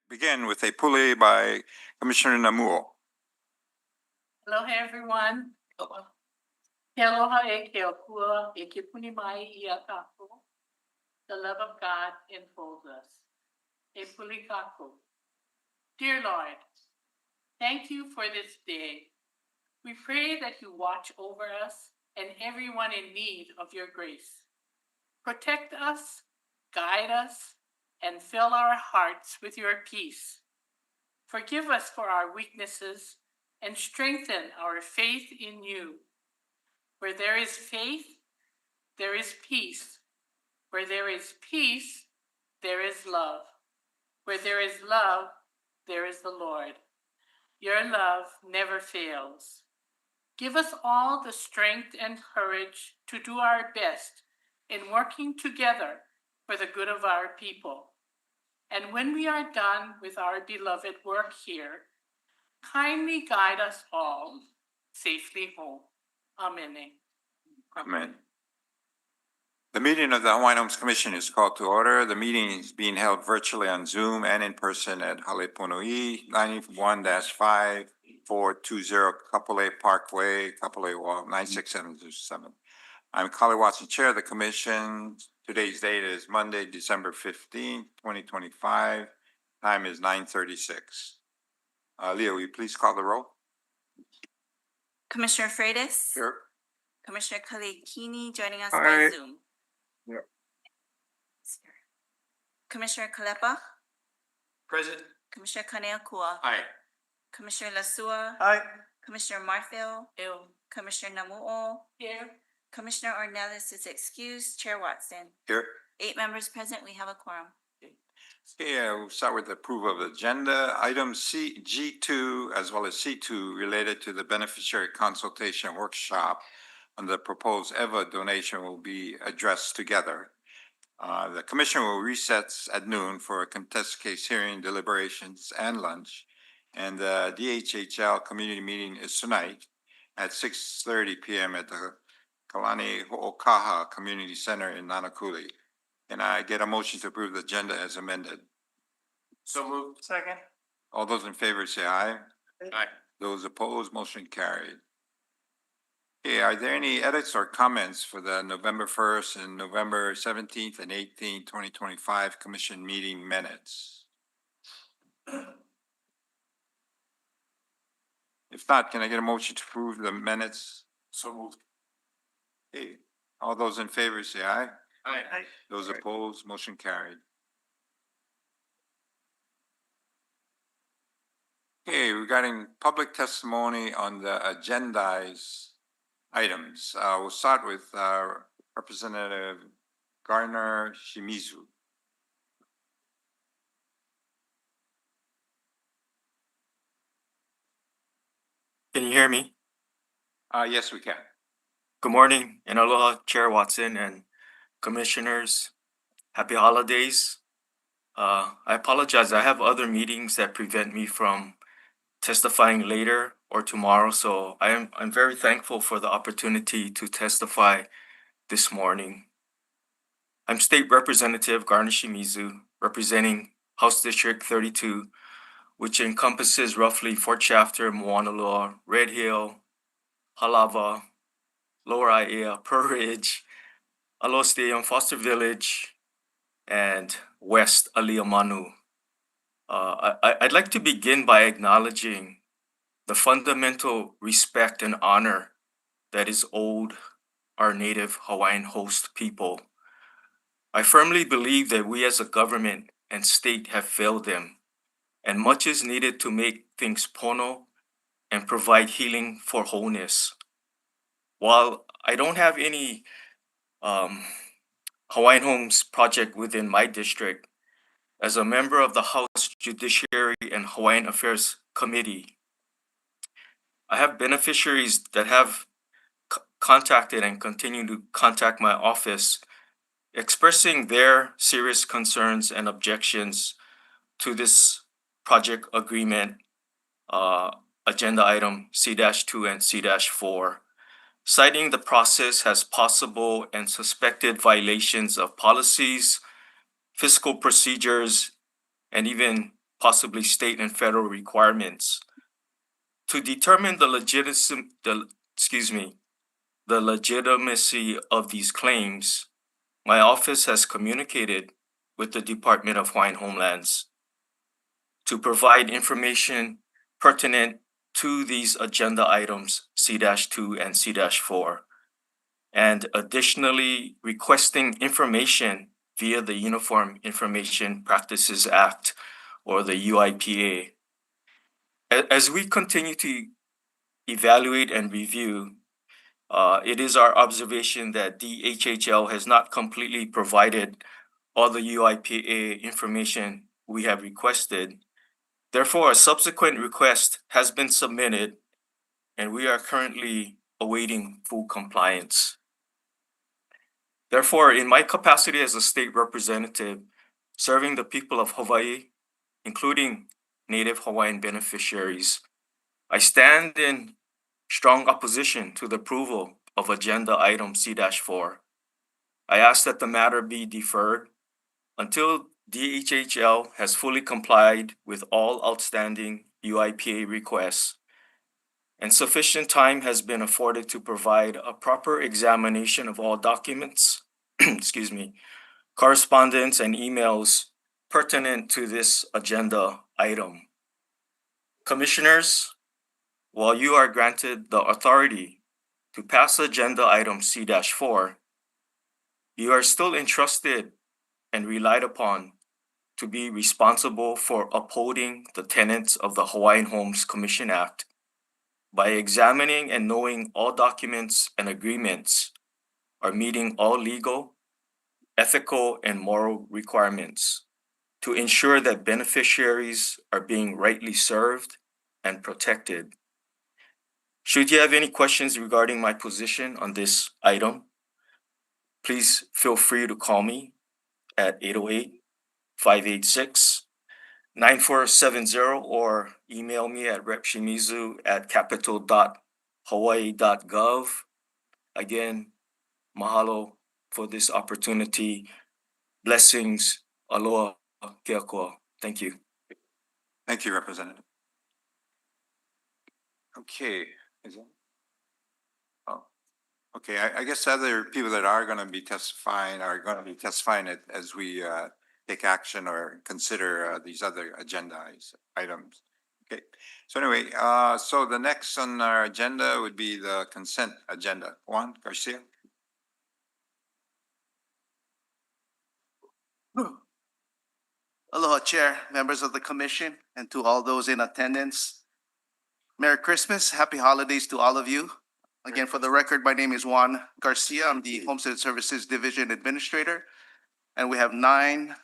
begin with a pulley by Commissioner Namuo. Hello, everyone. Aloha e ke okua e ke puni mai I a kako. The love of God enfolds us. E puli kako. Dear Lord, thank you for this day. We pray that you watch over us and everyone in need of your grace. Protect us, guide us, and fill our hearts with your peace. Forgive us for our weaknesses and strengthen our faith in you. Where there is faith, there is peace. Where there is peace, there is love. Where there is love, there is the Lord. Your love never fails. Give us all the strength and courage to do our best in working together for the good of our people. And when we are done with our beloved work here, kindly guide us all safely home. Amen. Amen. The meeting of the Hawaiian Homes Commission is called to order. The meeting is being held virtually on Zoom and in person at Halepono'i 91-5420 Kapolei Parkway, Kapolei Wall, 96727. I'm Kali Watson, Chair of the Commission. Today's date is Monday, December 15, 2025. Time is 9:36. Leah, will you please call the roll? Commissioner Freitas? Here. Commissioner Kalekini joining us Aye. by Zoom. Yep. Commissioner Kalepa? Present. Commissioner Kaneakua? Aye. Commissioner Lasua? Aye. Commissioner Marfil? Ew. Commissioner Namu'o? Here. Commissioner Ornelas is excused. Chair Watson? Here. 8 members present. We have a quorum. Okay, we'll start with the approval of the agenda. Items G2 as well as C2 related to the beneficiary consultation workshop on the proposed EVA donation will be addressed together. The commission will recess at noon for a contested case hearing, deliberations, and lunch. And the DHHL community meeting is tonight at 6:30 p.m. at the Kalani Ho'okaha Community Center in Nanakuli. Can I get a motion to approve the agenda as amended? So moved. Second. All those in favor say aye. Aye. Those opposed, motion carried. Okay, are there any edits or comments for the November 1st and November 17th and 18th, 2025 commission meeting minutes? If not, can I get a motion to approve the minutes? So moved. Okay, all those in favor say aye. Aye. Those opposed, motion carried. Okay, regarding public testimony on the agendized items, we'll start with Representative Garner Shimizu. Can you hear me? Yes, we can. Good morning and aloha, Chair Watson and commissioners. Happy holidays. I apologize. I have other meetings that prevent me from testifying later or tomorrow, so I'm very thankful for the opportunity to testify this morning. I'm State Representative Garner Shimizu, representing House District 32, which encompasses roughly Fort Shafter, Moanaloa, Red Hill, Halava, Lower Aiea, Pearl Ridge, Aloha Stadium, Foster Village, and West Aliamanu. I'd like to begin by acknowledging the fundamental respect and honor that is owed our native Hawaiian host people. I firmly believe that we as a government and state have failed them, and much is needed to make things pono and provide healing for wholeness. While I don't have any Hawaiian Homes project within my district, as a member of the House Judiciary and Hawaiian Affairs Committee, I have beneficiaries that have contacted and continue to contact my office, expressing their serious concerns and objections to this project agreement, agenda item C-2 and C-4, citing the process has possible and suspected violations of policies, fiscal procedures, and even possibly state and federal requirements. To determine the legitimacy of these claims, my office has communicated with the Department of Hawaiian Homelands to provide information pertinent to these agenda items C-2 and C-4, and additionally requesting information via the Uniform Information Practices Act, or the UIPA. As we continue to evaluate and review, it is our observation that DHHL has not completely provided all the UIPA information we have requested. Therefore, a subsequent request has been submitted, and we are currently awaiting full compliance. Therefore, in my capacity as a state representative serving the people of Hawaii, including Native Hawaiian beneficiaries, I stand in strong opposition to the approval of agenda item C-4. I ask that the matter be deferred until DHHL has fully complied with all outstanding UIPA requests and sufficient time has been afforded to provide a proper examination of all documents, correspondence and emails pertinent to this agenda item. Commissioners, while you are granted the authority to pass agenda item C-4, you are still entrusted and relied upon to be responsible for upholding the tenets of the Hawaiian Homes Commission Act by examining and knowing all documents and agreements are meeting all legal, ethical, and moral requirements to ensure that beneficiaries are being rightly served and protected. Should you have any questions regarding my position on this item, please feel free to call me at 808-586-9470 or email me at repshimizu@capital.hawaii.gov. Again, mahalo for this opportunity. Blessings. Aloha. Keakua. Thank you. Thank you, Representative. Okay. Okay, I guess other people that are gonna be testifying as we take action or consider these other agenda items. Okay, so anyway, so the next on our agenda would be the consent agenda. Juan Garcia? Aloha, Chair, members of the commission, and to all those in attendance. Merry Christmas, happy holidays to all of you. Again, for the record, my name is Juan Garcia. I'm the Homestead Services Division Administrator, and we have 9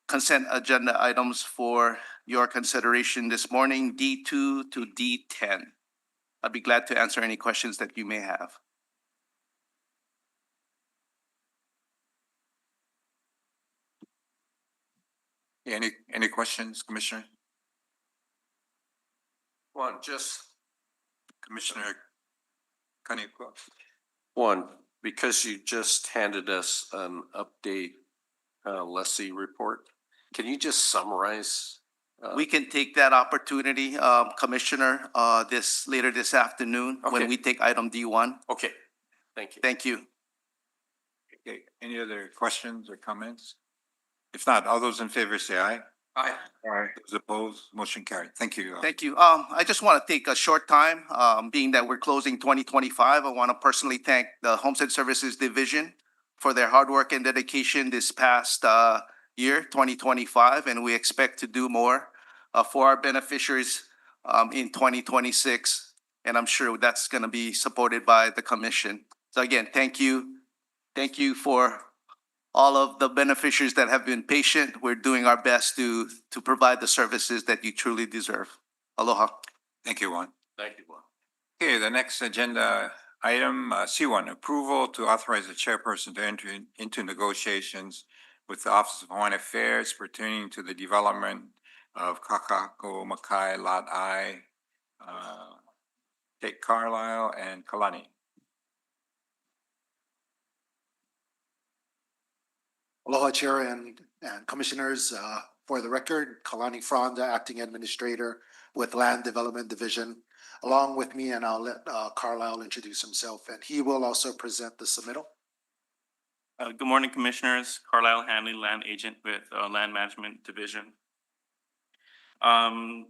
consent agenda items for your consideration this morning, D2 to D10. I'd be glad to answer any questions that you may have. Any questions, Commissioner? One, just Commissioner Kaniqua? one, because you just handed us an update lessee report, can you just summarize? We can take that opportunity, Commissioner, later this afternoon when Okay. we take item D1. Okay, thank you. Thank you. Okay, any other questions or comments? If not, all those in favor say aye. Aye. Aye. Those opposed, motion carried. Thank you. Thank you. I just want to take a short time, being that we're closing 2025. I want to personally thank the Homestead Services Division for their hard work and dedication this past year, 2025, and we expect to do more for our beneficiaries in 2026. And I'm sure that's going to be supported by the commission. So again, thank you. Thank you for all of the beneficiaries that have been patient. We're doing our best to provide the services that you truly deserve. Aloha. Thank you, Juan. Thank you, Juan. Okay, the next agenda item, C1, approval to authorize the chairperson to enter into negotiations with the Office of Hawaiian Affairs pertaining to the development of Kakako Makai Lot I, Take Carlisle and Kalani. Aloha, Chair and Commissioners. For the record, Kalani Fronda, Acting Administrator with Land Development Division, along with me, and I'll let Carlisle introduce himself, and he will also present the submittal. Good morning, Commissioners. Carlisle Hanley, Land Agent with Land Management Division.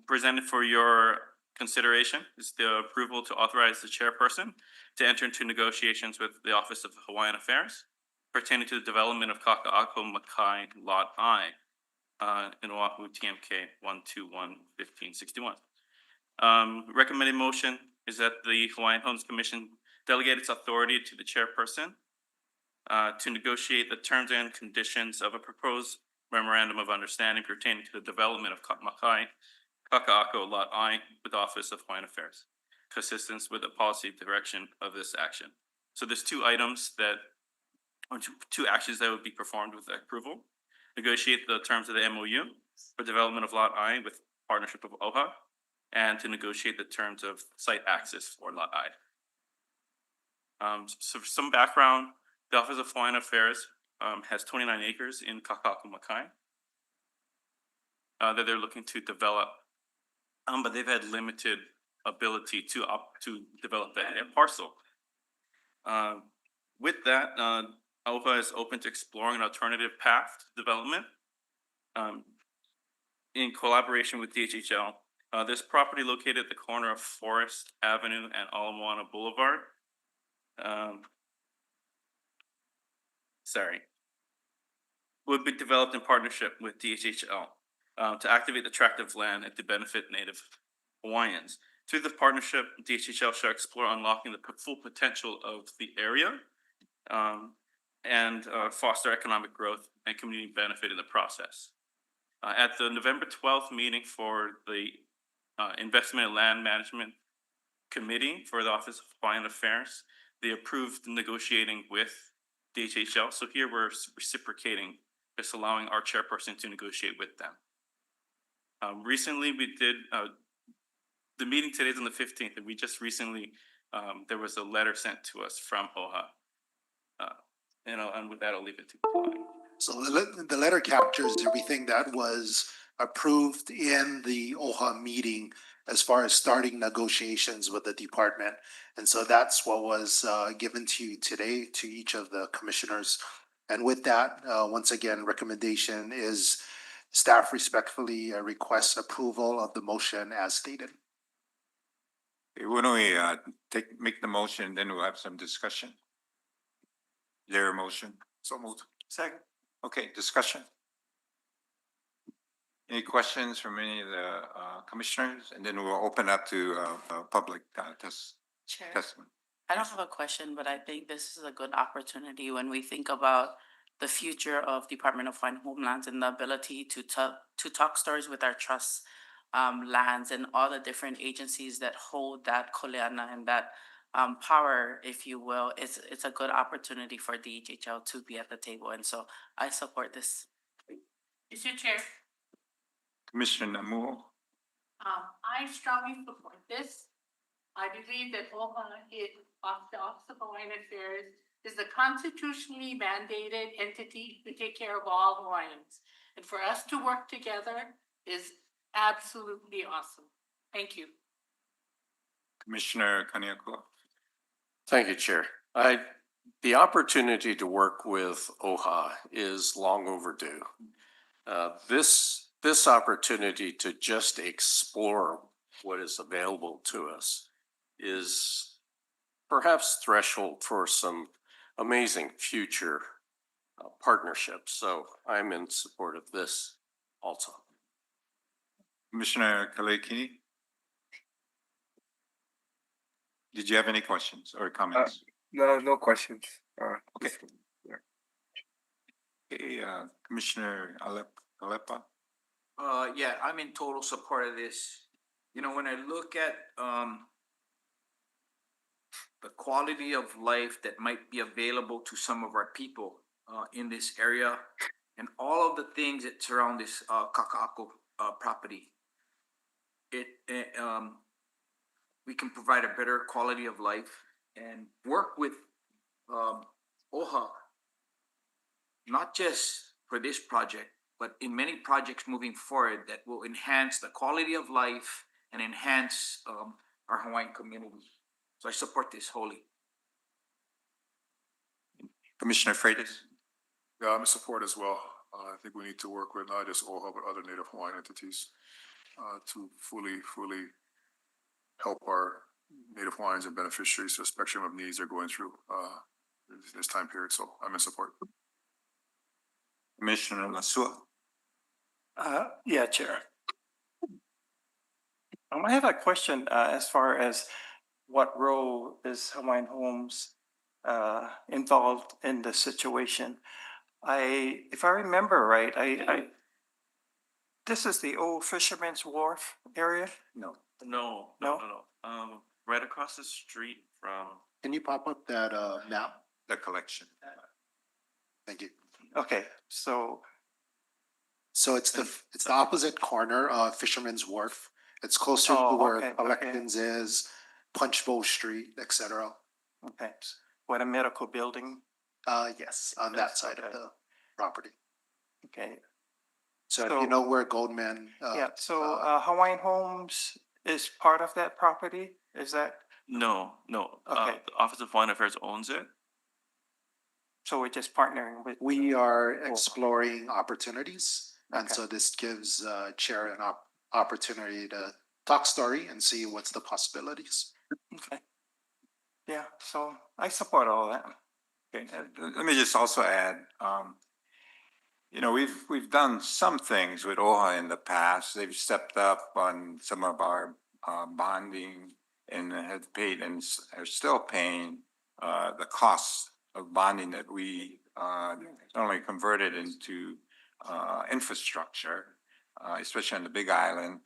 Presented for your consideration is the approval to authorize the chairperson to enter into negotiations with the Office of Hawaiian Affairs pertaining to the development of Kaka'ako Makai Lot I in Oahu TMK 121-1561. Recommended motion is that the Hawaiian Homes Commission delegate its authority to the chairperson to negotiate the terms and conditions of a proposed memorandum of understanding pertaining to the development of Kaka'ako Lot I with the Office of Hawaiian Affairs, consistent with the policy direction of this action. So there's two items that, or two actions that would be performed with approval. Negotiate the terms of the MOU for development of Lot I with partnership of OHA, and to negotiate the terms of site access for Lot I. So for some background, the Office of Hawaiian Affairs has 29 acres in Kaka'ako Makai that they're looking to develop, but they've had limited ability to develop that parcel. With that, OHA is open to exploring an alternative path to development in collaboration with DHHL. This property located at the corner of Forest Avenue and Ala Moana Boulevard. Would be developed in partnership with DHHL to activate the tract of land and to benefit Native Hawaiians. Through the partnership, DHHL shall explore unlocking the full potential of the area and foster economic growth and community benefit in the process. At the November 12th meeting for the Investment and Land Management Committee for the Office of Hawaiian Affairs, they approved negotiating with DHHL. So here we're reciprocating, just allowing our chairperson to negotiate with them. Recently, we did, the meeting today is on the 15th, and we just recently, there was a letter sent to us from OHA. And with that, I'll leave it to Kalani. So the letter captures everything that was approved in the OHA meeting as far as starting negotiations with the department. And so that's what was given to you today, to each of the commissioners. And with that, once again, recommendation is staff respectfully requests approval of the motion as stated. Okay, why don't we make the motion, then we'll have some discussion. Is there a motion? So moved. Second. Okay, discussion. Any questions from any of the commissioners? And then we'll open up to public Chair, testimony. I don't have a question, but I think this is a good opportunity when we think about the future of Department of Hawaiian Homelands and the ability to talk stories with our trust lands and all the different agencies that hold that koleana and that power, if you will. It's a good opportunity for DHHL to be at the table, and so I support this. Mr. Chair, Commissioner Namuo. I strongly support this. I believe that OHA, the Office of Hawaiian Affairs, is the constitutionally mandated entity to take care of all Hawaiians. And for us to work together is absolutely awesome. Thank you. Commissioner Kaniakua. Thank you, Chair. The opportunity to work with OHA is long overdue. This opportunity to just explore what is available to us is perhaps threshold for some amazing future partnerships. So I'm in support of this also. Commissioner Kalekini. Did you have any questions or comments? No questions. Okay. Okay, Commissioner Alepa. Yeah, I'm in total support of this. You know, when I look at the quality of life that might be available to some of our people in this area and all of the things that surround this Kaka'ako property, we can provide a better quality of life and work with OHA, not just for this project, but in many projects moving forward that will enhance the quality of life and enhance our Hawaiian community. So I support this wholly. Commissioner Freitas? Yeah, I'm in support as well. I think we need to work with not just OHA, but other Native Hawaiian entities to fully help our Native Hawaiians and beneficiaries to the spectrum of needs they're going through this time period. So I'm in support. Commissioner Lasua? Yeah, Chair. I have a question as far as what role is Hawaiian Homes involved in the situation. If I remember right, this is the old Fisherman's Wharf area? No. No, No? right across the street from, Can you pop up that map? The collection. Thank you. Okay, so, So it's the opposite corner of Fisherman's Wharf. It's closer to Oh, where okay, okay. Collections is, Punch Bowl Street, et cetera. okay, what a medical building, Yes, on that side of Okay. the property. okay. So if So- you know where Goldman, Yeah, so Hawaiian Homes is part of that property? Is that, no, Okay. the Office of Foreign Affairs owns it. so we're just partnering with? we are exploring opportunities. And Okay. so this gives Chair an opportunity to talk story and see what's the possibilities. Okay. Yeah, so I support all that. Okay. Let me just also add, you know, we've done some things with OHA in the past. They've stepped up on some of our bonding and have paid and are still paying the costs of bonding that we not only converted into infrastructure, especially on the Big Island.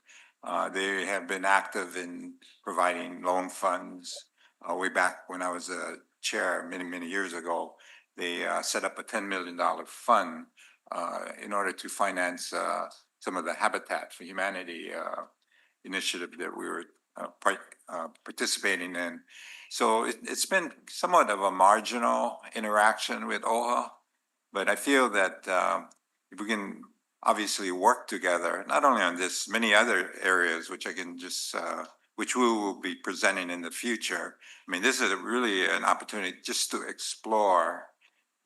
They have been active in providing loan funds. Way back when I was a chair many years ago, they set up a $10 million fund in order to finance some of the Habitat for Humanity initiative that we were participating in. So it's been somewhat of a marginal interaction with OHA, but I feel that if we can obviously work together, not only on this, many other areas, which I can just, which we will be presenting in the future. I mean, this is really an opportunity just to explore,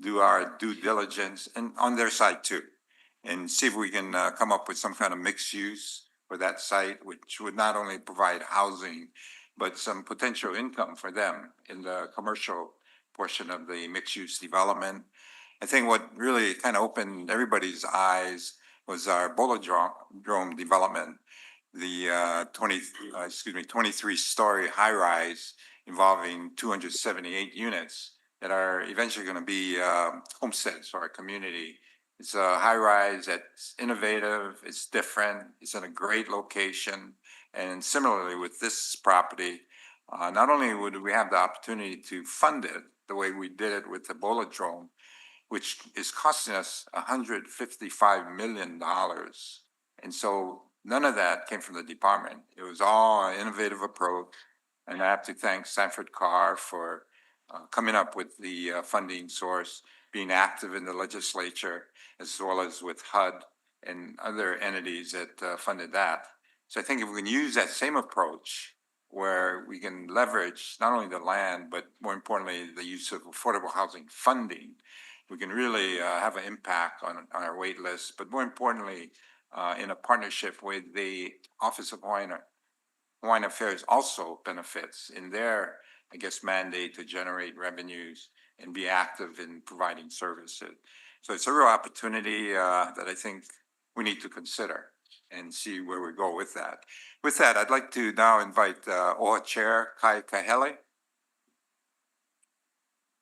do our due diligence, and on their side too, and see if we can come up with some kind of mixed use for that site, which would not only provide housing, but some potential income for them in the commercial portion of the mixed use development. I think what really kind of opened everybody's eyes was our Bolodrome development, the 23-story high rise involving 278 units that are eventually going to be homesteads for our community. It's a high rise that's innovative, it's different, it's in a great location. And similarly with this property, not only would we have the opportunity to fund it the way we did it with the Bolodrome, which is costing us $155 million. And so none of that came from the department. It was all an innovative approach. And I have to thank Sanford Carr for coming up with the funding source, being active in the legislature, as well as with HUD and other entities that funded that. So I think if we can use that same approach where we can leverage not only the land, but more importantly, the use of affordable housing funding, we can really have an impact on our wait list, but more importantly, in a partnership with the Office of Hawaiian Affairs also benefits in their, I guess, mandate to generate revenues and be active in providing services. So it's a real opportunity that I think we need to consider and see where we go with that. With that, I'd like to now invite OHA Chair Kai Kahele.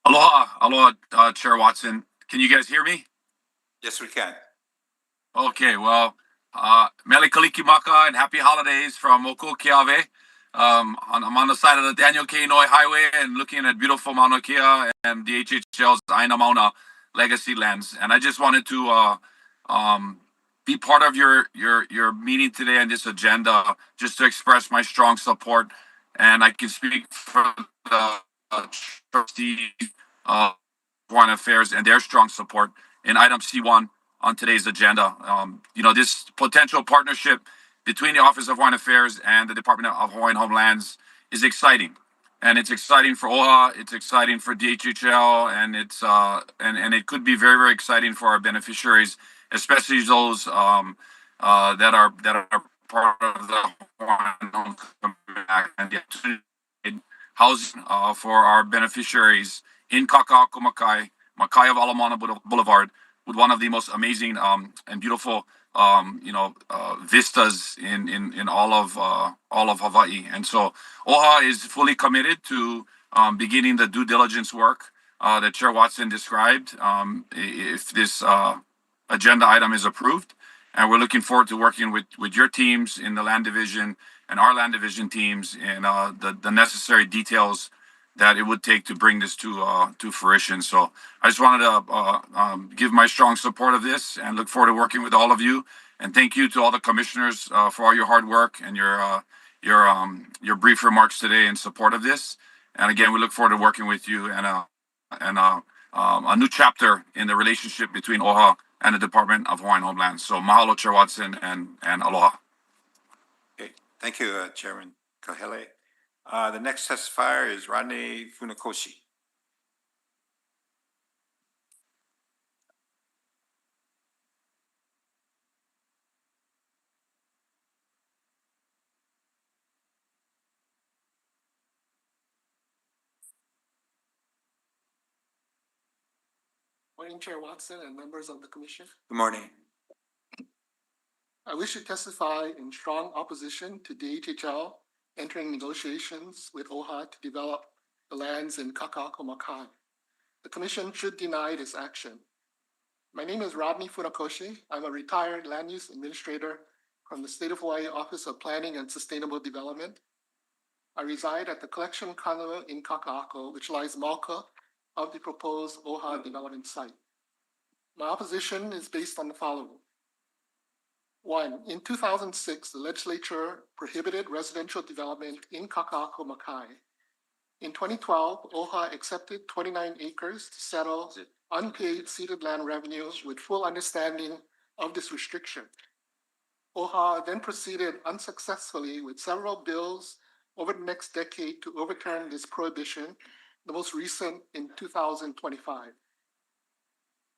Aloha, Chair Watson. Can you guys hear me? Yes, we can. Okay, well, Mele Kalikimaka and happy holidays from Oko Keawe. I'm on the side of the Daniel K. Inouye Highway and looking at beautiful Mauna Kea and the HHL's Aina Mauna legacy lands. And I just wanted to be part of your meeting today and this agenda, just to express my strong support. And I can speak for the trustees Foreign Affairs and their strong support in item C1 on today's agenda. This potential partnership between the Office of Hawaiian Affairs and the Department of Hawaiian Homelands is exciting. And it's exciting for OHA, it's exciting for DHHL, and and it could be very, very exciting for our beneficiaries, especially those that are part of the Hawaiian Home Act and the opportunity housing for our beneficiaries in Kaka'ako Makai, Makai of Alamana Boulevard, with one of the most amazing and beautiful vistas in all of Hawaii. And so OHA is fully committed to beginning the due diligence work that Chair Watson described if this agenda item is approved. And we're looking forward to working with your teams in the land division and our land division teams in the necessary details that it would take to bring this to fruition. So I just wanted to give my strong support of this and look forward to working with all of you. And thank you to all the commissioners for all your hard work and your brief remarks today in support of this. And again, we look forward to working with you and a new chapter in the relationship between OHA and the Department of Hawaiian Homeland. So mahalo, Chair Watson, and aloha. Okay, thank you, Chairman Kahele. The next testifier is Rodney Funakoshi. Morning, Chair Watson and members of the commission. Good morning. I wish to testify in strong opposition to DHHL entering negotiations with OHA to develop the lands in Kaka'ako Makai. The commission should deny this action. My name is Rodney Funakoshi. I'm a retired land use administrator from the State of Hawaii Office of Planning and Sustainable Development. I reside at the collection condo in Kaka'ako, which lies Malka of the proposed OHA development site. My opposition is based on the following. One, in 2006, the legislature prohibited residential development in Kaka'ako Makai. In 2012, OHA accepted 29 acres to settle unpaid ceded land revenues with full understanding of this restriction. OHA then proceeded unsuccessfully with several bills over the next decade to overturn this prohibition, the most recent in 2025.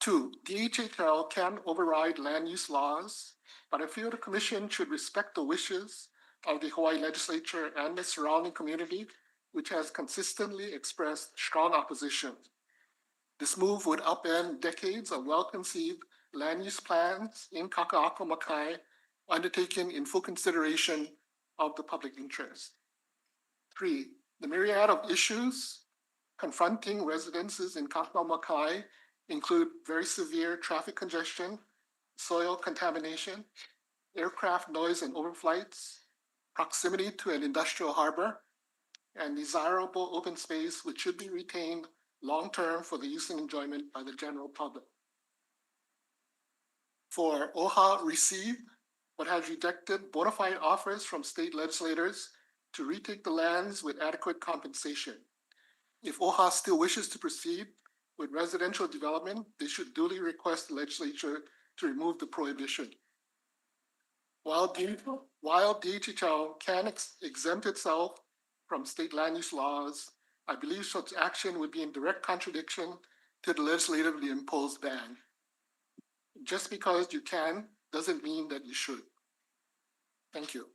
Two, DHHL can override land use laws, but I feel the commission should respect the wishes of the Hawaii legislature and the surrounding community, which has consistently expressed strong opposition. This move would upend decades of well-conceived land use plans in Kaka'ako Makai, undertaken in full consideration of the public interest. Three, the myriad of issues confronting residences in Kaka'ako Makai include very severe traffic congestion, soil contamination, aircraft noise and overflights, proximity to an industrial harbor, and desirable open space which should be retained long-term for the use and enjoyment by the general public. For OHA received but has rejected bona fide offers from state legislators to retake the lands with adequate compensation. If OHA still wishes to proceed with residential development, they should duly request the legislature to remove the prohibition. While DHHL can exempt itself from state land use laws, I believe such action would be in direct contradiction to the legislatively imposed ban. Just because you can doesn't mean that you should. Thank you.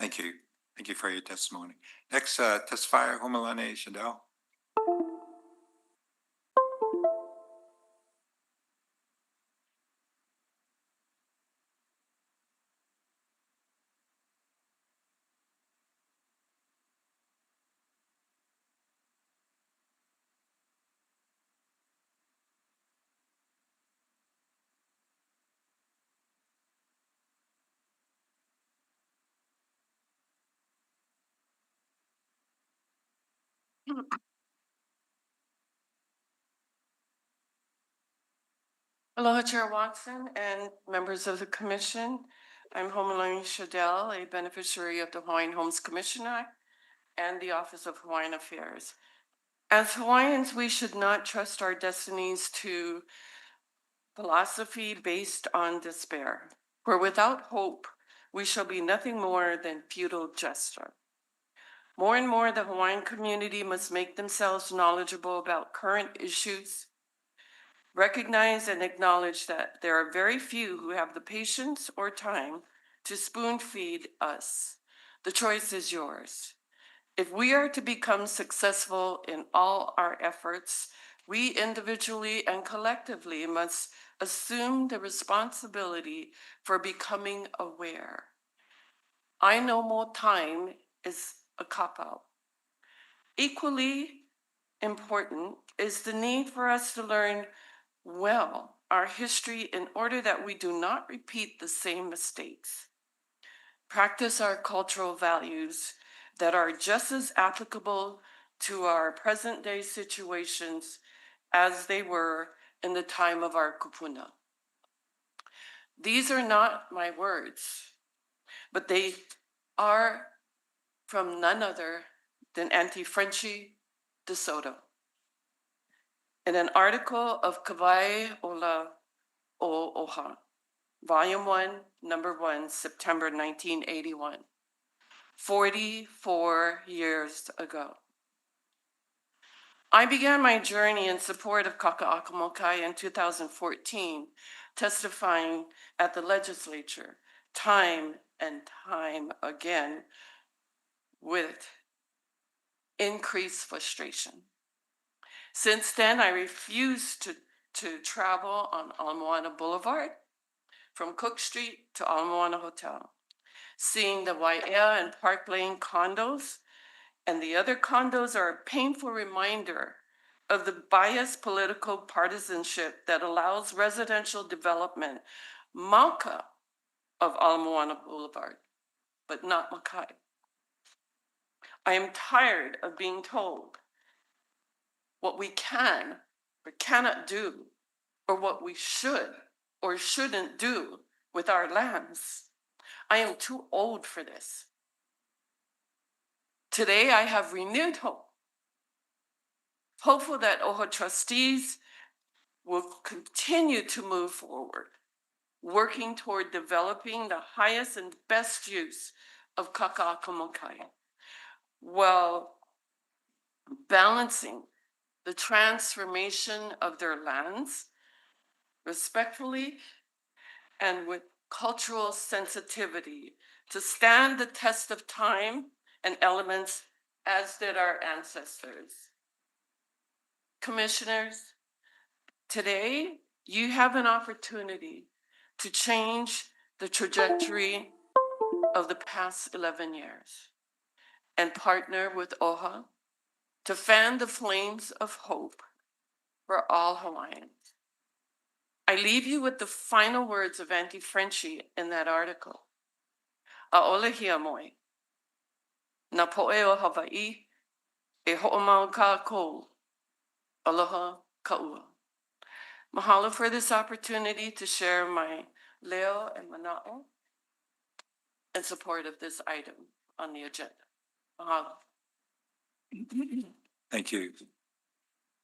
Thank you. Thank you for your testimony. Next testifier, Homalane Shadell. Aloha, Chair Watson and members of the Commission. I'm Homalani Shadell, a beneficiary of the Hawaiian Homes Commission Act and the Office of Hawaiian Affairs. As Hawaiians, we should not trust our destinies to philosophy based on despair. For without hope, we shall be nothing more than futile gesture. More and more, the Hawaiian community must make themselves knowledgeable about current issues, recognize and acknowledge that there are very few who have the patience or time to spoon feed us. The choice is yours. If we are to become successful in all our efforts, we individually and collectively must assume the responsibility for becoming aware. I know more time is a cop-out. Equally important is the need for us to learn well our history in order that we do not repeat the same mistakes. Practice our cultural values that are just as applicable to our present day situations as they were in the time of our kupuna. These are not my words, but they are from none other than Auntie Frenchie DeSoto. In an article of Kawai Ola o Oha, Volume 1, Number 1, September 1981, 44 years ago. I began my journey in support of Kaka'akamokai in 2014, testifying at the legislature time and time again with increased frustration. Since then, I refused to travel on Ala Moana Boulevard from Cook Street to Ala Moana Hotel, seeing the Waiea and Park Lane condos and the other condos are a painful reminder of the biased political partisanship that allows residential development mauka of Ala Moana Boulevard, but not Makai. I am tired of being told what we can or cannot do, or what we should or shouldn't do with our lands. I am too old for this. Today, I have renewed hope, hopeful that OHA trustees will continue to move forward, working toward developing the highest and best use of Kaka'akamokai, while balancing the transformation of their lands respectfully and with cultural sensitivity to stand the test of time and elements as did our ancestors. Commissioners, today you have an opportunity to change the trajectory of the past 11 years and partner with OHA to fan the flames of hope for all Hawaiians. I leave you with the final words of Auntie Frenchie in that article. A'olehia moi, na poe o Hawaii, e ho'omau ka kou, aloha ka'ua. Mahalo for this opportunity to share my leo and mana'o in support of this item on the agenda. Mahalo. Thank you.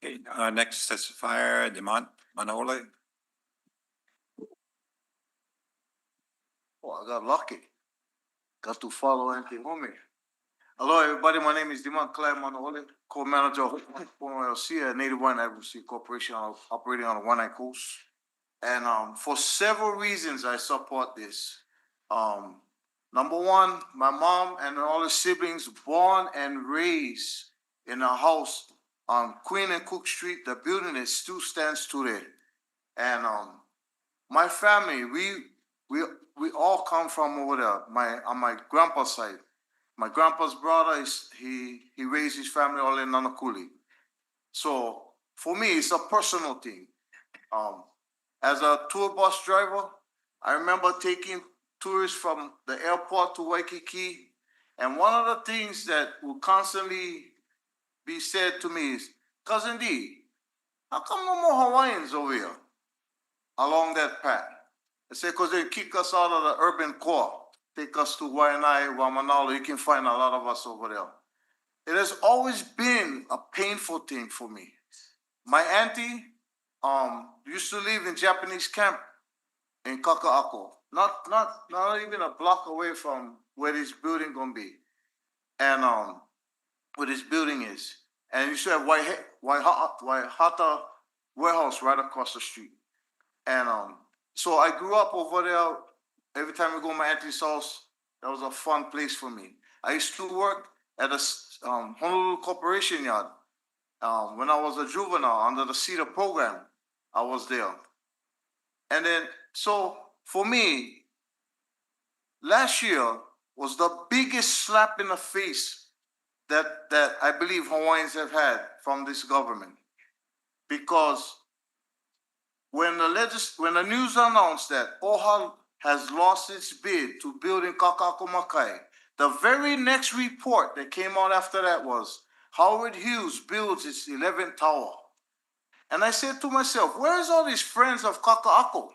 Okay, next testifier, Demont Manaole. Oh, I got lucky. Got to follow Auntie Homie. Hello, everybody. My name is Dimon Claire Manaole, co-manager of LLC, a Native Wine Advocacy Corporation operating on the Waianae Coast. And for several reasons, I support this. Number one, my mom and all the siblings born and raised in a house on Queen and Cook Street. The building that still stands today. And my family, we all come from over there. On my grandpa's side. My grandpa's brother he raised his family all in Nanakuli. So for me, it's a personal thing. As a tour bus driver, I remember taking tourists from the airport to Waikiki, and one of the things that will constantly be said to me is, "Cousin D, how come no more Hawaiians over here along that path?" I say, "Because they kick us out of the urban core. Take us to Waianae, Waimanalo, you can find a lot of us over there." It has always been a painful thing for me. My auntie used to live in Japanese camp in Kaka'ako, not even a block away from where this building gonna be. And, where this building is. And you should have Waihata warehouse right across the street. And, so I grew up over there. Every time we go to my auntie's house, that was a fun place for me. I used to work at a Honolulu Corporation Yard. When I was a juvenile under the CETA program, I was there. And then, so for me, last year was the biggest slap in the face that I believe Hawaiians have had from this government. Because when the news announced that OHA has lost its bid to build in Kaka'ako Makai, the very next report that came out after that was Howard Hughes builds its 11th tower. And I said to myself, where's all these friends of Kaka'ako?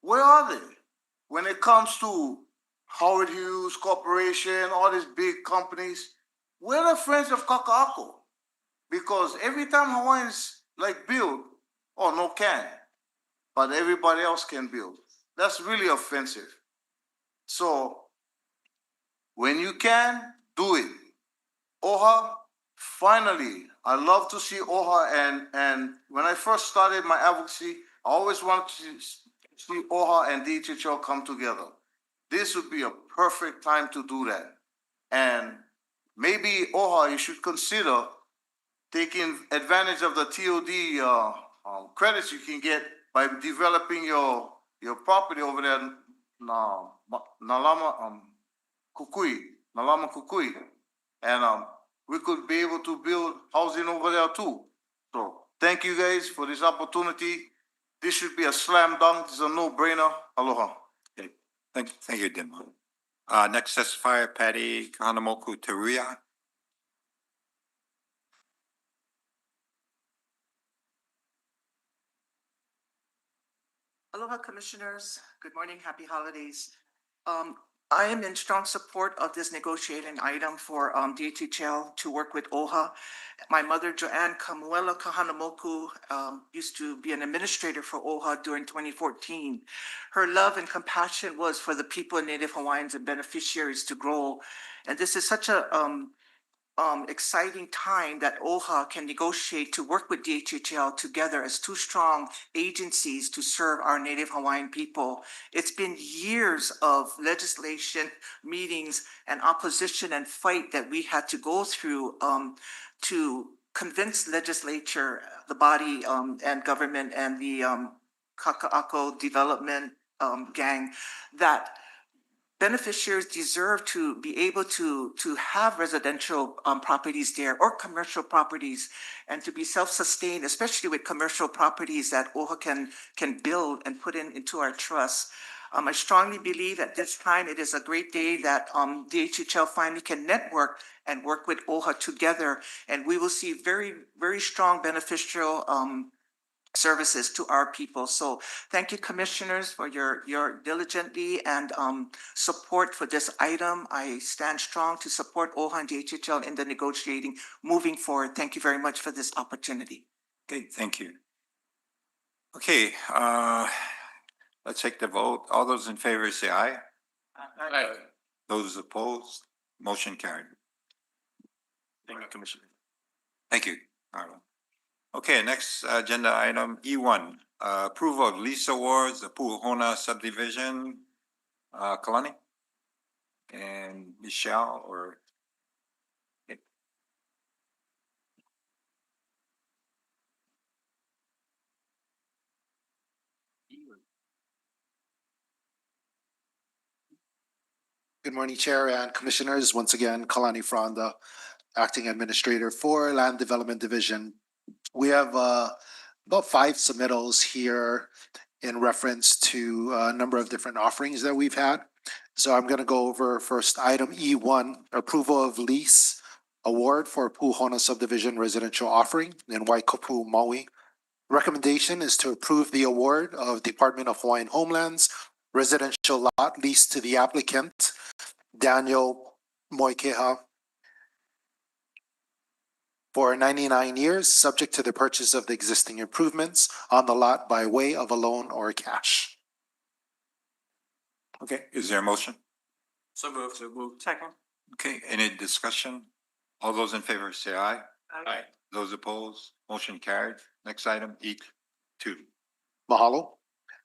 Where are they? When it comes to Howard Hughes Corporation, all these big companies, where are the friends of Kaka'ako? Because every time Hawaiians like build, oh, no can, but everybody else can build. That's really offensive. So when you can, do it. OHA, finally, I love to see OHA, and when I first started my advocacy, I always wanted to see OHA and DHHL come together. This would be a perfect time to do that. And maybe OHA, you should consider taking advantage of the TOD credits you can get by developing your property over there, Nalama Kukui, and we could be able to build housing over there too. So thank you guys for this opportunity. This should be a slam dunk. This is a no-brainer. Aloha. Okay, thank you, Dima. Next testifier, Patty Kahanamoku Teruya. Aloha Commissioners, good morning, happy holidays. I am in strong support of this negotiating item for DHHL to work with OHA. My mother, Joanne Kamuela Kahanamoku, used to be an administrator for OHA during 2014. Her love and compassion was for the people of Native Hawaiians and beneficiaries to grow. And this is such a exciting time that OHA can negotiate to work with DHHL together as two strong agencies to serve our Native Hawaiian people. It's been years of legislation, meetings, and opposition and fight that we had to go through to convince legislature, the body and government and the Kaka'ako development gang that beneficiaries deserve to be able to have residential properties there or commercial properties and to be self-sustained, especially with commercial properties that OHA can build and put into our trust. I strongly believe at this time it is a great day that DHHL finally can network and work with OHA together, and we will see very, very strong beneficial services to our people. So thank you, commissioners, for your diligently and support for this item. I stand strong to support OHA and DHHL in the negotiating moving forward. Thank you very much for this opportunity. Okay, thank you. Okay, let's take the vote. All those in favor say aye. Aye. Those opposed, motion carried. Thank you, Commissioner. Thank you, Arlo. Okay, next agenda item E1, approval of lease awards, the Puhona subdivision. Kalani and Michelle or. Good morning, Chair and Commissioners. Once again, Kalani Fronda, Acting Administrator for Land Development Division. We have about 5 submittals here in reference to a number of different offerings that we've had. So I'm going to go over first item E1, approval of lease award for Puhona subdivision residential offering in Waikapu, Maui. Recommendation is to approve the award of Department of Hawaiian Homelands residential lot leased to the applicant, Daniel Moikeha, for 99 years, subject to the purchase of the existing improvements on the lot by way of a loan or cash. Okay, is there a motion? So moved. Second. Okay, any discussion? All those in favor say aye. Aye. Those opposed, motion carried. Next item, E2. Mahalo.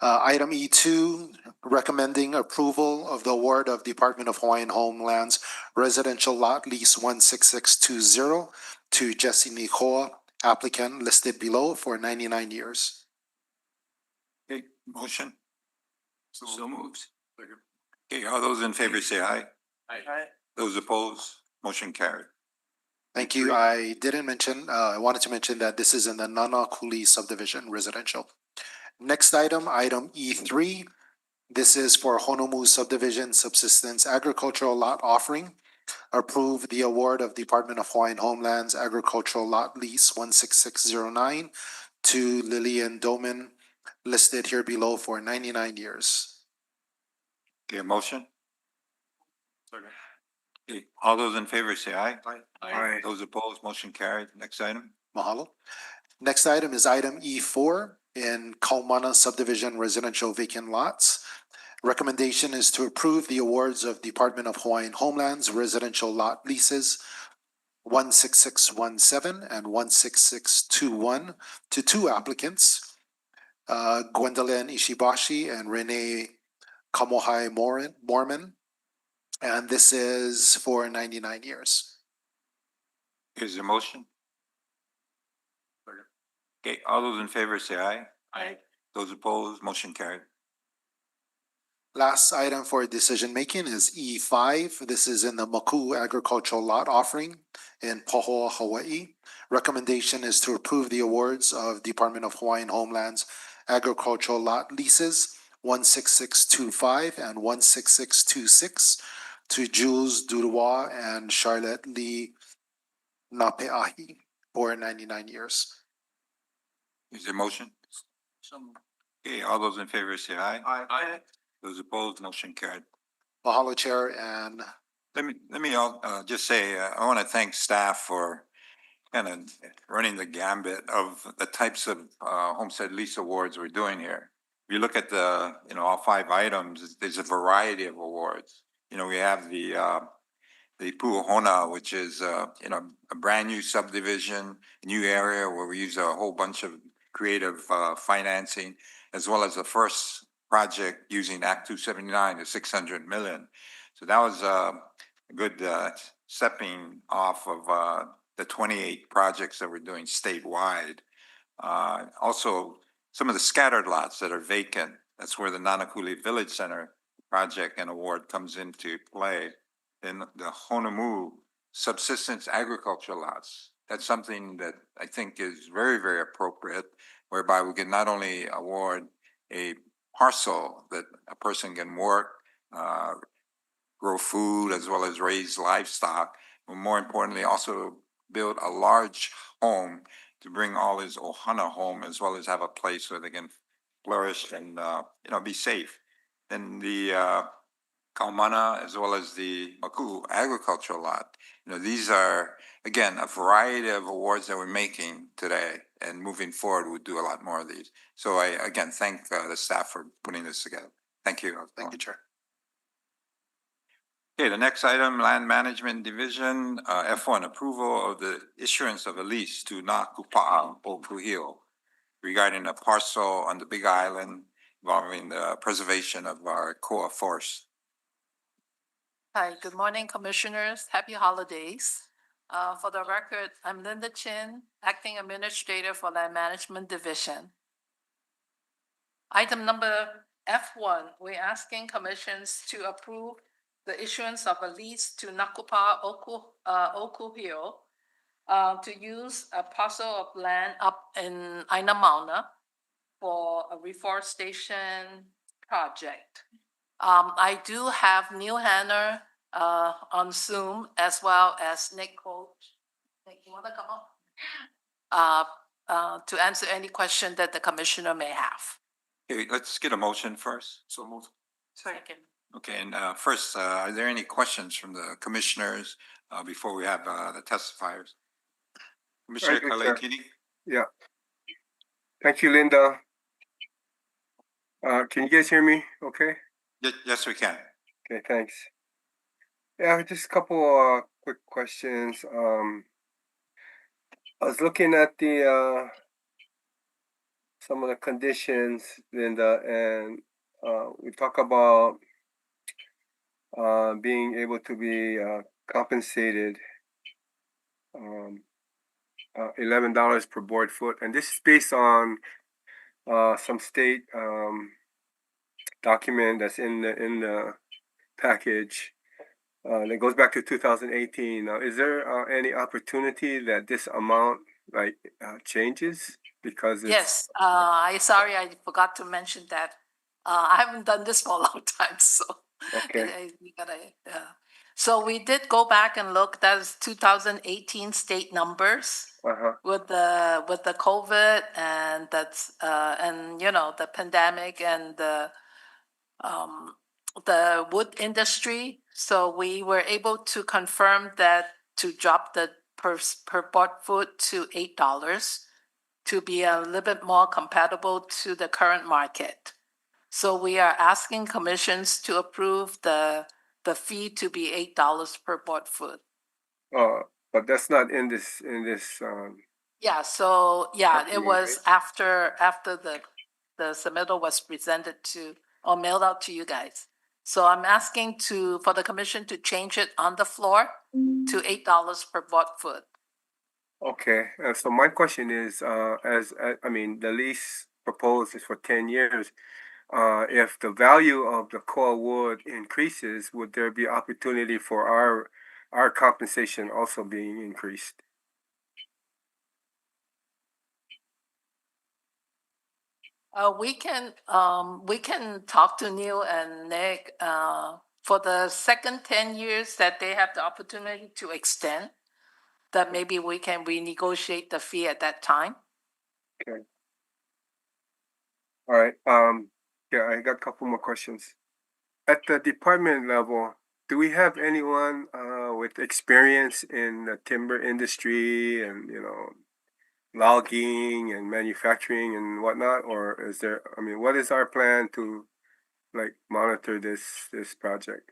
Item E2, recommending approval of the award of Department of Hawaiian Homelands Residential Lot Lease 16620 to Jesse Nikoa, applicant listed below for 99 years. Okay, motion. So moved. Second. Okay, all those in favor say aye. Aye. Those opposed, motion carried. Thank you. I didn't mention, I wanted to mention that this is in the Nanakuli subdivision residential. Next item, item E3. This is for Honomu subdivision subsistence agricultural lot offering. Approve the award of Department of Hawaiian Homelands Agricultural Lot Lease 16609 to Lillian Doman, listed here below for 99 years. Okay, a motion. Second. Okay, all those in favor say aye. Aye. Those opposed, motion carried. Next item. Mahalo. Next item is item E4 in Kaumana subdivision residential vacant lots. Recommendation is to approve the awards of Department of Hawaiian Homelands residential lot leases 16617 and 16621 to two applicants, Gwendolyn Ishibashi and Renee Kamohai Mormon. And this is for 99 years. Here's the motion. Second. Okay, all those in favor say aye. Aye. Those opposed, motion carried. Last item for decision making is E5. This is in the Maku agricultural lot offering in Pahoa, Hawaii. Recommendation is to approve the awards of Department of Hawaiian Homelands agricultural lot leases 16625 and 16626 to Jules Dudois and Charlotte Lee Napeahi for 99 years. Is there a motion? So moved. Okay, all those in favor say aye. Aye. Those opposed, motion carried. Mahalo, Chair, and Let me just say, I want to thank staff for kind of running the gambit of the types of homestead lease awards we're doing here. If you look at all 5 items, there's a variety of awards. We have the Puahona, which is, a brand new subdivision, new area where we use a whole bunch of creative financing, as well as the first project using Act 279, the 600 million. So that was a good stepping off of the 28 projects that we're doing statewide. Also, some of the scattered lots that are vacant, that's where the Nanakuli Village Center project and award comes into play. Then the Honomu subsistence agriculture lots, that's something that I think is very, very appropriate, whereby we can not only award a parcel that a person can work, grow food, as well as raise livestock, but more importantly, also build a large home to bring all his ohana home, as well as have a place where they can flourish and be safe. And the Kaumana, as well as the Maku agricultural lot, these are, again, a variety of awards that we're making today, and moving forward, we'll do a lot more of these. So I, again, thank the staff for putting this together. Thank you. thank you, Chair. Okay, the next item, Land Management Division, F1, approval of the issuance of a lease to Nakupa'a Okuhio regarding a parcel on the Big Island involving the preservation of our koa forest. Hi, good morning, Commissioners. Happy holidays. For the record, I'm Linda Chin, Acting Administrator for Land Management Division. Item number F1, we're asking commissions to approve the issuance of a lease to Nakupa Okuhio to use a parcel of land up in Aina Mauna for a reforestation project. I do have Neil Hanner on Zoom, as well as Nick Coach. Nick, you want to come up? To answer any question that the commissioner may have. Okay, let's get a motion first. So moved. Second. Okay, and first, are there any questions from the commissioners before we have the testifiers? Commissioner Thank you, Chair. Kalakini? Yeah. Thank you, Linda. Can you guys hear me? Okay. Yes, we can. Okay, thanks. Yeah, just a couple quick questions. I was looking at the some of the conditions, Linda, and we talk about being able to be compensated $11 per board foot, and this is based on some state document that's in the package. That goes back to 2018. Now, is there any opportunity that this amount changes because it's Yes, sorry, I forgot to mention that. I haven't done this for a long time, so. okay? We gotta, so we did go back and look, that's 2018 state numbers Uh-huh. with the COVID and that's, and you know, the pandemic and the wood industry. So we were able to confirm that to drop the per board foot to $8 to be a little bit more compatible to the current market. So we are asking commissions to approve the fee to be $8 per board foot. But that's not in this Yeah, so yeah, it document, was after the submittal was presented to or mailed out to you guys. So I'm asking for the commission to change it on the floor to $8 per board foot. Okay, so my question is, I mean, the lease proposed is for 10 years. If the value of the core wood increases, would there be opportunity for our compensation also being increased? We can talk to Neil and Nick for the second 10 years that they have the opportunity to extend, that maybe we can renegotiate the fee at that time. Okay. All right. Yeah, I got a couple more questions. At the department level, do we have anyone with experience in the timber industry and logging and manufacturing and whatnot, or is there? I mean, what is our plan to monitor this project?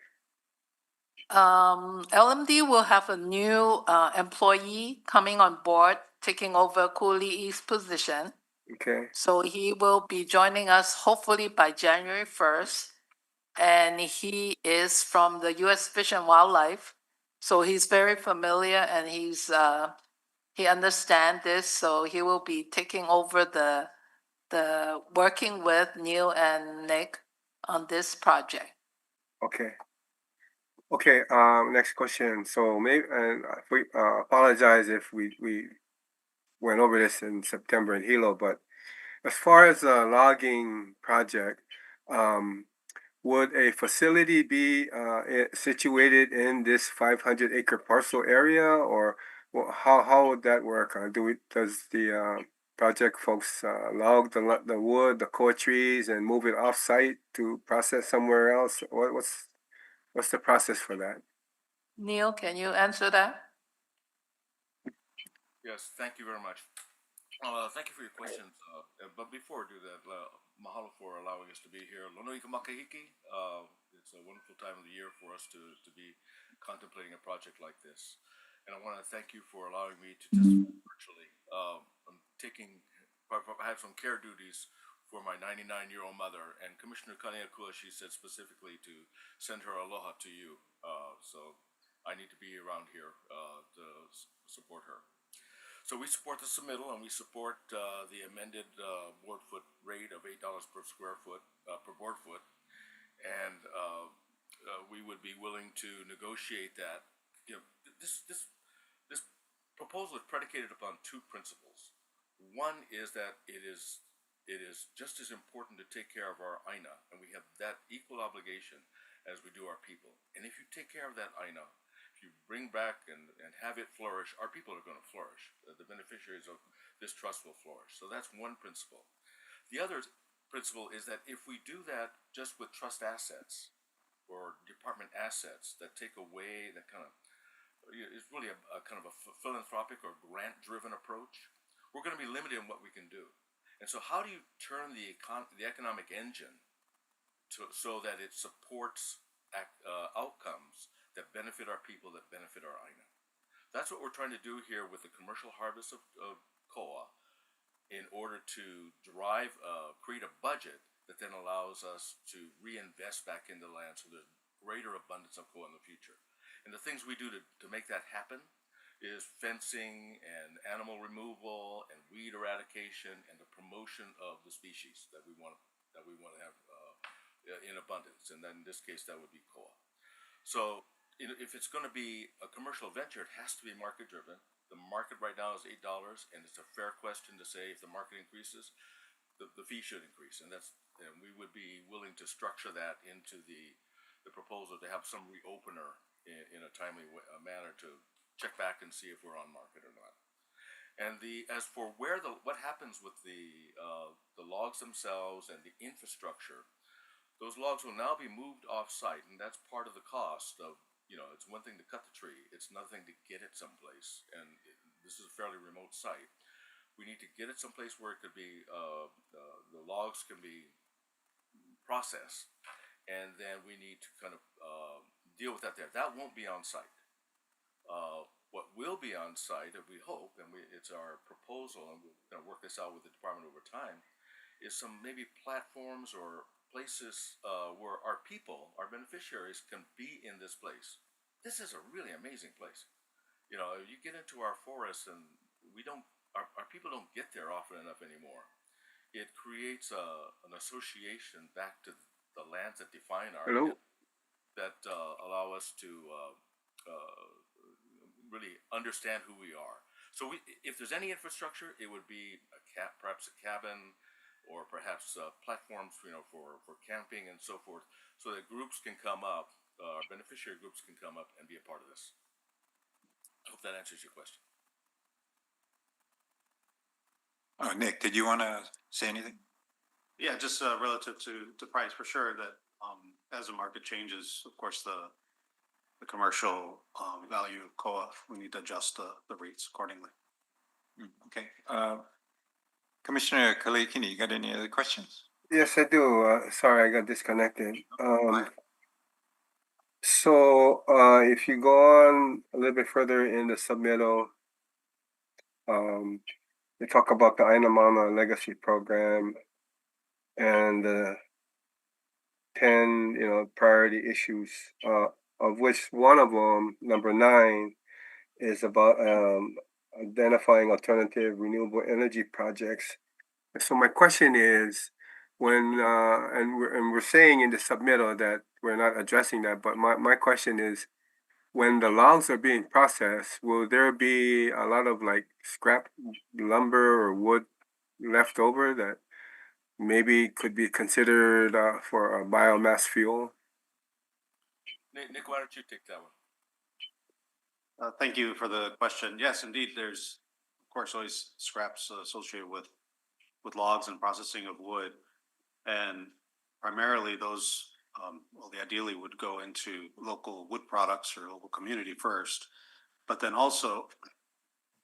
LMD will have a new employee coming on board, taking over Cooley's position. Okay. So he will be joining us hopefully by January 1st. And he is from the U.S. Fish and Wildlife. So he's very familiar and he understands this. So he will be taking over the working with Neil and Nick on this project. Okay. Okay. Next question. So maybe, and we apologize if we went over this in September in Hilo, but as far as the logging project, would a facility be situated in this 500-acre parcel area, or how would that work? Does the project folks log the wood, the core trees, and move it off-site to process somewhere else? What's the process for that? Neil, can you answer that? Yes, thank you very much. Thank you for your questions. But before I do that, mahalo for allowing us to be here. Lono ika makahiki. It's a wonderful time of the year for us to be contemplating a project like this. And I want to thank you for allowing me to testify virtually. I have some care duties for my 99-year-old mother, and Commissioner Kaneakua, she said specifically to send her aloha to you. So I need to be around here to support her. So we support the submittal, and we support the amended board foot rate of $8 per square foot per board foot, and we would be willing to negotiate that. You know, this proposal is predicated upon two principles. One is that it is just as important to take care of our Aina, and we have that equal obligation as we do our people. And if you take care of that Aina, you bring back and have it flourish, our people are going to flourish. The beneficiaries of this trust will flourish. So that's one principle. The other principle is that if we do that just with trust assets or department assets that take away, that kind of it's really a kind of a philanthropic or grant-driven approach, we're going to be limited in what we can do. And so, how do you turn the economic engine so that it supports outcomes that benefit our people, that benefit our island? That's what we're trying to do here with the commercial harvest of koa, in order to create a budget that then allows us to reinvest back into land so there's greater abundance of koa in the future. And the things we do to make that happen is fencing and animal removal and weed eradication and the promotion of the species that we want to have in abundance. And then in this case, that would be koa. So if it's going to be a commercial venture, it has to be market driven. The market right now is $8, and it's a fair question to say if the market increases, the fee should increase, and we would be willing to structure that into the proposal to have some reopener in a timely manner to check back and see if we're on market or not. And as for what happens with the logs themselves and the infrastructure, those logs will now be moved off site, and that's part of the cost of, it's one thing to cut the tree, it's another thing to get it someplace, and this is a fairly remote site. We need to get it someplace where it could be, the logs can be processed, and then we need to kind of deal with that there. That won't be on site. What will be on site, we hope, and it's our proposal, and we're going to work this out with the department over time, is some maybe platforms or places where our people, our beneficiaries, can be in this place. This is a really amazing place. You get into our forests, and our people don't get there often enough anymore. It creates an association back to the lands that define our that allow us to really understand who we are. So if there's any infrastructure, it would be perhaps a cabin, or perhaps platforms, for camping and so forth, so that groups can come up, our beneficiary groups can come up and be a part of this. I hope that answers your question. Nick, did you want to say anything? Yeah, just relative to price, for sure, that as the market changes, of course, the commercial value of koa, we need to adjust the rates accordingly. Okay. Commissioner Kalekini, you got any other questions? Yes, I do. Sorry, I got disconnected. So if you go on a little bit further in the submittal, they talk about the Aina Mama Legacy Program and the 10, priority issues, of which one of them, number 9, is about identifying alternative renewable energy projects. So my question is, when and we're saying in the submittal that we're not addressing that, but my question is, when the logs are being processed, will there be a lot of like scrap lumber or wood left over that maybe could be considered for a biomass fuel? Nick, why don't you take that one? Thank you for the question. Yes, indeed, there's, of course, always scraps associated with logs and processing of wood. And primarily those, they ideally would go into local wood products or local community first. But then also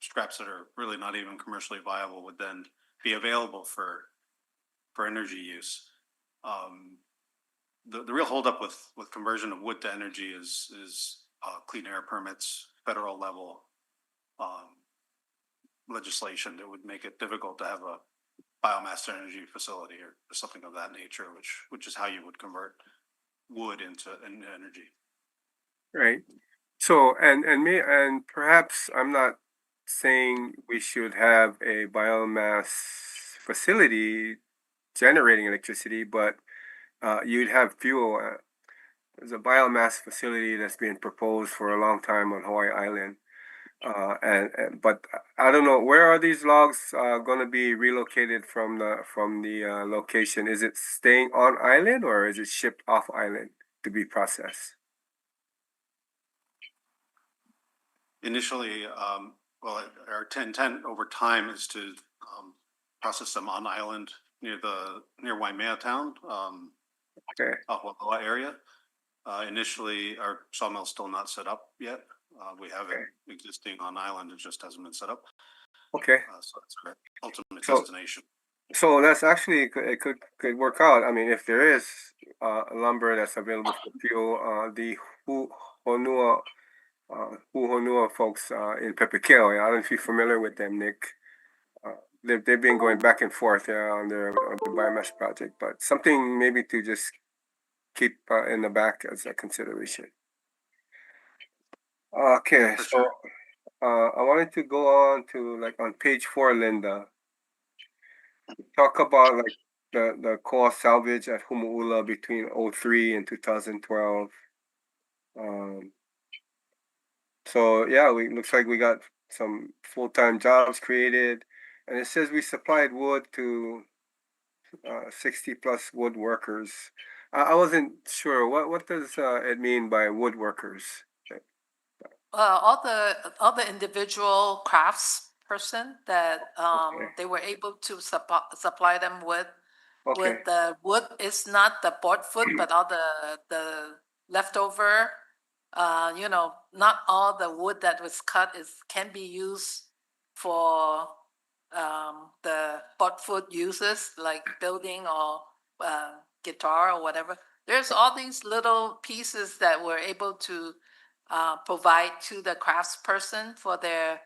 scraps that are really not even commercially viable would then be available for energy use. The real holdup with conversion of wood to energy is clean air permits, federal level legislation that would make it difficult to have a biomass energy facility or something of that nature, which is how you would convert wood into energy. Right. So and perhaps I'm not saying we should have a biomass facility generating electricity, but you'd have fuel. There's a biomass facility that's been proposed for a long time on Hawaii Island. But I don't know, where are these logs going to be relocated from the location? Is it staying on island, or is it shipped off island to be processed? Initially, our intent over time is to process them on island near Waimea town, Okay. Ahualoa area. Initially, our sawmill's still not set up yet, We have it existing on island, it just hasn't been set up. Okay, So that's our ultimate So- destination. so that's actually, it could work out. I mean, if there is, lumber that's available for fuel, the Honua, Honua folks, in Pepperkill, I don't know if you're familiar with them, Nick. They've been going back and forth, on the biomass project, but something maybe to just keep, in the back as a consideration. Okay, For so, sure. I wanted to go on to, like, on page 4, Linda. Talk about, like, the coal salvage at Humu'ula between '03 and 2012. Um, so yeah, looks like we got some full-time jobs created, and it says we supplied wood to 60 plus woodworkers. I wasn't sure what does it mean by woodworkers? All the individual crafts person that Okay. they were able to supply them with Okay. the wood. It's not the board foot, but all the leftover. Not all the wood that was cut can be used for the board foot uses like building or guitar or whatever. There's all these little pieces that we're able to provide to the craftsperson for their,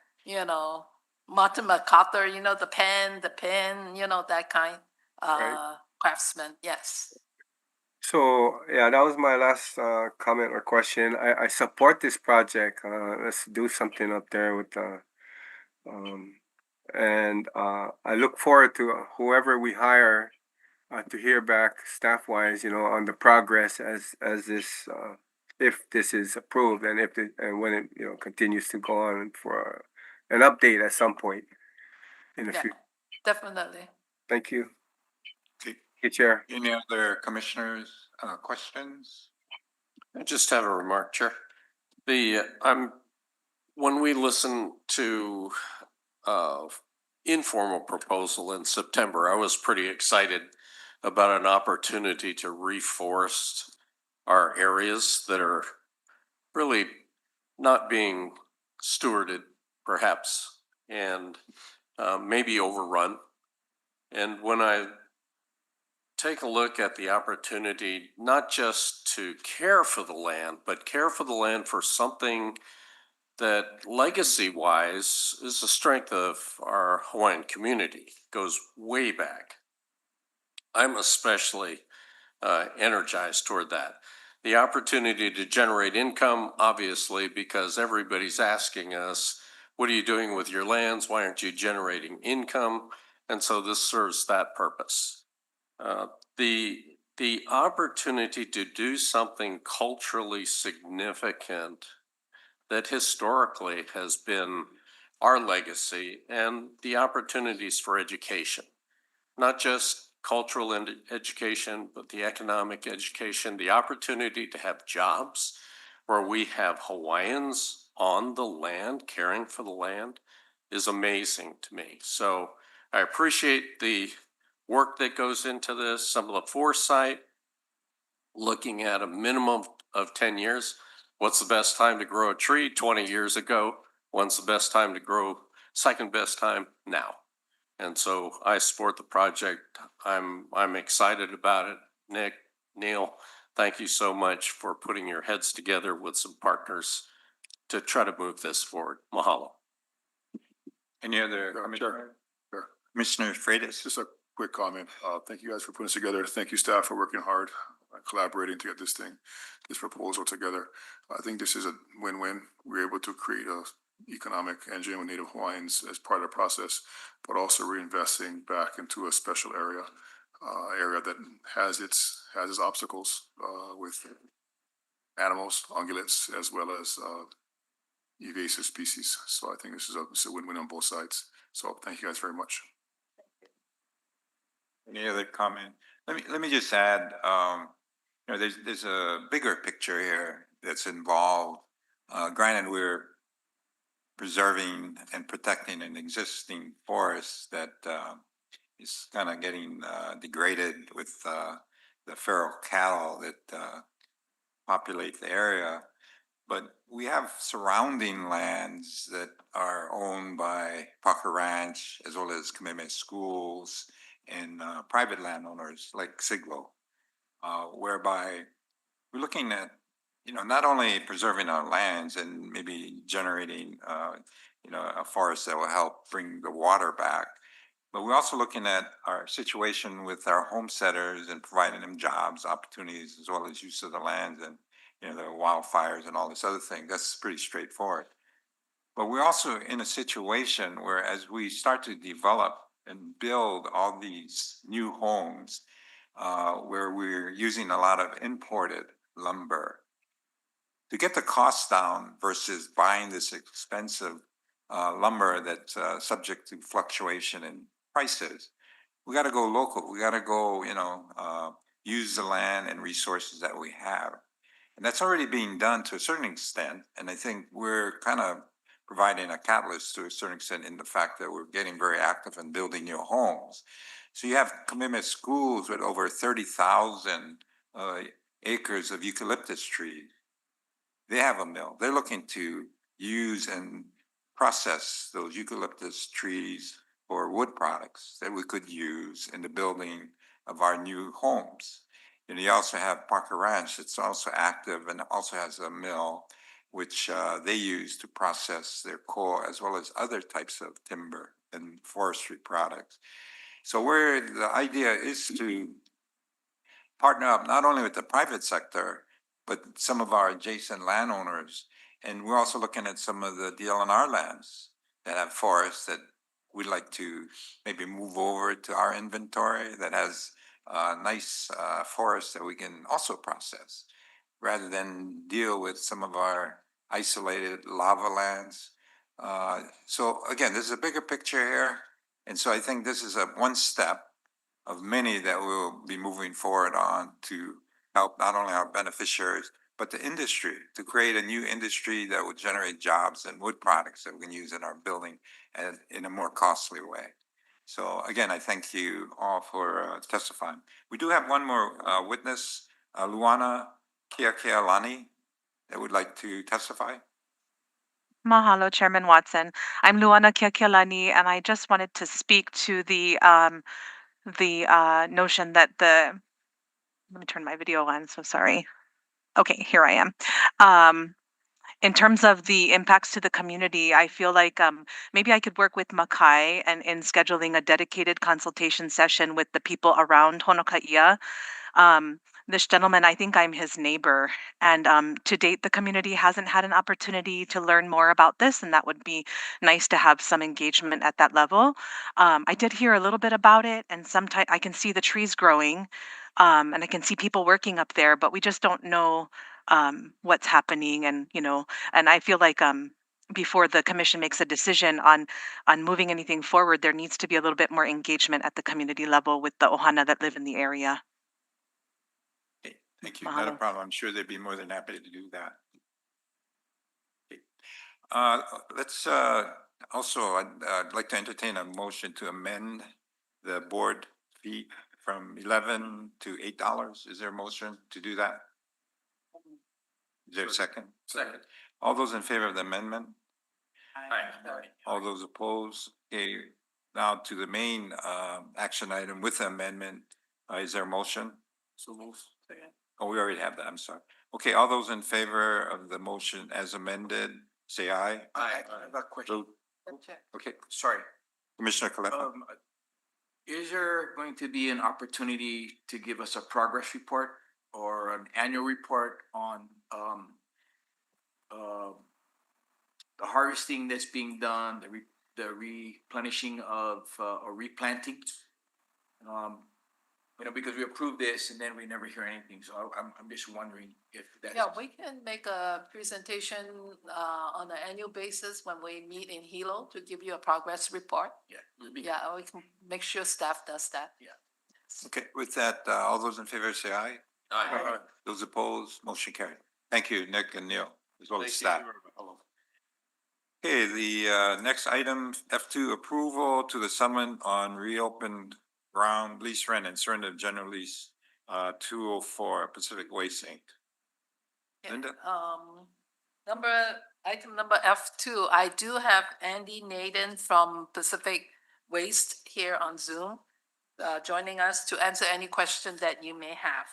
Martin MacArthur, the pen, that kind, Right. craftsman, yes. So yeah, that was my last comment or question. I support this project. Let's do something up there with um, and I look forward to whoever we hire to hear back staff wise, on the progress as this if this is approved and if it, and when it continues to go on for an update at some point in the Yeah. future. Definitely. Thank you. Okay. Good Chair. Any other commissioners, questions? I just have a remark, Chair. When we listen to informal proposal in September, I was pretty excited about an opportunity to reforest our areas that are really not being stewarded, perhaps, and maybe overrun. And when I take a look at the opportunity, not just to care for the land, but care for the land for something that legacy-wise is the strength of our Hawaiian community, goes way back. I'm especially energized toward that. The opportunity to generate income, obviously, because everybody's asking us, what are you doing with your lands? Why aren't you generating income? And so this serves that purpose. The opportunity to do something culturally significant that historically has been our legacy, and the opportunities for education, not just cultural education, but the economic education, the opportunity to have jobs where we have Hawaiians on the land, caring for the land, is amazing to me. So I appreciate the work that goes into this, some of the foresight, looking at a minimum of 10 years. What's the best time to grow a tree? 20 years ago. When's the best time to grow? Second best time? Now. And so I support the project. I'm excited about it. Nick, Neil, thank you so much for putting your heads together with some partners to try to move this forward. Mahalo. Any other Sure. commissioner? Sure. Commissioner Freitas? Just a quick comment. Thank you guys for putting this together. Thank you, staff, for working hard, collaborating to get this proposal together. I think this is a win-win. We're able to create a economic engine with Native Hawaiians as part of the process, but also reinvesting back into a special area, area that has its obstacles with animals, ungulates, as well as invasive species. So I think this is a win-win on both sides. So thank you guys very much. Any other comment? Let me just add, there's a bigger picture here that's involved. Granted, we're preserving and protecting an existing forest that is kind of getting degraded with the feral cattle that populate the area. But we have surrounding lands that are owned by Parker Ranch as well as Commitment Schools and private landowners like Siglo, whereby we're looking at, not only preserving our lands and maybe generating, a forest that will help bring the water back, but we're also looking at our situation with our homesteaders and providing them jobs, opportunities, as well as use of the lands and, the wildfires and all this other thing. That's pretty straightforward. But we're also in a situation where as we start to develop and build all these new homes, where we're using a lot of imported lumber, to get the cost down versus buying this expensive lumber that's subject to fluctuation in prices, we got to go local. We got to go, use the land and resources that we have. And that's already being done to a certain extent. And I think we're kind of providing a catalyst to a certain extent in the fact that we're getting very active in building new homes. So you have Commitment Schools with over 30,000 acres of eucalyptus trees. They have a mill. They're looking to use and process those eucalyptus trees for wood products that we could use in the building of our new homes. And you also have Parker Ranch that's also active and also has a mill which they use to process their coal as well as other types of timber and forestry products. So where the idea is to partner up not only with the private sector, but some of our adjacent landowners. And we're also looking at some of the DLNR lands that have forests that we'd like to maybe move over to our inventory that has nice forests that we can also process, rather than deal with some of our isolated lava lands. So again, this is a bigger picture here. And so I think this is a one step of many that we'll be moving forward on to help not only our beneficiaries, but the industry, to create a new industry that will generate jobs and wood products that we can use in our building and in a more costly way. So again, I thank you all for testifying. We do have one more witness, Luana Kiakealani, that would like to testify. Mahalo, Chairman Watson. I'm Luana Kiakialani, and I just wanted to speak to the notion that let me turn my video on. So sorry. Okay, here I am. In terms of the impacts to the community, I feel like maybe I could work with Makai and in scheduling a dedicated consultation session with the people around Honokaia. This gentleman, I think I'm his neighbor, and to date, the community hasn't had an opportunity to learn more about this, and that would be nice to have some engagement at that level. I did hear a little bit about it, and sometimes I can see the trees growing, and I can see people working up there, but we just don't know what's happening, and and I feel like before the commission makes a decision on moving anything forward, there needs to be a little bit more engagement at the community level with the ohana that live in the area. Thank you. Not a Mahalo. problem. I'm sure they'd be more than happy to do that. Okay. Let's also, I'd like to entertain a motion to amend the board fee from $11 to $8. Is there a motion to do that? Is there a second? Second. All those in favor of the amendment? Aye. All those opposed? Okay, now to the main action item with the amendment. Is there a motion? So move. Second. Oh, we already have that. I'm sorry. Okay, all those in favor of the motion as amended, say aye. I have a question. Okay, Sorry. Commissioner Kalepa. Is there going to be an opportunity to give us a progress report or an annual report on the harvesting that's being done, the replenishing of or replanting? Because we approved this and then we never hear anything, so I'm just wondering if that's. Yeah, we can make a presentation on an annual basis when we meet in Hilo to give you a progress report. Yeah, we can make sure staff does that. Yeah. Okay, with that, all those in favor say aye. Aye. Those opposed, motion carried. Thank you, Nick and Neil, as well as staff. Okay, the next item, F2, approval to the settlement on reopened ground lease rent and surrender general lease 204 Pacific Waste Inc. Yeah, Linda? Item number F2, I do have Andy Naden from Pacific Waste here on Zoom, joining us to answer any question that you may have.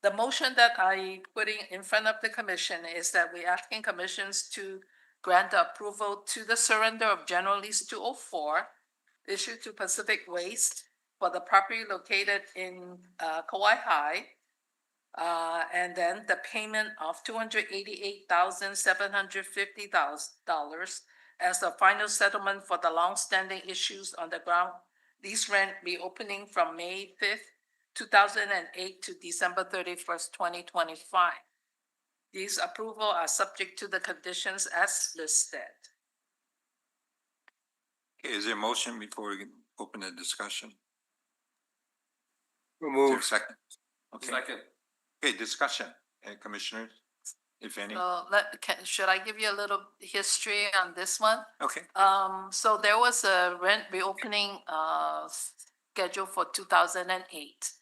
The motion that I putting in front of the commission is that we're asking commissions to grant approval to the surrender of General Lease 204 issued to Pacific Waste for the property located in Kauai High. And then the payment of $288,750 as the final settlement for the longstanding issues on the ground lease rent reopening from May 5th, 2008 to December 31st, 2025. These approval are subject to the conditions as listed. Okay, is there a motion before we open the discussion? We'll Is there a move. second? Okay. Second. Okay, discussion, commissioners, if any. So should I give you a little history on this one? Okay. So there was a rent reopening scheduled for 2008.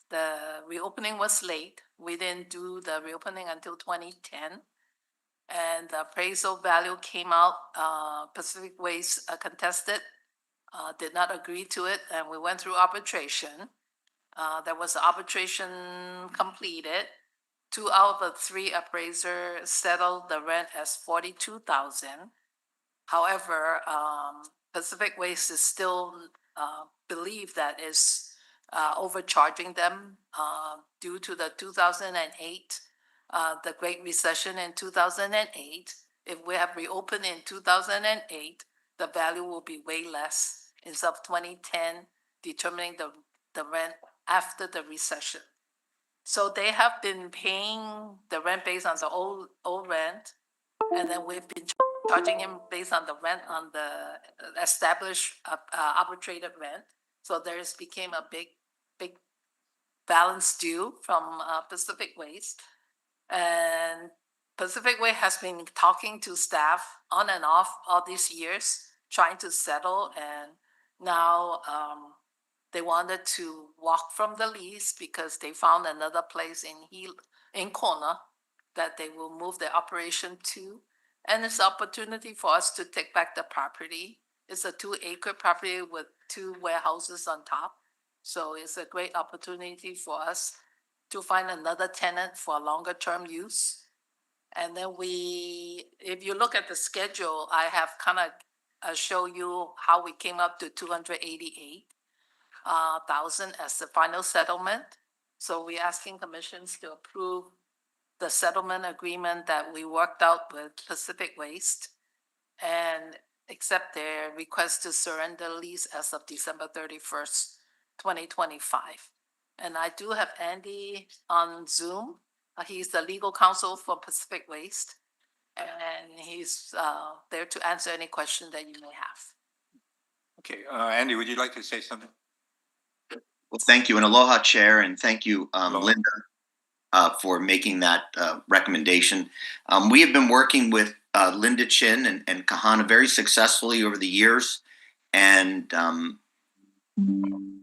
The reopening was late. We didn't do the reopening until 2010. And the appraisal value came out, Pacific Waste contested, did not agree to it, and we went through arbitration. There was arbitration completed. 2 out of the 3 appraisers settled the rent as $42,000. However, Pacific Waste is still believe that is overcharging them due to the 2008, the Great Recession in 2008. If we have reopened in 2008, the value will be way less instead of 2010 determining the rent after the recession. So they have been paying the rent based on the old rent, and then we've been charging him based on the rent on the established arbitrated rent. So there's became a big balance due from Pacific Waste, and Pacific Waste has been talking to staff on and off all these years, trying to settle, and now they wanted to walk from the lease because they found another place in Kona that they will move their operation to. And it's an opportunity for us to take back the property. It's a 2-acre property with 2 warehouses on top. So it's a great opportunity for us to find another tenant for longer term use. And then if you look at the schedule, I have kind of show you how we came up to 288,000 as the final settlement. So we're asking commissions to approve the settlement agreement that we worked out with Pacific Waste and accept their request to surrender lease as of December 31st, 2025. And I do have Andy on Zoom. He's the legal counsel for Pacific Waste, and he's there to answer any question that you may have. Okay, Andy, would you like to say something? Well, thank you, and aloha, Chair, and thank you, Aloha. Linda, for making that recommendation. We have been working with Linda Chin and Kahana very successfully over the years, and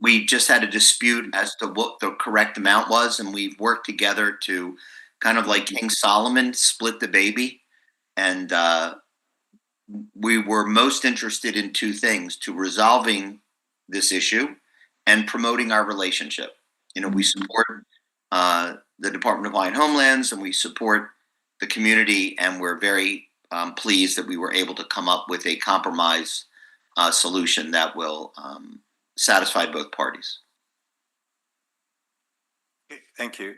we just had a dispute as to what the correct amount was, and we've worked together to kind of like King Solomon split the baby, and we were most interested in 2 things: to resolving this issue and promoting our relationship. You know, we support the Department of Hawaiian Homelands, and we support the community, and we're very pleased that we were able to come up with a compromise solution that will satisfy both parties. Okay, thank you.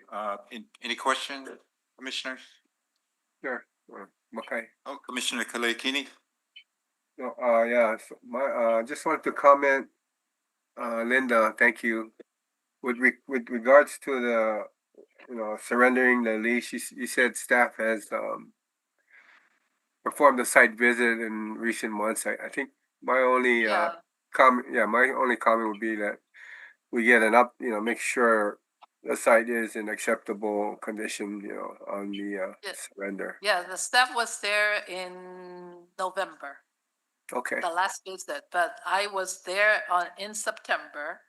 Any questions, commissioners? Sure. Makai. Oh, Commissioner Kaleikini? No, yeah, so just wanted to comment, Linda, thank you. With regards to the, surrendering the lease, you said staff has performed a site visit in recent months. I think my only my only comment would be that we get make sure the site is in acceptable condition, on the surrender. Yeah, the staff was there in November, Okay. the last visit, but I was there in September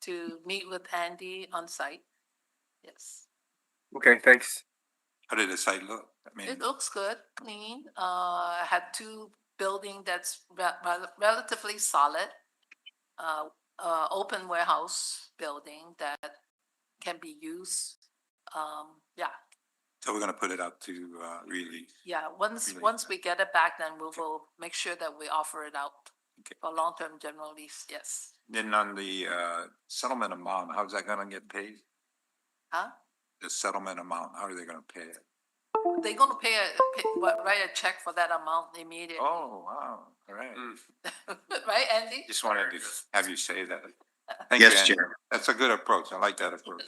to meet with Andy on site. Yes. Okay, thanks. How did the site look? I mean, It looks good, clean. I had two building that's relatively solid. Open warehouse building that can be used. Yeah, so we're gonna put it out to, really, yeah. Once Really? we get it back, then we will make sure that we offer it out Okay. for long-term general lease. Yes. Then on the, settlement amount, how's that gonna get paid? Huh? The settlement amount, how are they gonna pay it? They're gonna write a check for that amount immediately. Oh, wow, all right. Right, Andy? Just wanted to have you say that. Thank you, Yes, Andy. Chair. That's a good approach. I like that approach.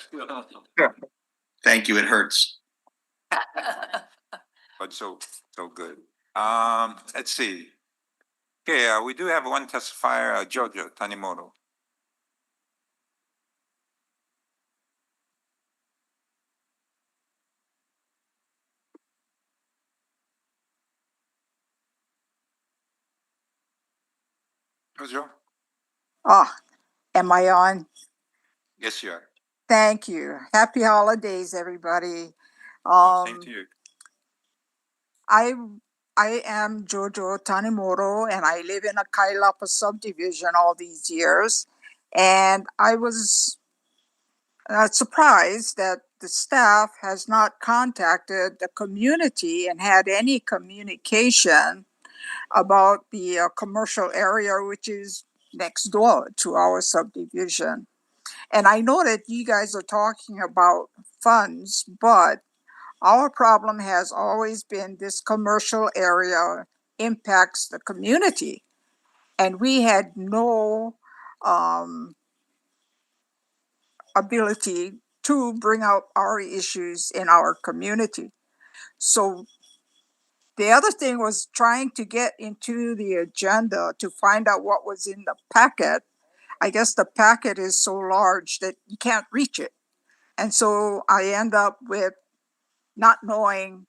Thank you. It hurts. But so good. Let's see. Okay, we do have one testifier, Jojo Tanimoto. Jojo? Ah, am I on? Yes, you are. Thank you. Happy holidays, everybody. Same to you. I I am Jojo Tanimoto, and I live in a Kailapa subdivision all these years. And I was surprised that the staff has not contacted the community and had any communication about the commercial area, which is next door to our subdivision. And I know that you guys are talking about funds, but our problem has always been this commercial area impacts the community. And we had no um, ability to bring out our issues in our community. So the other thing was trying to get into the agenda to find out what was in the packet. I guess the packet is so large that you can't reach it. And so I end up with not knowing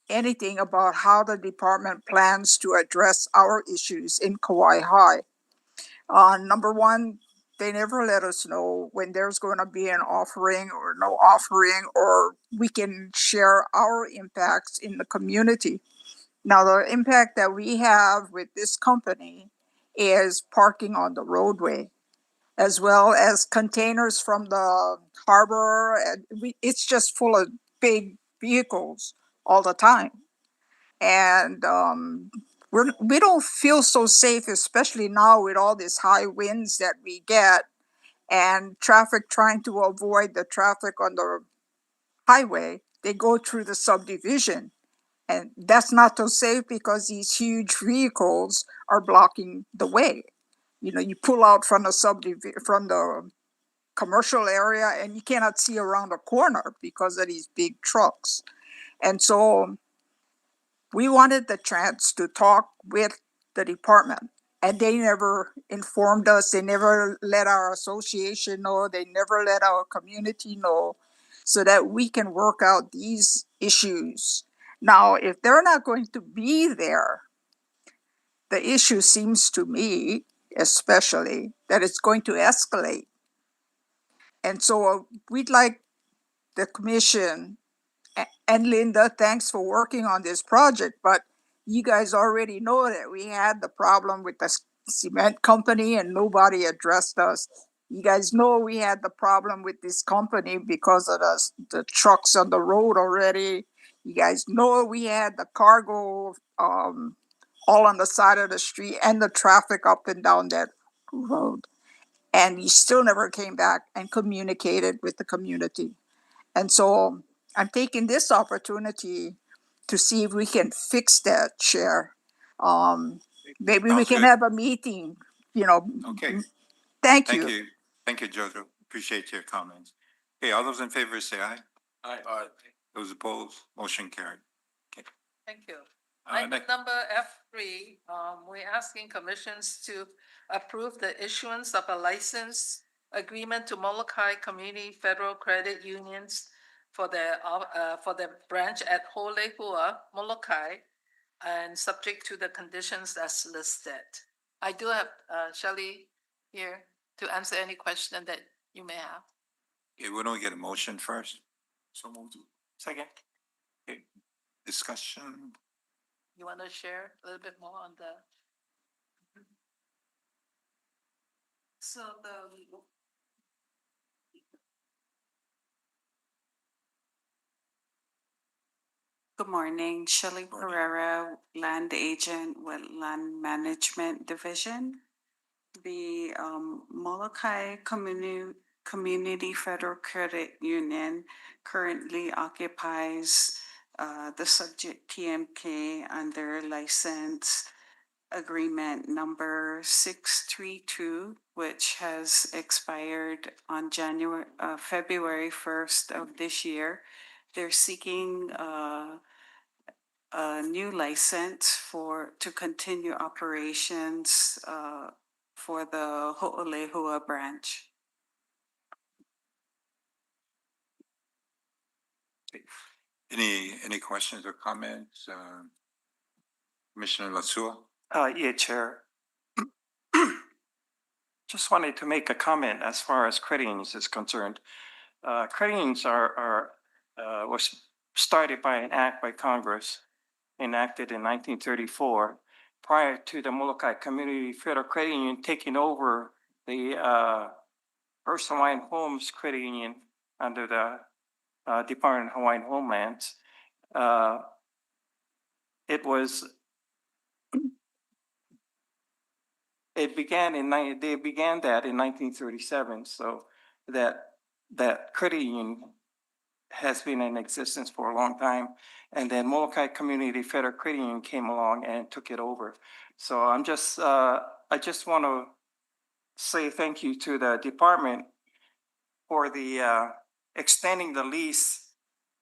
anything about how the department plans to address our issues in Kauai High. Number one, they never let us know when there's going to be an offering or no offering, or we can share our impacts in the community. Now, the impact that we have with this company is parking on the roadway, as well as containers from the harbor. And it's just full of big vehicles all the time. And we don't feel so safe, especially now with all these high winds that we get and traffic trying to avoid the traffic on the highway. They go through the subdivision. And that's not so safe because these huge vehicles are blocking the way. You know, you pull out from from the commercial area and you cannot see around the corner because of these big trucks. And so we wanted the chance to talk with the department, and they never informed us. They never let our association know. They never let our community know, so that we can work out these issues. Now, if they're not going to be there, the issue seems to me, especially, that it's going to escalate. And so we'd like the commission and Linda, thanks for working on this project, but you guys already know that we had the problem with the cement company and nobody addressed us. You guys know we had the problem with this company because of the trucks on the road already. You guys know we had the cargo all on the side of the street and the traffic up and down that road. And you still never came back and communicated with the community. And so I'm taking this opportunity to see if we can fix that, Chair. Maybe we Sounds can good. have a meeting, you know. Okay. Thank Thank you. you. Thank you, Jojo. Appreciate your comments. Okay, all those in favor say aye. Aye. Those opposed, motion carried. Thank you. Next- Item number F3, we're asking commissions to approve the issuance of a license agreement to Molokai Community Federal Credit Unions for the branch at Holehua, Molokai, and subject to the conditions as listed. I do have Shelley here to answer any question that you may have. Okay, why don't we get a motion first? So moved. Second. Okay, Discussion? You want to share a little bit more on the? So the Good morning, Shelley Pereira, Land Agent with Land Management Division. The Molokai Community Federal Credit Union currently occupies the subject TMK under license agreement number 632, which has expired on February 1st of this year. They're seeking a new license to continue operations for the Ho'olehua branch. Any questions or comments? Commissioner Lasua? Yeah, Chair. Just wanted to make a comment as far as credit unions is concerned. Credit unions was started by an act by Congress enacted in 1934 prior to the Molokai Community Federal Credit Union taking over the First Hawaiian Homes Credit Union under the Department of Hawaiian Homelands. They began that in 1937, so that credit union has been in existence for a long time. And then Molokai Community Federal Credit Union came along and took it over. So I just want to say thank you to the department for the extending the lease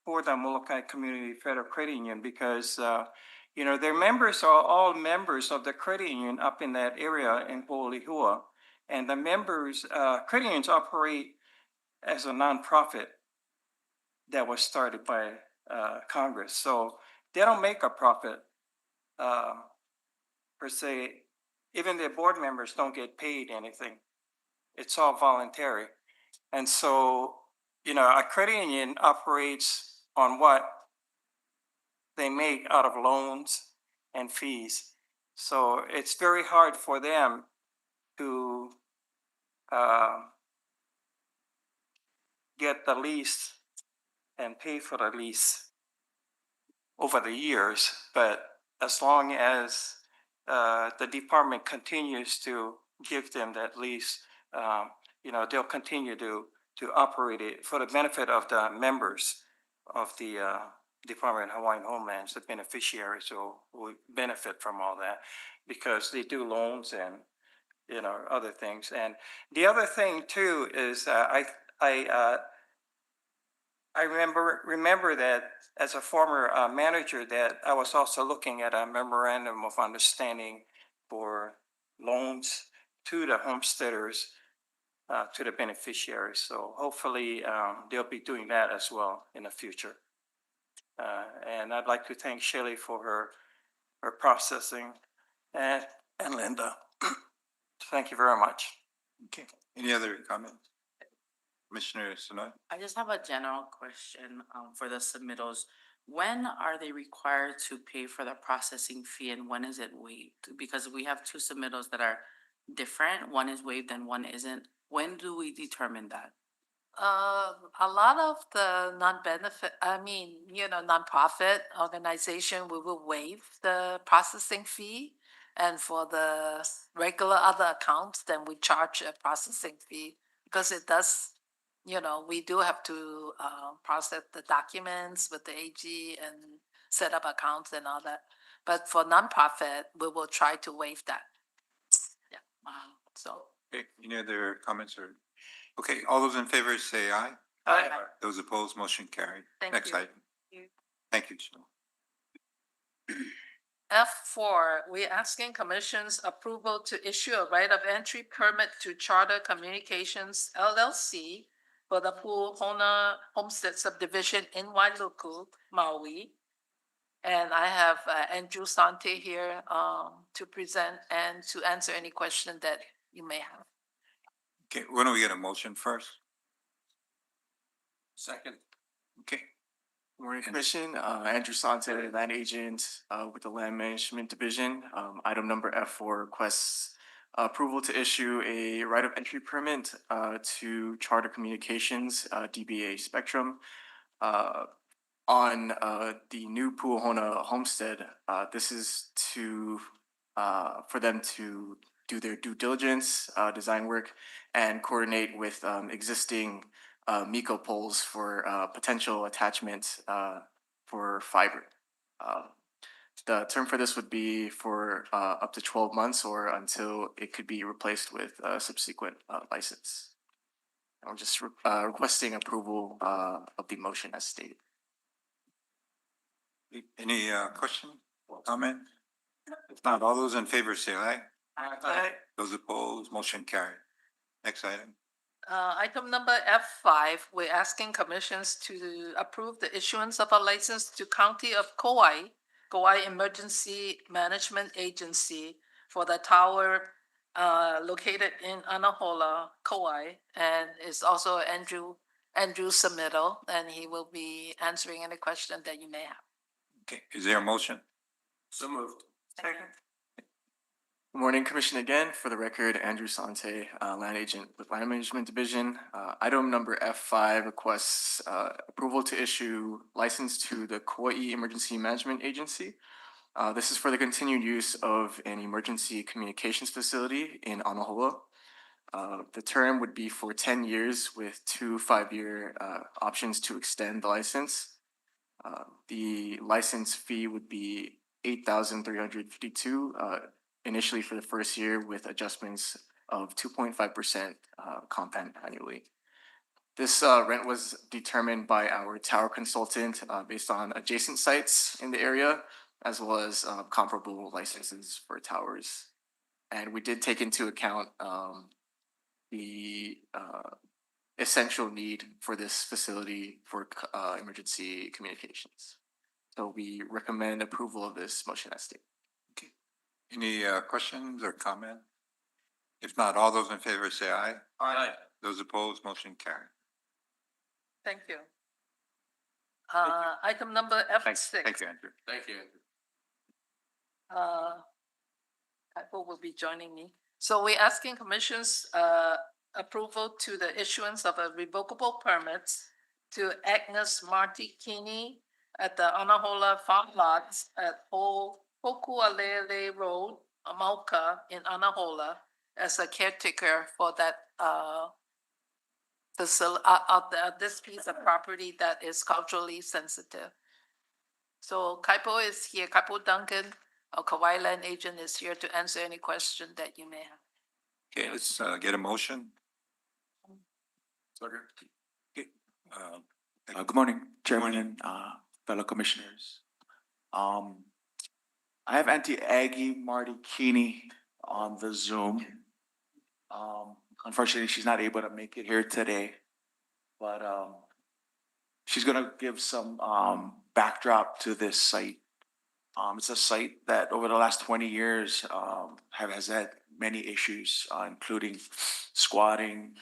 for the Molokai Community Federal Credit Union because their members are all members of the credit union up in that area in Ho'olehua. And the members, credit unions operate as a nonprofit that was started by Congress. So they don't make a profit per se. Even the board members don't get paid anything. It's all voluntary. And so, a credit union operates on what they make out of loans and fees. So it's very hard for them to get the lease and pay for the lease over the years. But as long as the department continues to give them that lease, they'll continue to operate it for the benefit of the members of the Department of Hawaiian Homelands, the beneficiaries who benefit from all that because they do loans and other things. And the other thing too is I remember that as a former manager that I was also looking at a memorandum of understanding for loans to the homesteaders, to the beneficiaries. So hopefully they'll be doing that as well in the future. And I'd like to thank Shelley for her processing and Linda. Thank you very much. Okay. Any other comments? Commissioner Sonoy? I just have a general question for the submittals. When are they required to pay for the processing fee and when is it waived? Because we have two submittals that are different. One is waived and one isn't. When do we determine that? A lot of the nonprofit organization, we will waive the processing fee. And for the regular other accounts, then we charge a processing fee because it does, we do have to process the documents with the AG and set up accounts and all that. But for nonprofit, we will try to waive that. Yeah. So. Okay. Any other comments or? Okay. All those in favor say aye. Aye. Those opposed, motion carried. Thank Next you. item. Thank you, Jill. F4, we're asking Commission's approval to issue a right of entry permit to Charter Communications LLC for the Puhona Homestead Subdivision in Wailuku, Maui. And I have Andrew Sante here to present and to answer any question that you may have. Okay, why don't we get a motion first? Second. Okay. Morning Commission, Andrew Sante, land agent with the Land Management Division. Item number F4 requests approval to issue a right of entry permit to Charter Communications, DBA Spectrum, on the new Puahona homestead. This is to for them to do their due diligence, design work, and coordinate with existing Miko poles for potential attachment for fiber. The term for this would be for up to 12 months or until it could be replaced with a subsequent license. I'm just requesting approval of the motion as stated. Any question, comment? If not, all those in favor say aye. Aye. Those opposed, motion carried. Next item. Item number F5, we're asking commissions to approve the issuance of a license to County of Kauai Emergency Management Agency for the tower located in Anahola, Kauai, and is also Andrew submittal, and he will be answering any question that you may have. Okay, is there a motion? So moved. Second. Good morning, Commission again. For the record, Andrew Sante, land agent with Land Management Division. Item number F5 requests approval to issue license to the Kauai Emergency Management Agency. This is for the continued use of an emergency communications facility in Anahola. The term would be for 10 years with 2 5-year options to extend the license. The license fee would be $8,352 initially for the first year, with adjustments of 2.5% compound annually. This rent was determined by our tower consultant based on adjacent sites in the area, as well as comparable licenses for towers. And we did take into account the essential need for this facility for emergency communications. So we recommend approval of this motion as stated. Any questions or comment? If not, all those in favor say aye. Aye. Those opposed, motion carried. Thank you. Item number F6. Thank you, Andrew. Thank you. Kaipo will be joining me. So we're asking commission's approval to the issuance of a revocable permits to Agnes Marty Kini at the Anahola farm lots at Hokualele Road, Amauka in Anahola as a caretaker for that this piece of property that is culturally sensitive. So Kaipo is here, Kaipo Duncan, our Kauai land agent, is here to answer any question that you may have. Okay, let's get a motion. Okay. Good morning, Chairman and fellow commissioners. I have Auntie Aggie Marty Keeney on the Zoom. Unfortunately, she's not able to make it here today, but she's gonna give some backdrop to this site. It's a site that over the last 20 years has had many issues, including squatting,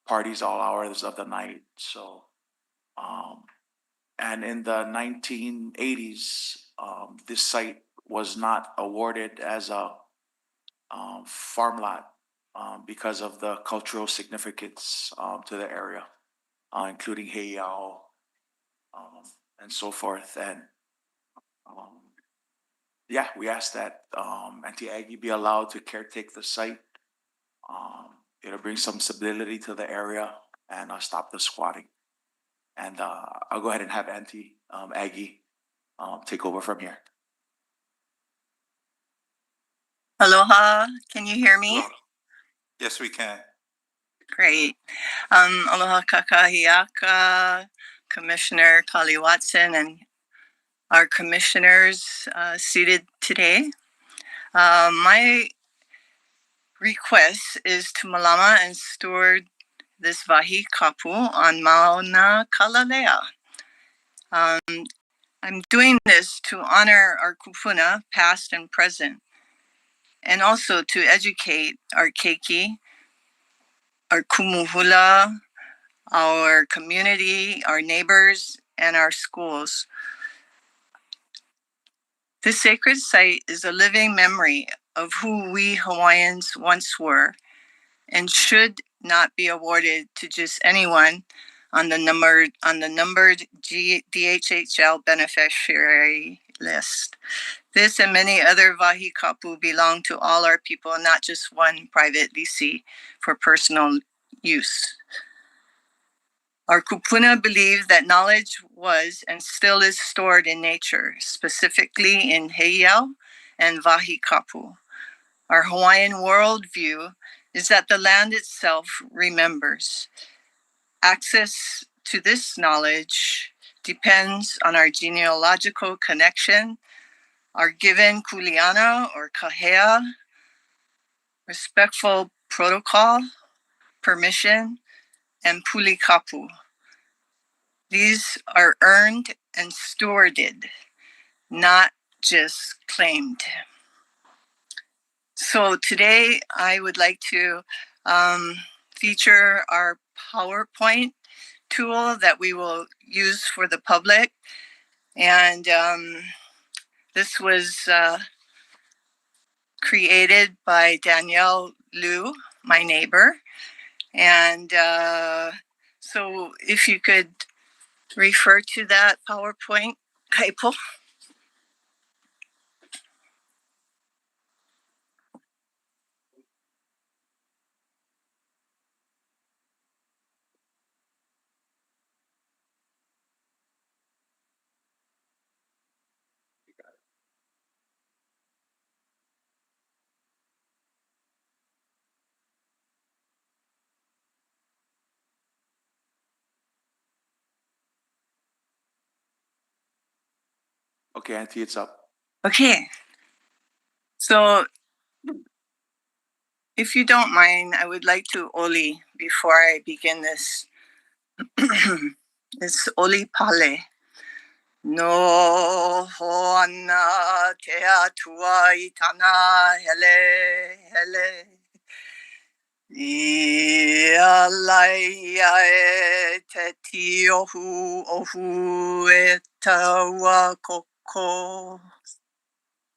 parties all hours of the night. So, and in the 1980s, this site was not awarded as a farm lot because of the cultural significance to the area, including heiau and so forth. And yeah, we asked that Auntie Aggie be allowed to caretake the site. It'll bring some stability to the area and stop the squatting. And I'll go ahead and have Auntie Aggie take over from here. Aloha, can you hear me? Yes, we can. Great. Aloha kakahiaka, Commissioner Kali Watson, and our commissioners seated today. My request is to malama and steward this wahi kapu on Mauna Kalalea. I'm doing this to honor our kupuna, past and present, and also to educate our keiki, our kumuhula, our community, our neighbors, and our schools. This sacred site is a living memory of who we Hawaiians once were and should not be awarded to just anyone on the numbered DHHL beneficiary list. This and many other wahi kapu belong to all our people, not just one private lessee for personal use. Our kupuna believe that knowledge was and still is stored in nature, specifically in heiau and wahi kapu. Our Hawaiian worldview is that the land itself remembers. Access to this knowledge depends on our genealogical connection, our given kuleana or kahea, respectful protocol, permission, and puli kapu. These are earned and stewarded, not just claimed. So today I would like to feature our PowerPoint tool that we will use for the public. And this was created by Danielle Liu, my neighbor. And so if you could refer to that PowerPoint, Kaipo. Okay, Auntie, it's up. Okay. So if you don't mind, I would like to oli before I begin this. It's oli pale. No hoana te atua itana hele hele. Ia laia e te tiohu ohu e taua koko.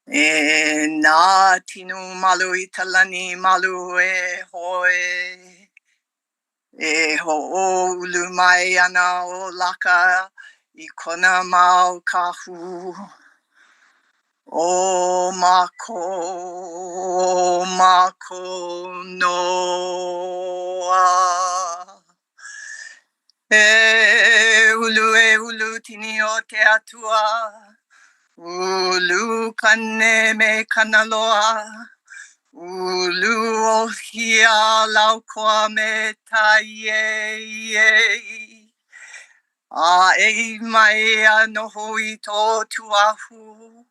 E nā tinu malu i talani malu e hoe. E ho o ulu mai ana o laka I kona mau kahu. O mako noa. E ulu tini o te atua. Ulu kane me kanaloa. Ulu o hia laukoa me taie. A e mai a noho I tō tuahu.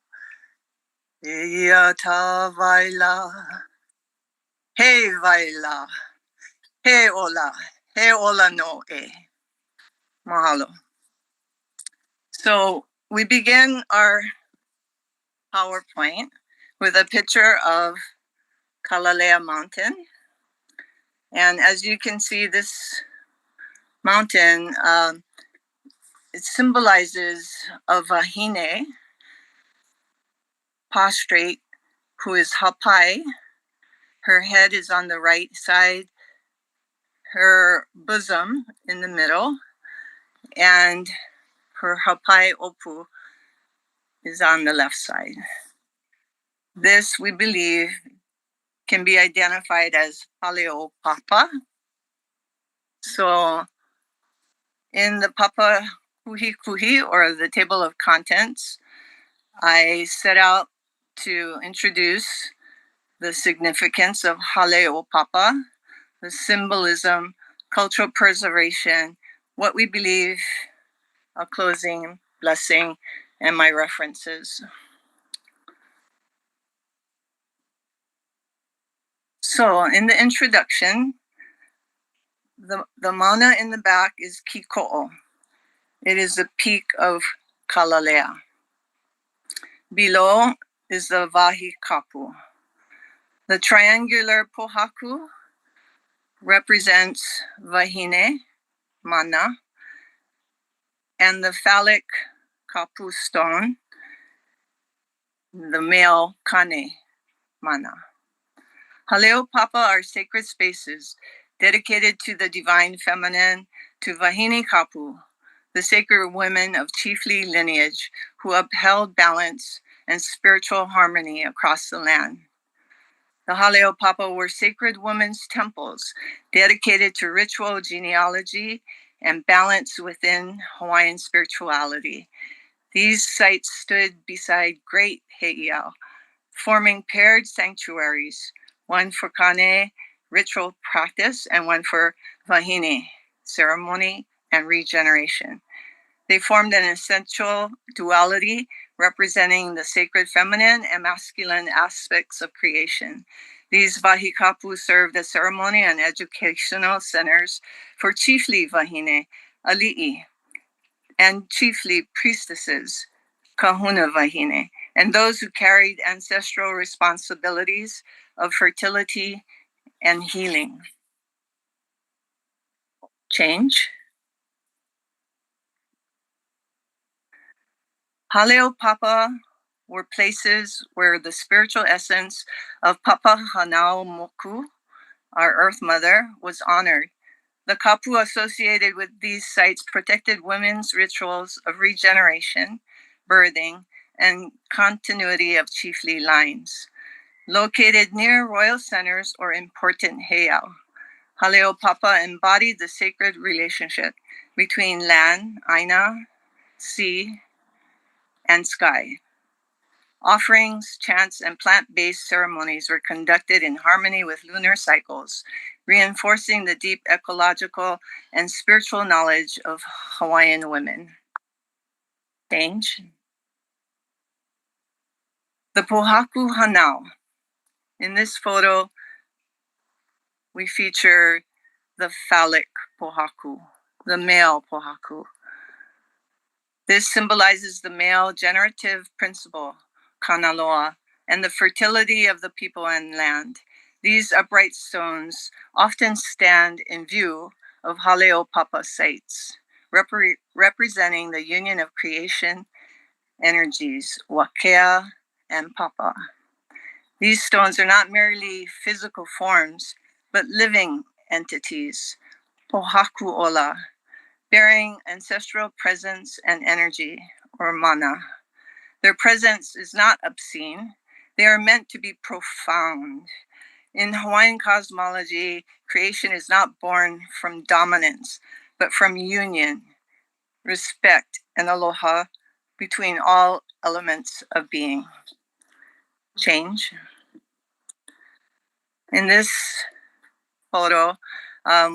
E ia tā vaila. He vaila. He ola no e. Mahalo. So we begin our PowerPoint with a picture of Kalalea Mountain. And as you can see, this mountain, it symbolizes a wahine, prostrate, who is hapai. Her head is on the right side, her bosom in the middle, and her hapai opu is on the left side. This, we believe, can be identified as Paleo Papa. So in the Papa Kuhi Kuhi, or the table of contents, I set out to introduce the significance of Haleo Papa, the symbolism, cultural preservation, what we believe, a closing blessing, and my references. So in the introduction, the mana in the back is Kiko'o. It is the peak of Kalalea. Below is the Wahi Kapu. The triangular pohaku represents Wahine, mana, and the phallic kapu stone, the male kane, mana. Haleo Papa are sacred spaces dedicated to the divine feminine, to Vahine Kapu, the sacred women of chiefly lineage who upheld balance and spiritual harmony across the land. The Haleo Papa were sacred women's temples dedicated to ritual genealogy and balance within Hawaiian spirituality. These sites stood beside great heiau, forming paired sanctuaries, one for Kane, ritual practice, and one for Vahine, ceremony and regeneration. They formed an essential duality representing the sacred feminine and masculine aspects of creation. These vahikapu served as ceremony and educational centers for chiefly Vahine, ali'i, and chiefly priestesses, kahuna Vahine, and those who carried ancestral responsibilities of fertility and healing. Change. Haleo Papa were places where the spiritual essence of Papa Hanao Moku, our Earth Mother, was honored. The kapu associated with these sites protected women's rituals of regeneration, birthing, and continuity of chiefly lines. Located near royal centers or important heiau, Haleo Papa embodied the sacred relationship between land, aina, sea, and sky. Offerings, chants, and plant-based ceremonies were conducted in harmony with lunar cycles, reinforcing the deep ecological and spiritual knowledge of Hawaiian women. Change. The Pohaku Hanau. In this photo, we feature the phallic Pohaku, the male Pohaku. This symbolizes the male generative principle, kanaloa, and the fertility of the people and land. These upright stones often stand in view of Haleo Papa sites, representing the union of creation energies, wakea and papa. These stones are not merely physical forms, but living entities, pohaku ola, bearing ancestral presence and energy, or mana. Their presence is not obscene. They are meant to be profound. In Hawaiian cosmology, creation is not born from dominance, but from union, respect, and aloha between all elements of being. Change. In this photo,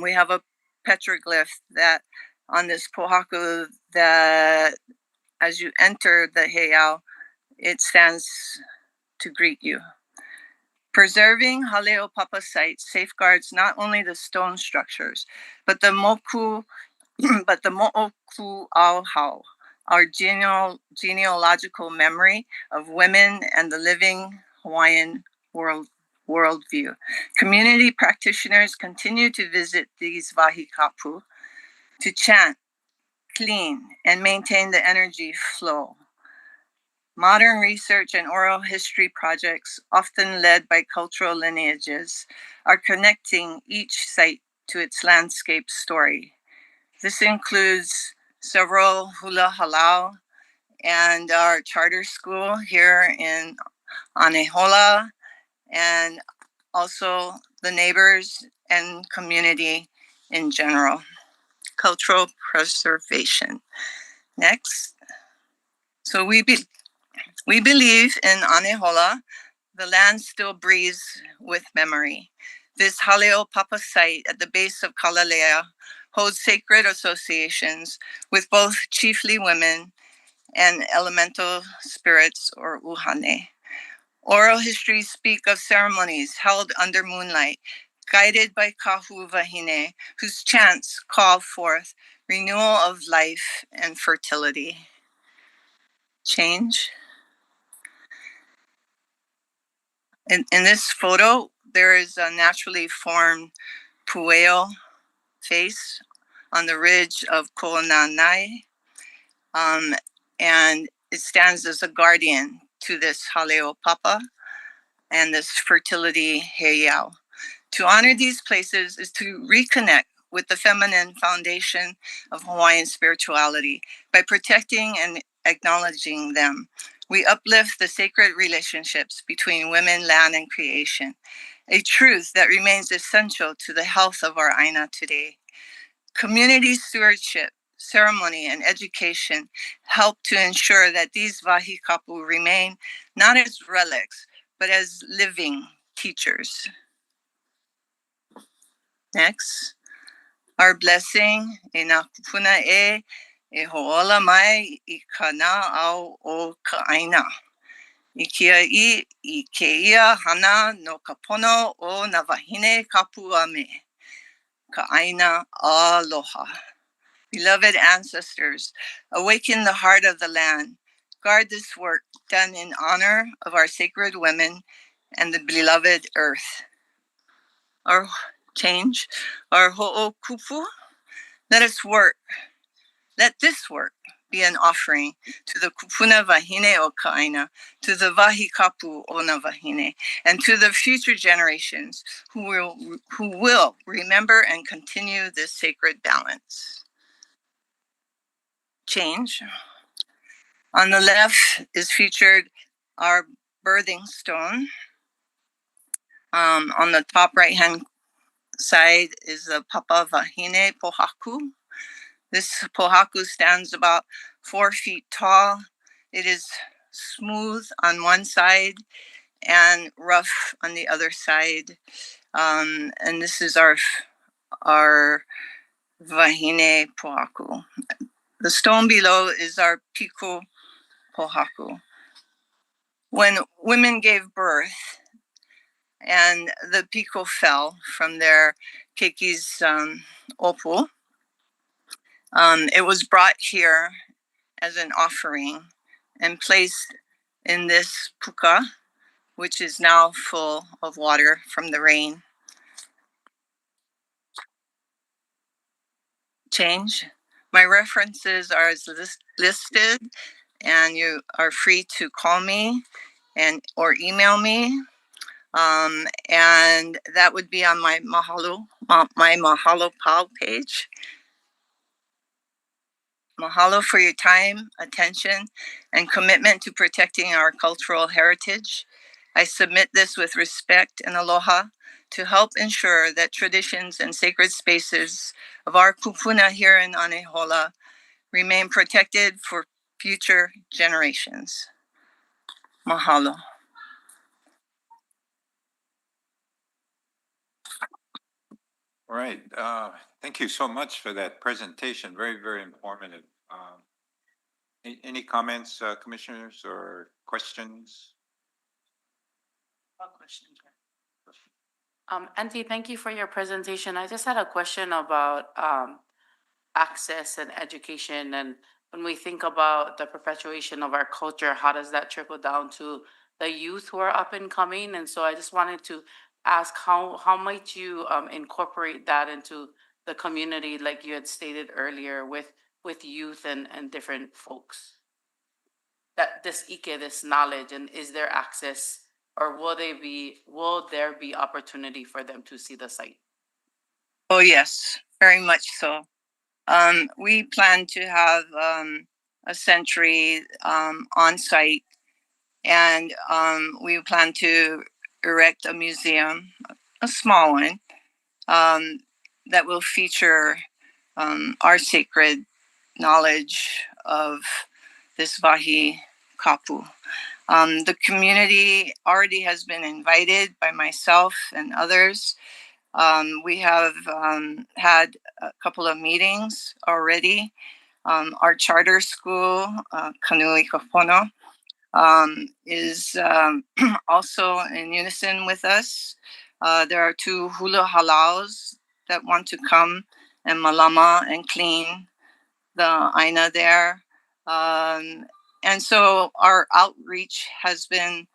we have a petroglyph that on this pohaku that as you enter the heiau, it stands to greet you. Preserving Haleo Papa sites safeguards not only the stone structures, but the mo'oku auhau, our genealogical memory of women and the living Hawaiian worldview. Community practitioners continue to visit these vahikapu to chant, clean, and maintain the energy flow. Modern research and oral history projects, often led by cultural lineages, are connecting each site to its landscape story. This includes several hula halau and our charter school here in Anehola, and also the neighbors and community in general. Cultural preservation. Next. So we believe in Anehola, the land still breathes with memory. This Haleo Papa site at the base of Kalalea holds sacred associations with both chiefly women and elemental spirits, or uhane. Oral histories speak of ceremonies held under moonlight, guided by Kahu Vahine, whose chants call forth renewal of life and fertility. Change. In this photo, there is a naturally formed pueo face on the ridge of Ko'onanai. And it stands as a guardian to this Haleo Papa and this fertility heiau. To honor these places is to reconnect with the feminine foundation of Hawaiian spirituality by protecting and acknowledging them. We uplift the sacred relationships between women, land, and creation, a truth that remains essential to the health of our Aina today. Community stewardship, ceremony, and education help to ensure that these vahikapu remain not as relics, but as living teachers. Next, our blessing in Akupuna e ho'ola mai I kana au o ka'aina. I keia hana no kapono o na wahine kapu ame. Ka'aina aloha. Beloved ancestors, awaken the heart of the land. Guard this work done in honor of our sacred women and the beloved earth. Our change, our ho'okupu, let us work. Let this work be an offering to the kupuna wahine o ka'aina, to the vahikapu o na wahine, and to the future generations who will remember and continue this sacred balance. Change. On the left is featured our birthing stone. On the top right-hand side is the Papa Wahine Pohaku. This pohaku stands about 4 feet tall. It is smooth on one side and rough on the other side. And this is our Wahine Pohaku. The stone below is our Piku Pohaku. When women gave birth and the Piku fell from their keki's opu, it was brought here as an offering and placed in this puka, which is now full of water from the rain. Change. My references are as listed, and you are free to call me or email me. And that would be on my Mahalo Pau page. Mahalo for your time, attention, and commitment to protecting our cultural heritage. I submit this with respect and aloha to help ensure that traditions and sacred spaces of our kupuna here in Anehola remain protected for future generations. Mahalo. All right. Thank you so much for that presentation. Very, very informative. Any comments, commissioners, or questions? Auntie, thank you for your presentation. I just had a question about access and education. And when we think about the perpetuation of our culture, how does that trickle down to the youth who are up and coming? And so I just wanted to ask how might you incorporate that into the community, like you had stated earlier, with youth and different folks? That this knowledge, and is there access, or will there be opportunity for them to see the site? Oh yes, very much so. We plan to have a century on site, and we plan to erect a museum, a small one, that will feature our sacred knowledge of this Vahi Kapu. The community already has been invited by myself and others. We have had a couple of meetings already. Our charter school, Kanui Kapono, is also in unison with us. There are 2 hula halaus that want to come and malama and clean the aina there. And so our outreach has been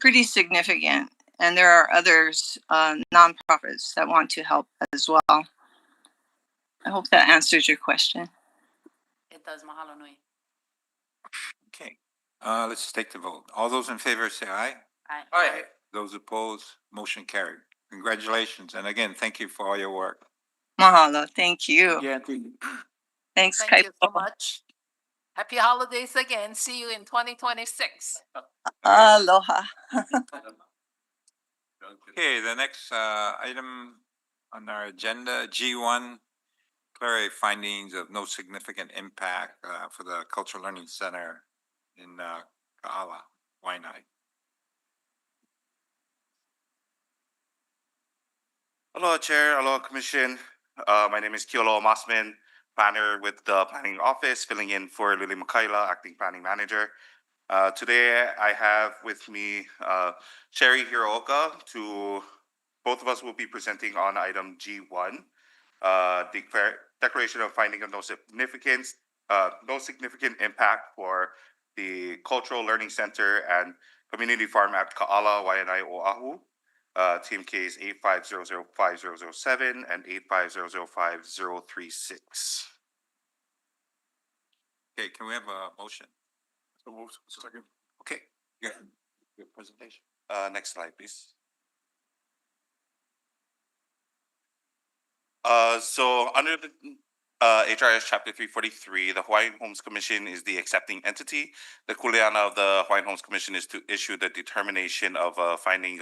pretty significant. And there are others, nonprofits, that want to help as well. I hope that answers your question. It does, mahalo nui. Okay, let's take the vote. All those in favor say aye. Aye. Those opposed, motion carried. Congratulations, and again, thank you for all your work. Mahalo. Thank you. Yeah, thank you. Thanks, Thank you so Kaipo. much. Happy holidays again. See you in 2026. Aloha. Okay, the next item on our agenda, G1, clarify findings of no significant impact for the Cultural Learning Center in Ka'ala, Waianae. Aloha Chair, aloha Commission. My name is Kiolo Mossman, planner with the Planning Office, filling in for Lily Makaila, Acting Planning Manager. Today I have with me Sherry Hirooka. Both of us will be presenting on item G1, declaration of finding of no significant impact for the Cultural Learning Center and Community Farm at Ka'ala, Waianae, Oahu. Team case 8500507 and 8505036. Okay, can we have a motion? So moved. Second. Okay, good. Good presentation. Next slide, please. So under the HRS Chapter 343, the Hawaiian Homes Commission is the accepting entity. The kuleana of the Hawaiian Homes Commission is to issue the determination of a finding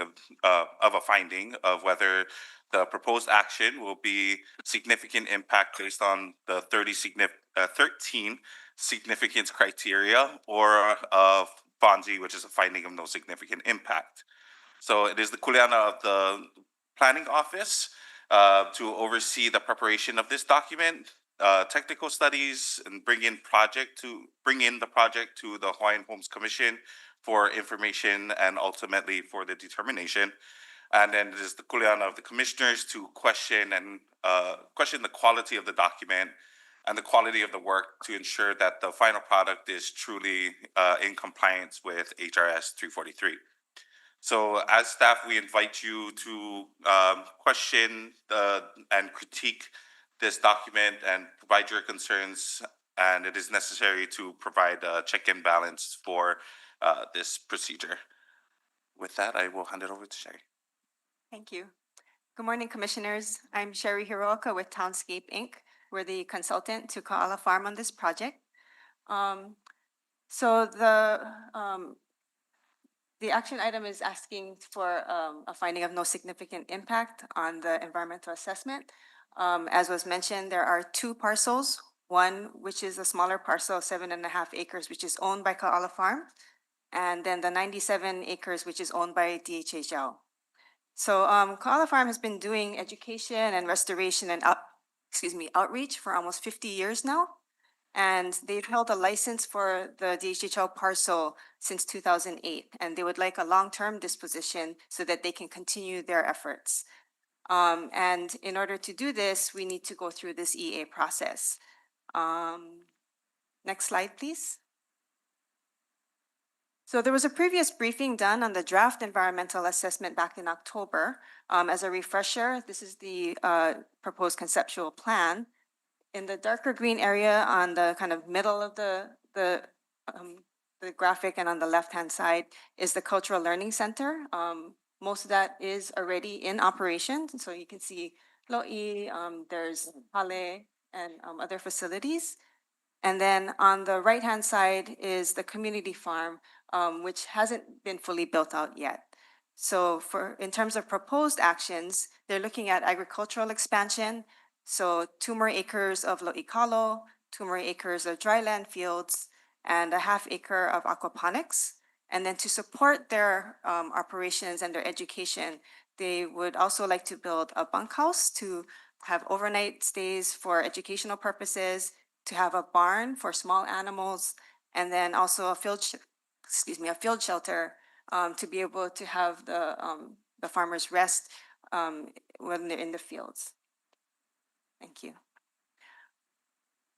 of whether the proposed action will be significant impact based on the 13 significance criteria, or FONSI, which is a finding of no significant impact. So it is the kuleana of the Planning Office to oversee the preparation of this document, technical studies, and bring in the project to the Hawaiian Homes Commission for information and ultimately for the determination. And then it is the kuleana of the commissioners to question the quality of the document and the quality of the work to ensure that the final product is truly in compliance with HRS 343. So as staff, we invite you to question and critique this document and provide your concerns, and it is necessary to provide a check and balance for this procedure. With that, I will hand it over to Sherry. Thank you. Good morning, Commissioners. I'm Sherry Hirooka with Townscape Inc. We're the consultant to Ka'ala Farm on this project. So the action item is asking for a finding of no significant impact on the environmental assessment. As was mentioned, there are two parcels. One, which is a smaller parcel, 7.5 acres, which is owned by Ka'ala Farm, and then the 97 acres, which is owned by DHHL. So Ka'ala Farm has been doing education and restoration and outreach for almost 50 years now. And they've held a license for the DHHL parcel since 2008, and they would like a long-term disposition so that they can continue their efforts. And in order to do this, we need to go through this EA process. Next slide, please. So there was a previous briefing done on the draft environmental assessment back in October. As a refresher, this is the proposed conceptual plan. In the darker green area on the kind of middle of the graphic and on the left-hand side is the Cultural Learning Center. Most of that is already in operation. So you can see Lo'i, there's Hale, and other facilities. And then on the right-hand side is the community farm, which hasn't been fully built out yet. So in terms of proposed actions, they're looking at agricultural expansion. So 2 more acres of lo'ikalo, 2 more acres of dryland fields, and a 1/2 acre of aquaponics. And then to support their operations and their education, they would also like to build a bunkhouse to have overnight stays for educational purposes, to have a barn for small animals, and then also a field shelter to be able to have the farmers rest when they're in the fields. Thank you.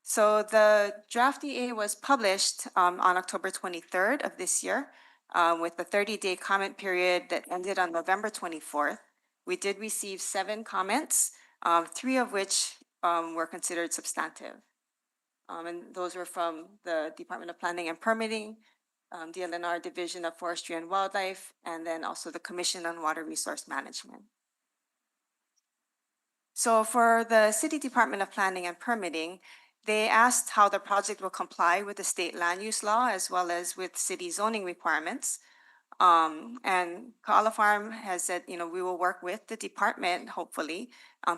So the draft EA was published on October 23rd of this year with the 30-day comment period that ended on November 24th. We did receive 7 comments, 3 of which were considered substantive. And those were from the Department of Planning and Permitting, DLNR Division of Forestry and Wildlife, and then also the Commission on Water Resource Management. So for the City Department of Planning and Permitting, they asked how the project will comply with the state land use law as well as with city zoning requirements. And Kaala Farm has said, you know, we will work with the department, hopefully,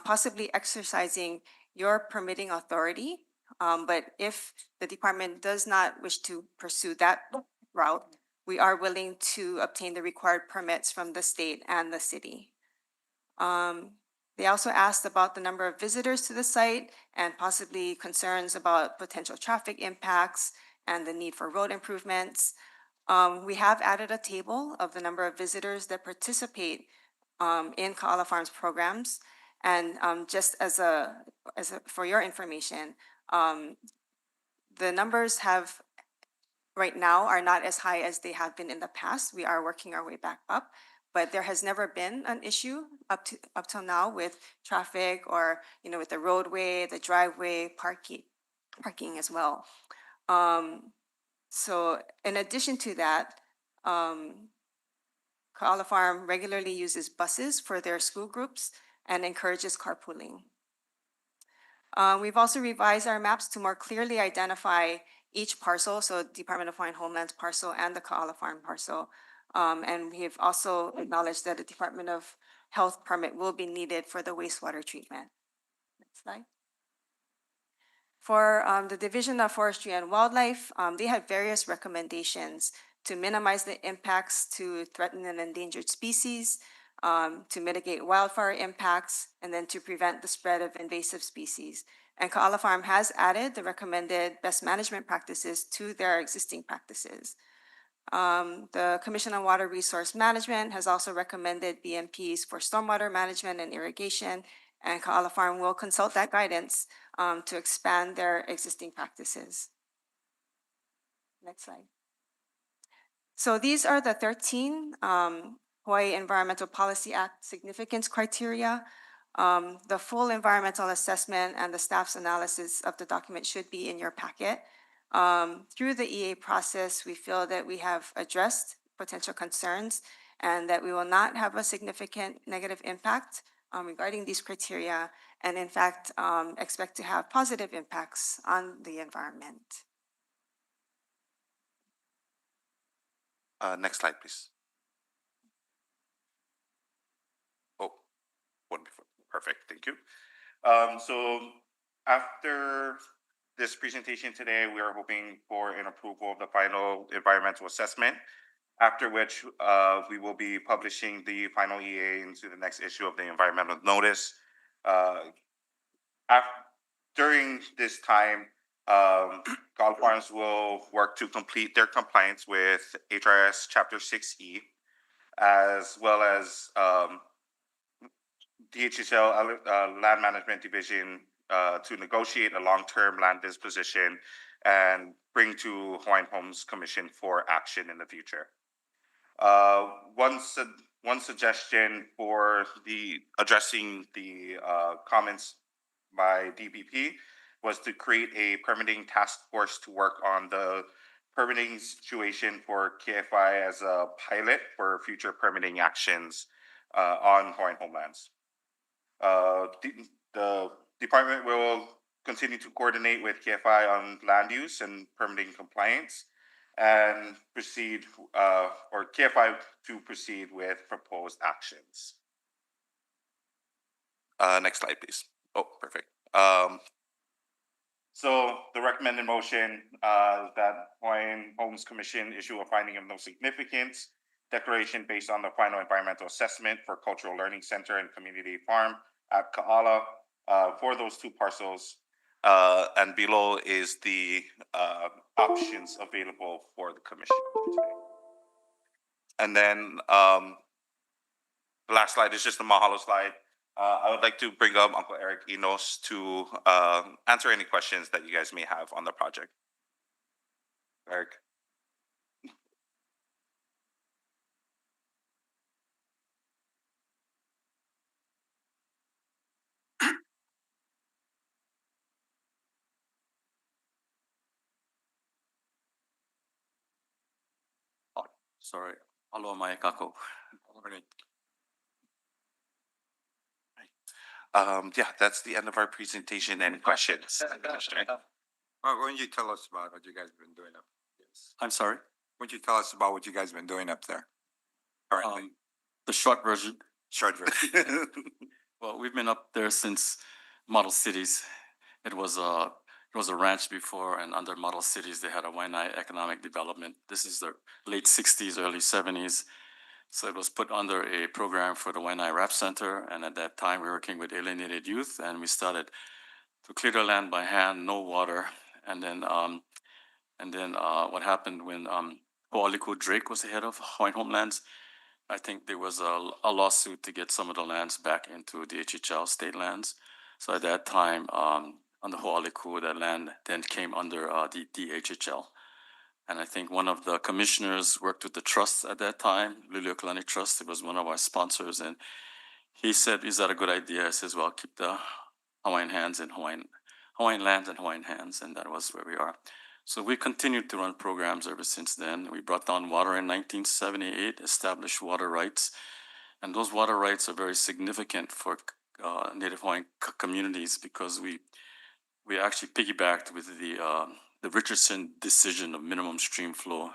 possibly exercising your permitting authority. But if the department does not wish to pursue that route, we are willing to obtain the required permits from the state and the city. They also asked about the number of visitors to the site and possibly concerns about potential traffic impacts and the need for road improvements. We have added a table of the number of visitors that participate in Kaala Farms programs. And just for your information, the numbers right now are not as high as they have been in the past. We are working our way back up, but there has never been an issue up till now with traffic or, you know, with the roadway, the driveway, parking as well. So in addition to that, Kaala Farm regularly uses buses for their school groups and encourages carpooling. We've also revised our maps to more clearly identify each parcel, so Department of Hawaiian Homeland's parcel and the Kaala Farm parcel. And we have also acknowledged that a Department of Health permit will be needed for the wastewater treatment. Next slide. For the Division of Forestry and Wildlife, they had various recommendations to minimize the impacts to threatened and endangered species, to mitigate wildfire impacts, and then to prevent the spread of invasive species. And Kaala Farm has added the recommended best management practices to their existing practices. The Commission on Water Resource Management has also recommended BMPs for stormwater management and irrigation, and Kaala Farm will consult that guidance to expand their existing practices. Next slide. So these are the 13 Hawaii Environmental Policy Act significance criteria. The full environmental assessment and the staff's analysis of the document should be in your packet. Through the EA process, we feel that we have addressed potential concerns and that we will not have a significant negative impact regarding these criteria, and in fact, expect to have positive impacts on the environment. Next slide, please. Oh, one before. Perfect, thank you. So after this presentation today, we are hoping for an approval of the final environmental assessment, after which we will be publishing the final EA into the next issue of the environmental notice. During this time, Kaala Farms will work to complete their compliance with HRS Chapter 6E, as well as DHHL Land Management Division to negotiate a long-term land disposition and bring to Hawaiian Homes Commission for action in the future. One suggestion for addressing the comments by DBP was to create a permitting task force to work on the permitting situation for KFI as a pilot for future permitting actions on Hawaiian homelands. The department will continue to coordinate with KFI on land use and permitting compliance and proceed, or KFI to proceed with proposed actions. Next slide, please. Oh, perfect. So the recommended motion that Hawaiian Homes Commission issue a finding of no significance declaration based on the final environmental assessment for Cultural Learning Center and Community Farm at Kaala for those two parcels. And below is the options available for the commission today. And then the last slide is just a mahalo slide. I would like to bring up Uncle Eric Enos to answer any questions that you guys may have on the project. Eric. Sorry, aloha mai kako. Yeah, that's the end of our presentation and questions. Why don't you tell us about what you guys have been doing up? I'm sorry. Why don't you tell us about what you guys have been doing up there? Currently, The short version. short version. Well, we've been up there since Model Cities. It was a ranch before, and under Model Cities, they had a Waianae economic development. This is the late '60s, early '70s. So it was put under a program for the Waianae Rap Center, and at that time, we were working with alienated youth, and we started to clear the land by hand, no water, and then what happened when Ho'oliku Drake was the head of Hawaiian Homelands. I think there was a lawsuit to get some of the lands back into the HHL state lands. So at that time, on the Ho'oliku, that land then came under the DHHL. And I think one of the commissioners worked with the trust at that time, Liliuokalani Trust. It was one of our sponsors. And he said, is that a good idea? I says, well, keep the Hawaiian hands in Hawaiian lands in Hawaiian hands. And that was where we are. So we continued to run programs ever since then. We brought down water in 1978, established water rights. And those water rights are very significant for Native Hawaiian communities because we actually piggybacked with the Richardson decision of minimum stream flow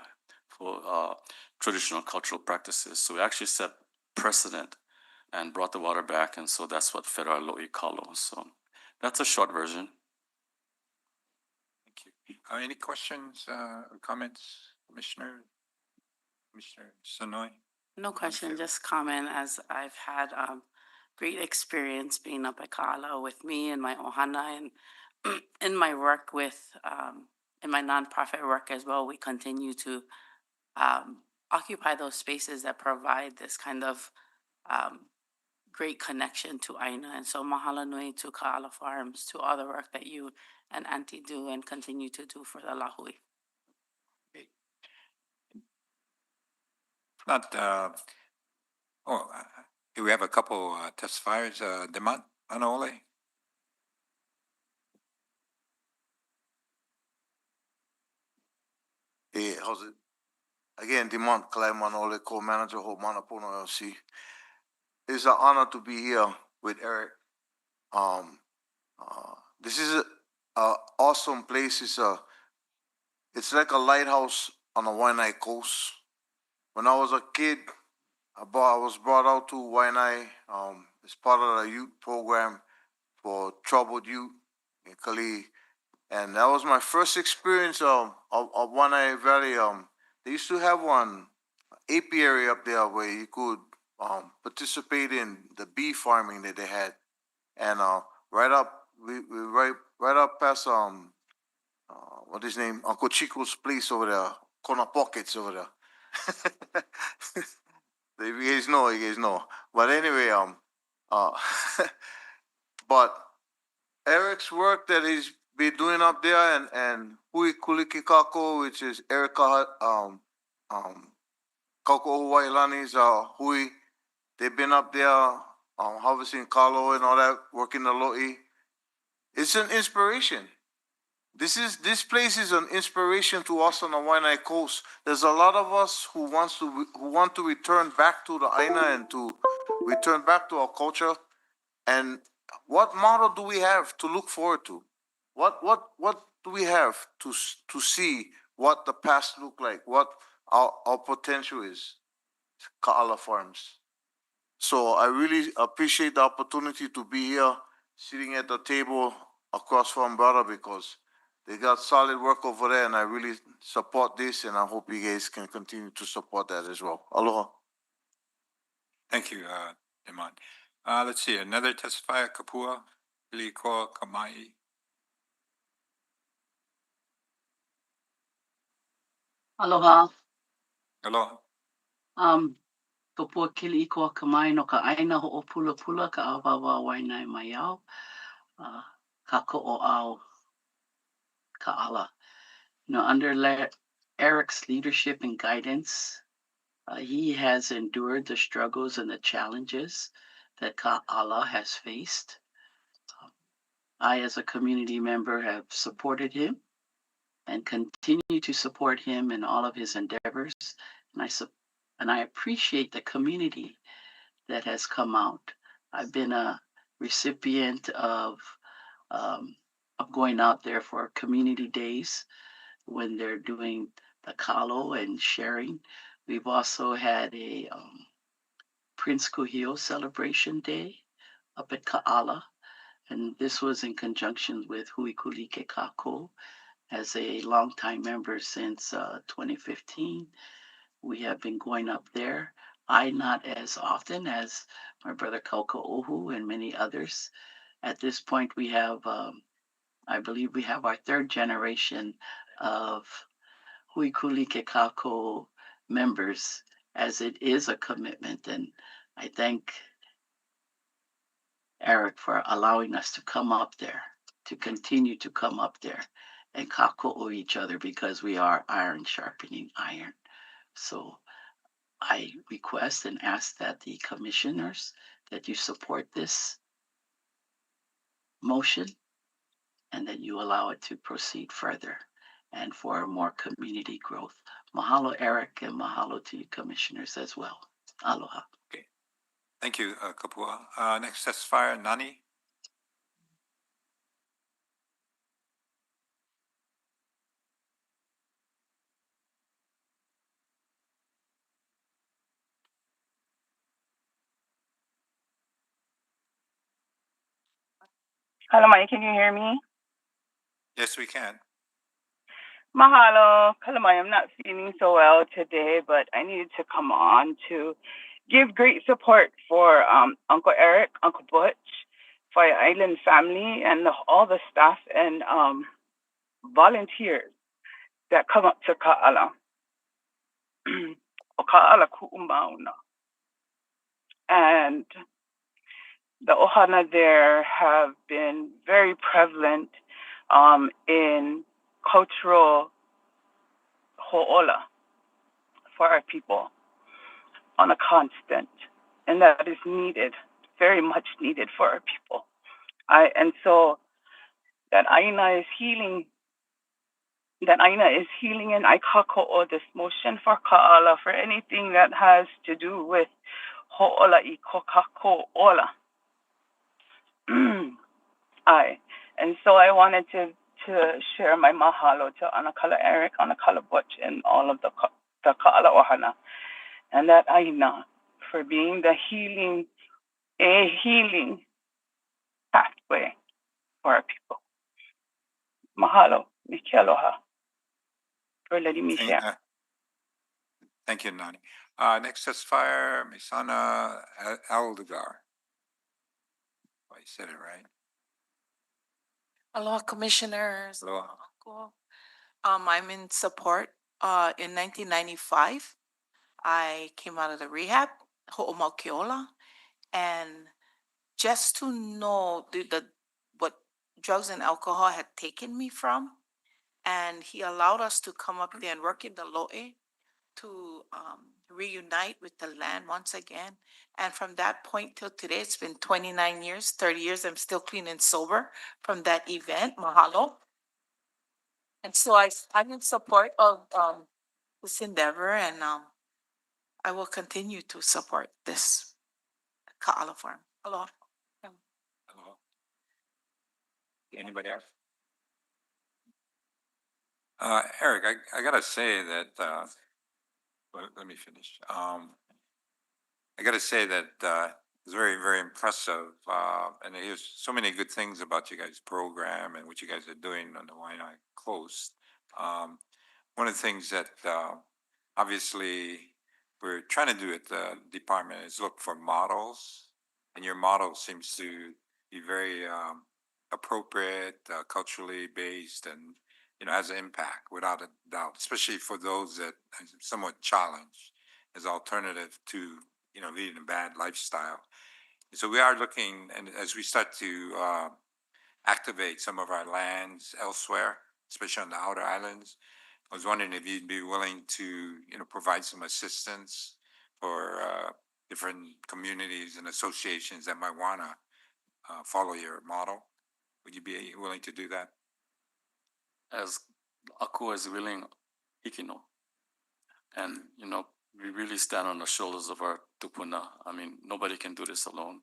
for traditional cultural practices. So we actually set precedent and brought the water back, and so that's what fed our lo'i kalo. So that's a short version. Thank you. Any questions, or comments, Commissioner Sonoy? No question, just comment as I've had great experience being up at Ka'ala with me and my ohana and in my work with in my nonprofit work as well. We continue to occupy those spaces that provide this kind of great connection to Aina. And so mahalo nui to Ka'ala Farms, to all the work that you and Auntie do and continue to do for the Lahui. Not, we have a couple testifiers, Demont Anole. Hey, how's it? Again, Demont Kalaimanole, co-manager, Hope Manapono LC. It's an honor to be here with Eric. This is a awesome place. It's like a lighthouse on the Waianae coast. When I was a kid, I was brought out to Waianae as part of the youth program for troubled youth in Kali. And that was my first experience of Waianae Valley. They used to have one apiary up there where you could participate in the bee farming that they had. And right up past what is his name? Uncle Chico's place over there, Kona Pockets over there. You guys know. But anyway, but Eric's work that he's been doing up there and Hui Kulikikako, which is Erica Kako Hawaiiani's Hui, they've been up there harvesting kalo and all that, working the lo'i. It's an inspiration. This place is an inspiration to us on the Waianae coast. There's a lot of us who want to return back to the Aina and to return back to our culture. And what model do we have to look forward to? What do we have to see what the past looked like? What our potential is? Ka'ala Farms. So I really appreciate the opportunity to be here, sitting at the table across from brother, because they got solid work over there, and I really support this, and I hope you guys can continue to support that as well. Aloha. Thank you, Demont. Let's see, another testifier, Kapua, Iliko Kamai. Aloha. Aloha. Kapua kili I koa kamai no ka aina ho'opula ka awawa Waianae mai au. Ka ko'o'au Ka'ala. Under Eric's leadership and guidance, he has endured the struggles and the challenges that Ka'ala has faced. I, as a community member, have supported him and continue to support him in all of his endeavors. And I And I appreciate the community that has come out. I've been a recipient of going out there for community days when they're doing the kalo and sharing. We've also had a Prince Kuhio celebration day up at Ka'ala, and this was in conjunction with Huikulike Kako. As a longtime member since 2015, we have been going up there. I not as often as my brother Kauka Ohu and many others. At this point, we have, I believe we have our third generation of Huikulike Kako members, as it is a commitment. And I thank Eric for allowing us to come up there, to continue to come up there and kako'o each other, because we are iron sharpening iron. So I request and ask that the commissioners, that you support this motion and that you allow it to proceed further and for more community growth. Mahalo, Eric, and mahalo to you commissioners as well. Aloha. Okay. Thank you, Kapua. Next testifier, Nani. Kalamai, can you hear me? Yes, we can. Mahalo. Kalamai, I'm not feeling so well today, but I needed to come on to give great support for Uncle Eric, Uncle Butch, for your island family, and all the staff and volunteers that come up to Ka'ala. O Ka'ala Ku'umauna. And the ohana there have been very prevalent in cultural ho'ola for our people on a constant, and that is needed, very much needed for our people. And so that aina is healing. That aina is healing, and I kako'o this motion for Ka'ala for anything that has to do with ho'ola I kokako'ola. And so I wanted to share my mahalo to Anakala Eric, Anakala Butch, and all of the Ka'ala Ohana, and that Aina for being the healing pathway for our people. Mahalo, Mikialoha, for letting me share. Thank you, Nani. Next testifier, Misana Aldegar. Oh, you said it right. Aloha, commissioners. Aloha. Uncle. I'm in support. In 1995, I came out of the rehab, Ho'omaukiola, and just to know what drugs and alcohol had taken me from, and he allowed us to come up there and work in the loe to reunite with the land once again. And from that point till today, it's been 29 years, 30 years. I'm still clean and sober from that event. Mahalo. And so I'm in support of this endeavor, and I will continue to support this Ka'ala farm. Aloha. Aloha. Anybody else? Eric, I gotta say that, let me finish. I gotta say that it's very, very impressive. And there's so many good things about you guys' program and what you guys are doing on the Waianae Coast. One of the things that obviously we're trying to do at the department is look for models, and your model seems to be very appropriate, culturally based, and has an impact without a doubt, especially for those that are somewhat challenged as alternative to leading a bad lifestyle. So we are looking, and as we start to activate some of our lands elsewhere, especially on the outer islands, I was wondering if you'd be willing to provide some assistance for different communities and associations that might want to follow your model. Would you be willing to do that? As Aku is willing, Ikino. And, we really stand on the shoulders of our tupuna. I mean, nobody can do this alone.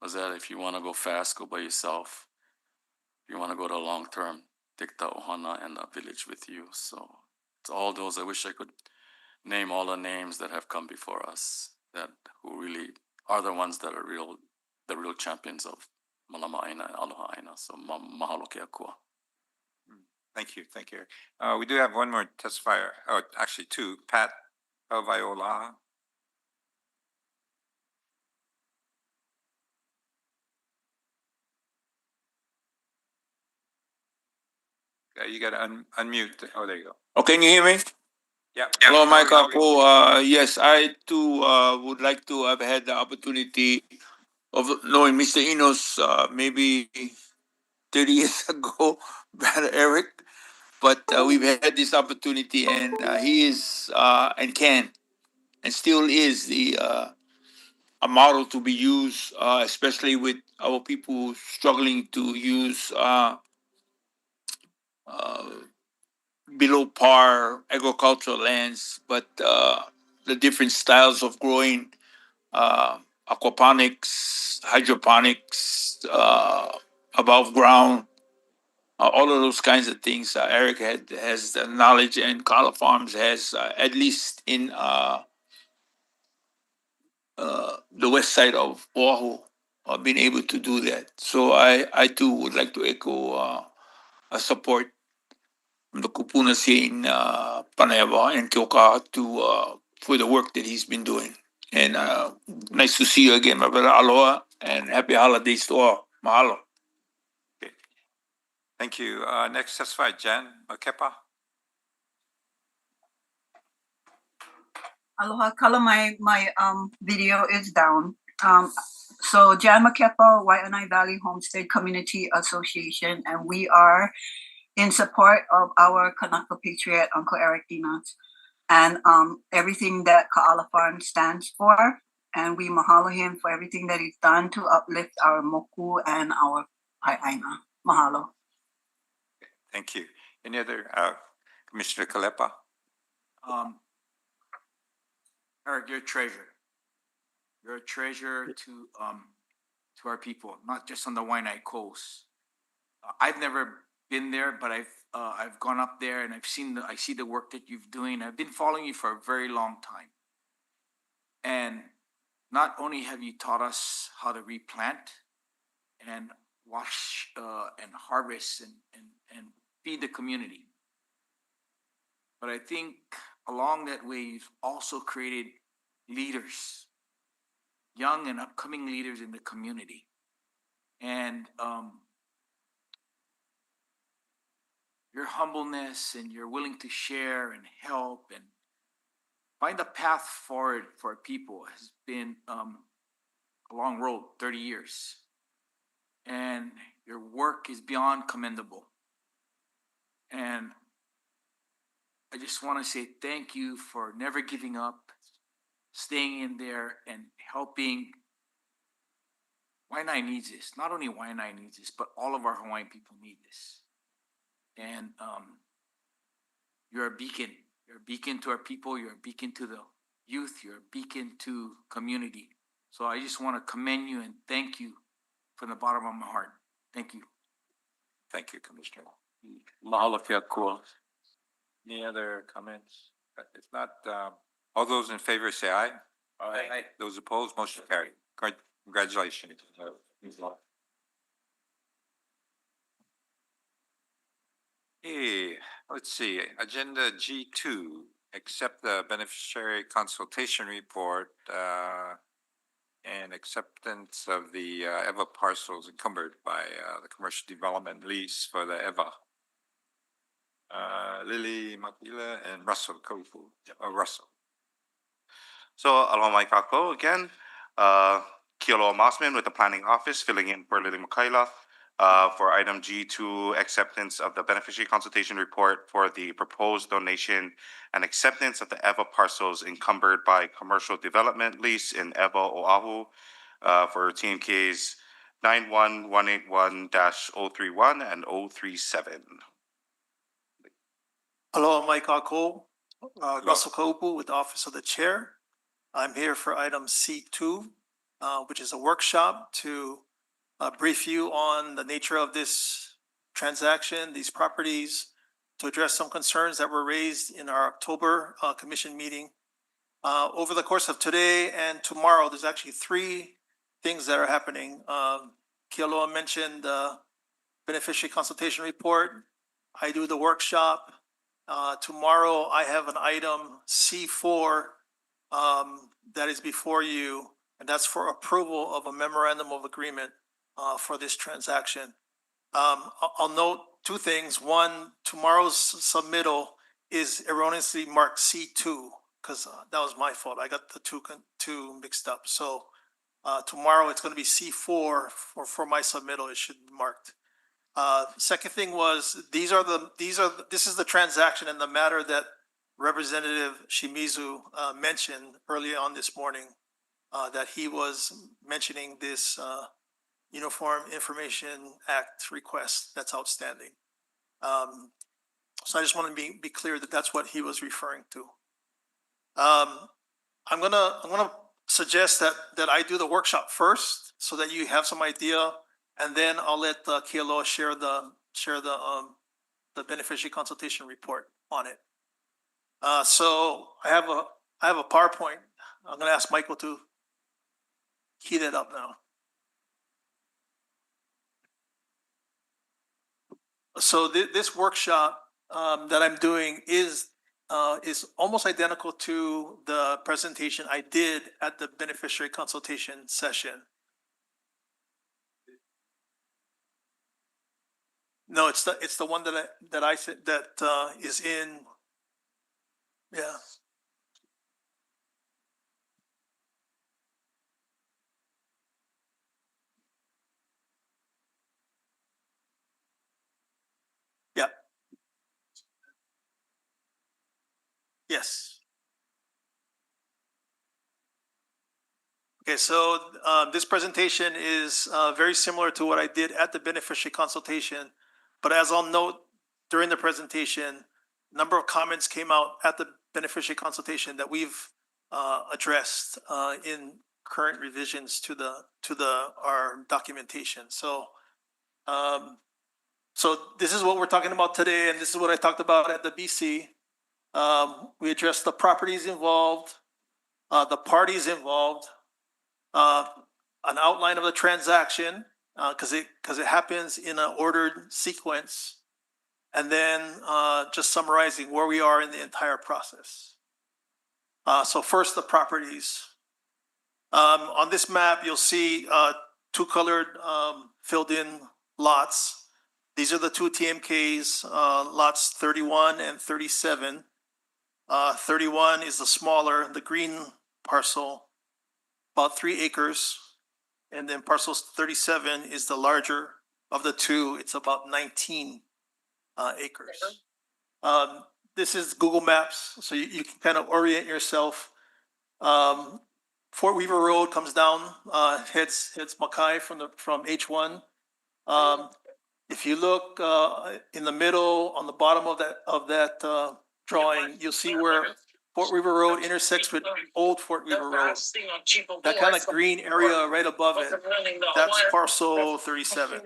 Was that if you want to go fast, go by yourself. If you want to go to long term, take the ohana and the village with you. So it's all those. I wish I could name all the names that have come before us that who really are the ones that are the real champions of Malama Aina and Aloha Aina. So mahalo ke akua. Thank you, thank you. We do have one more testifier, oh, actually two, Pat Viola. You gotta unmute, oh, there you go. Oh, can you hear me? Yeah. Hello, Mike Ako. Yes, I too would like to have had the opportunity of knowing Mr. Enos maybe 30 years ago, Brother Eric. But we've had this opportunity, and he is and can and still is a model to be used, especially with our people struggling to use below par agricultural lands, but the different styles of growing, aquaponics, hydroponics, above ground, all of those kinds of things. Eric has the knowledge, and Kala Farms has, at least in the west side of Oahu, been able to do that. So I too would like to echo a support from the kupunas here in Panayava and Kyoka to for the work that he's been doing. And nice to see you again, my brother. Aloha, and happy holidays to all. Mahalo. Okay. Thank you. Next testifier, Jan Kepa. Aloha, Kala, my video is down. So Jan Makepa, Waianae Valley Homestead Community Association, and we are in support of our Kanaka Patriot, Uncle Eric Dinas, and everything that Ka'ala Farm stands for. And we mahalo him for everything that he's done to uplift our moku and our pai'aina. Mahalo. Thank you. Any other, Commissioner Kalepa? Eric, you're a treasure. You're a treasure to our people, not just on the Waianae coast. I've never been there, but I've gone up there and I see the work that you've doing. I've been following you for a very long time. And not only have you taught us how to replant and wash and harvest and feed the community, but I think along that way you've also created leaders, young and upcoming leaders in the community. And your humbleness and you're willing to share and help and find a path forward for people has been a long road, 30 years. And your work is beyond commendable. And I just want to say thank you for never giving up, staying in there and helping. Waianae needs this. Not only Waianae needs this, but all of our Hawaiian people need this. And you're a beacon. You're a beacon to our people. You're a beacon to the youth. You're a beacon to community. So I just want to commend you and thank you from the bottom of my heart. Thank you. Thank you, Commissioner. Mahalo ke akua. Any other comments? If not, all those in favor say aye. Aye. Those opposed, motion carried. Congratulations. Hey, let's see, agenda G2, accept the beneficiary consultation report and acceptance of the EVA parcels encumbered by the commercial development lease for the EVA. Lily Makila and Russell Kofu, Russell. So aloha mai kako again. Kiolo Mossman with the Planning Office filling in for Lily Makaila for item G2, acceptance of the beneficiary consultation report for the proposed donation and acceptance of the EVA parcels encumbered by commercial development lease in EVA Oahu for TMKs 91181-031 and 037. Aloha, Mike Ako. Russell Kobu with the Office of the Chair. I'm here for item C2, which is a workshop to brief you on the nature of this transaction, these properties, to address some concerns that were raised in our October commission meeting. Over the course of today and tomorrow, there's actually three things that are happening. Kealoha mentioned the beneficiary consultation report. I do the workshop. Tomorrow, I have an item C4 that is before you, and that's for approval of a memorandum of agreement for this transaction. I'll note two things. One, tomorrow's submittal is erroneously marked C2 because that was my fault. I got the two mixed up. So tomorrow it's going to be C4 for my submittal. It should be marked. Second thing was this is the transaction and the matter that Representative Shimizu mentioned early on this morning, that he was mentioning this Uniform Information Act request that's outstanding. So I just want to be clear that that's what he was referring to. I'm gonna suggest that I do the workshop first so that you have some idea, and then I'll let Kealoha share the beneficiary consultation report on it. So I have a PowerPoint. I'm gonna ask Michael to heat it up now. So this workshop that I'm doing is almost identical to the presentation I did at the beneficiary consultation session. No, it's the one that I said that is in. Yeah. Yeah. Yes. Okay, so this presentation is very similar to what I did at the beneficiary consultation, but as I'll note during the presentation, a number of comments came out at the beneficiary consultation that we've addressed in current revisions to our documentation. So so this is what we're talking about today, and this is what I talked about at the BC. We addressed the properties involved, the parties involved, an outline of the transaction, because it happens in an ordered sequence, and then just summarizing where we are in the entire process. So first, the properties. On this map, you'll see two colored filled in lots. These are the two TMKs, lots 31 and 37. 31 is the smaller, the green parcel, about 3 acres. And then parcel 37 is the larger of the two. It's about 19 acres. This is Google Maps, so you can kind of orient yourself. Fort Weaver Road comes down, heads Mackay from H1. If you look in the middle, on the bottom of that drawing, you'll see where Fort Weaver Road intersects with Old Fort Weaver Road. That kind of green area right above it, that's parcel 37.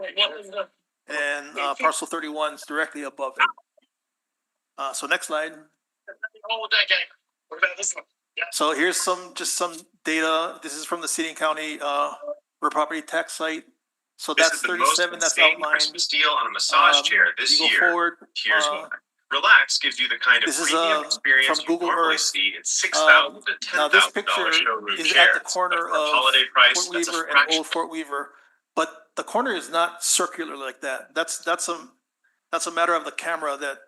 And parcel 31 is directly above it. So next slide. So here's some data. This is from the City and County real property tax site. So that's 37. That's outlined. Christmas deal on a massage chair this you go year. forward. Here's one. Relax gives you the kind of This is premium experience from you Google normally Earth. see in $6,000 to Now this $10,000 picture showroom is chairs. at the corner But for a of holiday price, Fort that's a Weaver and fraction. Old Fort Weaver, but the corner is not circular like that. That's a matter of the camera that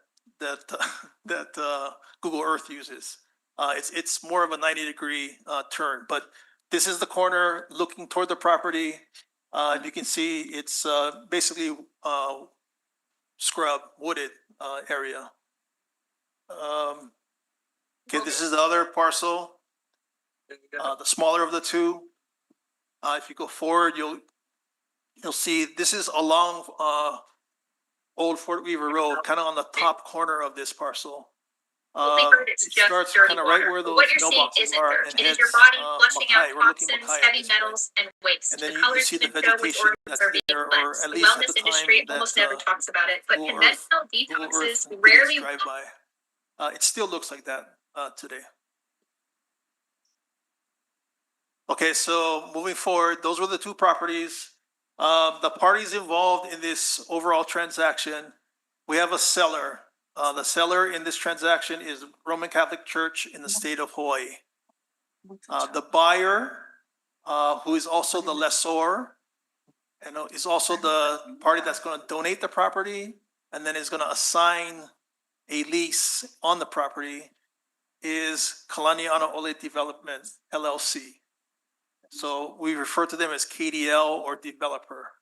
Google Earth uses. It's more of a 90-degree turn, but this is the corner looking toward the property. You can see it's basically scrub wooded area. Okay, this is the other parcel, the smaller of the two. If you go forward, you'll see this is along Old Fort Weaver Road, kind of on the top corner of this parcel. It starts kind of right where those mailboxes are and heads Mackay. We're looking Mackay at this point. And then you see the vegetation that's there, or at least at the time that Google Earth didn't drive by. It still looks like that today. Okay, so moving forward, those were the two properties. The parties involved in this overall transaction, we have a seller. The seller in this transaction is Roman Catholic Church in the state of Hawaii. The buyer, who is also the lessor, and is also the party that's going to donate the property and then is going to assign a lease on the property, is Kalani Ana Ole Development LLC. So we refer to them as KDL or developer.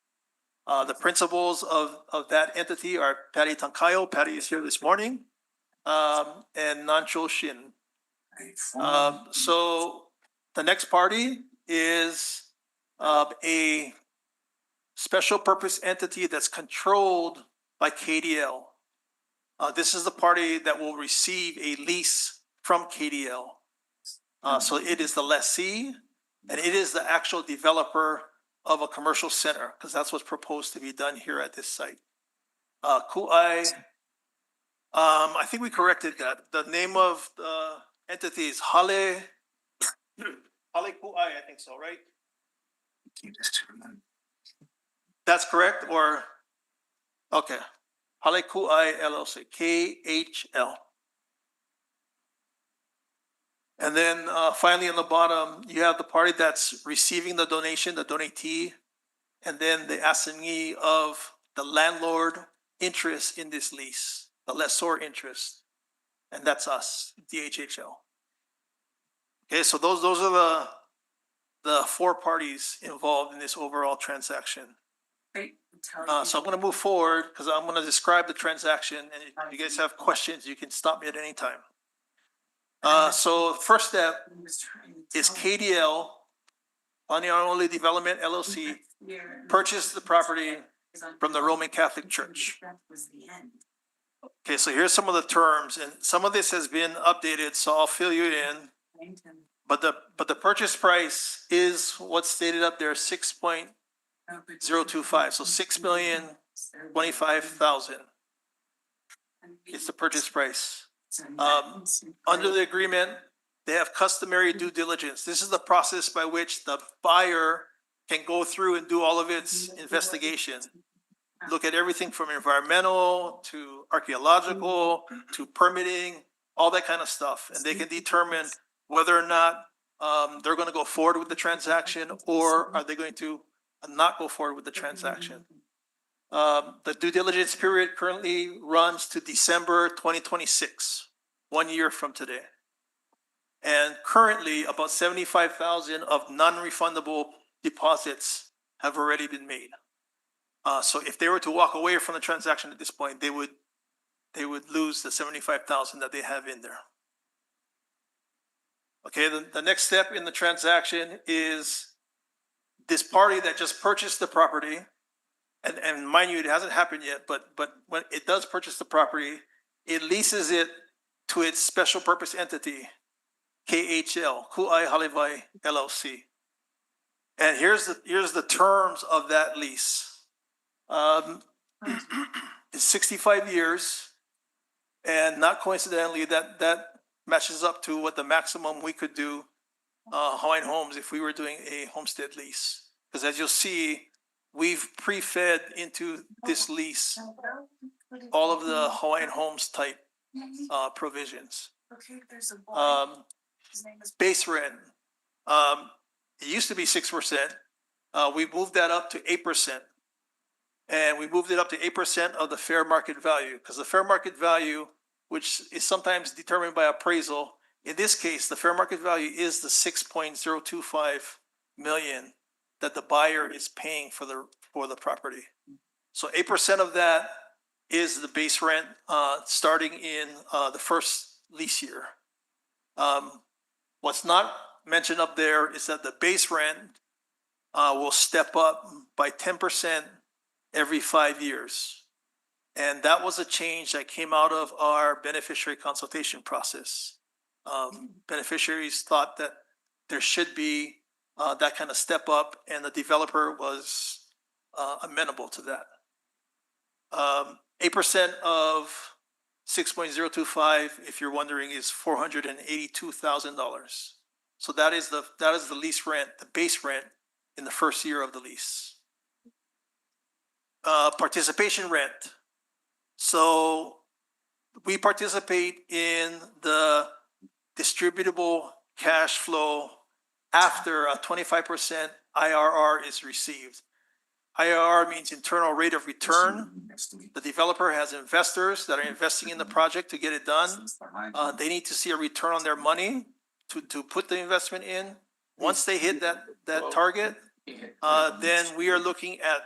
The principals of that entity are Patty Tankayo. Patty is here this morning, and Nancho Shin. So the next party is a special purpose entity that's controlled by KDL. This is the party that will receive a lease from KDL. So it is the lessee, and it is the actual developer of a commercial center, because that's what's proposed to be done here at this site. Ku'ai, I think we corrected that. The name of the entity is Hale Ku'ai, I think so, right? That's correct, or, okay. Hale Ku'ai LLC, KHL. And then finally on the bottom, you have the party that's receiving the donation, the donatee, and then the assignee of the landlord interest in this lease, the lessor interest, and that's us, DHHL. Okay, so those are the four parties involved in this overall transaction. So I'm going to move forward because I'm going to describe the transaction, and if you guys have questions, you can stop me at any time. So first step is KDL, Kalani Ana Ole Development LLC, purchased the property from the Roman Catholic Church. Okay, so here's some of the terms, and some of this has been updated, so I'll fill you in. But the purchase price is what's stated up there, 6.025, so 6,025,000. It's the purchase price. Under the agreement, they have customary due diligence. This is the process by which the buyer can go through and do all of its investigation. Look at everything from environmental to archaeological to permitting, all that kind of stuff. And they can determine whether or not they're going to go forward with the transaction, or are they going to not go forward with the transaction. The due diligence period currently runs to December 2026, 1 year from today. And currently about 75,000 of non-refundable deposits have already been made. So if they were to walk away from the transaction at this point, they would lose the 75,000 that they have in there. Okay, the next step in the transaction is this party that just purchased the property, and mind you, it hasn't happened yet, but when it does purchase the property, it leases it to its special purpose entity, KHL, Ku'ai Halewai LLC. And here's the terms of that lease. It's 65 years, and not coincidentally, that matches up to what the maximum we could do Hawaiian Homes if we were doing a homestead lease. Because as you'll see, we've pre-fed into this lease all of the Hawaiian Homes type provisions. Base rent. It used to be 6%. We moved that up to 8%. And we moved it up to 8% of the fair market value, because the fair market value, which is sometimes determined by appraisal, in this case, the fair market value is the 6.025 million that the buyer is paying for the property. So 8% of that is the base rent starting in the first lease year. What's not mentioned up there is that the base rent will step up by 10% every 5 years. And that was a change that came out of our beneficiary consultation process. Beneficiaries thought that there should be that kind of step up, and the developer was amenable to that. 8% of 6.025, if you're wondering, is $482,000. So that is the lease rent, the base rent in the first year of the lease. Participation rent. So we participate in the distributable cash flow after a 25% IRR is received. IRR means internal rate of return. The developer has investors that are investing in the project to get it done. They need to see a return on their money to put the investment in. Once they hit that target, then we are looking at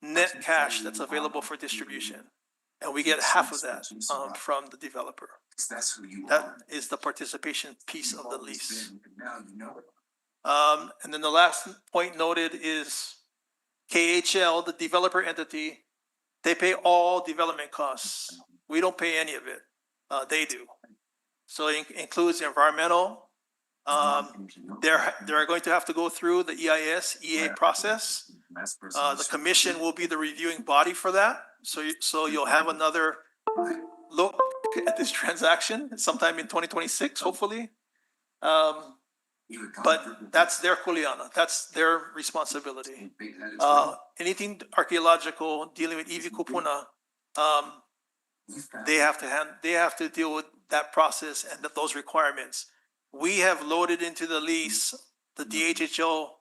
net cash that's available for distribution. And we get half of that from the developer. That is the participation piece of the lease. And then the last point noted is KHL, the developer entity, they pay all development costs. We don't pay any of it. They do. So it includes environmental. They're going to have to go through the EA process. The commission will be the reviewing body for that. So you'll have another look at this transaction sometime in 2026, hopefully. But that's their kuleana. That's their responsibility. Anything archaeological dealing with iwi kupuna, they have to deal with that process and those requirements. We have loaded into the lease the DHHO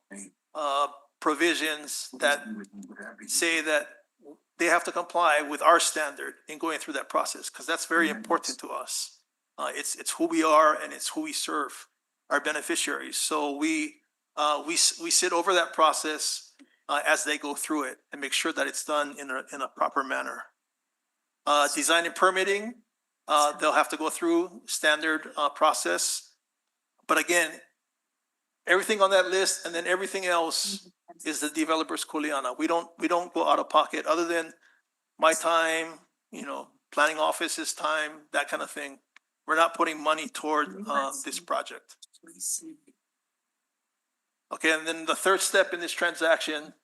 provisions that say that they have to comply with our standard in going through that process, because that's very important to us. It's who we are and it's who we serve, our beneficiaries. So we sit over that process as they go through it and make sure that it's done in a proper manner. Design and permitting, they'll have to go through standard process. But again, everything on that list and then everything else is the developer's kuleana. We don't go out of pocket, other than my time, planning office's time, that kind of thing. We're not putting money toward this project. Okay, and then the third step in this transaction,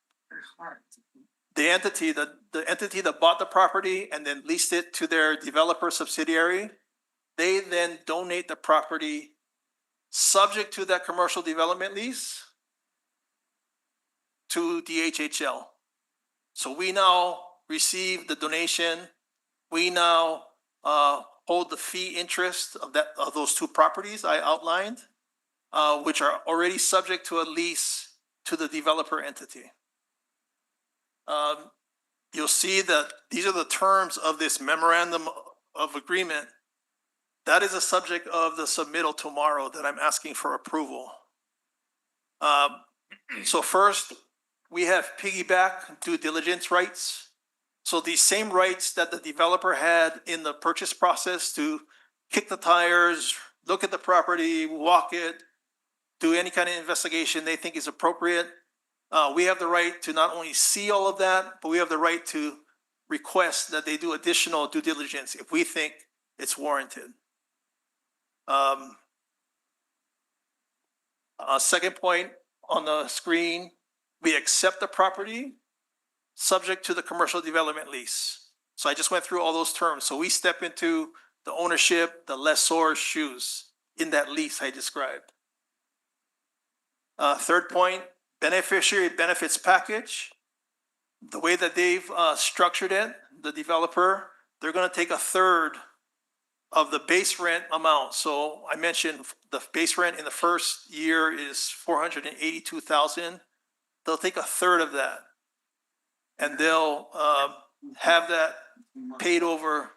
the entity that bought the property and then leased it to their developer subsidiary, they then donate the property subject to that commercial development lease to DHHL. So we now receive the donation. We now hold the fee interest of those two properties I outlined, which are already subject to a lease to the developer entity. You'll see that these are the terms of this memorandum of agreement. That is a subject of the submittal tomorrow that I'm asking for approval. So first, we have piggyback due diligence rights. So these same rights that the developer had in the purchase process to kick the tires, look at the property, walk it, do any kind of investigation they think is appropriate. We have the right to not only see all of that, but we have the right to request that they do additional due diligence if we think it's warranted. Second point on the screen, we accept the property subject to the commercial development lease. So I just went through all those terms. So we step into the ownership, the lessor's shoes in that lease I described. Third point, beneficiary benefits package. The way that they've structured it, the developer, they're going to take a third of the base rent amount. So I mentioned the base rent in the first year is $482,000. They'll take a third of that, and they'll have that paid over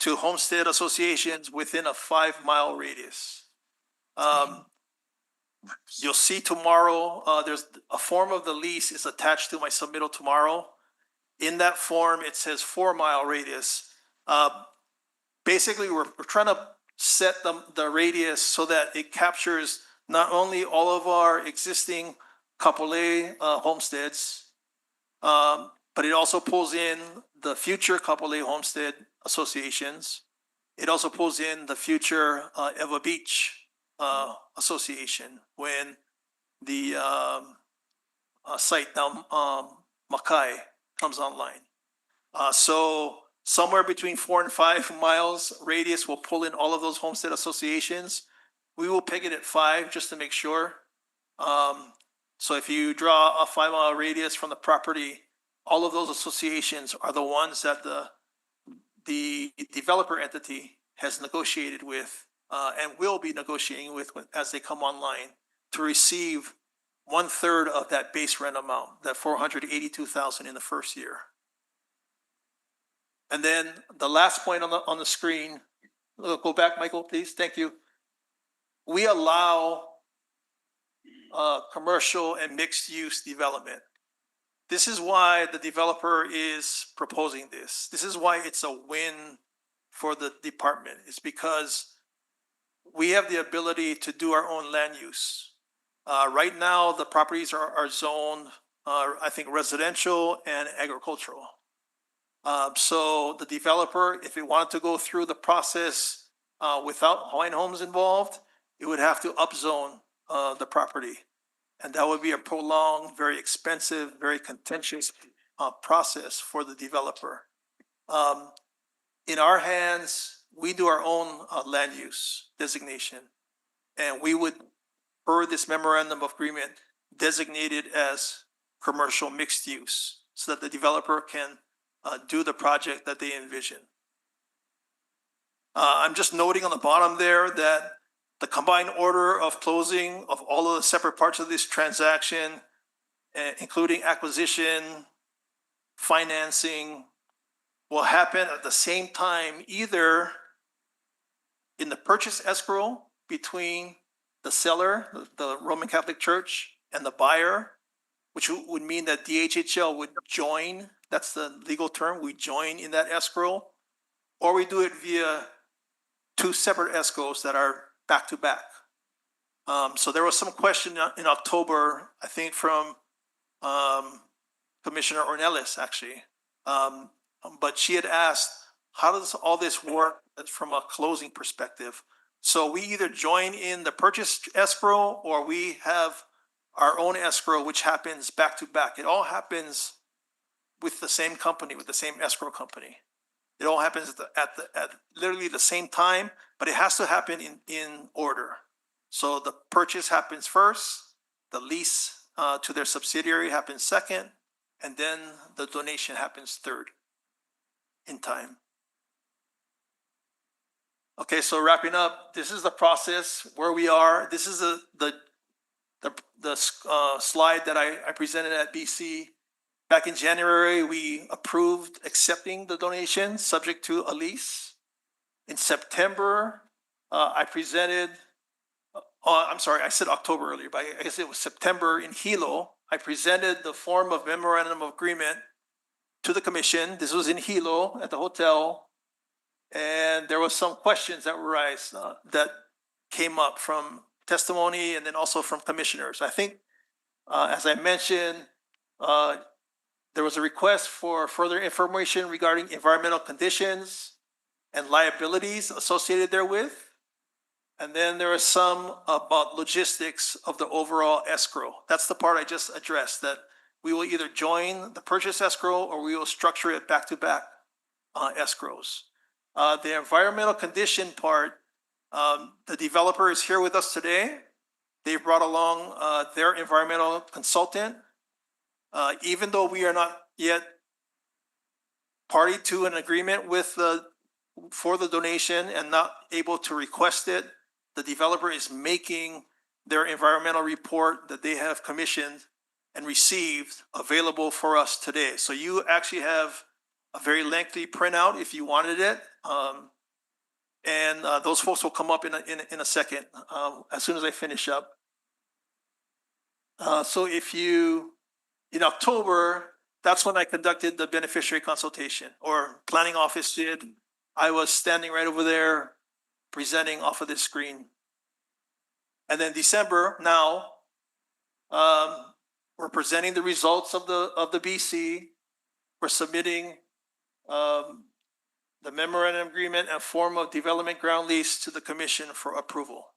to homestead associations within a 5-mile radius. You'll see tomorrow, there's a form of the lease is attached to my submittal tomorrow. In that form, it says 4-mile radius. Basically, we're trying to set the radius so that it captures not only all of our existing Kapolei homesteads, but it also pulls in the future Kapolei Homestead associations. It also pulls in the future Eva Beach association when the site down Makai comes online. So somewhere between 4 and 5 miles radius will pull in all of those homestead associations. We will peg it at 5 just to make sure. So if you draw a 5 mile radius from the property, all of those associations are the ones that the developer entity has negotiated with and will be negotiating with as they come online to receive 1/3 of that base rent amount, that 482,000 in the first year. And then the last point on the screen, go back, Michael, please. Thank you. We allow commercial and mixed use development. This is why the developer is proposing this. This is why it's a win for the department. It's because we have the ability to do our own land use. Right now, the properties are zoned, I think, residential and agricultural. So the developer, if it wanted to go through the process without Hawaiian Homes involved, it would have to upzone the property. And that would be a prolonged, very expensive, very contentious process for the developer. In our hands, we do our own land use designation. And we would, per this memorandum of agreement, designate it as commercial mixed use so that the developer can do the project that they envision. I'm just noting on the bottom there that the combined order of closing of all of the separate parts of this transaction, including acquisition, financing, will happen at the same time, either in the purchase escrow between the seller, the Roman Catholic Church, and the buyer, which would mean that DHHL would join, that's the legal term, we join in that escrow, or we do it via 2 separate escrows that are back to back. So there was some question in October, I think from Commissioner Ornelas, actually. But she had asked, how does all this work from a closing perspective? So we either join in the purchase escrow or we have our own escrow, which happens back to back. It all happens with the same company, with the same escrow company. It all happens at literally the same time, but it has to happen in order. So the purchase happens first, the lease to their subsidiary happens second, and then the donation happens third in time. Okay, so wrapping up, this is the process where we are. This is the slide that I presented at BC. Back in January, we approved accepting the donation subject to a lease. In September, I presented, I'm sorry, I said October earlier, but I guess it was September in Hilo. I presented the form of memorandum of agreement to the commission. This was in Hilo at the hotel. And there was some questions that were raised that came up from testimony and then also from commissioners. I think, as I mentioned, there was a request for further information regarding environmental conditions and liabilities associated therewith. And then there was some about logistics of the overall escrow. That's the part I just addressed, that we will either join the purchase escrow or we will structure it back-to-back escrows. The environmental condition part, the developer is here with us today. They brought along their environmental consultant. Even though we are not yet party to an agreement with for the donation and not able to request it, the developer is making their environmental report that they have commissioned and received available for us today. So you actually have a very lengthy printout if you wanted it. And those folks will come up in a second as soon as I finish up. So if you, in October, that's when I conducted the beneficiary consultation, or planning office did. I was standing right over there presenting off of this screen. And then December, now, we're presenting the results of the BC. We're submitting the memorandum agreement and form of development ground lease to the commission for approval.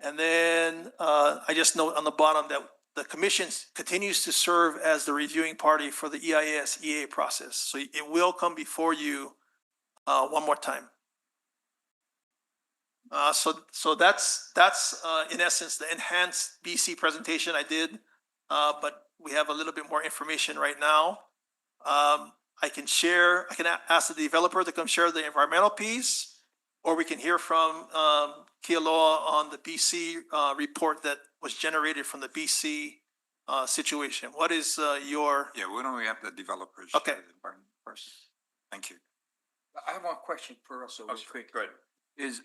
And then I just note on the bottom that the commission continues to serve as the reviewing party for the EIS EA process. So it will come before you one more time. So that's in essence the enhanced BC presentation I did, but we have a little bit more information right now. I can ask the developer to come share the environmental piece, or we can hear from Kealoha on the BC report that was generated from the BC situation. What is your? Yeah, why don't we have the developers? Okay. First. Thank you. I have one question for Russell real quick. Good. Is,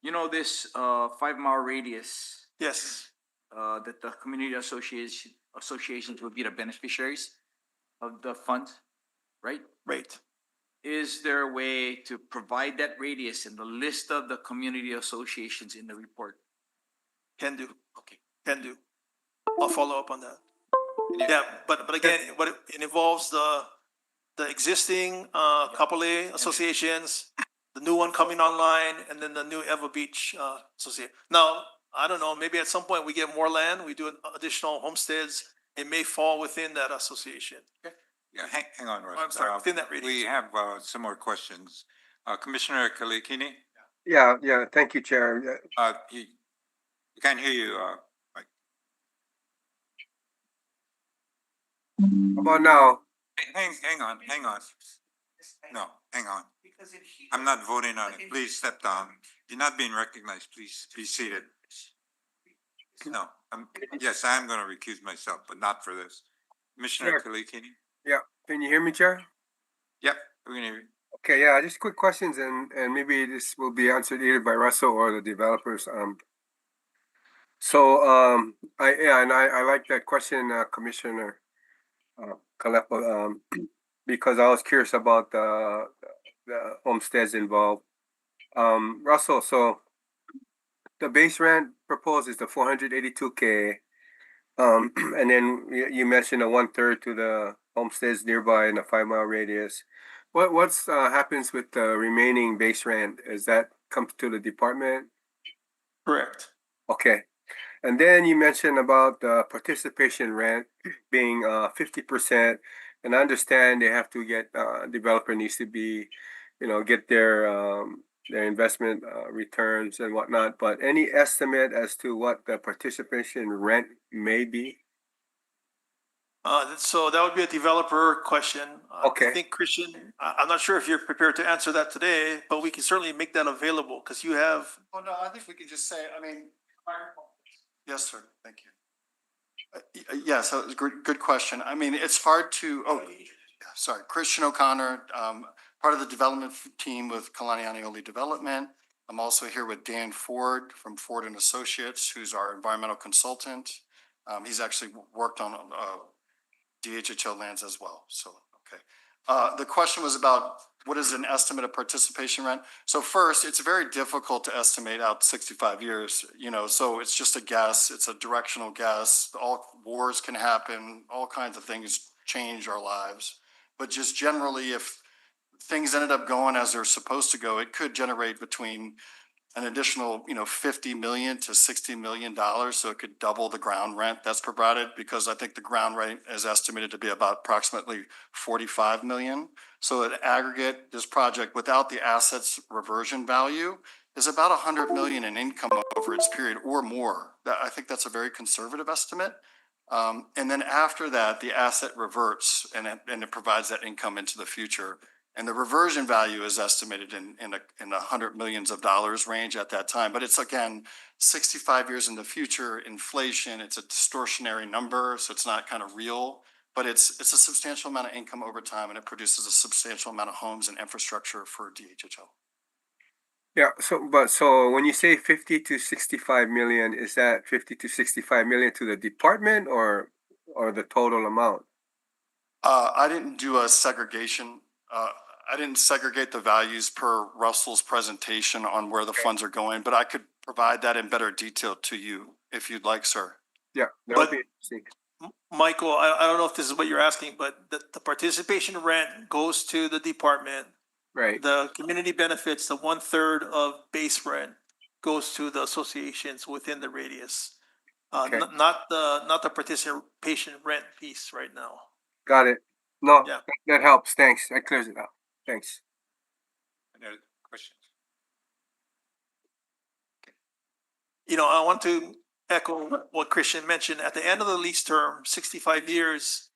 you know, this 5 mile radius Yes. that the community associations would be the beneficiaries of the fund, right? Right. Is there a way to provide that radius in the list of the community associations in the report? Can do. Okay. Can do. I'll follow up on that. Yeah, but again, it involves the existing Kapolei associations, the new one coming online, and then the new Ewa Beach association. Now, I don't know, maybe at some point we get more land, we do additional homesteads, it may fall within that association. Yeah, hang on, Russ. I'm sorry, within that radius. We have some more questions. Commissioner Kalikini? Yeah, thank you, Chair. We can't hear you, Mike. How about now? Hang on. No, hang on. I'm not voting on it. Please step down. You're not being recognized. Please be seated. No, yes, I am going to recuse myself, but not for this. Commissioner Kalikini? Yeah, can you hear me, Chair? Yep, we can hear you. Okay, yeah, just quick questions, and maybe this will be answered either by Russell or the developers. I like that question, Commissioner Kalepa, because I was curious about the homesteads involved. Russell, so the base rent proposed is the 482K. And then you mentioned a 1/3 to the homesteads nearby in a 5 mile radius. What's happens with the remaining base rent? Is that comes to the department? Correct. Okay. And then you mentioned about the participation rent being 50%. And I understand they have to get developer needs to be, get their investment returns and whatnot. But any estimate as to what the participation rent may be? So that would be a developer question. Okay. I think Christian, I'm not sure if you're prepared to answer that today, but we can certainly make that available because you have. Oh, no, I think we can just say, yes, sir, thank you. Yes, that was a good question. I mean, it's hard to, Christian O'Connor, part of the development team with Kalani Aniole Development. I'm also here with Dan Ford from Ford and Associates, who's our environmental consultant. He's actually worked on DHHL lands as well, so, okay. The question was about what is an estimate of participation rent? So first, it's very difficult to estimate out 65 years, so it's just a guess, it's a directional guess. All wars can happen, all kinds of things change our lives. But just generally, if things ended up going as they're supposed to go, it could generate between an additional, $50 million to $60 million. So it could double the ground rent that's provided, because I think the ground rent is estimated to be about approximately 45 million. So at aggregate, this project without the assets reversion value is about 100 million in income over its period or more. I think that's a very conservative estimate. And then after that, the asset reverts and it provides that income into the future. And the reversion value is estimated in the $100 millions range at that time. But it's, again, 65 years in the future, inflation, it's a distortionary number, so it's not kind of real. But it's a substantial amount of income over time, and it produces a substantial amount of homes and infrastructure for DHHL. Yeah, so when you say 50 to 65 million, is that 50 to 65 million to the department or the total amount? I didn't do a segregation. I didn't segregate the values per Russell's presentation on where the funds are going, but I could provide that in better detail to you if you'd like, sir. Yeah, that would be interesting. Michael, I don't know if this is what you're asking, but the participation rent goes to the department. Right. The community benefits, the 1/3 of base rent goes to the associations within the radius. Okay. Not the participation rent piece right now. Got it. No, Yeah. that helps. Thanks. That clears it up. Thanks. Any other questions? You know, I want to echo what Christian mentioned. At the end of the lease term, 65 years,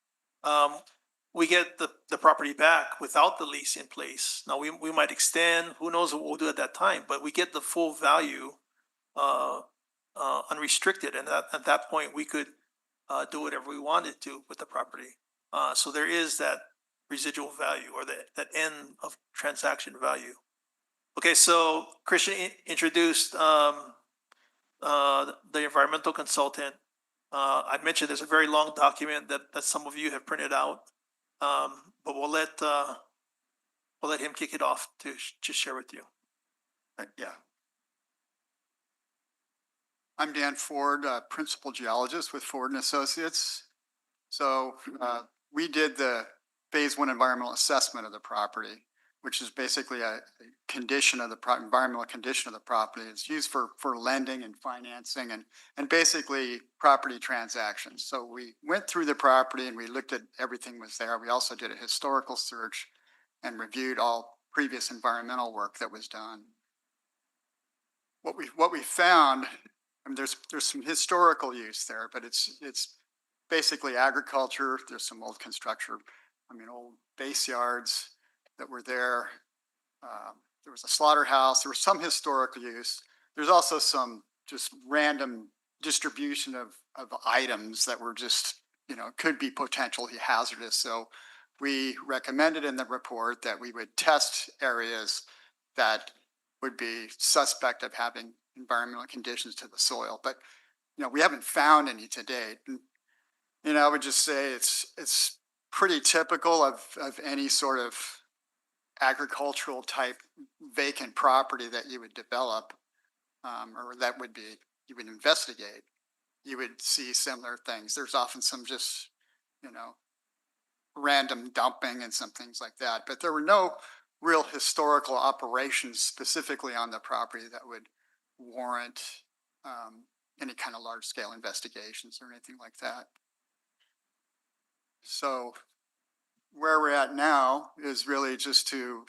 we get the property back without the lease in place. Now, we might extend, who knows what we'll do at that time, but we get the full value unrestricted. And at that point, we could do whatever we wanted to with the property. So there is that residual value or that end of transaction value. Okay, so Christian introduced the environmental consultant. I mentioned there's a very long document that some of you have printed out, but we'll let him kick it off to share with you. Yeah. I'm Dan Ford, Principal Geologist with Ford and Associates. So we did the Phase 1 environmental assessment of the property, which is basically a condition of the environmental condition of the property. It's used for lending and financing and basically property transactions. So we went through the property and we looked at everything was there. We also did a historical search and reviewed all previous environmental work that was done. What we found, I mean, there's some historical use there, but it's basically agriculture. There's some old construction, old base yards that were there. There was a slaughterhouse. There was some historical use. There's also some just random distribution of items that were just, could be potentially hazardous. So we recommended in the report that we would test areas that would be suspect of having environmental conditions to the soil. But, we haven't found any to date. And, I would just say it's pretty typical of any sort of agricultural type vacant property that you would develop, or that would be, you would investigate. You would see similar things. There's often some just, random dumping and some things like that. But there were no real historical operations specifically on the property that would warrant any kind of large scale investigations or anything like that. So where we're at now is really just to,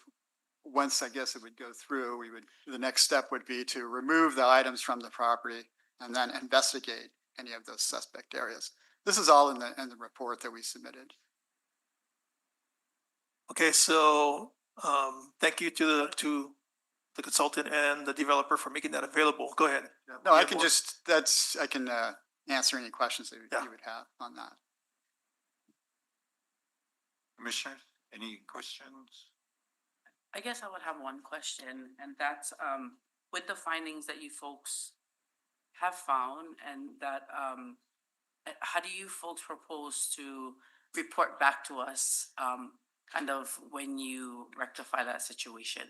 once I guess it would go through, the next step would be to remove the items from the property and then investigate any of those suspect areas. This is all in the report that we submitted. Okay, so thank you to the consultant and the developer for making that available. Go ahead. No, I can answer any questions that you would have on that. Commissioners, any questions? I guess I would have one question, and that's with the findings that you folks have found, and that how do you folks propose to report back to us kind of when you rectify that situation?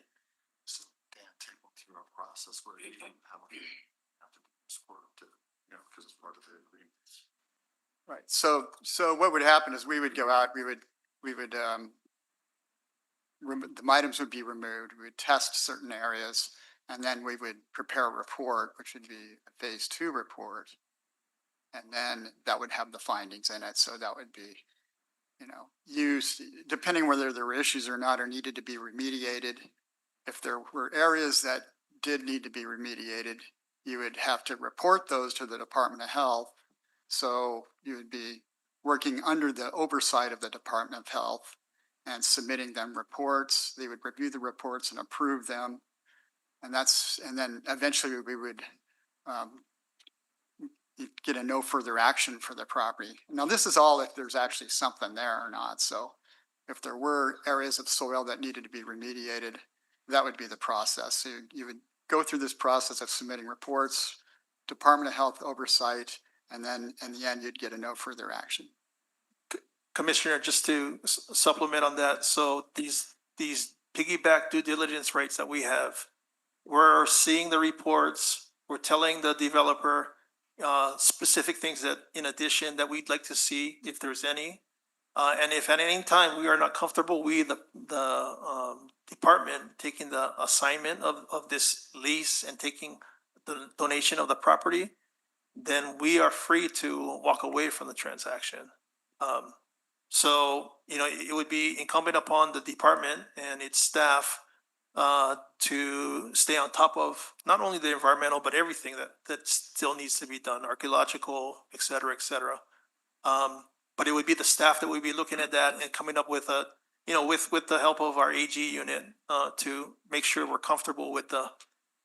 Dan, take them through a process where you have to support to, because it's part of the agreement. Right. So what would happen is we would go out, the items would be removed, we would test certain areas, and then we would prepare a report, which would be a Phase 2 report. And then that would have the findings in it. So that would be, used, depending whether there were issues or not, or needed to be remediated. If there were areas that did need to be remediated, you would have to report those to the Department of Health. So you would be working under the oversight of the Department of Health and submitting them reports. They would review the reports and approve them. And then eventually we would get a no further action for the property. Now this is all if there's actually something there or not. So if there were areas of soil that needed to be remediated, that would be the process. So you would go through this process of submitting reports, Department of Health oversight, and then in the end, you'd get a no further action. Commissioner, just to supplement on that, so these piggyback due diligence rates that we have, we're seeing the reports, we're telling the developer, specific things that, in addition, that we'd like to see, if there's any. And if at any time we are not comfortable, the department taking the assignment of this lease and taking the donation of the property, then we are free to walk away from the transaction. So, it would be incumbent upon the department and its staff to stay on top of not only the environmental, but everything that still needs to be done, archaeological, et cetera, et cetera. But it would be the staff that would be looking at that and coming up with with the help of our AG unit, to make sure we're comfortable with the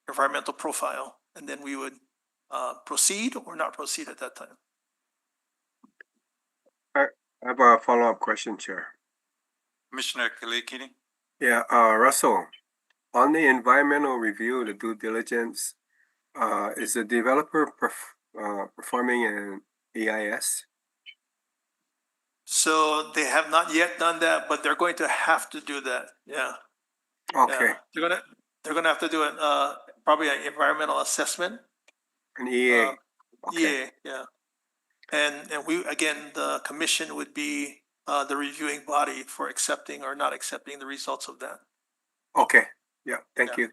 environmental profile. And then we would proceed or not proceed at that time. I have a follow-up question, Chair. Commissioner Kalikini? Yeah, Russell, on the environmental review, the due diligence, is the developer performing an EIS? So they have not yet done that, but they're going to have to do that. Yeah. Okay, Yeah. They're gonna have to do it, probably an environmental assessment. an EA. Okay, Yeah. And we, again, the commission would be the reviewing body for accepting or not accepting the results of that. okay, yeah, thank you.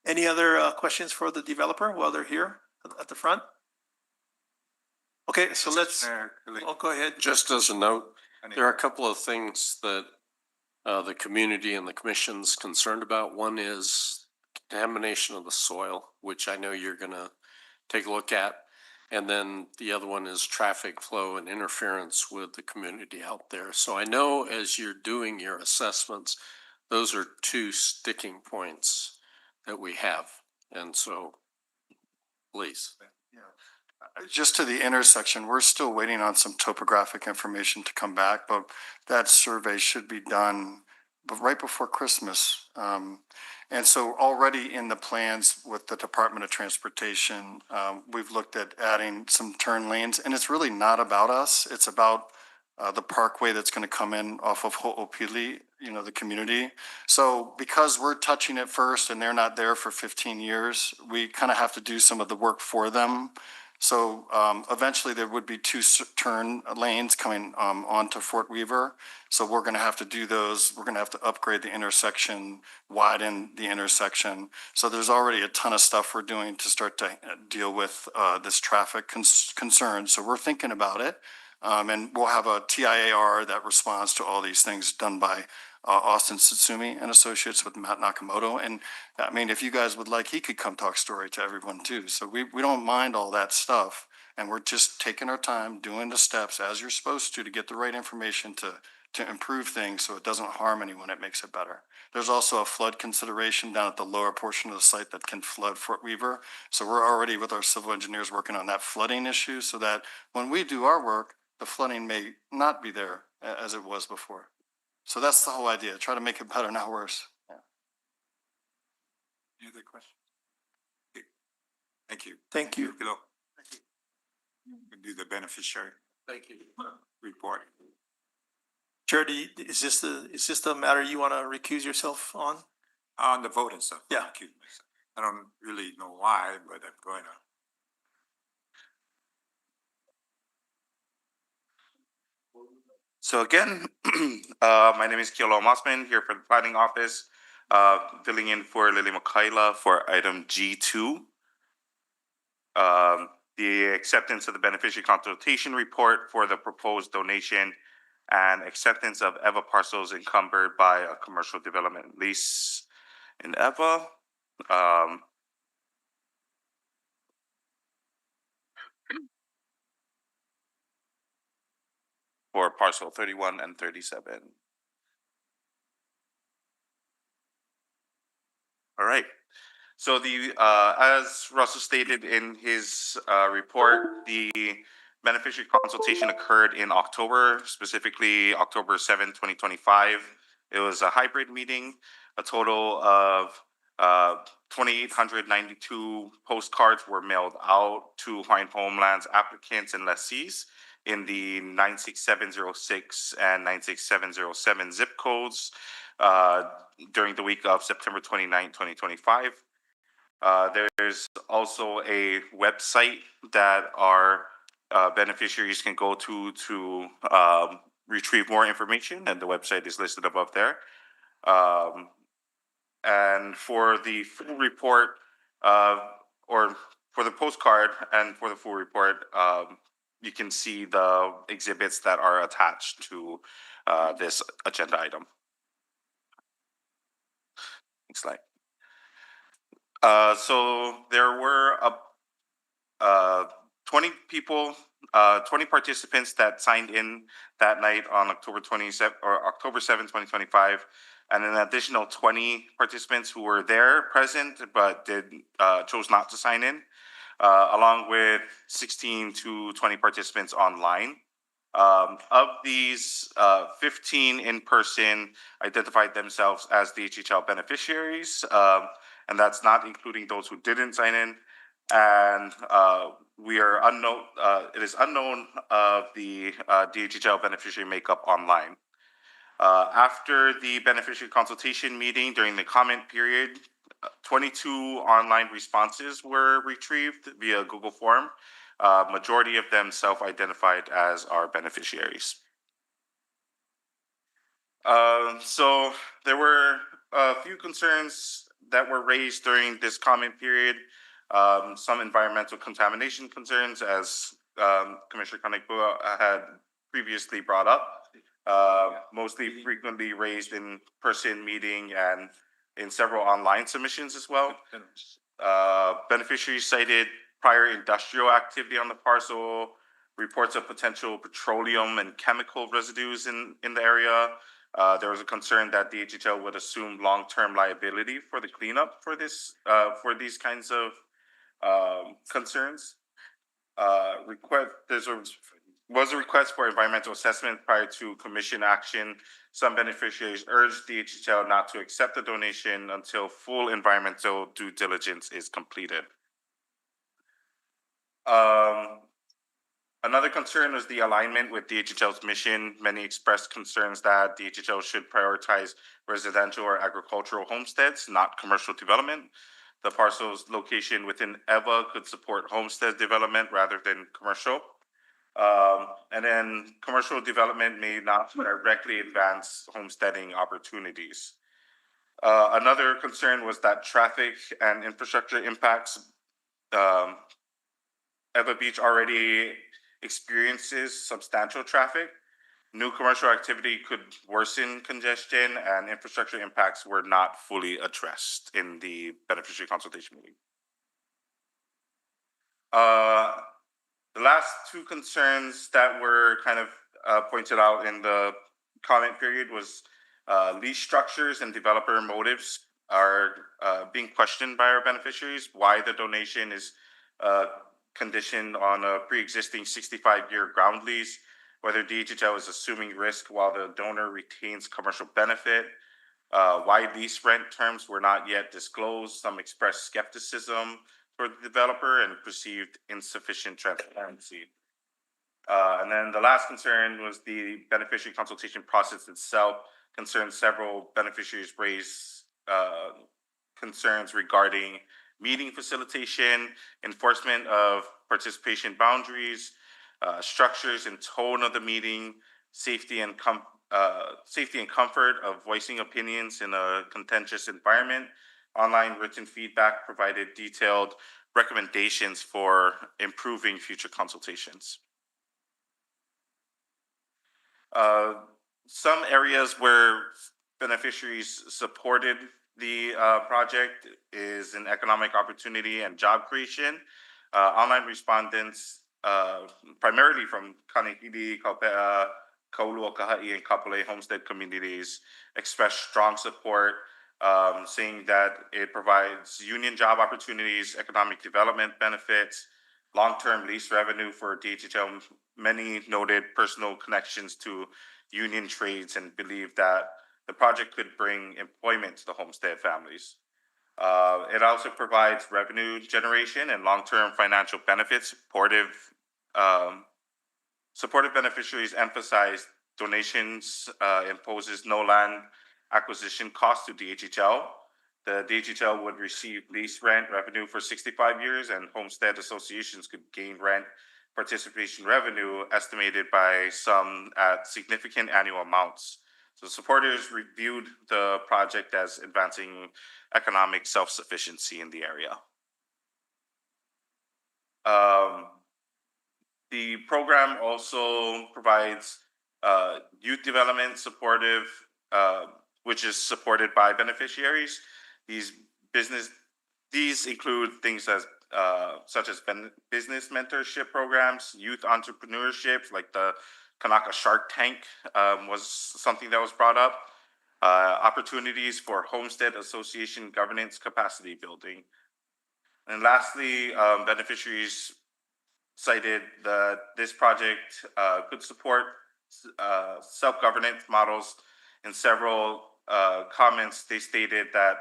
Any other questions for the developer while they're here at the front? Okay, so let's, go ahead. Just as a note, there are a couple of things that the community and the commission's concerned about. One is contamination of the soil, which I know you're gonna take a look at. And then the other one is traffic flow and interference with the community out there. So I know as you're doing your assessments, those are two sticking points that we have. And so, please. Just to the intersection, we're still waiting on some topographic information to come back, but that survey should be done right before Christmas. And so already in the plans with the Department of Transportation, we've looked at adding some turn lanes, and it's really not about us. It's about the parkway that's going to come in off of Ho'opili, the community. So because we're touching it first and they're not there for 15 years, we kind of have to do some of the work for them. So eventually there would be two turn lanes coming onto Fort Weaver. So we're going to have to do those. We're going to have to upgrade the intersection, widen the intersection. So there's already a ton of stuff we're doing to start to deal with this traffic concern. So we're thinking about it. And we'll have a TIAR that responds to all these things done by Austin Satsumi and Associates with Matt Nakamoto. And I mean, if you guys would like, he could come talk story to everyone too. So we don't mind all that stuff. And we're just taking our time, doing the steps as you're supposed to get the right information to improve things so it doesn't harm anyone, it makes it better. There's also a flood consideration down at the lower portion of the site that can flood Fort Weaver. So we're already with our civil engineers working on that flooding issue so that when we do our work, the flooding may not be there as it was before. So that's the whole idea. Try to make it better, not worse. Yeah. Any other questions? Okay. Thank you. Thank you. Hello. We do the beneficiary. Thank you. Report. Chair, is this the matter you want to recuse yourself on? On the vote and stuff. Yeah. I don't really know why, but I'm going to. So again, my name is Kiolo Mossman here for the planning office, filling in for Lily Makaila for item G2. The acceptance of the beneficiary consultation report for the proposed donation and acceptance of EVA parcels encumbered by a commercial development lease in EVA. For parcel 31 and 37. All right. So as Russell stated in his report, the beneficiary consultation occurred in October, specifically October 7, 2025. It was a hybrid meeting. A total of 2,892 postcards were mailed out to Hawaiian Homelands applicants and lessees in the 96706 and 96707 zip codes during the week of September 29, 2025. There's also a website that our beneficiaries can go to retrieve more information, and the website is listed above there. And for the full report, or for the postcard and for the full report, you can see the exhibits that are attached to this agenda item. Next slide. So there were 20 people, 20 participants that signed in that night on October 27 or October 7, 2025, and an additional 20 participants who were there present but chose not to sign in, along with 16 to 20 participants online. Of these, 15 in person identified themselves as DHHL beneficiaries, and that's not including those who didn't sign in. And we are unknown. It is unknown of the DHHL beneficiary makeup online. After the beneficiary consultation meeting during the comment period, 22 online responses were retrieved via Google form. Majority of them self-identified as our beneficiaries. So there were a few concerns that were raised during this comment period. Some environmental contamination concerns, as Commissioner Kanekpua had previously brought up, mostly frequently raised in person meeting and in several online submissions as well. Beneficiaries cited prior industrial activity on the parcel, reports of potential petroleum and chemical residues in the area. There was a concern that DHHL would assume long-term liability for the cleanup for this, for these kinds of concerns. There was a request for environmental assessment prior to commission action. Some beneficiaries urged DHHL not to accept the donation until full environmental due diligence is completed. Another concern was the alignment with DHHL's mission. Many expressed concerns that DHHL should prioritize residential or agricultural homesteads, not commercial development. The parcel's location within EVA could support homestead development rather than commercial. And then commercial development may not directly advance homesteading opportunities. Another concern was that traffic and infrastructure impacts. Eva Beach already experiences substantial traffic. New commercial activity could worsen congestion, and infrastructure impacts were not fully addressed in the beneficiary consultation meeting. The last two concerns that were kind of pointed out in the comment period was lease structures and developer motives are being questioned by our beneficiaries. Why the donation is conditioned on a pre-existing 65-year ground lease, whether DHHL is assuming risk while the donor retains commercial benefit, why lease rent terms were not yet disclosed. Some expressed skepticism for the developer and perceived insufficient transparency. And then the last concern was the beneficiary consultation process itself. Concerned several beneficiaries raised concerns regarding meeting facilitation, enforcement of participation boundaries, structures and tone of the meeting, safety and comfort of voicing opinions in a contentious environment. Online written feedback provided detailed recommendations for improving future consultations. Some areas where beneficiaries supported the project is in economic opportunity and job creation. Online respondents, primarily from Kanehili, Kaupea, Kaulua Kaha'i, and Kapolei homestead communities, expressed strong support, saying that it provides union job opportunities, economic development benefits, long-term lease revenue for DHHL. Many noted personal connections to union trades and believe that the project could bring employment to the homestead families. It also provides revenue generation and long-term financial benefits. Supportive beneficiaries emphasize donations imposes no land acquisition cost to DHHL. The DHHL would receive lease rent revenue for 65 years, and homestead associations could gain rent participation revenue estimated by some at significant annual amounts. So supporters reviewed the project as advancing economic self-sufficiency in the area. The program also provides youth development supportive, which is supported by beneficiaries. These include things as such as business mentorship programs, youth entrepreneurship, like the Kanaka Shark Tank was something that was brought up. Opportunities for homestead association governance capacity building. And lastly, beneficiaries cited that this project could support self-governance models. In several comments, they stated that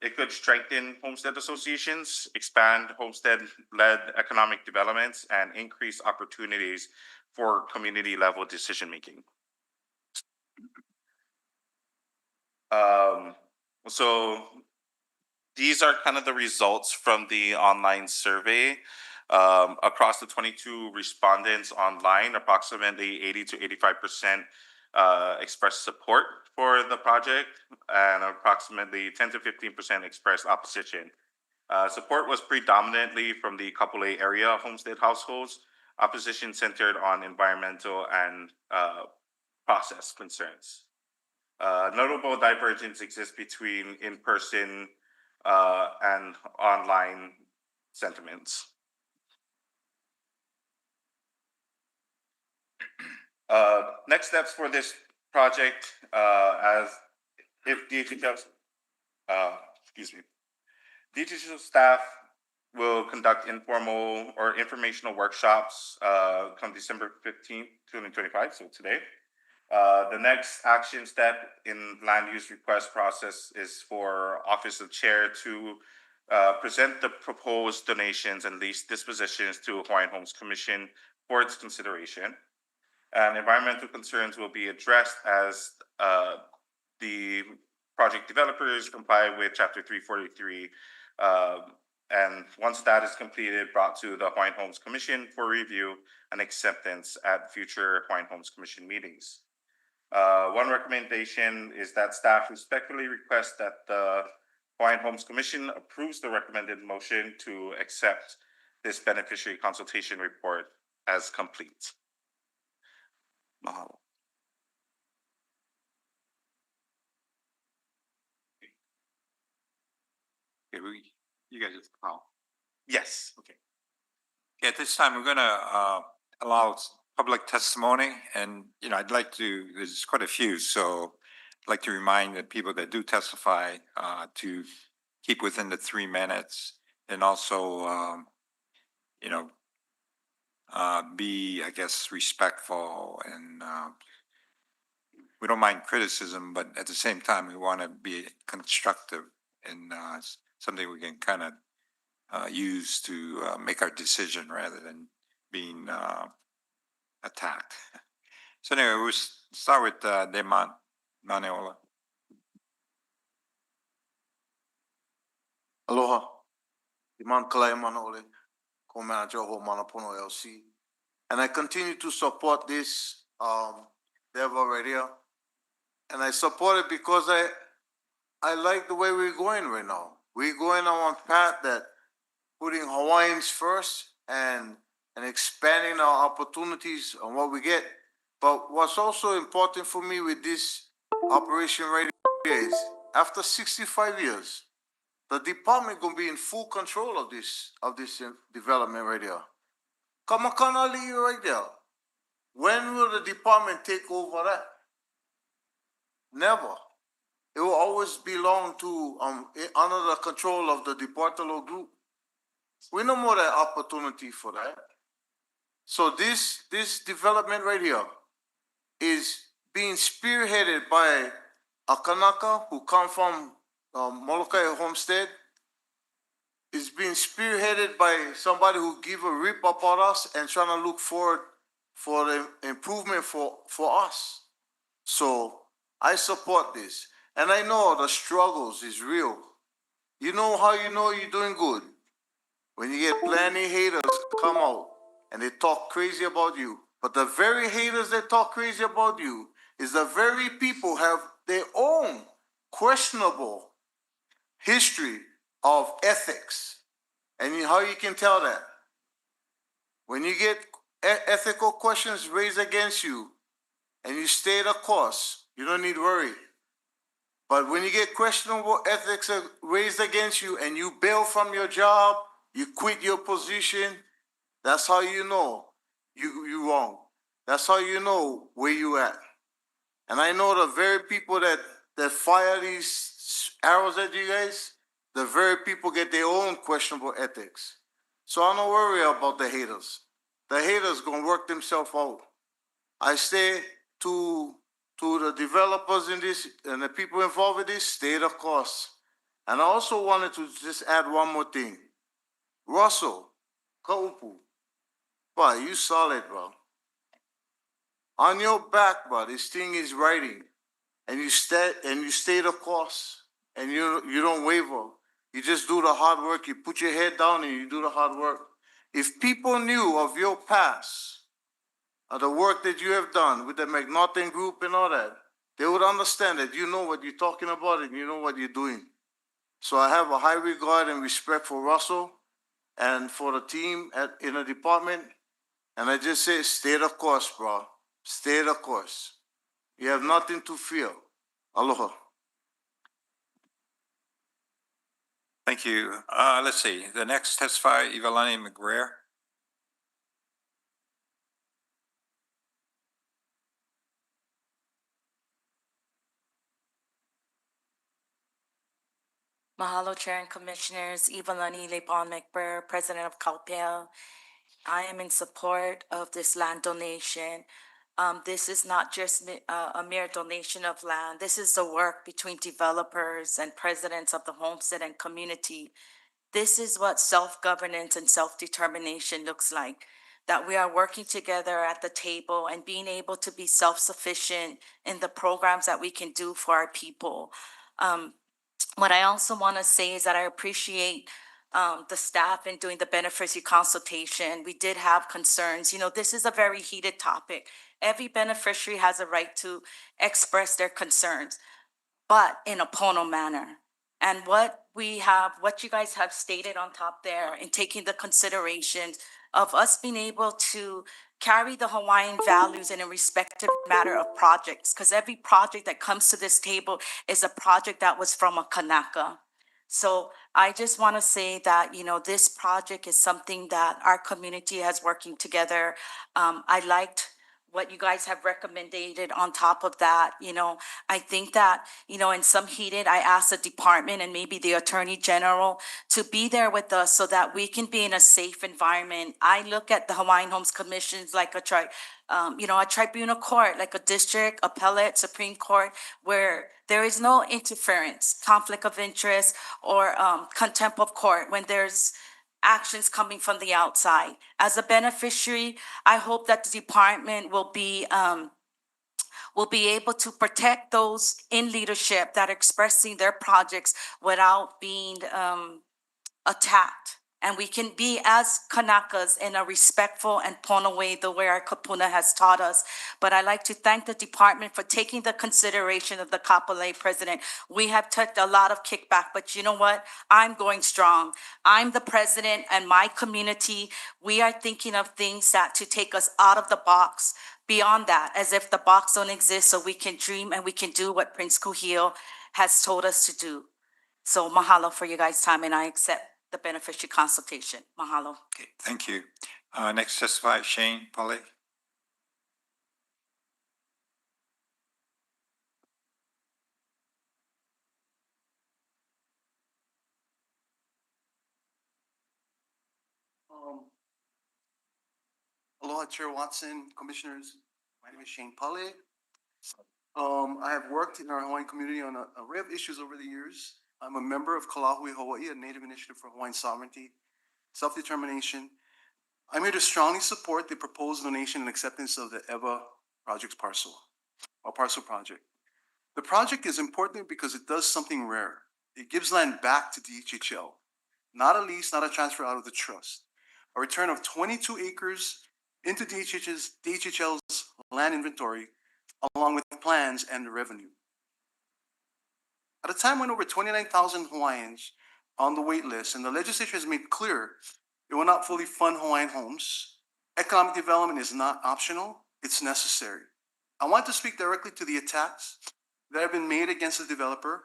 it could strengthen homestead associations, expand homestead-led economic developments, and increase opportunities for community-level decision-making. So these are kind of the results from the online survey. Across the 22 respondents online, approximately 80 to 85% expressed support for the project, and approximately 10 to 15% expressed opposition. Support was predominantly from the Kapolei area homestead households. Opposition centered on environmental and process concerns. Notable divergence exists between in-person and online sentiments. Next steps for this project, as if DHHL, DHHL staff will conduct informal or informational workshops come December 15th, 2025, so today. The next action step in land use request process is for Office of Chair to present the proposed donations and lease dispositions to Hawaiian Homes Commission for its consideration. And environmental concerns will be addressed as the project developers comply with Chapter 343. And once that is completed, brought to the Hawaiian Homes Commission for review and acceptance at future Hawaiian Homes Commission meetings. One recommendation is that staff respectfully request that the Hawaiian Homes Commission approves the recommended motion to accept this beneficiary consultation report as complete. Mahalo. Okay, you guys just, Yes. Okay. At this time, we're gonna allow public testimony, and I'd like to. There's quite a few, so I'd like to remind the people that do testify to keep within the 3 minutes, and also be, I guess, respectful, and we don't mind criticism, but at the same time, we want to be constructive and something we can kind of use to make our decision rather than being attacked. So anyway, we'll start with Demont Maneola. Aloha. Iman Kalai Manaole, co-manager of Manapono LC. And I continue to support this Devo radio. And I support it because I like the way we're going right now. We're going on a path that putting Hawaiians first and expanding our opportunities on what we get. But what's also important for me with this Operation Radio is after 65 years, the department gonna be in full control of this development right there. Kamakana Li right there. When will the department take over that? Never. It will always belong to under the control of the Departalo group. We no more that opportunity for that. So this development right here is being spearheaded by a Kanaka who come from Molokai Homestead. It's being spearheaded by somebody who give a rip about us and trying to look forward for the improvement for us. So I support this. And I know the struggles is real. You know how you know you're doing good? When you get plenty haters come out and they talk crazy about you. But the very haters that talk crazy about you is the very people have their own questionable history of ethics. And how you can tell that? When you get ethical questions raised against you and you stay the course, you don't need worry. But when you get questionable ethics raised against you and you bail from your job, you quit your position, that's how you know you wrong. That's how you know where you at. And I know the very people that fire these arrows at you guys, the very people get their own questionable ethics. So I don't worry about the haters. The haters gonna work themselves out. I say to the developers in this and the people involved with this, stay the course. And I also wanted to just add one more thing. Russell, Kaupu, boy, you solid, bro. On your back, bro, this thing is writing. And you stay the course. And you don't waver. You just do the hard work. You put your head down and you do the hard work. If people knew of your past, of the work that you have done with the McNaughton Group and all that, they would understand that you know what you're talking about and you know what you're doing. So I have a high regard and respect for Russell and for the team in the department. And I just say, stay the course, bro. Stay the course. You have nothing to fear. Aloha. Thank you. Let's see, the next testifier, Ivalani McGuire. Mahalo, Chair and Commissioners. Ivalani Lepon McBurr, President of Calpel. I am in support of this land donation. This is not just a mere donation of land. This is the work between developers and presidents of the homestead and community. This is what self-governance and self-determination looks like, that we are working together at the table and being able to be self-sufficient in the programs that we can do for our people. What I also want to say is that I appreciate the staff in doing the beneficiary consultation. We did have concerns. You know, this is a very heated topic. Every beneficiary has a right to express their concerns, but in a pono manner. And what you guys have stated on top there, in taking the considerations of us being able to carry the Hawaiian values in a respective matter of projects, because every project that comes to this table is a project that was from a Kanaka. So I just want to say that, you know, this project is something that our community has working together. I liked what you guys have recommended on top of that. You know, I think that, you know, in some heated, I asked the department and maybe the Attorney General to be there with us so that we can be in a safe environment. I look at the Hawaiian Homes Commissions like a tribunal court, like a district, appellate, Supreme Court, where there is no interference, conflict of interest, or contempt of court when there's actions coming from the outside. As a beneficiary, I hope that the department will be able to protect those in leadership that are expressing their projects without being attacked. And we can be as Kanakas in a respectful and pono way, the way our kapuna has taught us. But I'd like to thank the department for taking the consideration of the Kapolei president. We have took a lot of kickback, but you know what? I'm going strong. I'm the president, and my community, we are thinking of things that to take us out of the box, beyond that, as if the box don't exist, so we can dream and we can do what Prince Kuhio has told us to do. So mahalo for you guys' time, and I accept the beneficiary consultation. Mahalo. Okay, thank you. Next testifier, Shane Polly. Aloha, Chair Watson, Commissioners. My name is Shane Pale. I have worked in our Hawaiian community on a array of issues over the years. I'm a member of Kalahui Hawaii, a Native Initiative for Hawaiian Sovereignty, Self-Determination. I'm here to strongly support the proposed donation and acceptance of the EVA project parcel project. The project is important because it does something rare. It gives land back to DHHL, not a lease, not a transfer out of the trust. A return of 22 acres into DHHL's land inventory, along with plans and the revenue. At a time when over 29,000 Hawaiians on the wait list, and the legislature has made clear it will not fully fund Hawaiian homes, economic development is not optional, it's necessary. I want to speak directly to the attacks that have been made against the developer,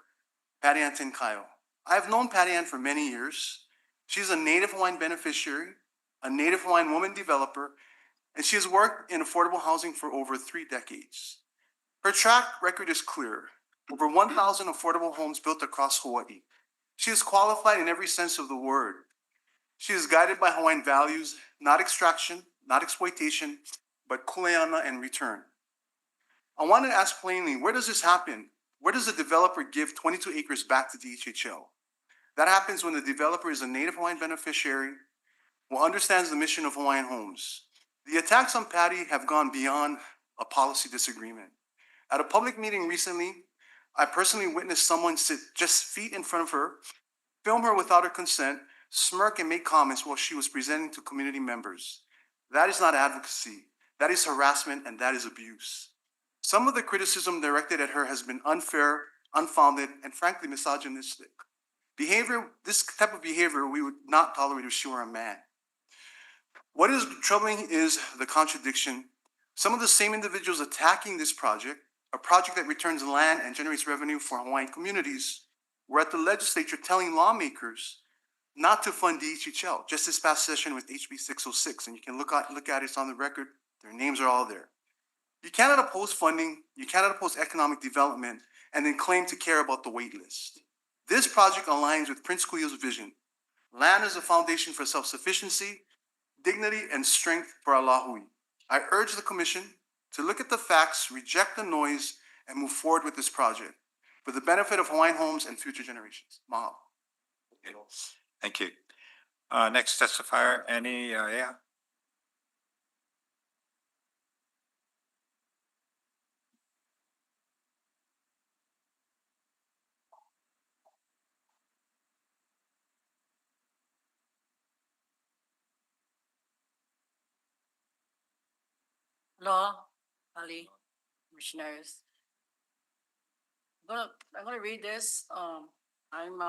Patty Ann Tenkayo. I have known Patty Ann for many years. She's a Native Hawaiian beneficiary, a Native Hawaiian woman developer, and she has worked in affordable housing for over 3 decades. Her track record is clear. Over 1,000 affordable homes built across Hawaii. She is qualified in every sense of the word. She is guided by Hawaiian values, not extraction, not exploitation, but kuleana and return. I want to ask plainly, where does this happen? Where does the developer give 22 acres back to DHHL? That happens when the developer is a Native Hawaiian beneficiary who understands the mission of Hawaiian homes. The attacks on Patty have gone beyond a policy disagreement. At a public meeting recently, I personally witnessed someone sit just feet in front of her, film her without her consent, smirk and make comments while she was presenting to community members. That is not advocacy. That is harassment and that is abuse. Some of the criticism directed at her has been unfair, unfounded, and frankly misogynistic. This type of behavior we would not tolerate if she were a man. What is troubling is the contradiction. Some of the same individuals attacking this project, a project that returns land and generates revenue for Hawaiian communities, were at the legislature telling lawmakers not to fund DHHL, just this past session with HB 606, and you can look at it, it's on the record, their names are all there. You cannot oppose funding, you cannot oppose economic development, and then claim to care about the wait list. This project aligns with Prince Kuiu's vision. Land is a foundation for self-sufficiency, dignity, and strength for our lahui. I urge the commission to look at the facts, reject the noise, and move forward with this project for the benefit of Hawaiian homes and future generations. Mahalo. Okay. Thank you. Next testifier, Annie, yeah. Hello, Ali, commissioners. I'm gonna read this. I'm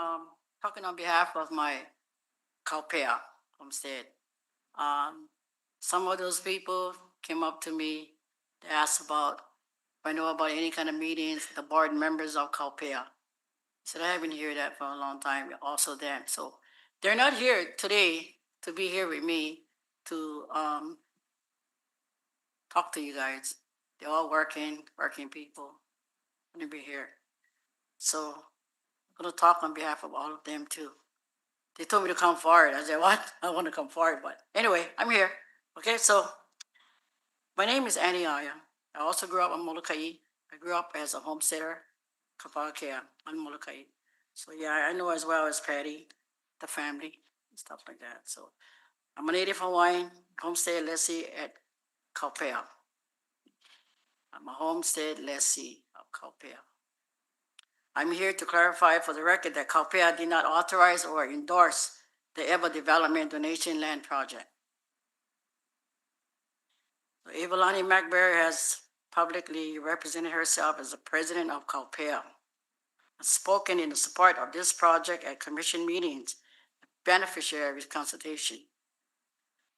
talking on behalf of my Kaupea homestead. Some of those people came up to me, they asked about if I know about any kind of meetings, the board members of Kaupea. I said, I haven't heard that for a long time, also them. So they're not here today to be here with me to talk to you guys. They're all working people, gonna be here. So I'm gonna talk on behalf of all of them too. They told me to come forward. I said, what? I want to come forward, but anyway, I'm here. Okay, so my name is Annie Aya. I also grew up in Molokai. I grew up as a homesteader, Kapakea, on Molokai. So yeah, I know as well as Patty, the family, and stuff like that. So I'm a Native Hawaiian homestead lessee at Kaupea. I'm a homestead lessee of Kaupea. I'm here to clarify for the record that Kaupea did not authorize or endorse the Eva Development Donation Land Project. So Evelani McBair has publicly represented herself as the president of Kaupea, spoken in support of this project at commission meetings, beneficiary consultation.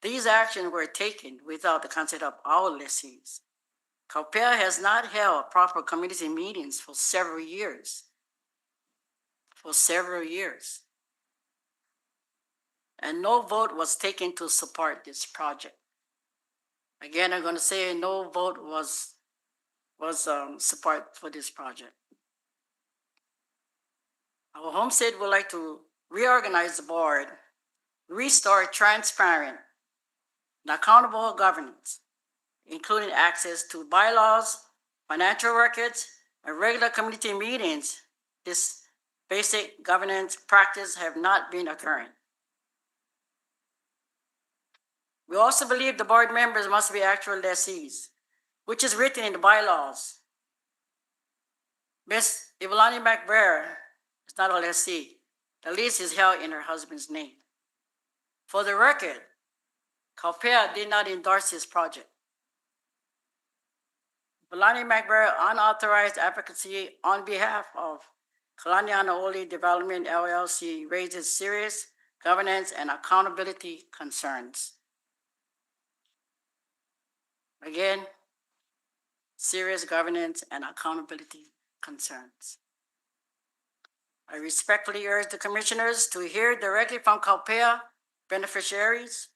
These actions were taken without the consent of our lessees. Kaupea has not held proper community meetings for several years. And no vote was taken to support this project. Again, I'm going to say no vote was support for this project. Our homestead would like to reorganize the board, restore transparent and accountable governance, including access to bylaws, financial records, and regular community meetings. This basic governance practice have not been occurring. We also believe the board members must be actual lessees, which is written in the bylaws. Miss Ivalani McBrayer is not a lessee. The lease is held in her husband's name. For the record, Calpea did not endorse this project. Ivalani McBrayer unauthorized advocacy on behalf of Kalaniana Oli Development LLC raises serious governance and accountability concerns. Again, serious governance and accountability concerns. I respectfully urge the commissioners to hear directly from Calpea beneficiaries,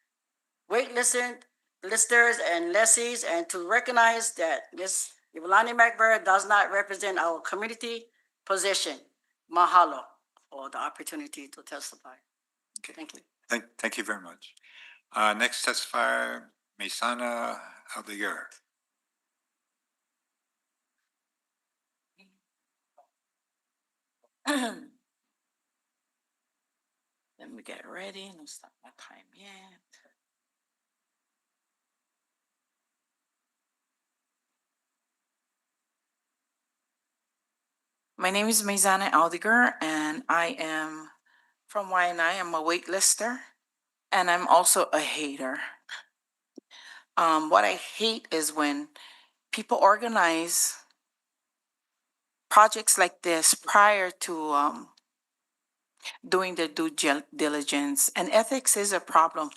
listers, and lessees, and to recognize that Ms. Ivalani McBrayer does not represent our community position. Mahalo for the opportunity to testify. Okay. Thank you. Thank you very much. Next testifier, Misana Aldeguer. Let me get ready. No stop my time yet. My name is Maizana Aldiger, and I am from Waianae. I'm a waitlister, and I'm also a hater. What I hate is when people organize projects like this prior to doing their due diligence, and ethics is a problem.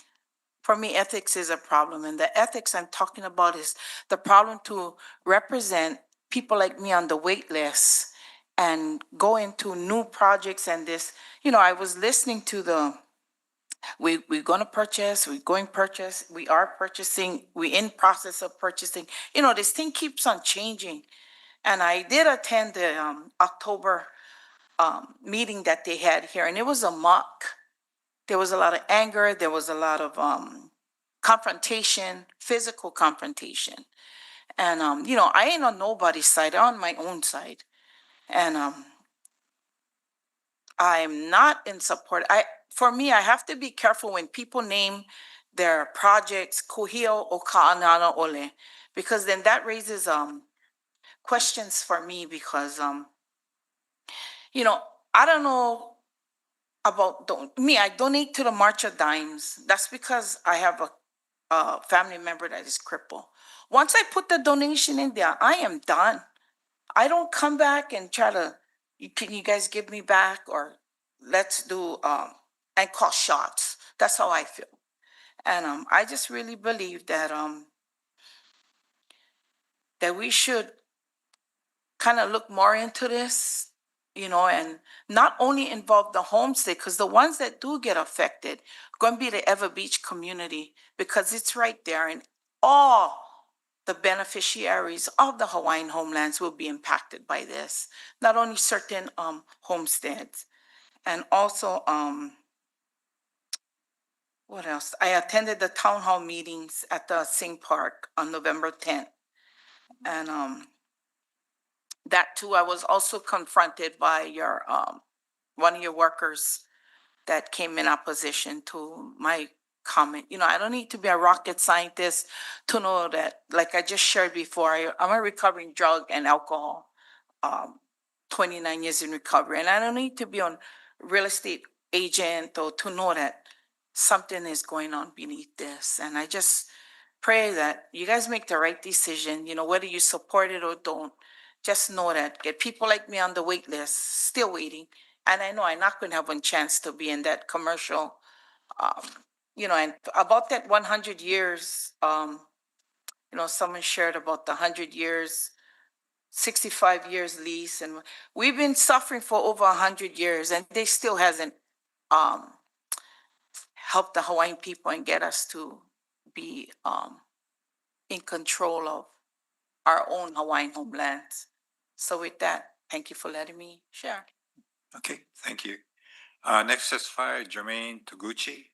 For me, ethics is a problem, and the ethics I'm talking about is the problem to represent people like me on the wait list and go into new projects and this. You know, I was listening to we're going to purchase, we are purchasing, we in process of purchasing. You know, this thing keeps on changing. And I did attend the October meeting that they had here, and it was a mock. There was a lot of anger, there was a lot of confrontation, physical confrontation. And you know, I ain't on nobody's side, I'm on my own side. And I'm not in support. For me, I have to be careful when people name their projects Kuhio o Ka'anana Ole, because then that raises questions for me because you know, I don't know about me. I donate to the March of Dimes. That's because I have a family member that is crippled. Once I put the donation in there, I am done. I don't come back and try to, can you guys give me back, or let's do and call shots. That's how I feel. And I just really believe that that we should kind of look more into this, you know, and not only involve the homestay, because the ones that do get affected going to be the Ever Beach community, because it's right there, and all the beneficiaries of the Hawaiian homelands will be impacted by this, not only certain homesteads. And also, what else? I attended the town hall meetings at the Sing Park on November 10th. And that too, I was also confronted by your one of your workers that came in opposition to my comment. You know, I don't need to be a rocket scientist to know that, like I just shared before, I'm a recovering drug and alcohol, 29 years in recovery. And I don't need to be on real estate agent or to know that something is going on beneath this. And I just pray that you guys make the right decision, you know, whether you support it or don't. Just know that get people like me on the wait list, still waiting. And I know I'm not going to have one chance to be in that commercial, you know, and about that 100 years, you know, someone shared about the 100 years, 65 years lease. And we've been suffering for over 100 years, and they still hasn't helped the Hawaiian people and get us to be in control of our own Hawaiian homelands. So with that, thank you for letting me share. Okay, thank you. Next testifier, Jermaine Toguchi.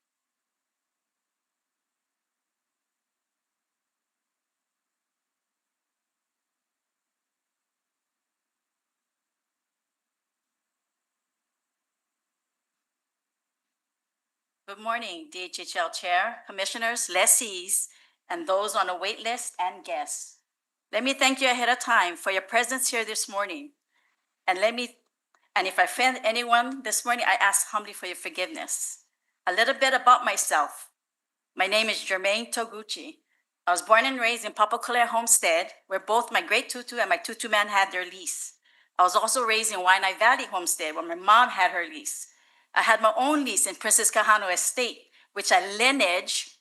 Good morning, DHHL Chair, Commissioners, lessees, and those on the wait list and guests. Let me thank you ahead of time for your presence here this morning. And if I offend anyone this morning, I ask humbly for your forgiveness. A little bit about myself. My name is Jermaine Toguchi. I was born and raised in Papakule Homestead, where both my great tutu and my tutu man had their lease. I was also raised in Waianae Valley Homestead, where my mom had her lease. I had my own lease in Princess Kahano Estate, which I lineage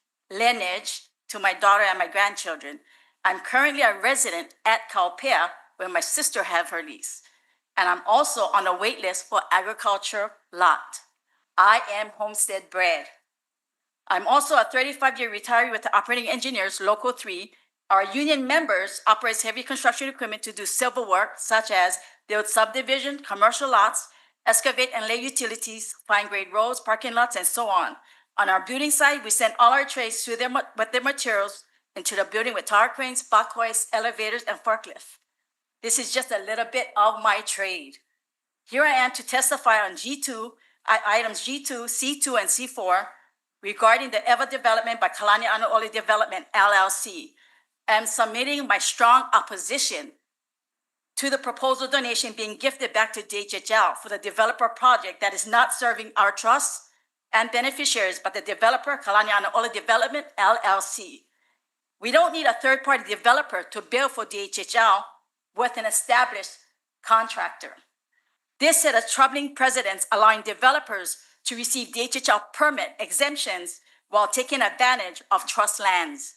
to my daughter and my grandchildren. I'm currently a resident at Kaupea, where my sister have her lease. And I'm also on a wait list for agriculture lot. I am homestead bred. I'm also a 35-year retiree with the Operating Engineers Local 3. Our union members operates heavy construction equipment to do civil work, such as build subdivision, commercial lots, excavate and lay utilities, fine grade roads, parking lots, and so on. On our building site, we send all our trades with their materials into the building with tower cranes, box hoists, elevators, and forklifts. This is just a little bit of my trade. Here I am to testify on items G2, C2, and C4 regarding the EVA development by Kalani Anaoli Development, LLC. I'm submitting my strong opposition to the proposal donation being gifted back to DHHL for the developer project that is not serving our trusts and beneficiaries, but the developer, Kalani Anaoli Development, LLC. We don't need a third-party developer to build for DHHL with an established contractor. This set of troubling precedents allowing developers to receive DHHL permit exemptions while taking advantage of trust lands.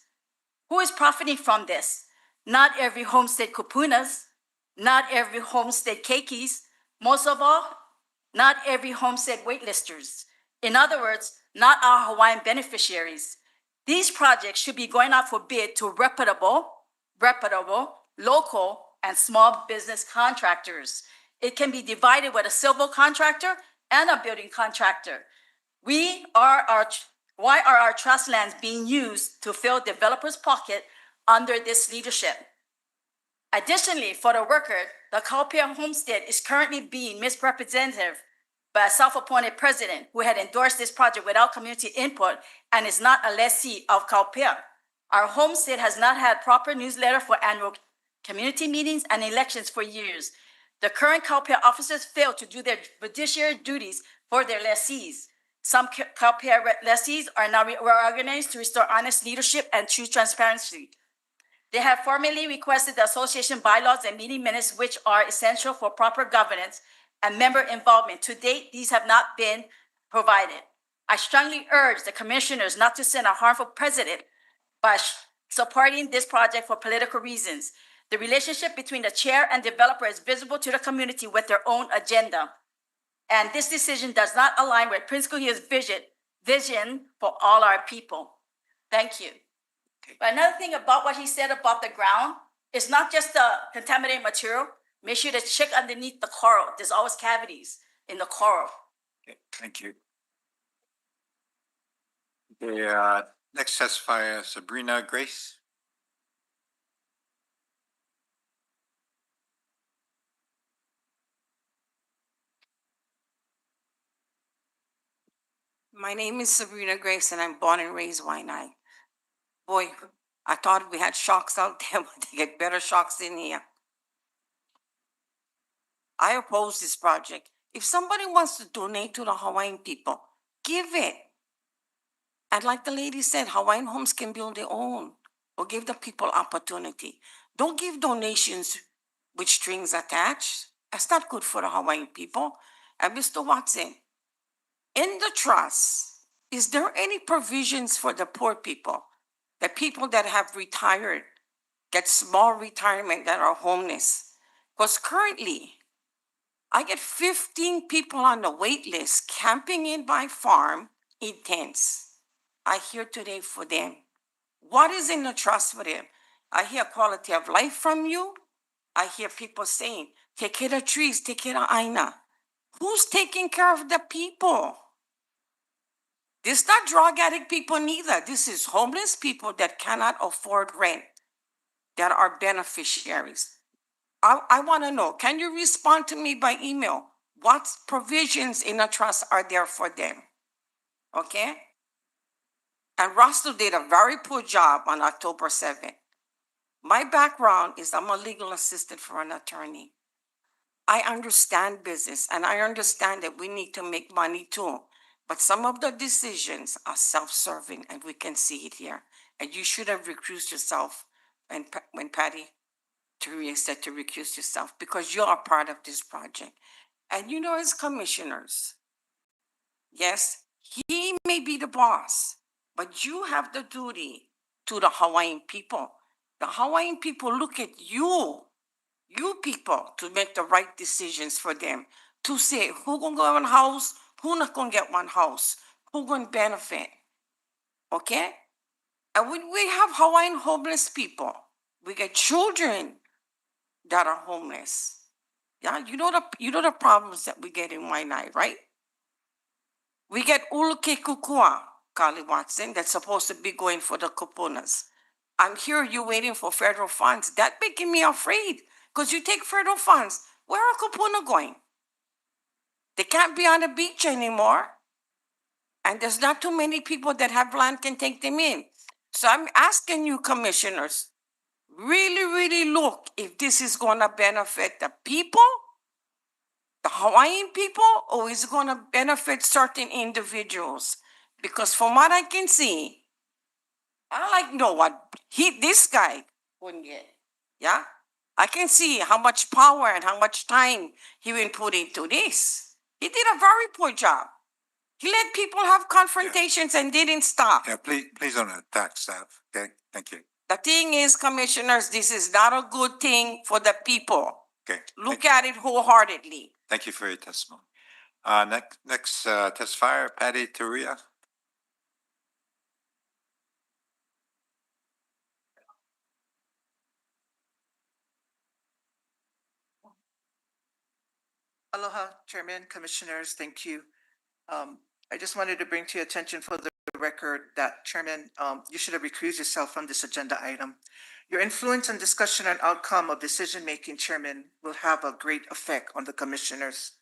Who is profiting from this? Not every homestead kupunas, not every homestead keikis, most of all, not every homestead waitlisters. In other words, not our Hawaiian beneficiaries. These projects should be going out for bid to reputable, local, and small business contractors. It can be divided with a civil contractor and a building contractor. Why are our trust lands being used to fill developers' pocket under this leadership? Additionally, for the record, the Kaupea homestead is currently being misrepresented by a self-appointed president who had endorsed this project without community input and is not a lessee of Kaupea. Our homestead has not had proper newsletter for annual community meetings and elections for years. The current Kaupea officers failed to do their fiduciary duties for their lessees. Some Kaupea lessees are now reorganized to restore honest leadership and true transparency. They have formally requested the association bylaws and meeting minutes, which are essential for proper governance and member involvement. To date, these have not been provided. I strongly urge the commissioners not to send a harmful precedent by supporting this project for political reasons. The relationship between the chair and developer is visible to the community with their own agenda. And this decision does not align with Prince Kuhia's vision for all our people. Thank you. But another thing about what he said about the ground, it's not just the contaminated material. Make sure to check underneath the coral. There's always cavities in the coral. Okay, thank you. Okay, next testifier, Sabrina Grace. My name is Sabrina Grace and I'm born and raised Waianae. Boy, I thought we had shocks out there, but they get better shocks in here. I oppose this project. If somebody wants to donate to the Hawaiian people, give it. And like the lady said, Hawaiian homes can build their own or give the people opportunity. Don't give donations with strings attached. That's not good for the Hawaiian people. And Mr. Watson, in the trust, is there any provisions for the poor people, the people that have retired, get small retirement that are homeless? Because currently, I get 15 people on the wait list camping in my farm in tents. I hear today for them. What is in the trust for them? I hear quality of life from you. I hear people saying, take care of trees, take care of Aina. Who's taking care of the people? This is not drug addict people neither. This is homeless people that cannot afford rent, that are beneficiaries. I want to know, can you respond to me by email? What provisions in a trust are there for them? Okay? And Russell did a very poor job on October 7th. My background is I'm a legal assistant for an attorney. I understand business and I understand that we need to make money too. But some of the decisions are self-serving and we can see it here. And you should have recused yourself when Patty Turia said to recuse yourself because you're a part of this project. And you know, as commissioners, yes, he may be the boss, but you have the duty to the Hawaiian people. The Hawaiian people look at you people, to make the right decisions for them, to say who gonna get one house, who not gonna get one house, who gonna benefit, okay? And when we have Hawaiian homeless people, we get children that are homeless. Yeah, you know the problems that we get in Waianae, right? We get uluke kukua, Carly Watson, that's supposed to be going for the kupunas. I'm here, you waiting for federal funds. That making me afraid. Because you take federal funds, where are kupuna going? They can't be on the beach anymore. And there's not too many people that have land can take them in. So I'm asking you, commissioners, really, really look if this is going to benefit the people, the Hawaiian people, or is it going to benefit certain individuals? Because from what I can see, I like know what this guy wouldn't get. Yeah? I can see how much power and how much time he will put into this. He did a very poor job. He let people have confrontations and didn't stop. Yeah, please don't attack staff, okay? Thank you. The thing is, commissioners, this is not a good thing for the people. Okay. Look at it wholeheartedly. Thank you for your testimony. Next testifier, Patty Turia. Aloha, Chairman, Commissioners, thank you. I just wanted to bring to your attention for the record that, Chairman, you should have recused yourself from this agenda item. Your influence and discussion and outcome of decision-making, Chairman, will have a great effect on the Commissioners.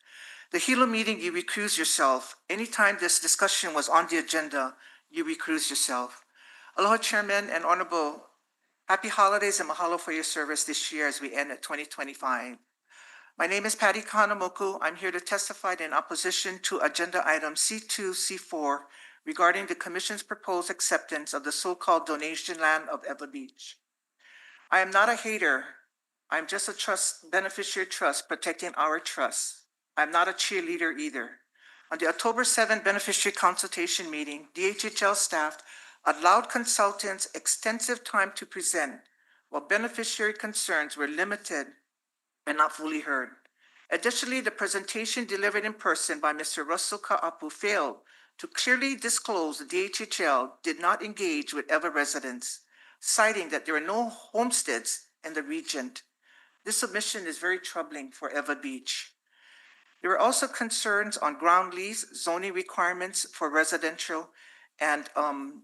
The Hilo meeting, you recused yourself. Anytime this discussion was on the agenda, you recused yourself. Aloha, Chairman and Honorable, happy holidays and mahalo for your service this year as we end at 2025. My name is Patty Kanamoku. I'm here to testify in opposition to agenda item C2, C4 regarding the Commission's proposed acceptance of the so-called donation land of Eva Beach. I am not a hater. I'm just a trust beneficiary trust protecting our trust. I'm not a cheerleader either. On the October 7 beneficiary consultation meeting, DHHL staff allowed consultants extensive time to present, while beneficiary concerns were limited and not fully heard. Additionally, the presentation delivered in person by Mr. Russell Ka'apu failed to clearly disclose the DHHL did not engage with Eva residents, citing that there are no homesteads in the region. This submission is very troubling for Eva Beach. There were also concerns on ground lease, zoning requirements for residential, and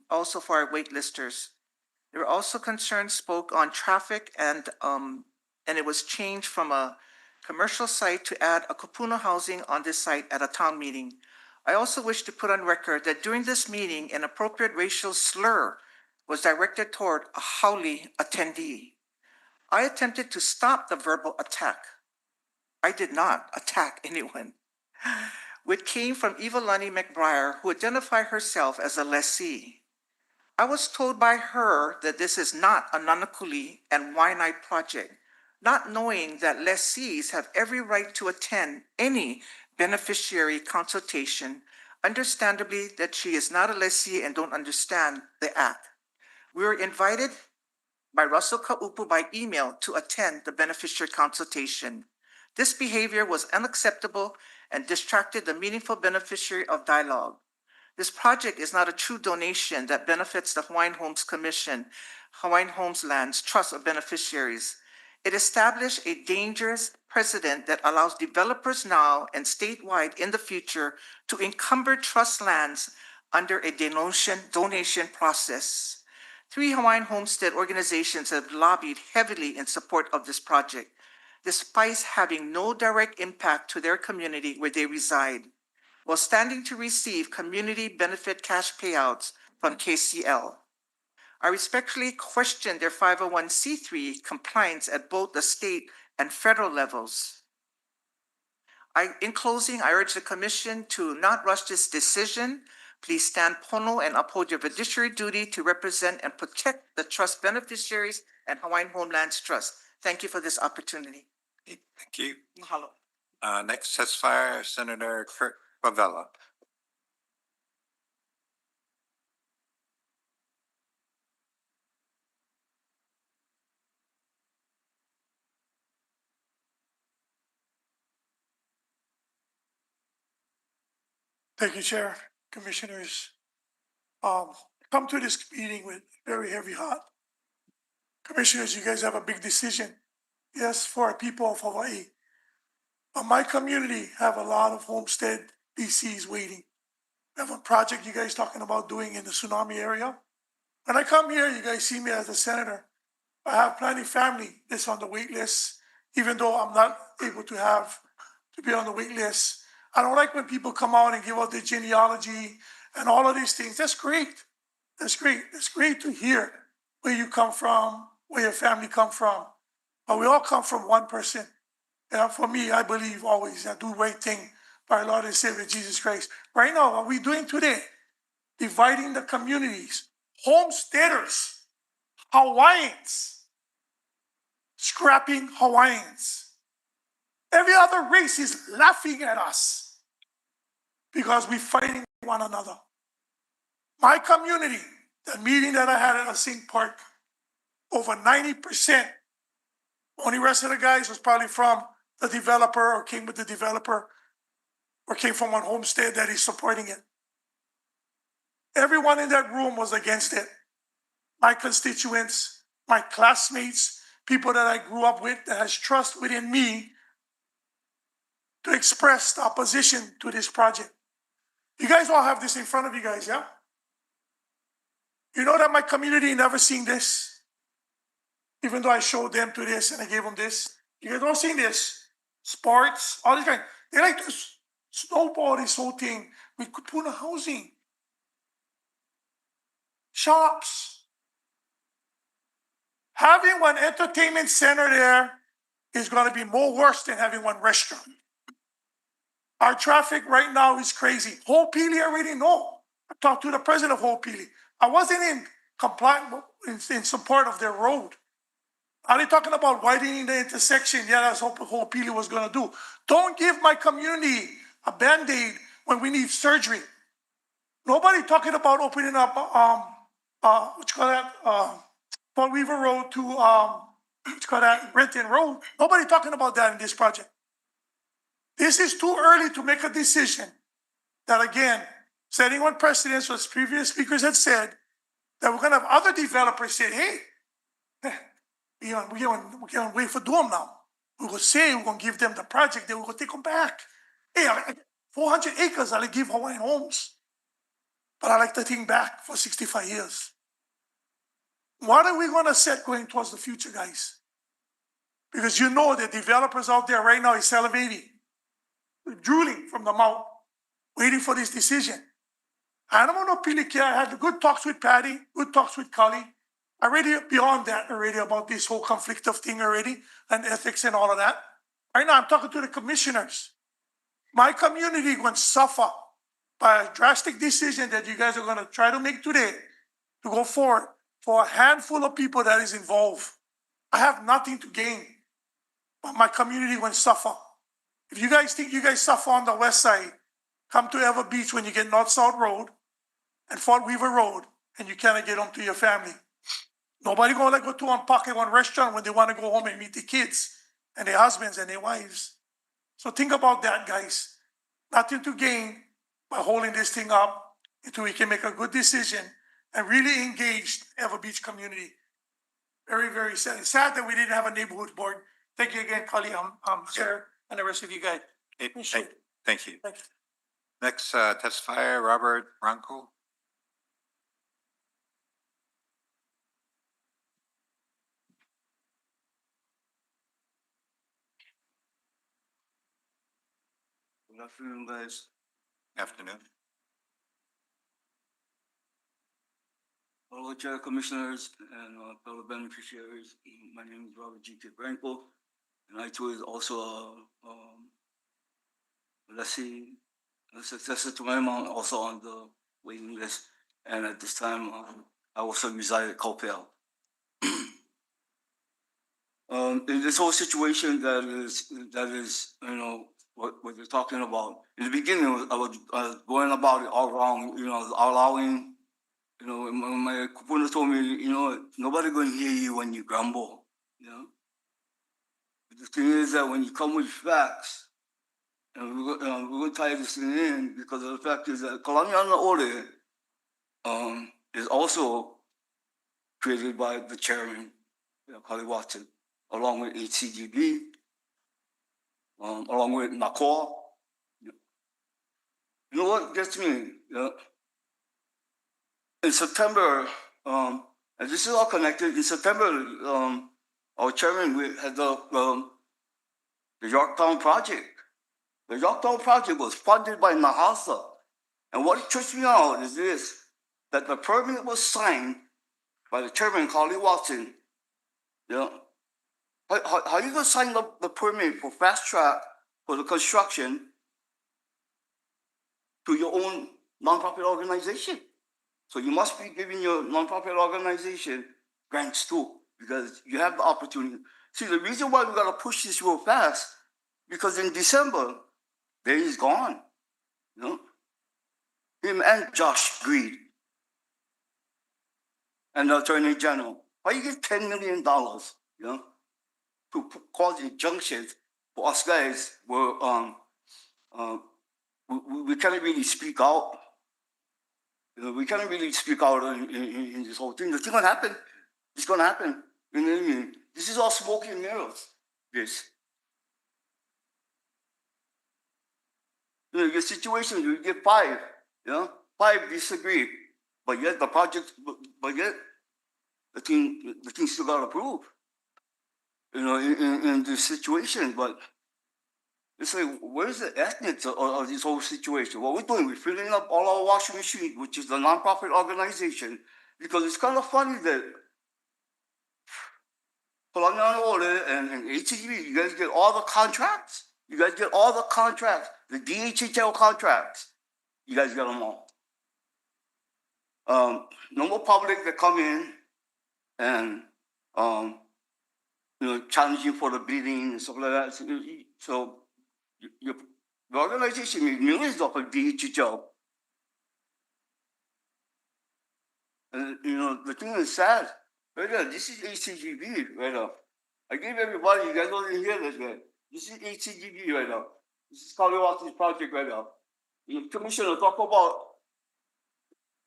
also for our waitlisters. There were also concerns spoke on traffic and it was changed from a commercial site to add a kupuna housing on this site at a town meeting. I also wish to put on record that during this meeting, an appropriate racial slur was directed toward a haole attendee. I attempted to stop the verbal attack. I did not attack anyone. Which came from Evalani McBriar, who identified herself as a lessee. I was told by her that this is not a Nanakuli and Waianae project, not knowing that lessees have every right to attend any beneficiary consultation, understandably that she is not a lessee and don't understand the act. We were invited by Russell Ka'upu by email to attend the beneficiary consultation. This behavior was unacceptable and distracted the meaningful beneficiary of dialogue. This project is not a true donation that benefits the Hawaiian Homes Commission, Hawaiian Homes Lands Trust of Beneficiaries. It established a dangerous precedent that allows developers now and statewide in the future to encumber trust lands under a donation process. 3 Hawaiian homestead organizations have lobbied heavily in support of this project, despite having no direct impact to their community where they reside, while standing to receive community benefit cash payouts from KCL. I respectfully question their 501c3 compliance at both the state and federal levels. In closing, I urge the commission to not rush this decision. Please stand pono and uphold your fiduciary duty to represent and protect the trust beneficiaries and Hawaiian Homelands Trust. Thank you for this opportunity. Thank you. Mahalo. Next testifier, Senator Kurt Pavella. Thank you, Chair, Commissioners. Come to this meeting with very heavy heart. Commissioners, you guys have a big decision. Yes, for our people of Hawaii. My community have a lot of homestead DCs waiting. We have a project you guys talking about doing in the tsunami area. When I come here, you guys see me as a senator. I have plenty family that's on the wait list, even though I'm not able to be on the wait list. I don't like when people come out and give out their genealogy and all of these things. That's great. That's great. It's great to hear where you come from, where your family come from. But we all come from one person. And for me, I believe always I do the right thing by our Lord and Savior Jesus Christ. Right now, what we're doing today, dividing the communities, homesteaders, Hawaiians, scrapping Hawaiians. Every other race is laughing at us because we're fighting one another. My community, the meeting that I had at Sink Park, over 90%, only rest of the guys was probably from the developer or came with the developer or came from one homestead that is supporting it. Everyone in that room was against it. My constituents, my classmates, people that I grew up with that has trust within me to express the opposition to this project. You guys all have this in front of you guys, yeah? You know that my community never seen this, even though I showed them to this and I gave them this. You guys all seen this? Sports, all these guys. They like to snowball this whole thing with kupuna housing, shops. Having one entertainment center there is going to be more worse than having one restaurant. Our traffic right now is crazy. Ho'opili already know. I talked to the president of Ho'opili. I wasn't in compliance in support of their road. Are they talking about widening the intersection? Yeah, that's what Ho'opili was going to do. Don't give my community a Band-Aid when we need surgery. Nobody talking about opening up, Fall Weaver Road to, Renton Road. Nobody talking about that in this project. This is too early to make a decision that, again, setting one precedence, as previous speakers had said, that we're going to have other developers say, hey, we're going to wait for them now. We will say we're going to give them the project, then we're going to take them back. Hey, 400 acres, I'll give Hawaiian Homes. But I like the thing back for 65 years. What are we going to set going towards the future, guys? Because you know the developers out there right now is salivating, drooling from the mouth, waiting for this decision. I don't want to Pilike. I had good talks with Patty, good talks with Kali. Already beyond that already about this whole conflict of thing already and ethics and all of that. Right now I'm talking to the commissioners. My community going to suffer by a drastic decision that you guys are going to try to make today to go forward for a handful of people that is involved. I have nothing to gain, but my community going to suffer. If you guys think you guys suffer on the west side, come to Ever Beach when you get North-South Road and Fort Weaver Road, and you cannot get home to your family. Nobody gonna let go to one pocket, one restaurant when they want to go home and meet the kids and their husbands and their wives. So think about that, guys. Nothing to gain by holding this thing up until we can make a good decision and really engage Ever Beach community. Very, very sad. It's sad that we didn't have a neighborhood board. Thank you again, Kali, Chair, and the rest of you guys. Thank you. Thank you. Next testifier, Robert Branco. Good afternoon, guys. Afternoon. Hello, Chair, Commissioners, and fellow beneficiaries. My name is Robert G. Branco, and I too is also a blessing, a successor to my mom, also on the waiting list. And at this time, I also reside at Copiel. In this whole situation that is, you know, what you're talking about. In the beginning, I was going about it all wrong, you know, allowing, you know, when my kupuna told me, you know, nobody gonna hear you when you grumble, you know. But the thing is that when you come with facts, and we're gonna tie this thing in because of the fact is that colonial order is also created by the chairman, Carly Watson, along with HCGB, along with NACOR. You know what gets me? You know, in September, and this is all connected. In September, our chairman had the Yorktown project. The Yorktown project was funded by Nahasa. And what trips me out is this, that the permit was signed by the chairman, Carly Watson. You know, how you gonna sign the permit for fast track for the construction to your own nonprofit organization? So you must be giving your nonprofit organization grants too, because you have the opportunity. See, the reason why we gotta push this real fast, because in December, there he's gone. You know? Him and Josh Greed and the Attorney General. Why you give $10 million, you know, to cause injunctions for us guys where we can't really speak out. You know, we can't really speak out in this whole thing. The thing gonna happen. It's gonna happen. You know what I mean? This is all smoke and mirrors. This. You know, your situation, you get 5, you know, 5 disagree, but yet the project, but yet the thing still got approved. You know, in this situation, but it's like, where's the ethics of this whole situation? What we're doing, we're filling up all our washing machines, which is the nonprofit organization, because it's kind of funny that Colonial Order and HCB, you guys get all the contracts. You guys get all the contracts, the DHHL contracts. You guys get them all. No more public that come in and you know, challenge you for the bidding and stuff like that. So the organization made millions off of DHHL. And you know, the thing is sad. Right there, this is HCGB right now. I gave everybody, you guys don't even hear this guy. This is HCGB right now. This is Carly Watson's project right now. The commissioner talk about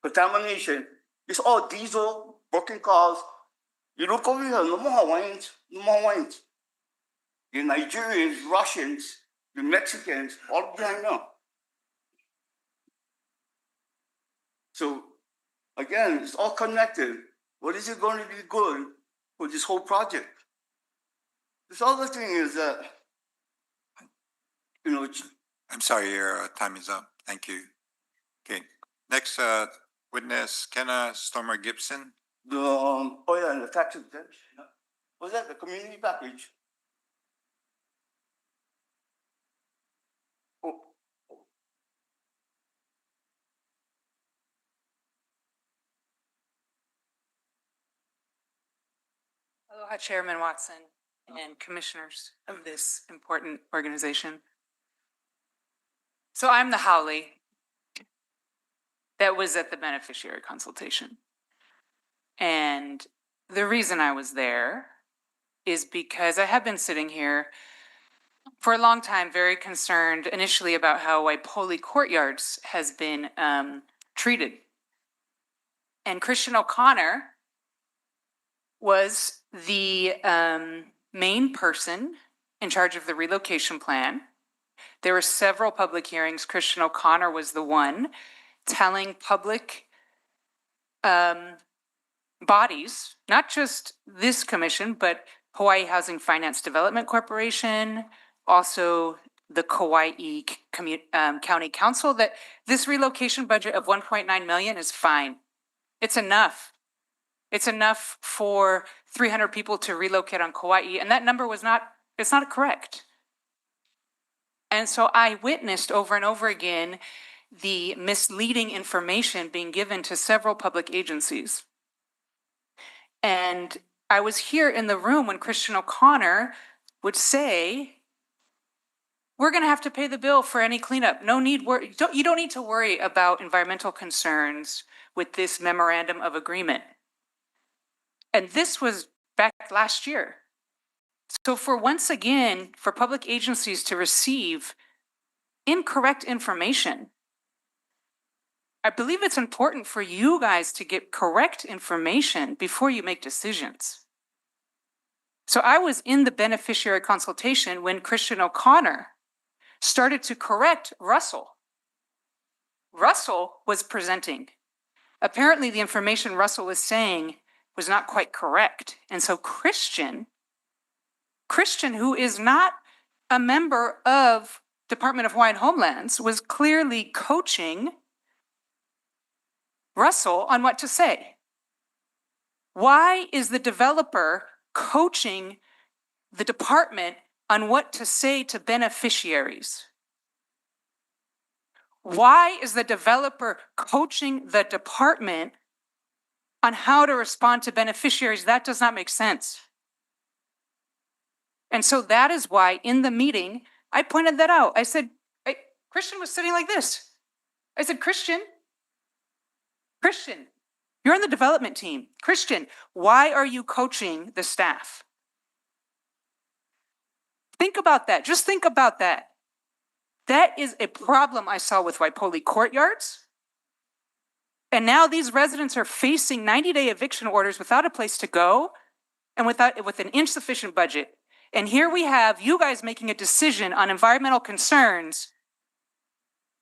contamination. It's all diesel, broken cars. You look over here, no more Hawaiians, no more Hawaiians. You're Nigerians, Russians, the Mexicans, all behind now. So again, it's all connected. What is it going to be good for this whole project? This other thing is that, you know, I'm sorry, your time is up. Thank you. Okay, next witness, Kenna Stormer Gibson. the oh yeah, and the tax exemption. Was that the community package? Oh, Aloha, Chairman Watson and commissioners of this important organization. So I'm the Howley that was at the beneficiary consultation. And the reason I was there is because I have been sitting here for a long time, very concerned initially about how Waipoli Courtyards has been treated. And Christian O'Connor was the main person in charge of the relocation plan. There were several public hearings. Christian O'Connor was the one telling public bodies, not just this commission, but Hawaii Housing Finance Development Corporation, also the Kauai County Council, that this relocation budget of 1.9 million is fine. It's enough. It's enough for 300 people to relocate on Kauai, and that number was not, it's not correct. And so I witnessed over and over again the misleading information being given to several public agencies. And I was here in the room when Christian O'Connor would say, we're going to have to pay the bill for any cleanup. No need, you don't need to worry about environmental concerns with this memorandum of agreement. And this was back last year. So for once again, for public agencies to receive incorrect information, I believe it's important for you guys to get correct information before you make decisions. So I was in the beneficiary consultation when Christian O'Connor started to correct Russell. Russell was presenting. Apparently the information Russell was saying was not quite correct. And so Christian, who is not a member of Department of Hawaiian Homelands, was clearly coaching Russell on what to say. Why is the developer coaching the department on what to say to beneficiaries? Why is the developer coaching the department on how to respond to beneficiaries? That does not make sense. And so that is why in the meeting, I pointed that out. I said, Christian was sitting like this. I said, Christian, you're on the development team. Christian, why are you coaching the staff? Think about that. Just think about that. That is a problem I saw with Waipoli courtyards. And now these residents are facing 90-day eviction orders without a place to go and with an insufficient budget. And here we have you guys making a decision on environmental concerns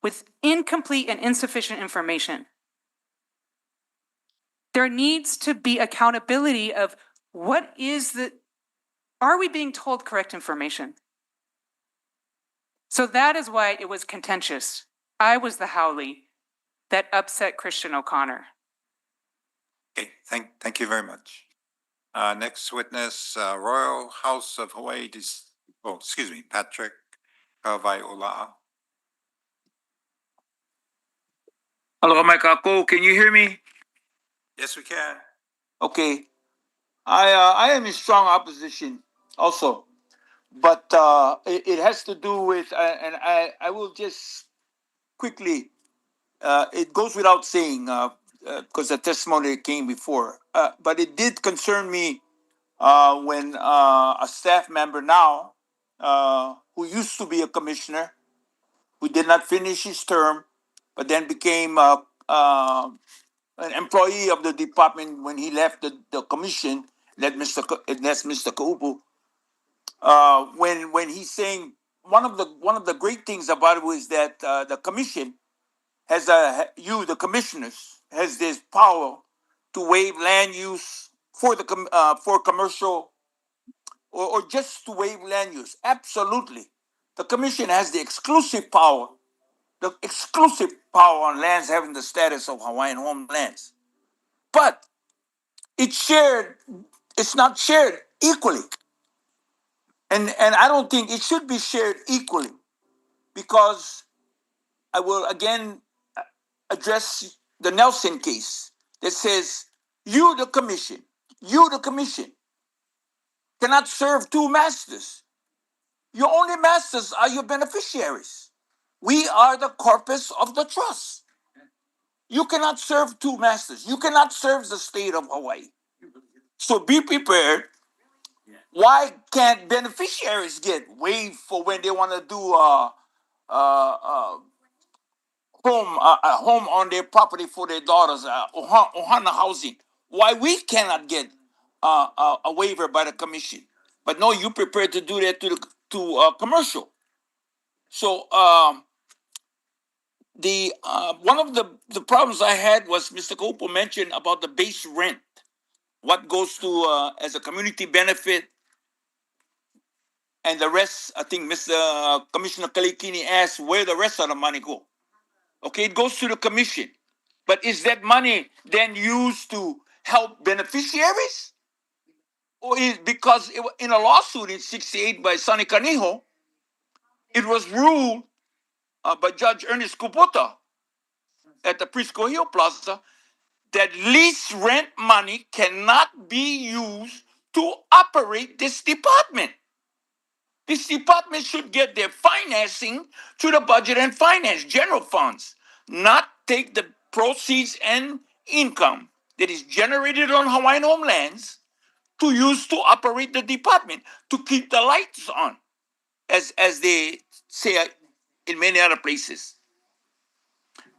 with incomplete and insufficient information. There needs to be accountability of are we being told correct information? So that is why it was contentious. I was the Howley that upset Christian O'Connor. Okay, thank you very much. Next witness, Royal House of Hawaii, Patrick Kawaiʻolaʻa. Hello, Mike Ako, can you hear me? Yes, we can. Okay. I am in strong opposition also, but it has to do with, and I will just quickly, it goes without saying, because the testimony came before, but it did concern me when a staff member now, who used to be a commissioner, who did not finish his term, but then became an employee of the department when he left the commission, that's Mr. Kaupu. When he's saying one of the great things about it was that the commission has the commissioners has this power to waive land use for for commercial or just to waive land use. Absolutely, the commission has the exclusive power on lands having the status of Hawaiian homelands. But it's not shared equally. And I don't think it should be shared equally, because I will again address the Nelson case that says you the commission cannot serve two masters. Your only masters are your beneficiaries. We are the corpus of the trust. You cannot serve two masters. You cannot serve the state of Hawaii. So be prepared. Why can't beneficiaries get waived for when they want to do a home on their property for their daughters, ohana housing? Why we cannot get a waiver by the commission? But no, you prepared to do that to commercial. So the one of the problems I had was Mr. Kopo mentioned about the base rent, what goes to as a community benefit, and the rest. I think Mr. Commissioner Kalikini asked where the rest of the money go. Okay, it goes to the commission, but is that money then used to help beneficiaries, or is because in a lawsuit in '68 by Sonny Kaniho, it was ruled by Judge Ernest Kubota at the Prisco Hill Plaza that lease rent money cannot be used to operate this department. This department should get their financing through the budget and finance, general funds, not take the proceeds and income that is generated on Hawaiian homelands to use to operate the department, to keep the lights on, as they say in many other places.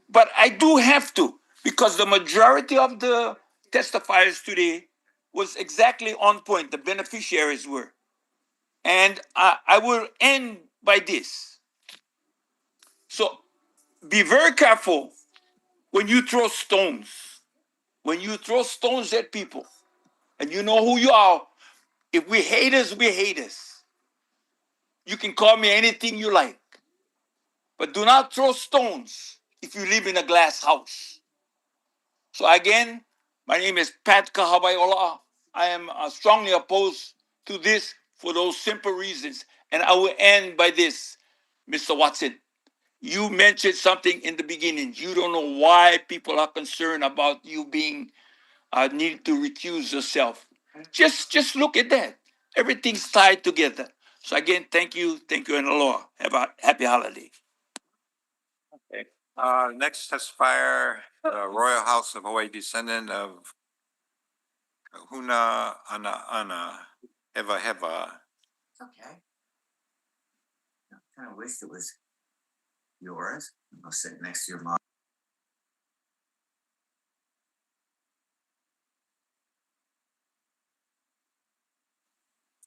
But I do have to, because the majority of the testifiers today was exactly on point, the beneficiaries were. And I will end by this. So be very careful when you throw stones. When you throw stones at people, and you know who you are. If we're haters, we're haters. You can call me anything you like. But do not throw stones if you live in a glass house. So again, my name is Pat Kahabaiola. I am strongly opposed to this for those simple reasons. And I will end by this, Mr. Watson. You mentioned something in the beginning. You don't know why people are concerned about you being need to recuse yourself. Just look at that. Everything's tied together. So again, thank you, and aloha. Have a happy holiday. Okay. Next testifier, the Royal House of Hawaii descendant of Huna Ana Heva Heva. Okay. I kind of wish it was yours. I'll sit next to your mom.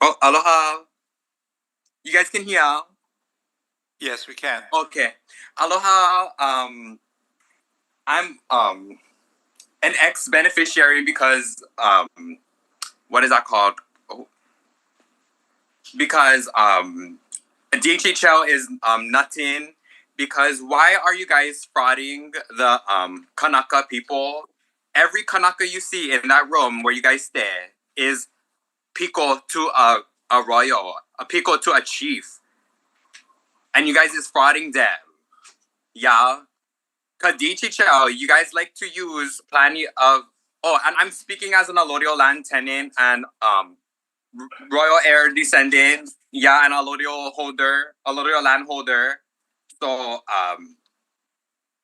Oh, aloha. You guys can hear? Yes, we can. Okay. Aloha. I'm an ex-beneficiary because what is that called? Oh. Because DHHL is nothing. Because why are you guys frauding the Kanaka people? Every Kanaka you see in that room where you guys stay is piko to a royal, a piko to a chief. And you guys is frauding them. Yeah. Cause DHHL, you guys like to use plenty of and I'm speaking as an allodial land tenant and royal heir descendant, yeah, and allodial land holder. So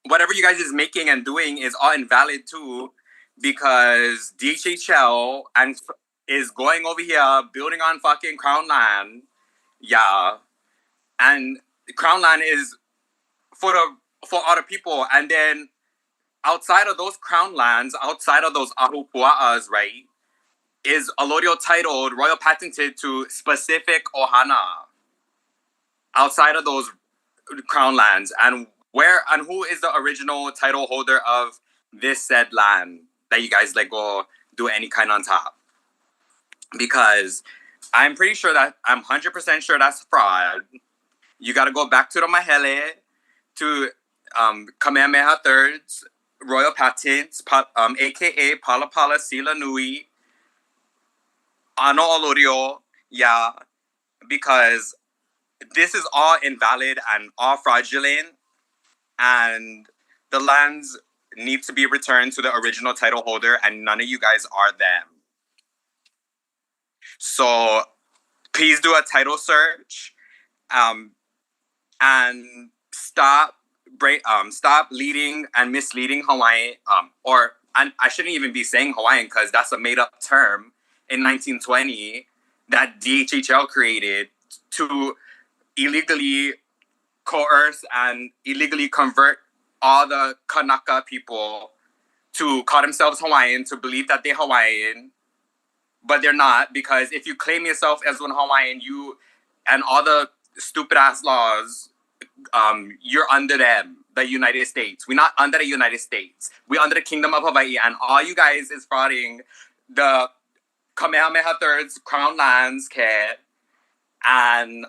whatever you guys is making and doing is all invalid too, because DHHL is going over here building on fucking Crown land, yeah, and Crown land is for other people, and then outside of those crown lands, outside of those ahupua'as, right, is allodial titled, royal patented to specific ohana. Outside of those crown lands, and who is the original title holder of this said land that you guys like go do any kind on top? Because I'm 100% sure that's fraud. You got to go back to the Mahele, to Kamehameha III's royal patents, aka Pala Pala Sila Nui, Ano Olorio, yeah, because this is all invalid and all fraudulent, and the lands need to be returned to the original title holder, and none of you guys are them. So please do a title search, and stop leading and misleading Hawaii, and I shouldn't even be saying Hawaiian because that's a made up term in 1920 that DHHL created to illegally coerce and illegally convert all the Kanaka people to call themselves Hawaiian, to believe that they're Hawaiian, but they're not, because if you claim yourself as one Hawaiian, you and all the stupid ass laws, you're under them, the United States. We're not under the United States. We're under the Kingdom of Hawaii, and all you guys is frauding the Kamehameha III's crown lands, kid, and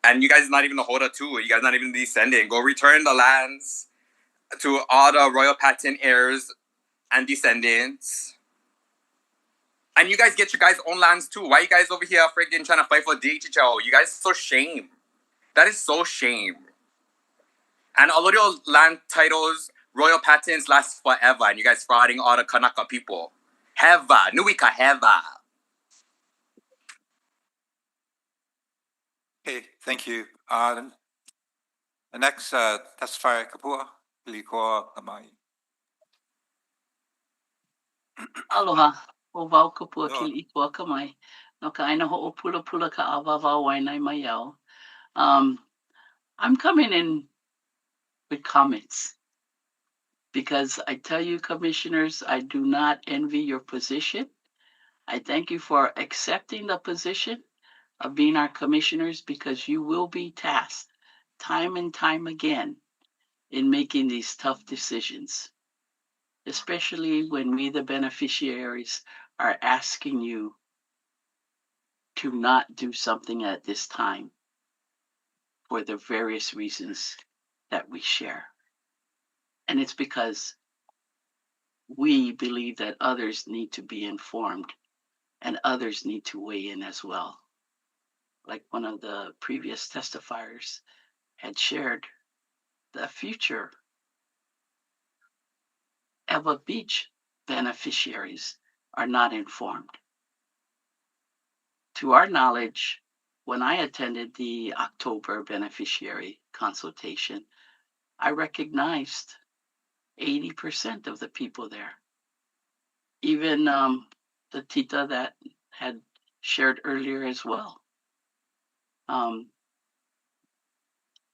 and you guys not even the holder too. You guys not even descending. Go return the lands to all the royal patent heirs and descendants. And you guys get your guys' own lands too. Why you guys over here freaking trying to fight for DHHL? You guys so shame. That is so shame. And a lot of your land titles, royal patents last forever, and you guys frauding all the Kanaka people. Heva, Nuika Heva. Okay, thank you. The next testifier, Kapua, Liko Kamai. Aloha, o wau kapua Aloha. ki ikua kamai. No ka aina ho o pula pula ka awa wau wainai mai au. I'm coming in with comments because I tell you, commissioners, I do not envy your position. I thank you for accepting the position of being our commissioners because you will be tasked time and time again in making these tough decisions, especially when we, the beneficiaries, are asking you to not do something at this time for the various reasons that we share. And it's because we believe that others need to be informed and others need to weigh in as well. Like one of the previous testifiers had shared, the future Eva Beach beneficiaries are not informed. To our knowledge, when I attended the October beneficiary consultation, I recognized 80% of the people there. Even the Tita that had shared earlier as well.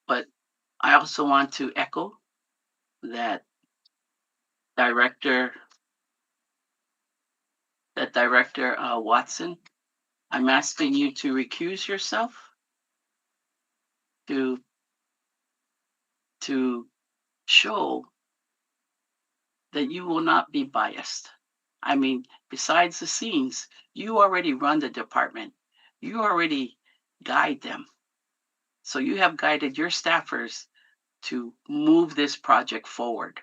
But I also want to echo that Director Watson, I'm asking you to recuse yourself to show that you will not be biased. I mean, besides the scenes, you already run the department. You already guide them. So you have guided your staffers to move this project forward.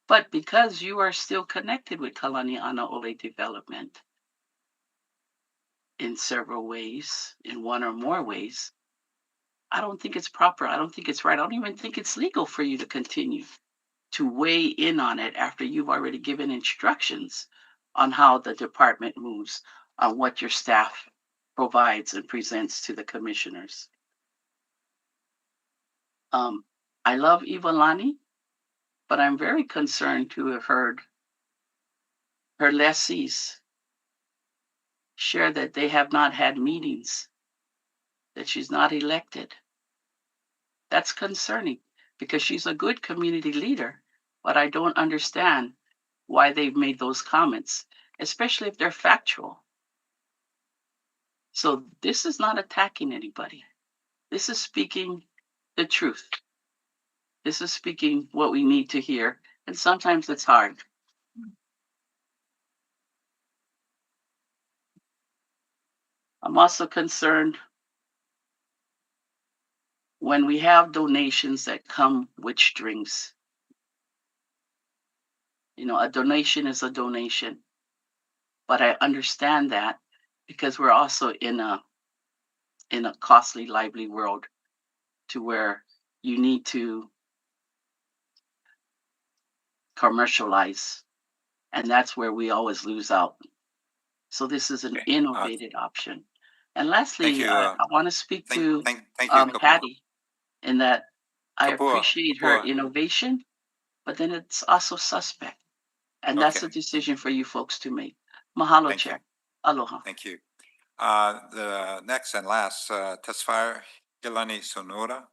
But because you are still connected with Kalani Anaole Development in several ways, in one or more ways, I don't think it's proper. I don't think it's right. I don't even think it's legal for you to continue to weigh in on it after you've already given instructions on how the department moves, on what your staff provides and presents to the commissioners. I love Ivalani, but I'm very concerned to have heard her lessees share that they have not had meetings, that she's not elected. That's concerning because she's a good community leader, but I don't understand why they've made those comments, especially if they're factual. So this is not attacking anybody. This is speaking the truth. This is speaking what we need to hear, and sometimes it's hard. I'm also concerned when we have donations that come with strings. You know, a donation is a donation, but I understand that because we're also in a costly, lively world to where you need to commercialize, and that's where we always lose out. So this is an innovative option. And lastly, I want to speak to Thank you, Patty, in that I Kapua, appreciate her Kapua. innovation, but then it's also suspect. And that's Okay. a decision for you folks to make. Mahalo, Thank Chair. you. Aloha. Thank you. The next and last testifier, Hilani Sonora.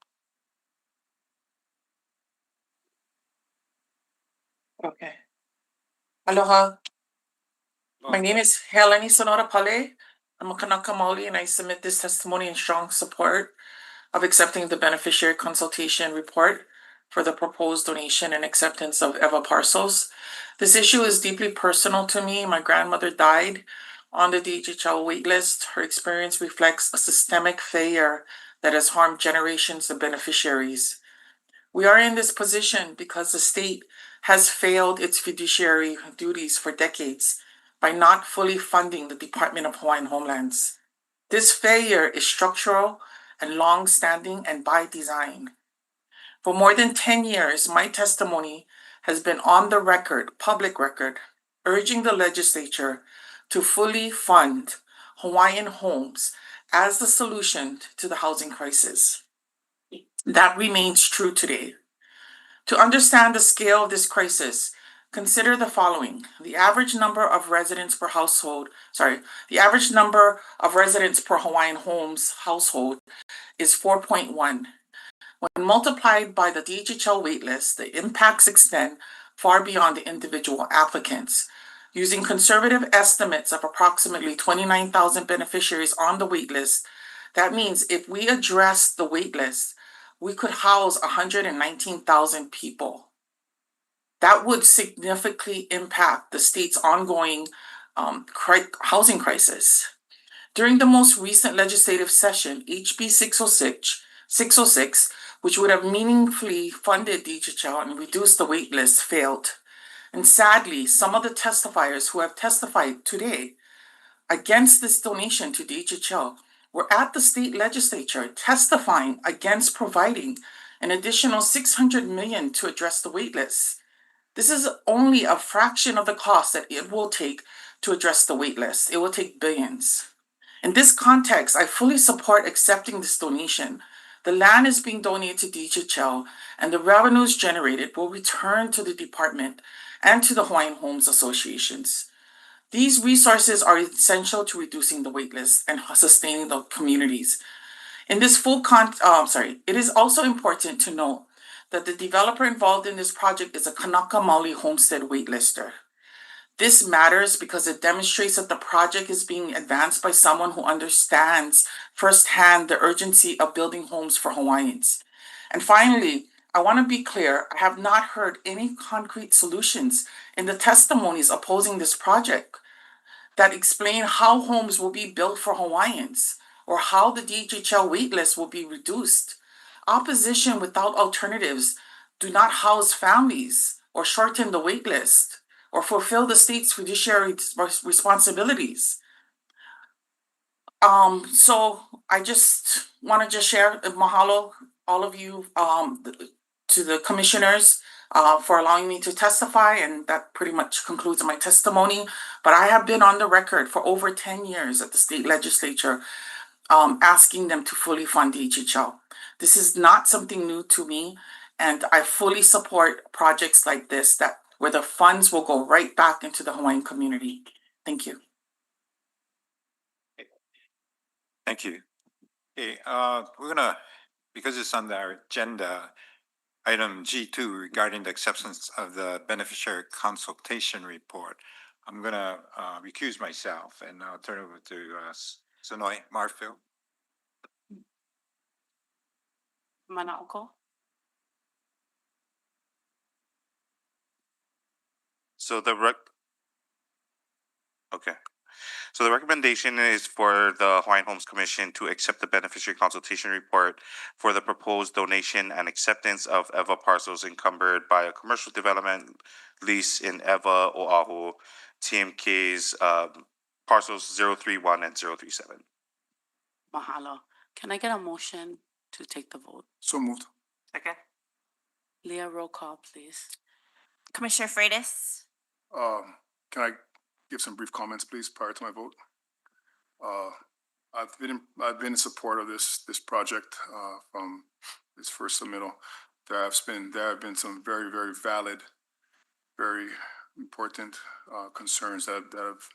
Okay. Aloha. My name is Heleni Sonora Pale. I'm a Kanaka Maoli and I submit this testimony in strong support of accepting the beneficiary consultation report for the proposed donation and acceptance of EVA parcels. This issue is deeply personal to me. My grandmother died on the DHHL waitlist. Her experience reflects a systemic failure that has harmed generations of beneficiaries. We are in this position because the state has failed its fiduciary duties for decades. by not fully funding the Department of Hawaiian Homelands. This failure is structural and long-standing and by design. For more than 10 years, my testimony has been on the record, public record, urging the legislature to fully fund Hawaiian homes as the solution to the housing crisis. That remains true today. To understand the scale of this crisis, consider the following. The average number of residents per Hawaiian homes household is 4.1. When multiplied by the DHL waitlist, the impacts extend far beyond the individual applicants. Using conservative estimates of approximately 29,000 beneficiaries on the waitlist, that means if we address the waitlist, we could house 119,000 people. That would significantly impact the state's ongoing housing crisis. During the most recent legislative session, HB 606, which would have meaningfully funded DHL and reduced the wait list, failed. And sadly, some of the testifiers who have testified today against this donation to DHL were at the state legislature testifying against providing an additional $600 million to address the wait list. This is only a fraction of the cost that it will take to address the wait list. It will take billions. In this context, I fully support accepting this donation. The land is being donated to DHL, and the revenues generated will return to the department and to the Hawaiian Homes Associations. These resources are essential to reducing the waitlist and sustaining the communities. In this it is also important to note that the developer involved in this project is a Kanaka Maoli homestead waitlister. This matters because it demonstrates that the project is being advanced by someone who understands firsthand the urgency of building homes for Hawaiians. And finally, I want to be clear, I have not heard any concrete solutions in the testimonies opposing this project that explain how homes will be built for Hawaiians or how the DHL waitlist will be reduced. Opposition without alternatives do not house families or shorten the waitlist or fulfill the state's fiduciary responsibilities. So I just want to share mahalo all of you to the commissioners for allowing me to testify, and that pretty much concludes my testimony. But I have been on the record for over 10 years at the state legislature asking them to fully fund DHL. This is not something new to me, and I fully support projects like this where the funds will go right back into the Hawaiian community. Thank you. Thank you. Okay, we're gonna, because it's on our agenda, item G2 regarding the acceptance of the beneficiary consultation report. I'm gonna recuse myself and I'll turn it over to Sonoy Marfield. Manaoko. So So the recommendation is for the Hawaiian Homes Commission to accept the beneficiary consultation report for the proposed donation and acceptance of EVA parcels encumbered by a commercial development lease in EVA Oahu, TMK's parcels 031 and 037. Mahalo. Can I get a motion to take the vote? So moved. Second. Leah, roll call, please. Commissioner Freitas? Can I give some brief comments, please, prior to my vote? I've been in support of this project from its first submittal. There have been some very, very valid, very important concerns that have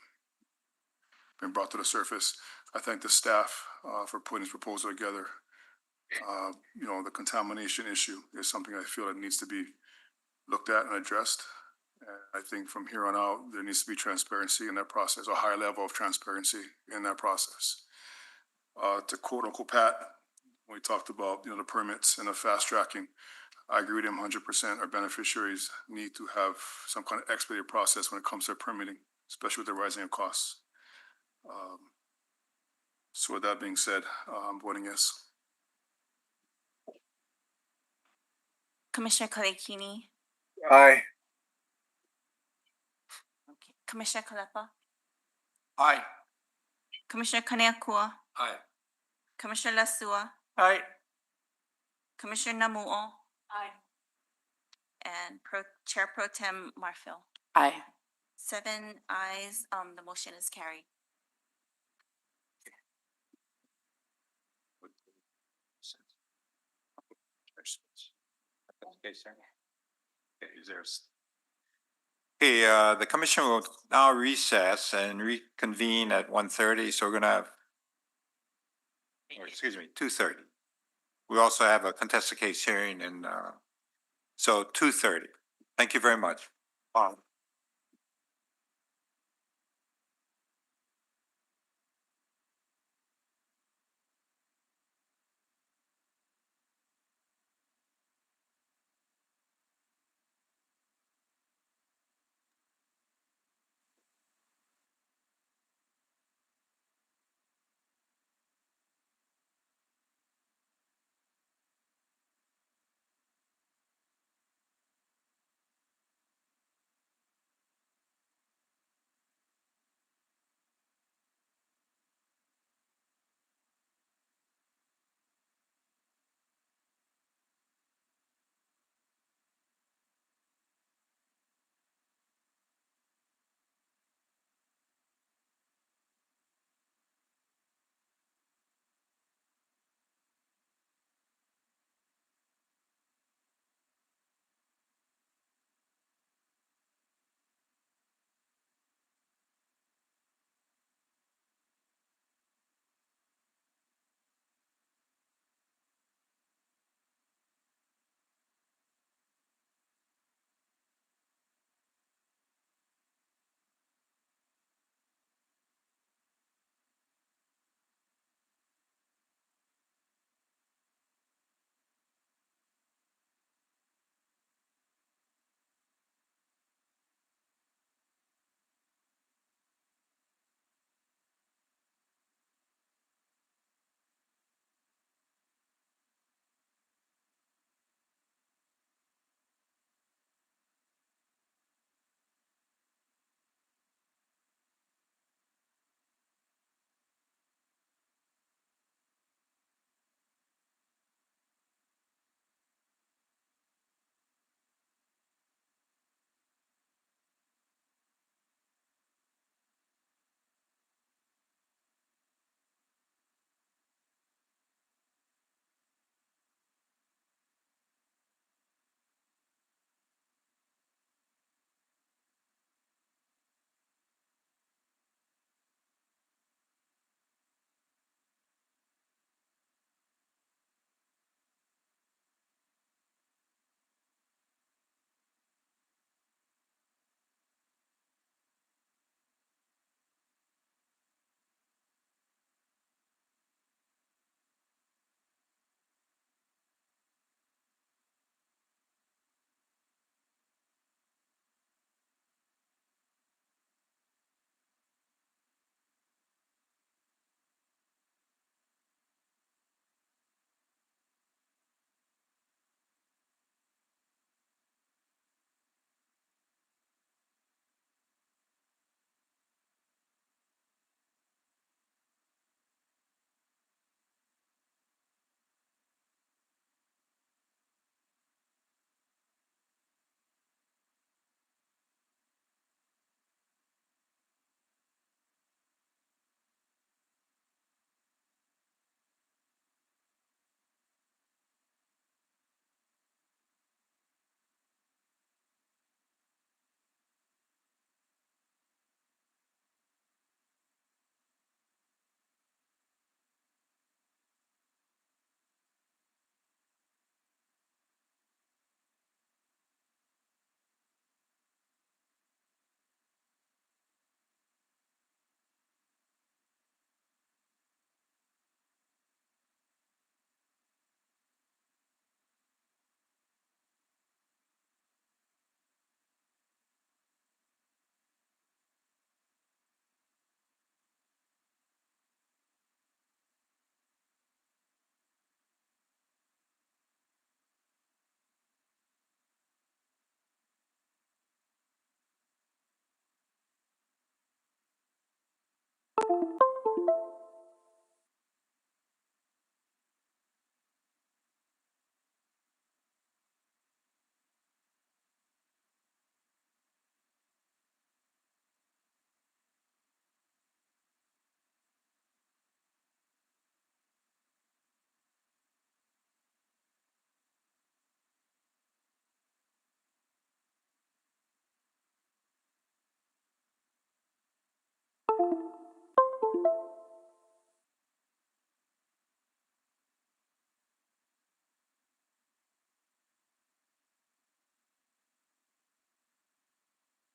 been brought to the surface. I thank the staff for putting this proposal together. The contamination issue is something I feel that needs to be looked at and addressed. And I think from here on out, there needs to be transparency in that process, a high level of transparency in that process. To quote Uncle Pat, when we talked about the permits and the fast tracking, I agree with him 100%. Our beneficiaries need to have some kind of expedited process when it comes to permitting, especially with the rising of costs. So with that being said, I'm voting yes. Commissioner Kalekini? Aye. Okay. Commissioner Kalepa? Aye. Commissioner Kaneakua, Aye. Commissioner Lasua, Aye. Commissioner Namuo, Aye. and Chair Pro Tem Marfil. Aye. 7 ayes, the motion is carried. Okay, sir. Okay, is there? Okay, the commission will now recess and reconvene at 1:30. So we're gonna have, or excuse me, 2:30. We also have a contested case hearing and, so 2:30. Thank you very much.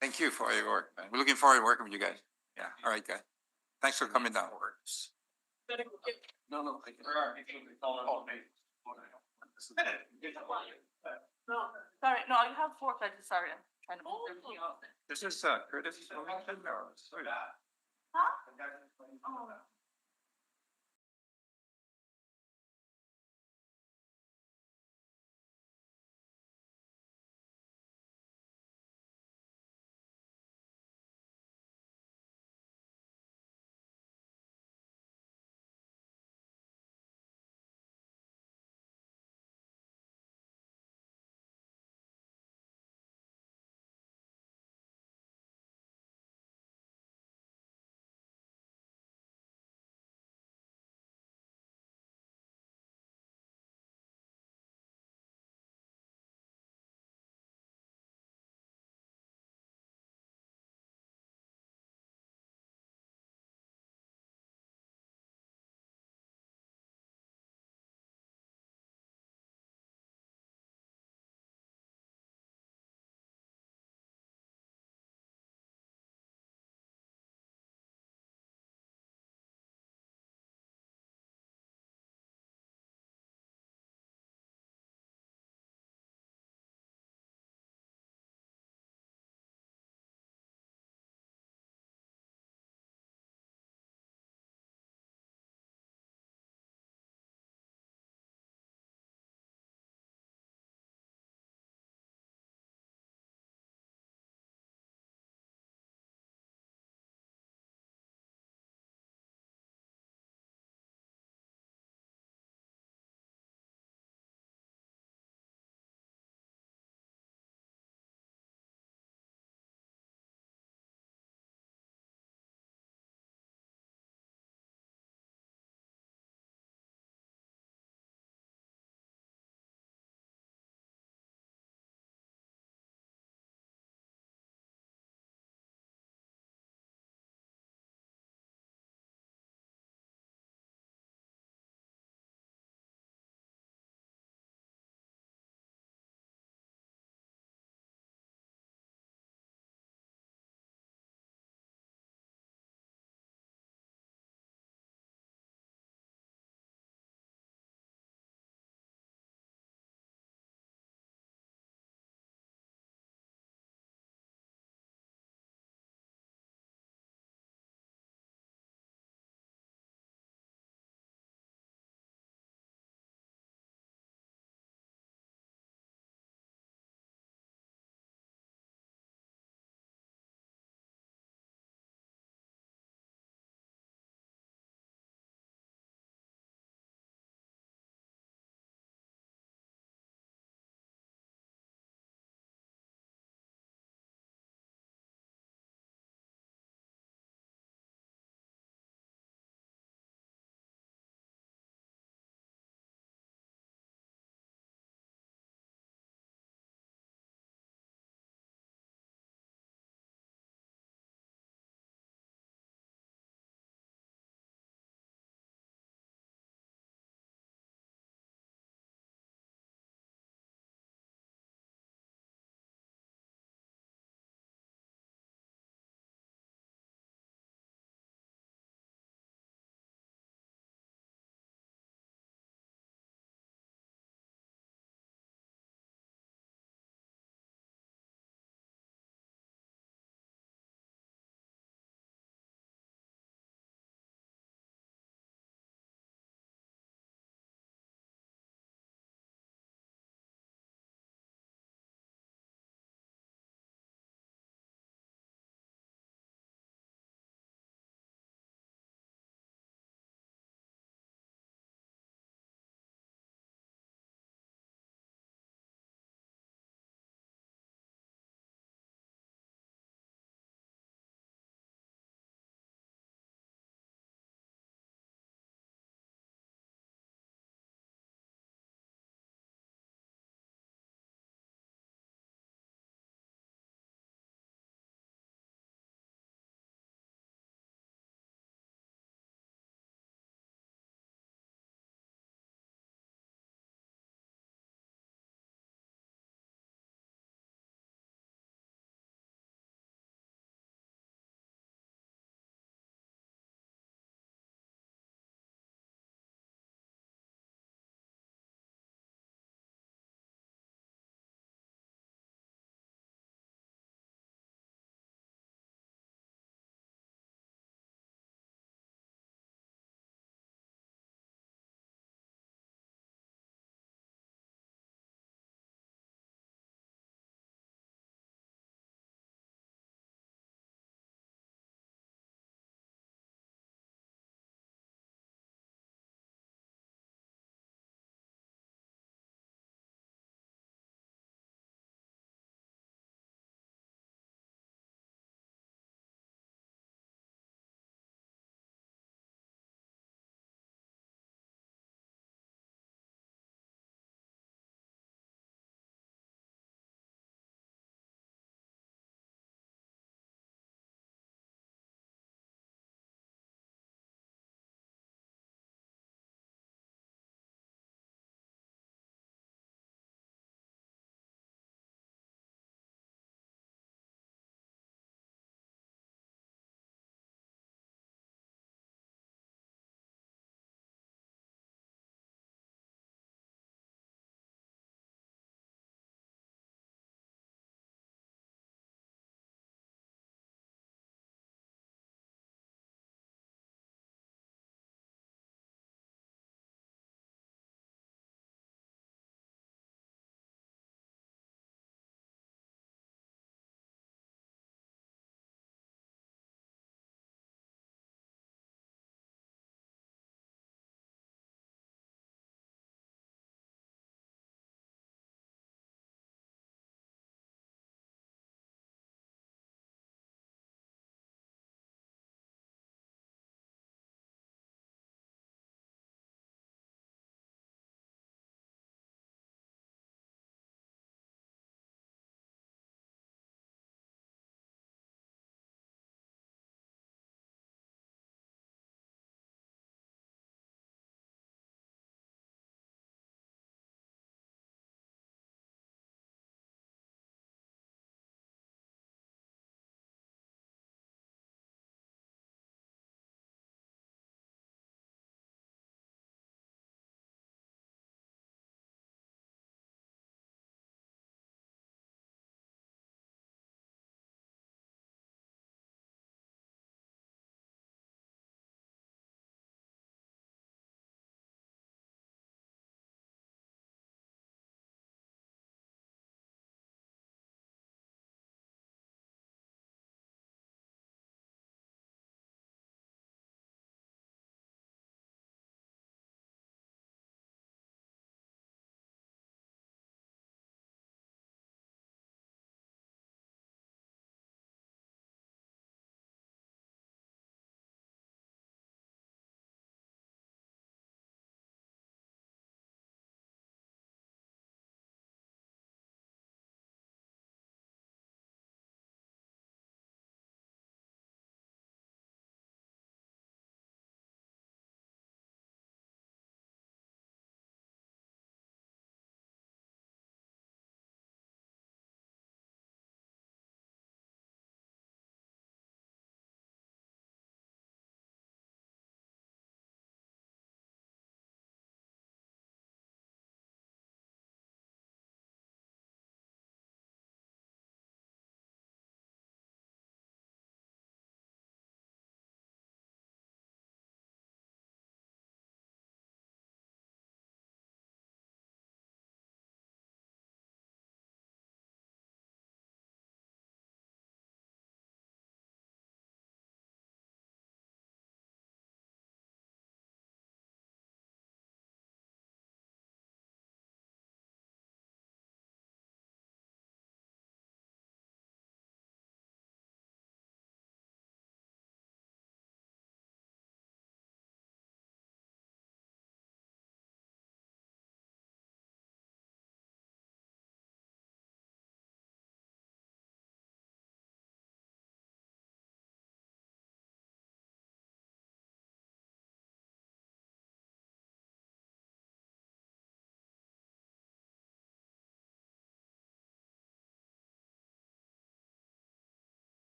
Thank you for your work, man. We're looking forward to working with you guys. Yeah, all right, guys. Thanks for coming down. No, no. No, sorry, no, you have four, I just, sorry, I'm trying to move everything up. This is Curtis. Sorry. Huh? Oh.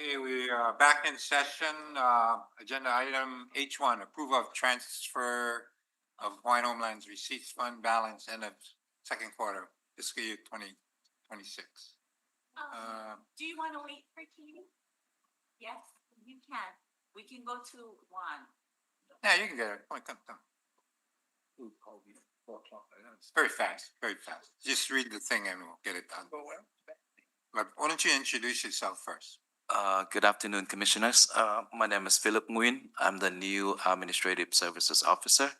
Okay, we are back in session. Agenda item H1, approval of transfer of Hawaiian Homeland's receipts fund balance end of second quarter fiscal year 2026. Do you want to wait for Katie? Yes, you can. We can go to one. Yeah, you can get it. Come on. It's very fast, very fast. Just read the thing and we'll get it done. But why don't you introduce yourself first? Good afternoon, Commissioners. My name is Philip Nguyen. I'm the new Administrative Services Officer.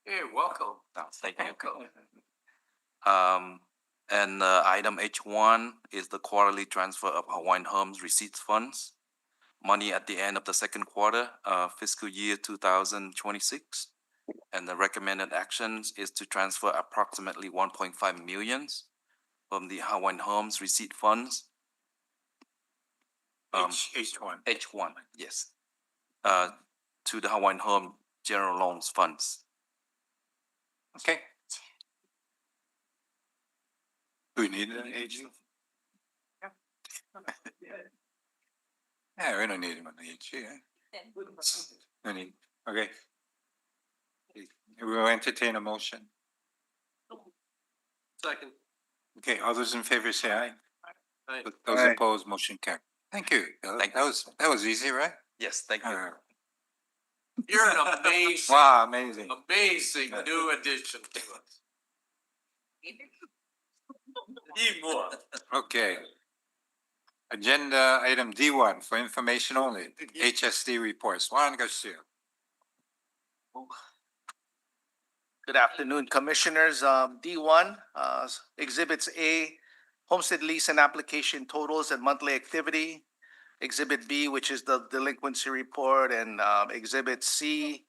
Hey, welcome. Thank you. And item H1 is the quarterly transfer of Hawaiian Homes receipts funds. Money at the end of the second quarter, fiscal year 2026. And the recommended actions is to transfer approximately 1.5 millions from the Hawaiian Homes receipt funds. H1. H1, yes. To the Hawaiian Home General Loans Funds. Okay. Do we need an AG? Yeah, we don't need him on the AG. No need. Okay. We will entertain a motion. Second. Okay, all those in favor say aye. Aye. Those Aye. opposed, motion carried. Thank you. Thank That was easy, right? Yes, thank you. You're an amazing, Wow, amazing. amazing new addition to us. Need more. Okay. Agenda item D1 for information only. HSD reports. Juan Garcia. Good afternoon, Commissioners. D1, Exhibits A, homestead lease and application totals and monthly activity. Exhibit B, which is the delinquency report, and Exhibit C,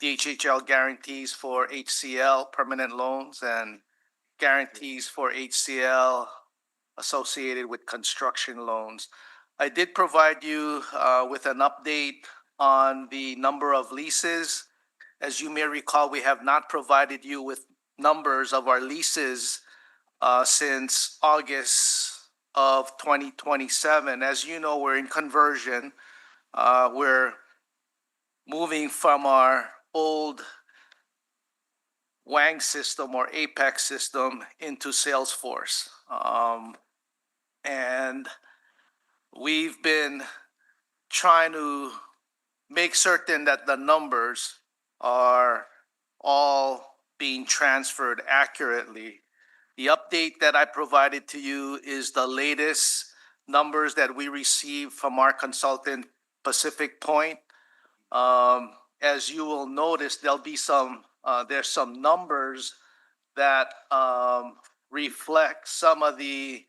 DHHL guarantees for HCL permanent loans and guarantees for HCL associated with construction loans. I did provide you with an update on the number of leases. As you may recall, we have not provided you with numbers of our leases since August of 2027. As you know, we're in conversion. We're moving from our old Wang system or Apex system into Salesforce. And we've been trying to make certain that the numbers are all being transferred accurately. The update that I provided to you is the latest numbers that we received from our consultant, Pacific Point. As you will notice, there'll be there's some numbers that reflect some of the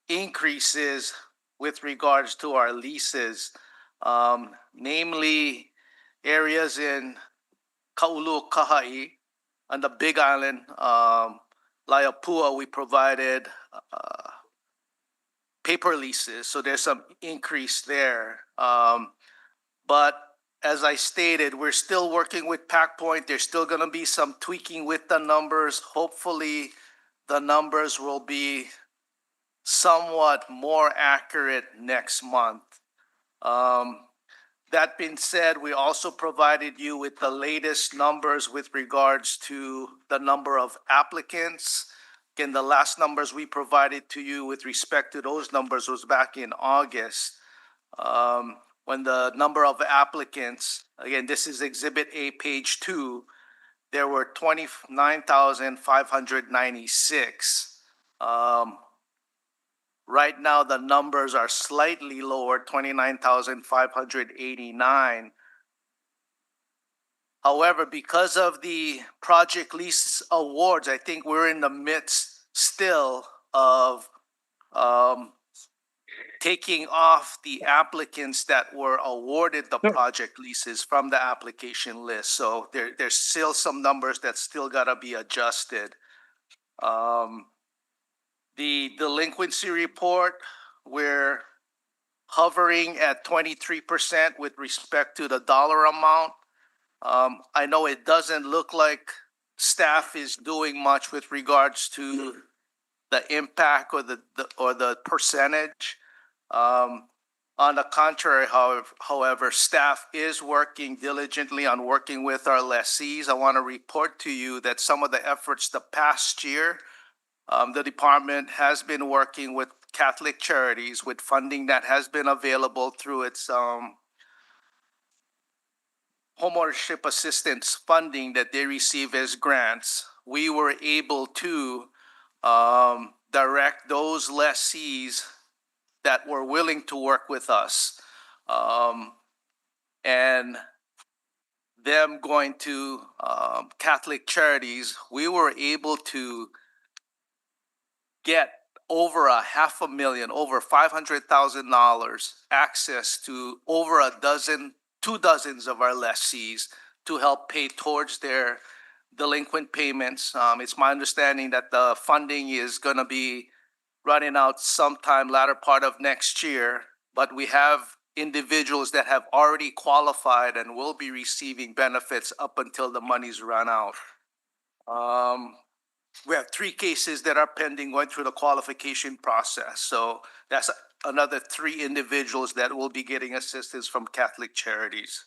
increases with regards to our leases, namely areas in Kaulu Kahai on the Big Island, Laiapua, we provided paper leases, so there's some increase there. But as I stated, we're still working with Pac Point. There's still going to be some tweaking with the numbers. Hopefully, the numbers will be somewhat more accurate next month. That being said, we also provided you with the latest numbers with regards to the number of applicants. Again, the last numbers we provided to you with respect to those numbers was back in August. When the number of applicants, again, this is Exhibit A, page 2, there were 29,596. Right now, the numbers are slightly lower, 29,589. However, because of the project lease awards, I think we're in the midst still of taking off the applicants that were awarded the project leases from the application list. So there's still some numbers that still gotta be adjusted. The delinquency report, we're hovering at 23% with respect to the dollar amount. I know it doesn't look like staff is doing much with regards to the impact or the percentage. On the contrary, however, staff is working diligently on working with our lessees. I want to report to you that some of the efforts the past year, the department has been working with Catholic Charities with funding that has been available through its homeownership assistance funding that they receive as grants. We were able to direct those lessees that were willing to work with us. And them going to Catholic Charities, we were able to get over $500,000, over $500,000 access to over two dozens of our lessees to help pay towards their delinquent payments. It's my understanding that the funding is going to be running out sometime latter part of next year, but we have individuals that have already qualified and will be receiving benefits up until the money's run out. We have 3 cases that are pending going through the qualification process. So that's another 3 individuals that will be getting assistance from Catholic Charities.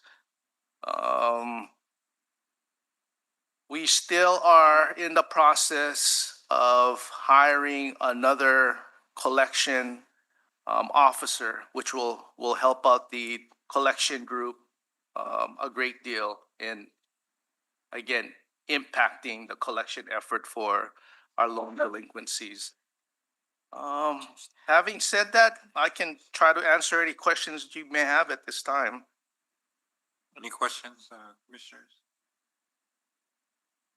We still are in the process of hiring another collection officer, which will help out the collection group a great deal in, again, impacting the collection effort for our loan delinquencies. Having said that, I can try to answer any questions you may have at this time. Any questions, commissioners?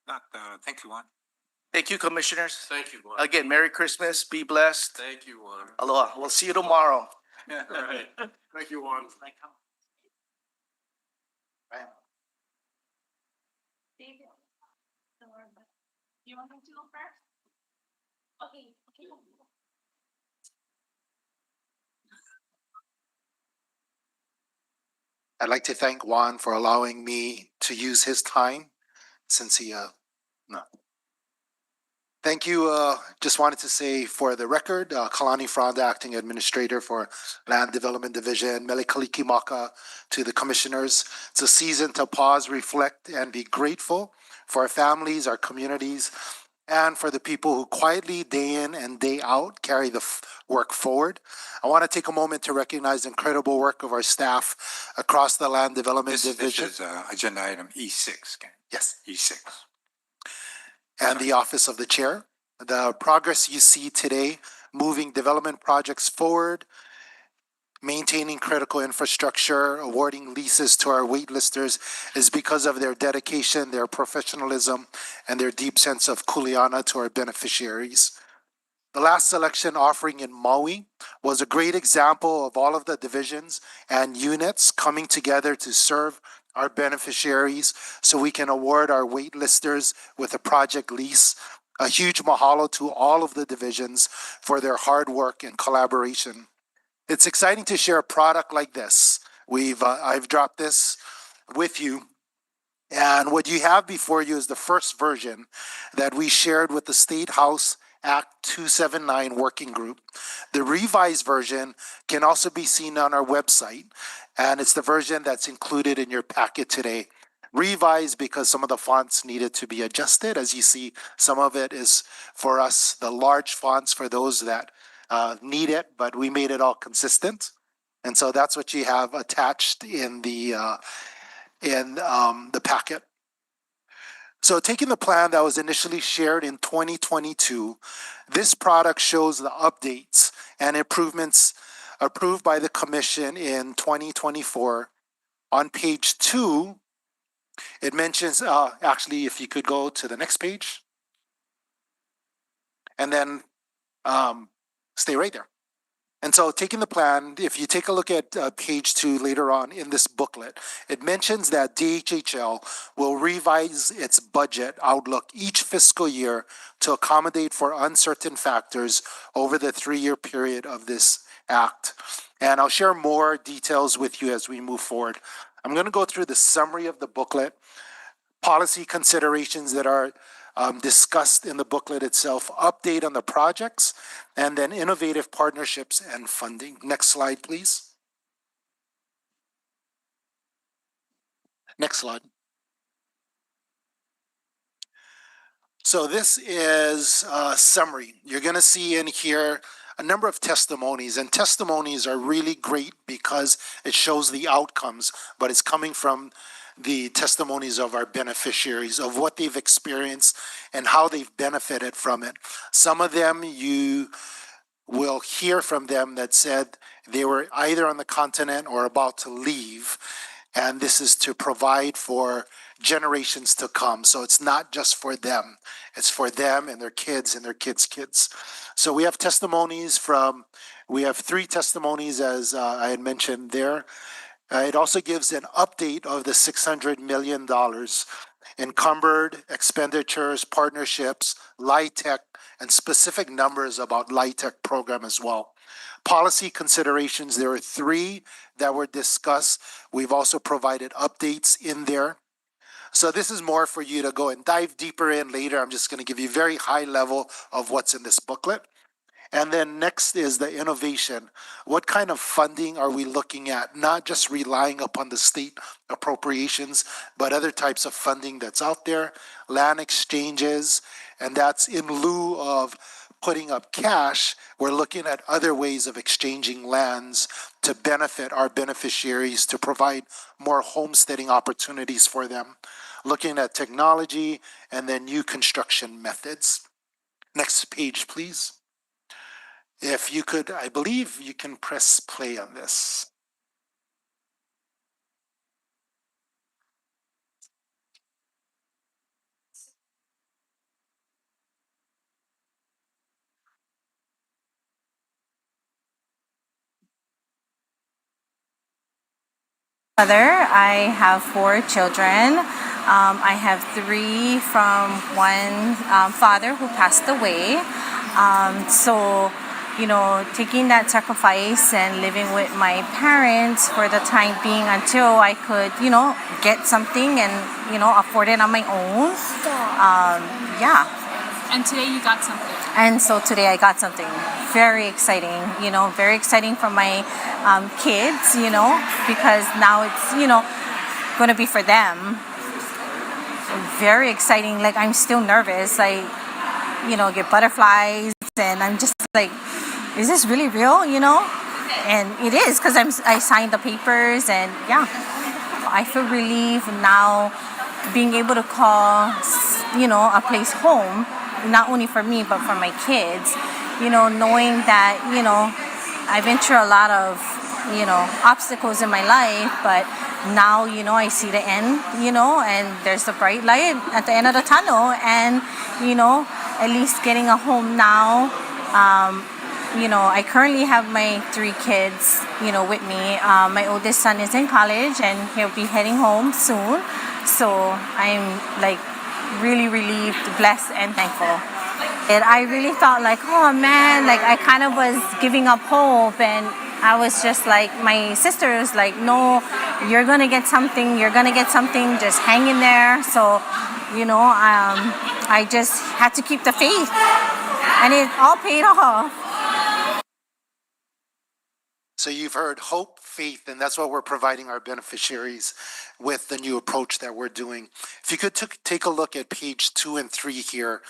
Not, thank you, Juan. Thank you, commissioners. Thank you, Juan. Again, Merry Christmas, be blessed. Thank you, Juan. Aloha, we'll see you tomorrow. All right. Thank you, Juan. David, you want me to go first? Okay. I'd like to thank Juan for allowing me to use his time since he, no. Thank you. Just wanted to say for the record, Kalani Fronda, Acting Administrator for Land Development Division, Mele Kalikimaka to the commissioners. It's a season to pause, reflect, and be grateful for our families, our communities, and for the people who quietly day in and day out carry the work forward. I want to take a moment to recognize the incredible work of our staff across the Land Development Division. This is agenda item E6. Ken. Yes. E6. And the Office of the Chair. The progress you see today, moving development projects forward, maintaining critical infrastructure, awarding leases to our waitlisters is because of their dedication, their professionalism, and their deep sense of kuleana to our beneficiaries. The last selection offering in Maui was a great example of all of the divisions and units coming together to serve our beneficiaries so we can award our waitlisters with a project lease. A huge mahalo to all of the divisions for their hard work and collaboration. It's exciting to share a product like this. I've dropped this with you. And what you have before you is the first version that we shared with the State House Act 279 working group. The revised version can also be seen on our website, and it's the version that's included in your packet today. Revised because some of the fonts needed to be adjusted. As you see, some of it is for us, the large fonts for those that need it, but we made it all consistent. And so that's what you have attached in the packet. So taking the plan that was initially shared in 2022, this product shows the updates and improvements approved by the Commission in 2024. On page 2, it mentions, actually, if you could go to the next page, and then stay right there. And so taking the plan, if you take a look at page 2 later on in this booklet, it mentions that DHHL will revise its budget outlook each fiscal year to accommodate for uncertain factors over the 3-year period of this act. And I'll share more details with you as we move forward. I'm going to go through the summary of the booklet, policy considerations that are discussed in the booklet itself, update on the projects, and then innovative partnerships and funding. Next slide, please. Next slide. So this is a summary. You're going to see in here a number of testimonies, and testimonies are really great because it shows the outcomes, but it's coming from the testimonies of our beneficiaries, of what they've experienced and how they've benefited from it. Some of them you will hear from them that said they were either on the continent or about to leave, and this is to provide for generations to come. So it's not just for them, it's for them and their kids and their kids' kids. So we have testimonies we have 3 testimonies, as I had mentioned there. It also gives an update of the $600 million encumbered expenditures, partnerships, LIHTC, and specific numbers about LIHTC program as well. Policy considerations, there are 3 that were discussed. We've also provided updates in there. So this is more for you to go and dive deeper in later. I'm just going to give you very high level of what's in this booklet. And then next is the innovation. What kind of funding are we looking at? Not just relying upon the state appropriations, but other types of funding that's out there, land exchanges, and that's in lieu of putting up cash. We're looking at other ways of exchanging lands to benefit our beneficiaries, to provide more homesteading opportunities for them. Looking at technology and then new construction methods. Next page, please. If you could, I believe you can press play on this. Mother, I have 4 children. I have 3 from one father who passed away. So, you know, taking that sacrifice and living with my parents for the time being until I could, you know, get something and, you know, afford it on my own. Yeah. And today you got something. And so today I got something very exciting, you know, very exciting for my kids, you know, because now it's, you know, going to be for them. Very exciting. Like, I'm still nervous. I, you know, get butterflies and I'm just like, is this really real, you know? And it is, because I signed the papers and yeah. I feel relieved now being able to call, you know, a place home, not only for me, but for my kids, you know, knowing that, you know, I've been through a lot of, you know, obstacles in my life, but now, you know, I see the end, you know, and there's a bright light at the end of the tunnel, and, you know, at least getting a home now. You know, I currently have my 3 kids, you know, with me. My oldest son is in college and he'll be heading home soon. So I'm like really relieved, blessed, and thankful. And I really thought like, oh man, like I kind of was giving up hope, and I was just like, my sister was like, no, you're gonna get something, just hang in there. So, you know, I just had to keep the faith, and it all paid off. So you've heard hope, faith, and that's what we're providing our beneficiaries with the new approach that we're doing. If you could take a look at page 2 and 3 here,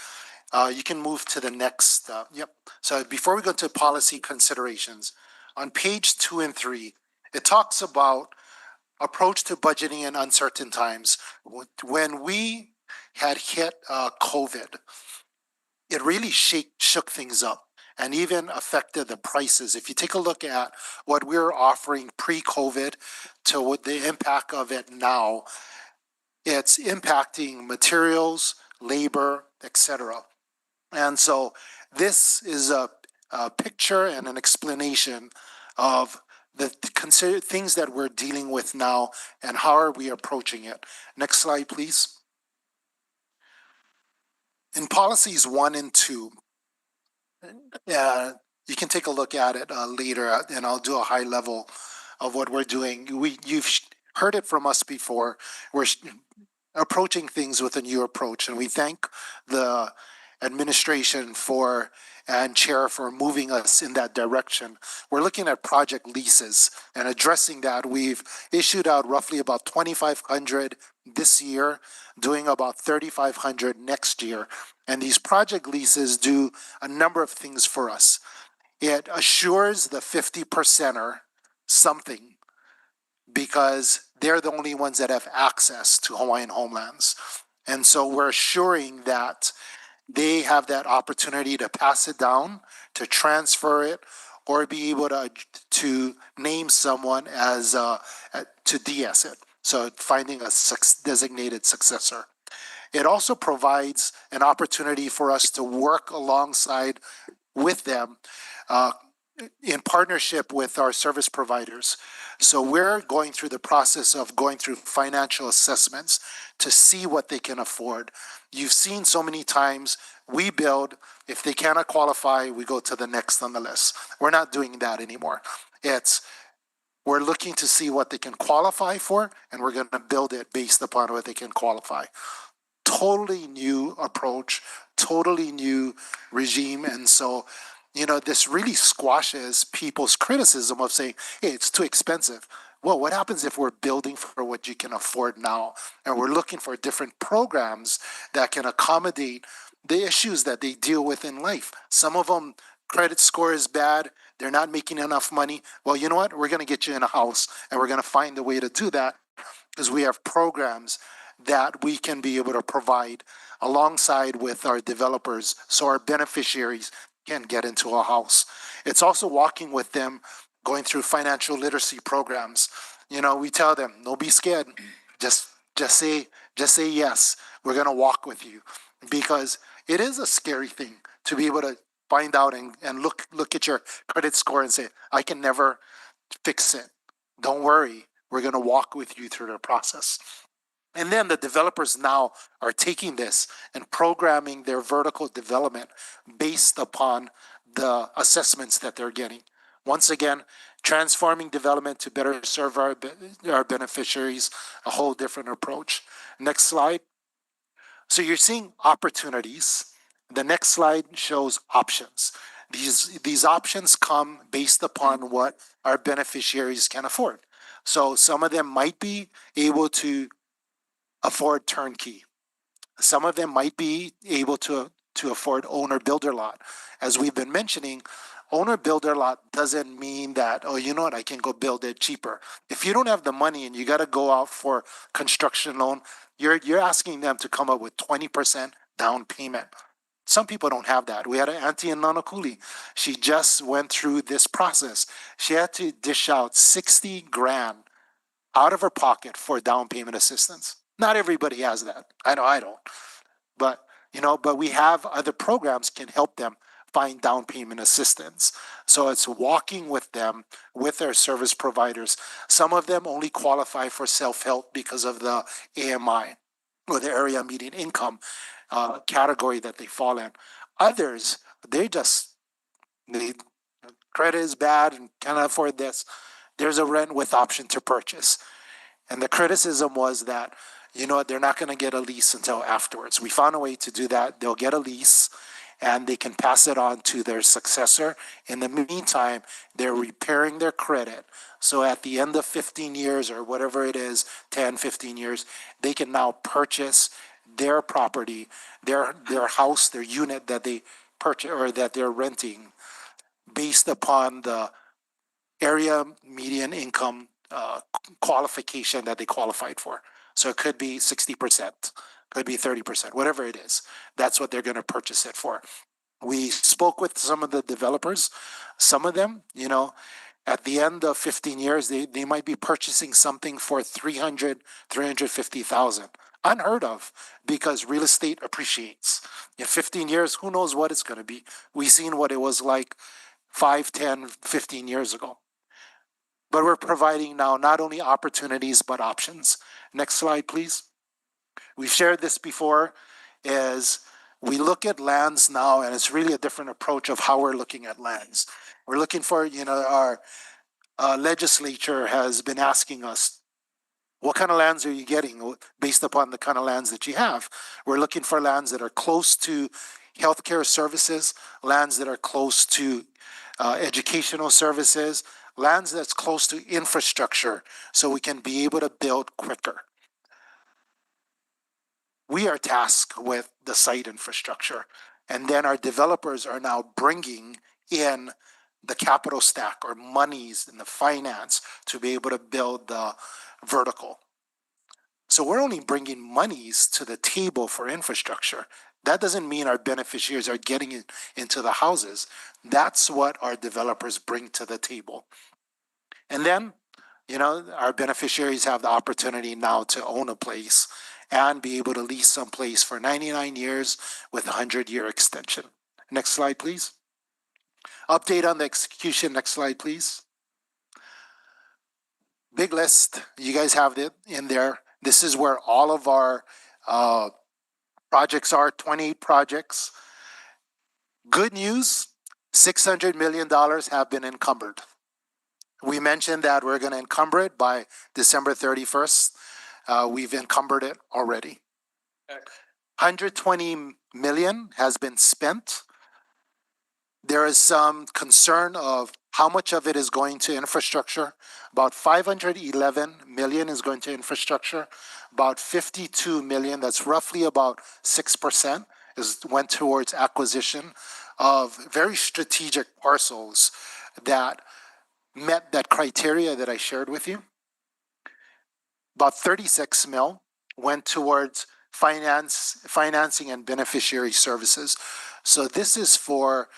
you can move to the next. Yep. So before we go to policy considerations, on page 2 and 3, it talks about approach to budgeting in uncertain times. When we had hit COVID, it really shook things up and even affected the prices. If you take a look at what we were offering pre-COVID to what the impact of it now, it's impacting materials, labor, etc. And so this is a picture and an explanation of the things that we're dealing with now and how are we approaching it. Next slide, please. In policies 1 and 2, you can take a look at it later, and I'll do a high level of what we're doing. You've heard it from us before. We're approaching things with a new approach, and we thank the administration for and Chair for moving us in that direction. We're looking at project leases and addressing that. We've issued out roughly about 2,500 this year, doing about 3,500 next year. And these project leases do a number of things for us. It assures the 50%er something because they're the only ones that have access to Hawaiian homelands. And so we're assuring that they have that opportunity to pass it down, to transfer it, or be able to name someone as to DS it. So finding a designated successor. It also provides an opportunity for us to work alongside with them in partnership with our service providers. So we're going through the process of going through financial assessments to see what they can afford. You've seen so many times we build, if they cannot qualify, we go to the next on the list. We're not doing that anymore. We're looking to see what they can qualify for, and we're going to build it based upon what they can qualify. Totally new approach, totally new regime. And so, this really squashes people's criticism of saying, hey, it's too expensive. Well, what happens if we're building for what you can afford now? And we're looking for different programs that can accommodate the issues that they deal with in life. Some of them, credit score is bad. They're not making enough money. Well, you know what? We're going to get you in a house, and we're going to find a way to do that because we have programs that we can be able to provide alongside with our developers so our beneficiaries can get into a house. It's also walking with them, going through financial literacy programs. We tell them, don't be scared. Just say yes. We're going to walk with you, because it is a scary thing to be able to find out and look at your credit score and say, I can never fix it. Don't worry. We're going to walk with you through the process. And then the developers now are taking this and programming their vertical development based upon the assessments that they're getting. Once again, transforming development to better serve our beneficiaries, a whole different approach. Next slide. So you're seeing opportunities. The next slide shows options. These options come based upon what our beneficiaries can afford. So some of them might be able to afford turnkey. Some of them might be able to afford owner builder lot. As we've been mentioning, owner builder lot doesn't mean that, oh, you know what, I can go build it cheaper. If you don't have the money and you got to go out for construction loan, you're asking them to come up with 20% down payment. Some people don't have that. We had an auntie in Nanakuli. She just went through this process. She had to dish out 60 grand out of her pocket for down payment assistance. Not everybody has that. I know I don't. But we have other programs can help them find down payment assistance. So it's walking with them, with their service providers. Some of them only qualify for self-help because of the AMI, or the area median income category that they fall in. Others, the credit is bad and cannot afford this. There's a rent with option to purchase. And the criticism was that, they're not going to get a lease until afterwards. We found a way to do that. They'll get a lease and they can pass it on to their successor. In the meantime, they're repairing their credit. So at the end of 15 years or whatever it is, 10, 15 years, they can now purchase their property, their house, their unit that they purchase or that they're renting based upon the area median income qualification that they qualified for. So it could be 60%, could be 30%, whatever it is. That's what they're going to purchase it for. We spoke with some of the developers. Some of them, at the end of 15 years, they might be purchasing something for 350,000. Unheard of, because real estate appreciates. In 15 years, who knows what it's going to be? We've seen what it was like 5, 10, 15 years ago. But we're providing now not only opportunities, but options. Next slide, please. We've shared this before, is we look at lands now, and it's really a different approach of how we're looking at lands. We're looking for, our legislature has been asking us, what kind of lands are you getting based upon the kind of lands that you have? We're looking for lands that are close to healthcare services, lands that are close to educational services, lands that's close to infrastructure, so we can be able to build quicker. We are tasked with the site infrastructure, and then our developers are now bringing in the capital stack or monies and the finance to be able to build the vertical. So we're only bringing monies to the table for infrastructure. That doesn't mean our beneficiaries are getting it into the houses. That's what our developers bring to the table. And then, you know, our beneficiaries have the opportunity now to own a place and be able to lease some place for 99 years with a 100-year extension. Next slide, please. Update on the execution. Next slide, please. Big list. You guys have it in there. This is where all of our projects are, 28 projects. Good news, $600 million have been encumbered. We mentioned that we're going to encumber it by December 31st. We've encumbered it already. 120 million has been spent. There is some concern of how much of it is going to infrastructure. About 511 million is going to infrastructure. About 52 million, that's roughly about 6%, went towards acquisition of very strategic parcels that met that criteria that I shared with you. About 36 mil went towards financing and beneficiary services. So this is for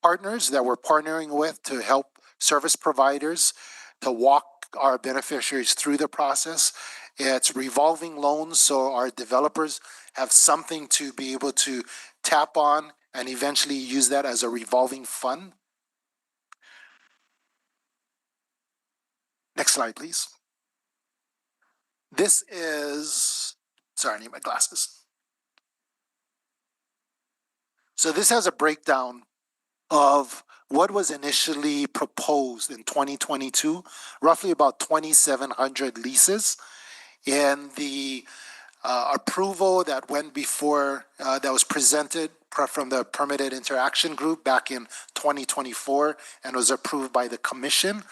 partners that we're partnering with to help service providers to walk our beneficiaries through the process. It's revolving loans, so our developers have something to be able to tap on and eventually use that as a revolving fund. Next slide, please. This is, sorry, I need my glasses. So this has a breakdown of what was initially proposed in 2022, roughly about 2,700 leases. In the approval that went before, that was presented from the Permitted Interaction Group back in 2024 and was approved by the commission,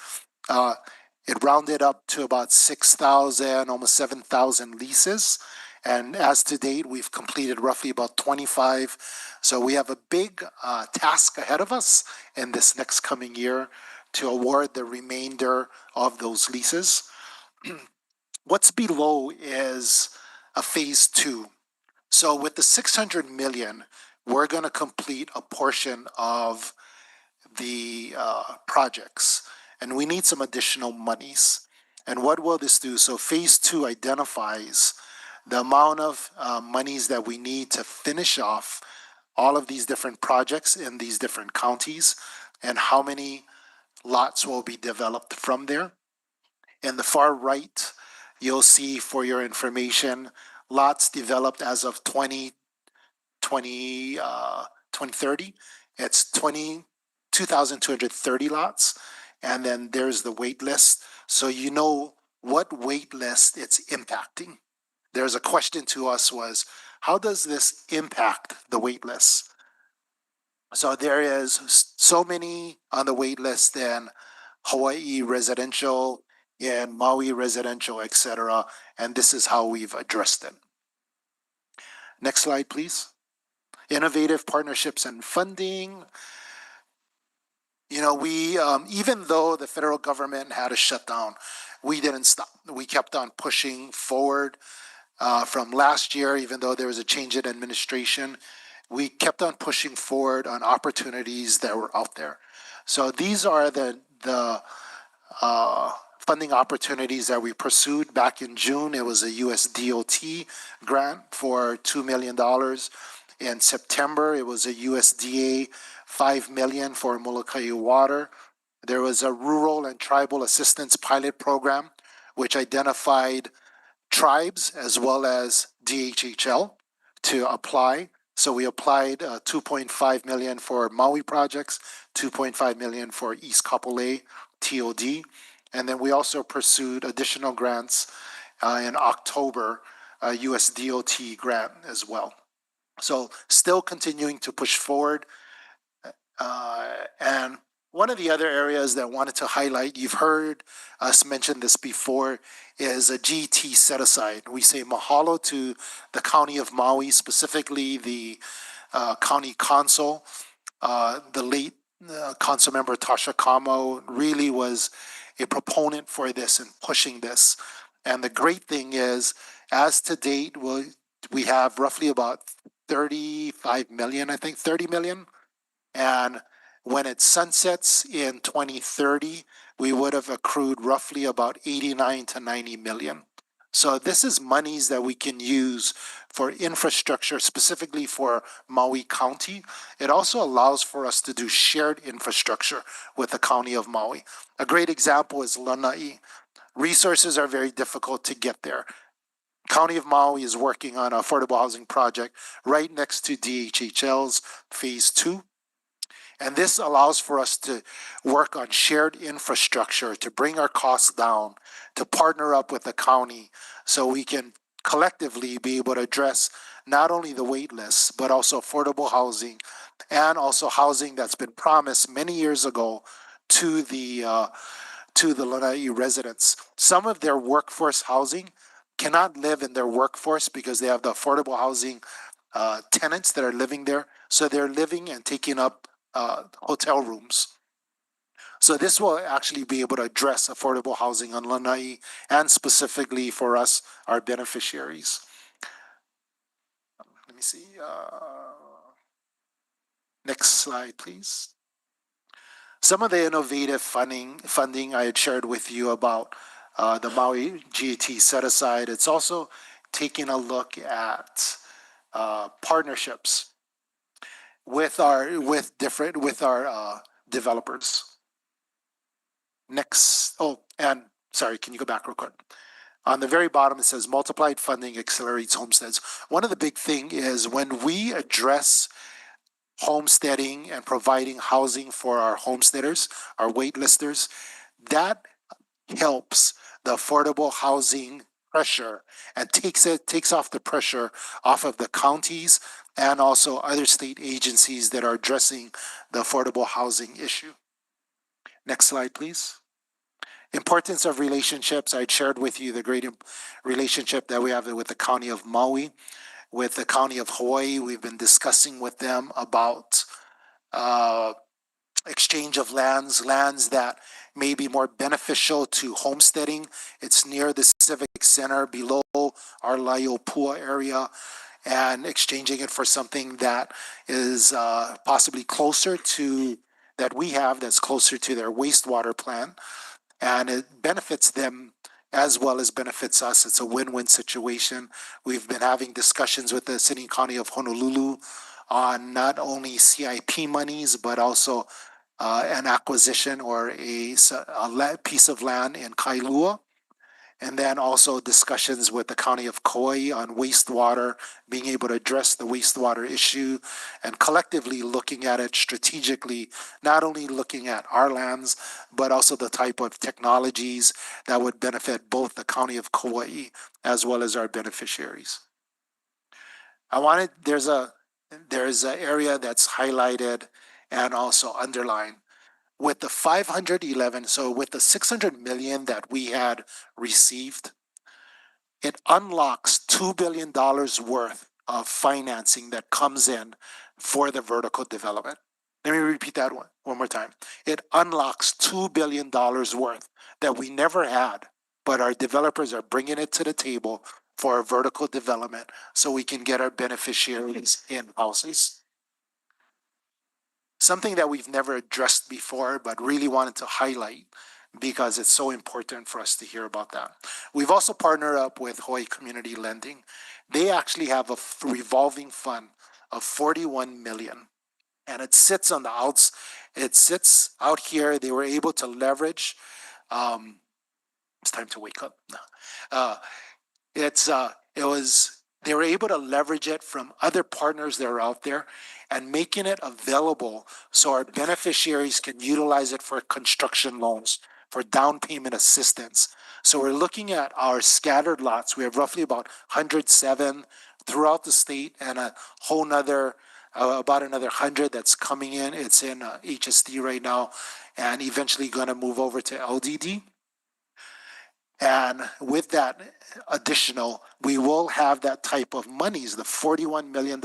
it rounded up to about 6,000, almost 7,000 leases. And as to date, we've completed roughly about 25. So we have a big task ahead of us in this next coming year to award the remainder of those leases. What's below is a phase 2. So with the 600 million, we're going to complete a portion of the projects, and we need some additional monies. And what will this do? So phase 2 identifies the amount of monies that we need to finish off all of these different projects in these different counties and how many lots will be developed from there. In the far right, you'll see, for your information, lots developed as of 2030. It's 2,230 lots. And then there's the wait list. So you know what wait list it's impacting. There's a question to us was, how does this impact the wait list? So there is so many on the wait list in Hawaii residential, in Maui residential, etc. And this is how we've addressed it. Next slide, please. Innovative partnerships and funding. You know, we, even though the federal government had a shutdown, we didn't stop. We kept on pushing forward. From last year, even though there was a change in administration, we kept on pushing forward on opportunities that were out there. So these are the funding opportunities that we pursued. Back in June, it was a US DOT grant for $2 million. In September, it was a USDA $5 million for Molokai Water. There was a rural and tribal assistance pilot program, which identified tribes as well as DHHL to apply. So we applied 2.5 million for Maui projects, 2.5 million for East Kapolei TOD. And then we also pursued additional grants in October, a US DOT grant as well. So still continuing to push forward. And one of the other areas that I wanted to highlight, you've heard us mention this before, is a GT set aside. We say mahalo to the County of Maui, specifically the County Council. The late Council Member Tasha Kamo really was a proponent for this and pushing this. And the great thing is, as to date, we have roughly about 35 million, I think 30 million. And when it sunsets in 2030, we would have accrued roughly about 89 to 90 million. So this is monies that we can use for infrastructure, specifically for Maui County. It also allows for us to do shared infrastructure with the County of Maui. A great example is Lanai. Resources are very difficult to get there. County of Maui is working on an affordable housing project right next to DHHL's phase 2. And this allows for us to work on shared infrastructure to bring our costs down, to partner up with the county so we can collectively be able to address not only the wait lists, but also affordable housing and also housing that's been promised many years ago to the Lanai residents. Some of their workforce housing cannot live in their workforce because they have the affordable housing tenants that are living there. So they're living and taking up hotel rooms. So this will actually be able to address affordable housing on Lanai and specifically for us, our beneficiaries. Let me see. Next slide, please. Some of the innovative funding I had shared with you about the Maui GT set aside. It's also taking a look at partnerships with our developers. Next, and sorry, can you go back real quick? On the very bottom, it says multiplied funding accelerates homesteads. One of the big thing is when we address homesteading and providing housing for our homesteaders, our waitlisters, that helps the affordable housing pressure and takes off the pressure off of the counties and also other state agencies that are addressing the affordable housing issue. Next slide, please. Importance of relationships. I shared with you the great relationship that we have with the County of Maui. With the County of Hawaii, we've been discussing with them about exchange of lands that may be more beneficial to homesteading. It's near the Civic Center below our Laiopua area, and exchanging it for something that is possibly closer to, that we have, that's closer to their wastewater plant. And it benefits them as well as benefits us. It's a win-win situation. We've been having discussions with the City and County of Honolulu on not only CIP monies, but also an acquisition or a piece of land in Kailua. And then also discussions with the County of Kauai on wastewater, being able to address the wastewater issue and collectively looking at it strategically, not only looking at our lands, but also the type of technologies that would benefit both the County of Kauai as well as our beneficiaries. There's an area that's highlighted and also underlined. With the 511, so with the 600 million that we had received, it unlocks $2 billion worth of financing that comes in for the vertical development. Let me repeat that one more time. It unlocks $2 billion worth that we never had, but our developers are bringing it to the table for a vertical development so we can get our beneficiaries in houses. Something that we've never addressed before, but really wanted to highlight because it's so important for us to hear about that. We've also partnered up with Hawaii Community Lending. They actually have a revolving fund of 41 million, and it sits on the outs. It sits out here. They were able to leverage. It's time to wake up. They were able to leverage it from other partners that are out there and making it available so our beneficiaries can utilize it for construction loans, for down payment assistance. So we're looking at our scattered lots. We have roughly about 107 throughout the state, and a whole nother, about another 100 that's coming in. It's in HSD right now, and eventually going to move over to LDD. And with that additional, we will have that type of monies, the $41 million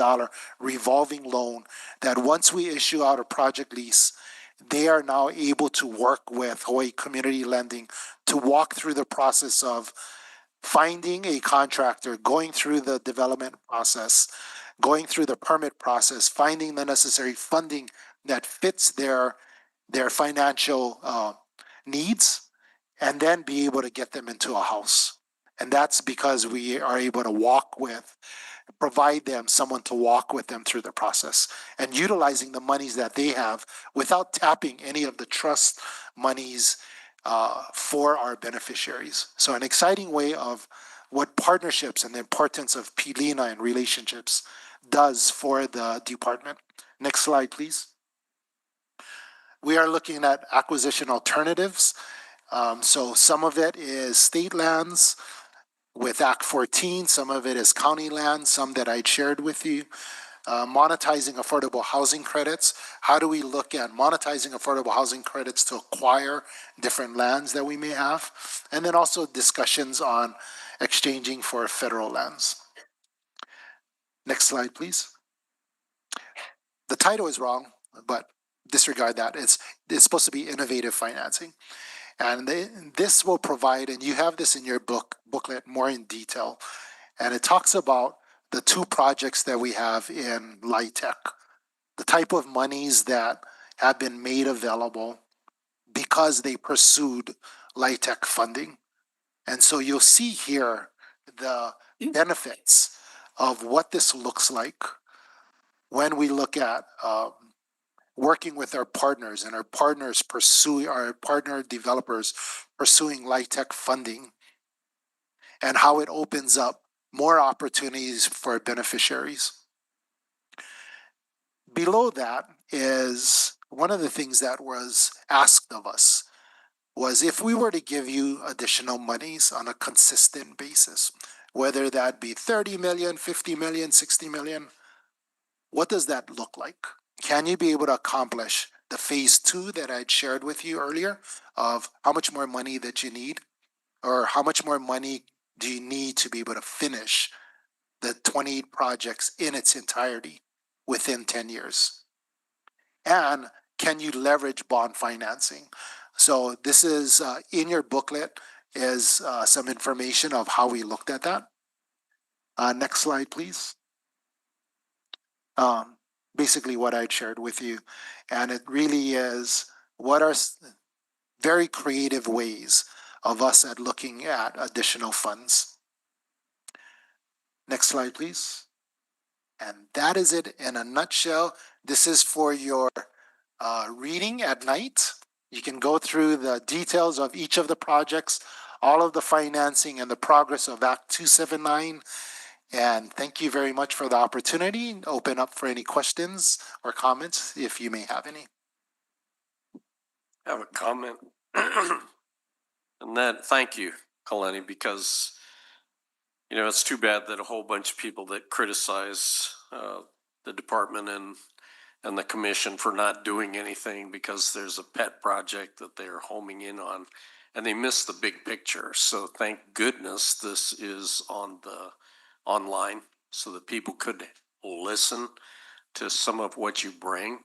revolving loan, that once we issue out a project lease, they are now able to work with Hawaii Community Lending to walk through the process of finding a contractor, going through the development process, going through the permit process, finding the necessary funding that fits their financial needs, and then be able to get them into a house. And that's because we are able to provide them someone to walk with them through the process, and utilizing the monies that they have without tapping any of the trust monies for our beneficiaries. So an exciting way of what partnerships and the importance of Pilina and relationships does for the department. Next slide, please. We are looking at acquisition alternatives. So some of it is state lands with Act 14, some of it is county land, some that I shared with you. Monetizing affordable housing credits. How do we look at monetizing affordable housing credits to acquire different lands that we may have? And then also discussions on exchanging for federal lands. Next slide, please. The title is wrong, but disregard that. It's supposed to be innovative financing. And this will provide, and you have this in your booklet more in detail, and it talks about the two projects that we have in LIHTC, the type of monies that have been made available because they pursued LIHTC funding. And so you'll see here the benefits of what this looks like when we look at working with our partners and our partner developers pursuing LIHTC funding, and how it opens up more opportunities for beneficiaries. Below that is one of the things that was asked of us was if we were to give you additional monies on a consistent basis, whether that be 30 million, 50 million, 60 million, what does that look like? Can you be able to accomplish the phase 2 that I'd shared with you earlier of how much more money that you need, or how much more money do you need to be able to finish the 28 projects in its entirety within 10 years? And can you leverage bond financing? So this is in your booklet is some information of how we looked at that. Next slide, please. Basically what I shared with you. And it really is what are very creative ways of us at looking at additional funds. Next slide, please. And that is it in a nutshell. This is for your reading at night. You can go through the details of each of the projects, all of the financing and the progress of Act 279. And thank you very much for the opportunity. Open up for any questions or comments if you may have any. I have a comment. And that, thank you, Kalani, because, you know, it's too bad that a whole bunch of people that criticize the department and the commission for not doing anything because there's a pet project that they're homing in on, and they miss the big picture. So thank goodness this is on the online so that people could listen to some of what you bring.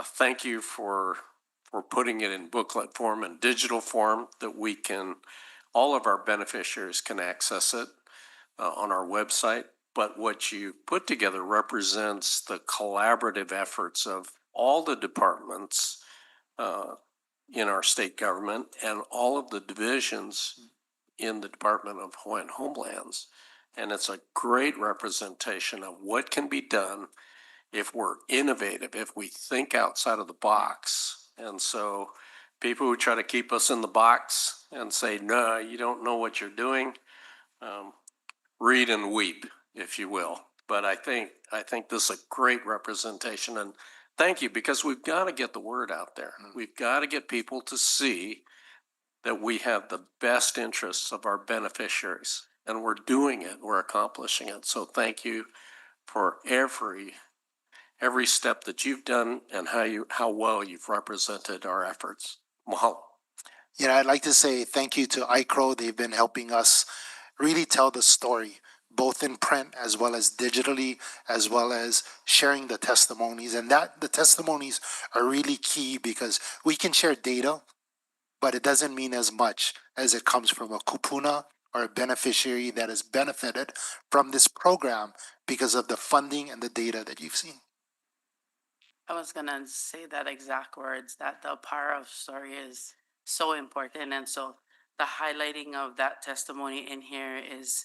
Thank you for putting it in booklet form and digital form that we can, all of our beneficiaries can access it on our website. But what you put together represents the collaborative efforts of all the departments in our state government and all of the divisions in the Department of Hawaiian Homelands. And it's a great representation of what can be done if we're innovative, if we think outside of the box. And so people who try to keep us in the box and say, no, you don't know what you're doing, read and weep, if you will. But I think this is a great representation, and thank you, because we've got to get the word out there. We've got to get people to see that we have the best interests of our beneficiaries and we're doing it, we're accomplishing it. So thank you for every step that you've done and how well you've represented our efforts. Mahalo. I'd like to say thank you to ICRO. They've been helping us really tell the story, both in print as well as digitally, as well as sharing the testimonies. And that the testimonies are really key because we can share data, but it doesn't mean as much as it comes from a kupuna or a beneficiary that has benefited from this program because of the funding and the data that you've seen. I was gonna say that exact words, that the power of story is so important, and so the highlighting of that testimony in here is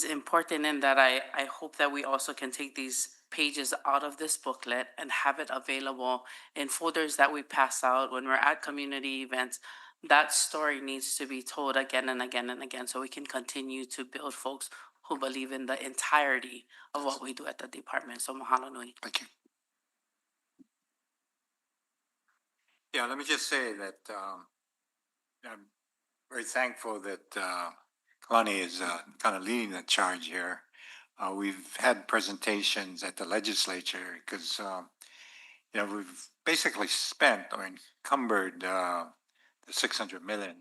important in that I hope that we also can take these pages out of this booklet and have it available in folders that we pass out when we're at community events. That story needs to be told again and again and again so we can continue to build folks who believe in the entirety of what we do at the department. So mahalo nui. Thank you. Yeah, let me just say that I'm very thankful that Kalani is kind of leading the charge here. We've had presentations at the legislature because we've basically spent or encumbered the 600 million,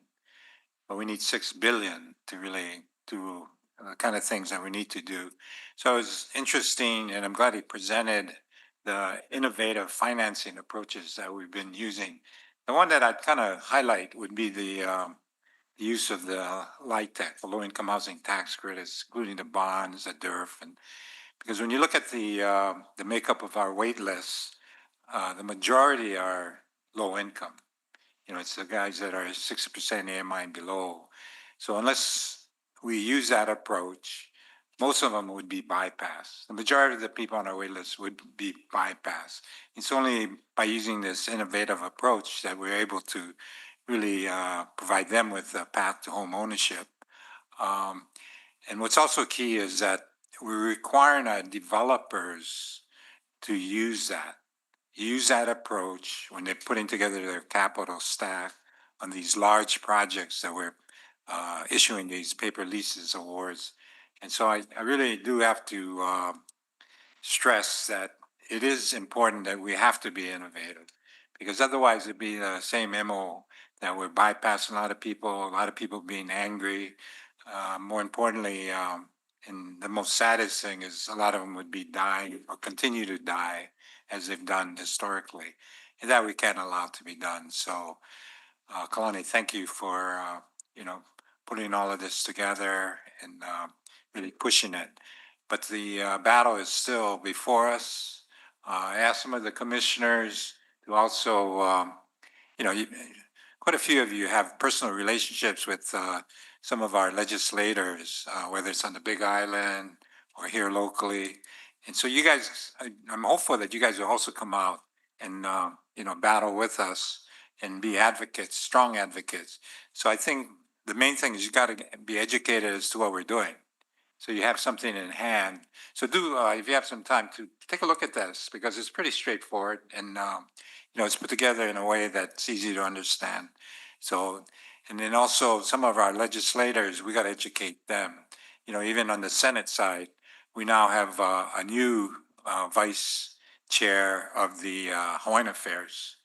but we need 6 billion to really do the kind of things that we need to do. So it's interesting, and I'm glad he presented the innovative financing approaches that we've been using. The one that I'd kind of highlight would be the use of the LIHTC, the low-income housing tax credits, including the bonds, the DERF, and because when you look at the makeup of our wait lists, the majority are low income. It's the guys that are 60% AMI and below. So unless we use that approach, most of them would be bypassed. The majority of the people on our wait list would be bypassed. It's only by using this innovative approach that we're able to really provide them with a path to home ownership. And what's also key is that we're requiring our developers to use that approach when they're putting together their capital stack on these large projects that we're issuing these paper leases awards. And so I really do have to stress that it is important that we have to be innovative because otherwise it'd be the same MO that we're bypassing a lot of people being angry. More importantly, and the most saddest thing is a lot of them would be dying or continue to die as they've done historically. And that we can't allow to be done. So, Kalani, thank you for, putting all of this together and really pushing it. But the battle is still before us. I asked some of the commissioners to also, quite a few of you have personal relationships with some of our legislators, whether it's on the Big Island or here locally. And so you guys, I'm hopeful that you guys will also come out and, battle with us and be advocates, strong advocates. So I think the main thing is you got to be educated as to what we're doing. So you have something in hand. So if you have some time to take a look at this because it's pretty straightforward and, it's put together in a way that's easy to understand. So, and then also some of our legislators, we got to educate them. Even on the Senate side, we now have a new vice chair of the Hawaiian Affairs.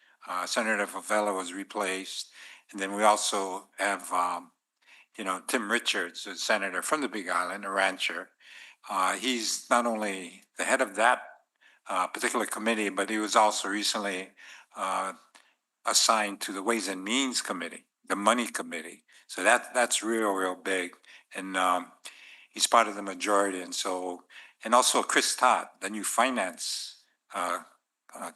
Senator Favela was replaced. And then we also have, Tim Richards, a senator from the Big Island, a rancher. He's not only the head of that particular committee, but he was also recently assigned to the Ways and Means Committee, the Money Committee. So that's real big. And he's part of the majority. And also Chris Todd, the new Finance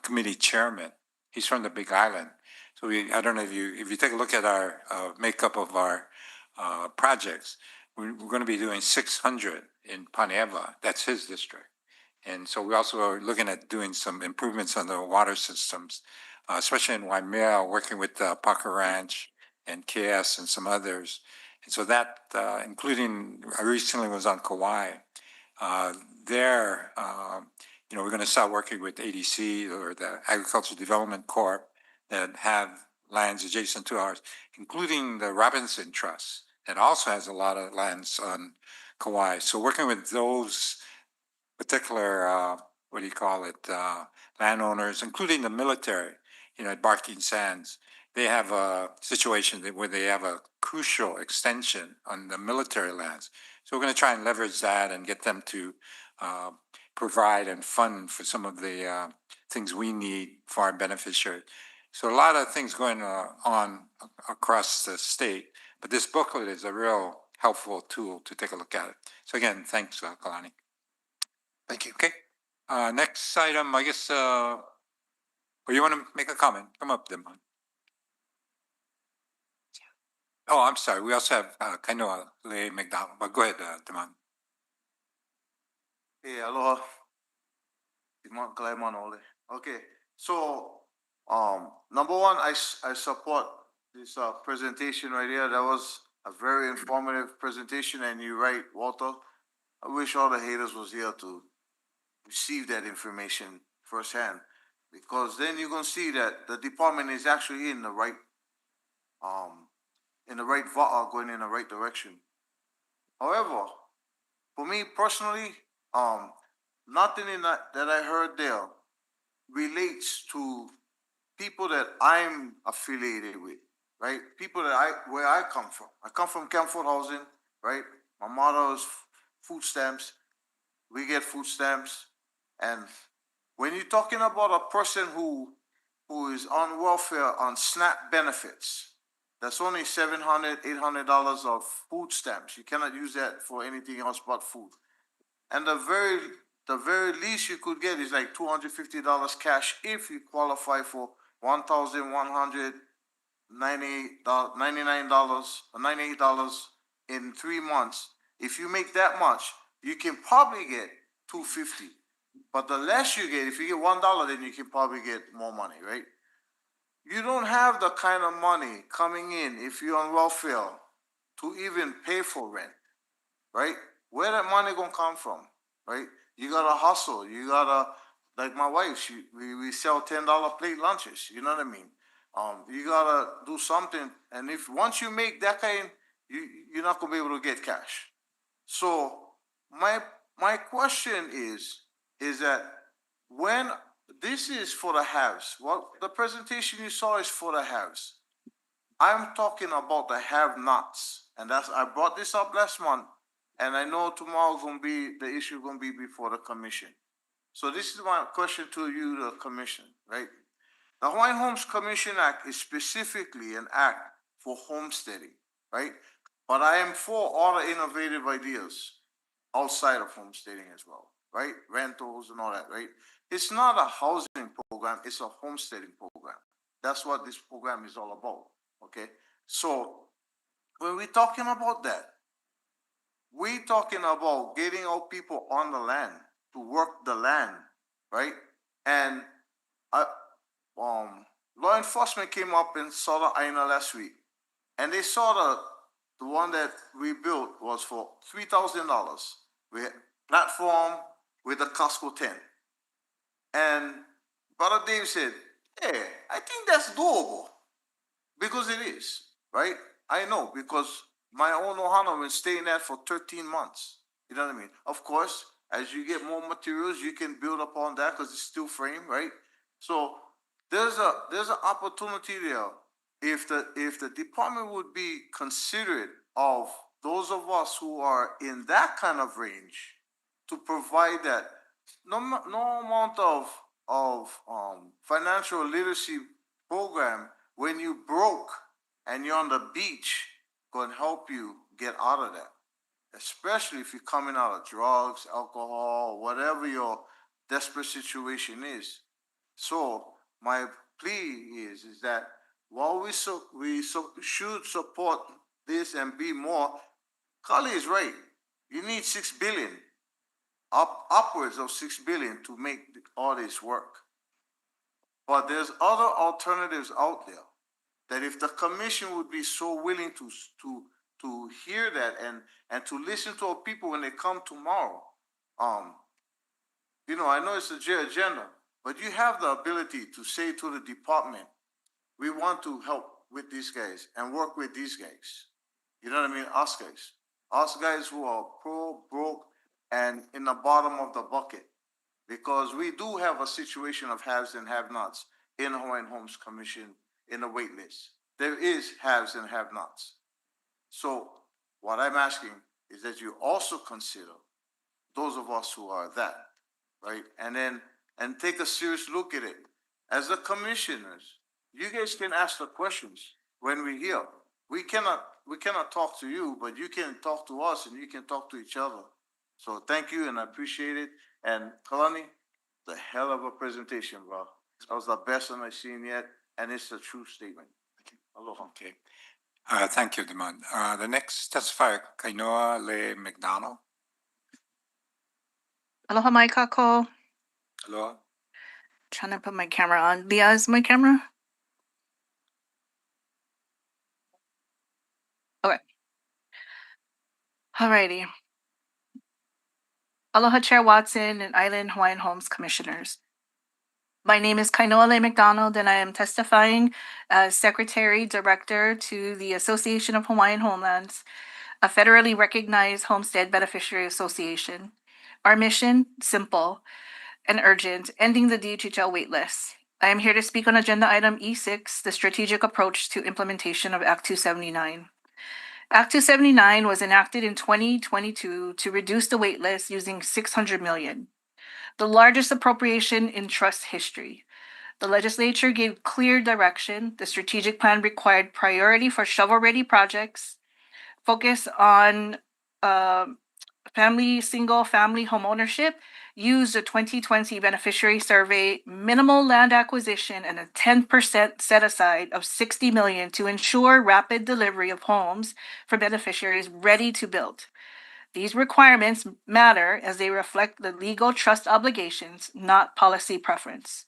Committee Chairman. He's from the Big Island. So I don't know if you take a look at our makeup of our projects, we're going to be doing 600 in Paneva. That's his district. And so we also are looking at doing some improvements on the water systems, especially in Waimea, working with Parker Ranch and KS and some others. And so that, including, I recently was on Kauai. We're going to start working with ADC or the Agricultural Development Corp that have lands adjacent to ours, including the Robinson Trust. that also has a lot of lands on Kauai. So working with those particular, what do you call it, landowners, including the military, at Barking Sands, they have a situation where they have a crucial extension on the military lands. So we're going to try and leverage that and get them to provide and fund for some of the things we need for our beneficiaries. So a lot of things going on across the state, but this booklet is a real helpful tool to take a look at it. So again, thanks, Kalani. Thank you. Okay. Next item, I guess, or you want to make a comment? Come up, Demon. Oh, I'm sorry. We also have Kainoa Le McDonald, but go ahead, Demon. Hey, aloha. Timon Kalaiman Ole. Okay, so number one, I support this presentation right here. That was a very informative presentation, and you're right, Walter. I wish all the haters was here to receive that information firsthand, because then you're gonna see that the department is actually in the right going in the right direction. However, for me personally, nothing in that I heard there relates to people that I'm affiliated with, right? People that where I come from. I come from Camford Housing, right? My motto is food stamps. We get food stamps, and when you're talking about a person who is on welfare on SNAP benefits, that's only $700, $800 of food stamps. You cannot use that for anything else but food. And the very least you could get is like $250 cash if you qualify for $1,198 in 3 months. If you make that much, you can probably get $250. But the less you get, if you get $1, then you can probably get more money, right? You don't have the kind of money coming in if you're on welfare to even pay for rent, right? Where that money gonna come from, right? You gotta hustle. You gotta, like my wife, we sell $10 plate lunches. You know what I mean? You gotta do something, and if once you make that kind, you're not gonna be able to get cash. So my question is that when this is for the haves, what the presentation you saw is for the haves. I'm talking about the have-nots, and I brought this up last month, and I know tomorrow the issue gonna be before the commission. So this is my question to you, the commission, right? The Hawaiian Homes Commission Act is specifically an act for homesteading, right? But I am for all the innovative ideas outside of homesteading as well, right? Rentals and all that, right? It's not a housing program, it's a homesteading program. That's what this program is all about, okay? So when we're talking about that, we're talking about getting our people on the land to work the land, right? And law enforcement came up and saw the Aina last week, and they saw the one that we built was for $3,000. We had platform with a Costco tent, and Brother Dave said, "Hey, I think that's doable," because it is, right? I know, because my own Ohana been staying there for 13 months. You know what I mean? Of course, as you get more materials, you can build upon that because it's steel frame, right? So there's an opportunity there. If the department would be considerate of those of us who are in that kind of range to provide that, no amount of financial literacy program when you broke and you're on the beach can help you get out of that, especially if you're coming out of drugs, alcohol, whatever your desperate situation is. So my plea is that while we should support this and be more, Kali is right. You need $6 billion, upwards of $6 billion to make all this work. But there's other alternatives out there that if the commission would be so willing to hear that and to listen to our people when they come tomorrow, I know it's a J agenda, but you have the ability to say to the department, we want to help with these guys and work with these guys. You know what I mean? Us guys who are poor, broke, and in the bottom of the bucket. Because we do have a situation of haves and have-nots in the Hawaiian Homes Commission in the wait list. There is haves and have-nots. So what I'm asking is that you also consider those of us who are that, right? And take a serious look at it. As the commissioners, you guys can ask the questions when we're here. We cannot talk to you, but you can talk to us and you can talk to each other. So thank you and I appreciate it. And Kalani, the hell of a presentation, bro. That was the best one I've seen yet, and it's a true statement. Aloha. Okay. Thank you, Demond. The next testifier, Kainoa Le McDonald. Aloha mai kako. Hello. Trying to put my camera on. Leah, is my camera? Okay. Alrighty. Aloha Chair Watson and Island Hawaiian Homes Commissioners. My name is Kainoa McDonald, and I am testifying as Secretary Director to the Association of Hawaiian Homelands, a federally recognized homestead beneficiary association. Our mission, simple and urgent, ending the DHHL waitlist. I am here to speak on agenda item E6, the strategic approach to implementation of Act 279. Act 279 was enacted in 2022 to reduce the waitlist using $600 million, the largest appropriation in trust history. The legislature gave clear direction. The strategic plan required priority for shovel-ready projects, focus on single-family homeownership, use the 2020 beneficiary survey, minimal land acquisition, and a 10% set-aside of $60 million to ensure rapid delivery of homes for beneficiaries ready to build. These requirements matter as they reflect the legal trust obligations, not policy preference.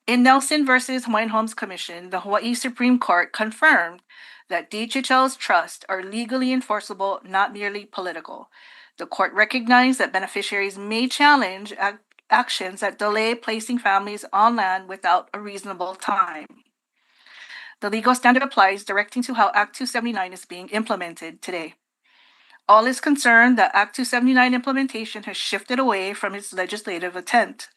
In Nelson versus Hawaiian Homes Commission, the Hawaii Supreme Court confirmed that DHHL's trusts are legally enforceable, not merely political. The court recognized that beneficiaries may challenge actions that delay placing families on land without a reasonable time. The legal standard applies, directing to how Act 279 is being implemented today. All is concerned that Act 279 implementation has shifted away from its legislative intent.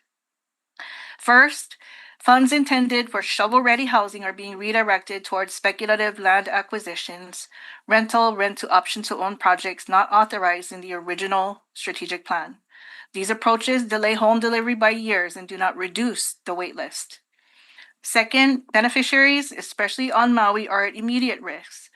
First, funds intended for shovel-ready housing are being redirected towards speculative land acquisitions, rental, rent-to-option-to-own projects not authorized in the original strategic plan. These approaches delay home delivery by years and do not reduce the waitlist. Second, beneficiaries, especially on Maui, are at immediate risk.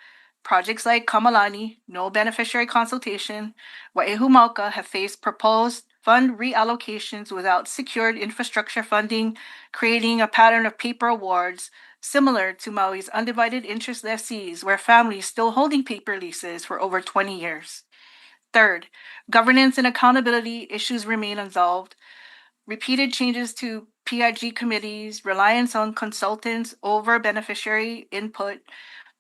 Projects like Kamalani, no beneficiary consultation, Wai'ehu Mauka have faced proposed fund reallocations without secured infrastructure funding, creating a pattern of paper awards similar to Maui's undivided interest lessees, where families still holding paper leases for over 20 years. Third, governance and accountability issues remain unsolved. Repeated changes to PIG committees, reliance on consultants over beneficiary input,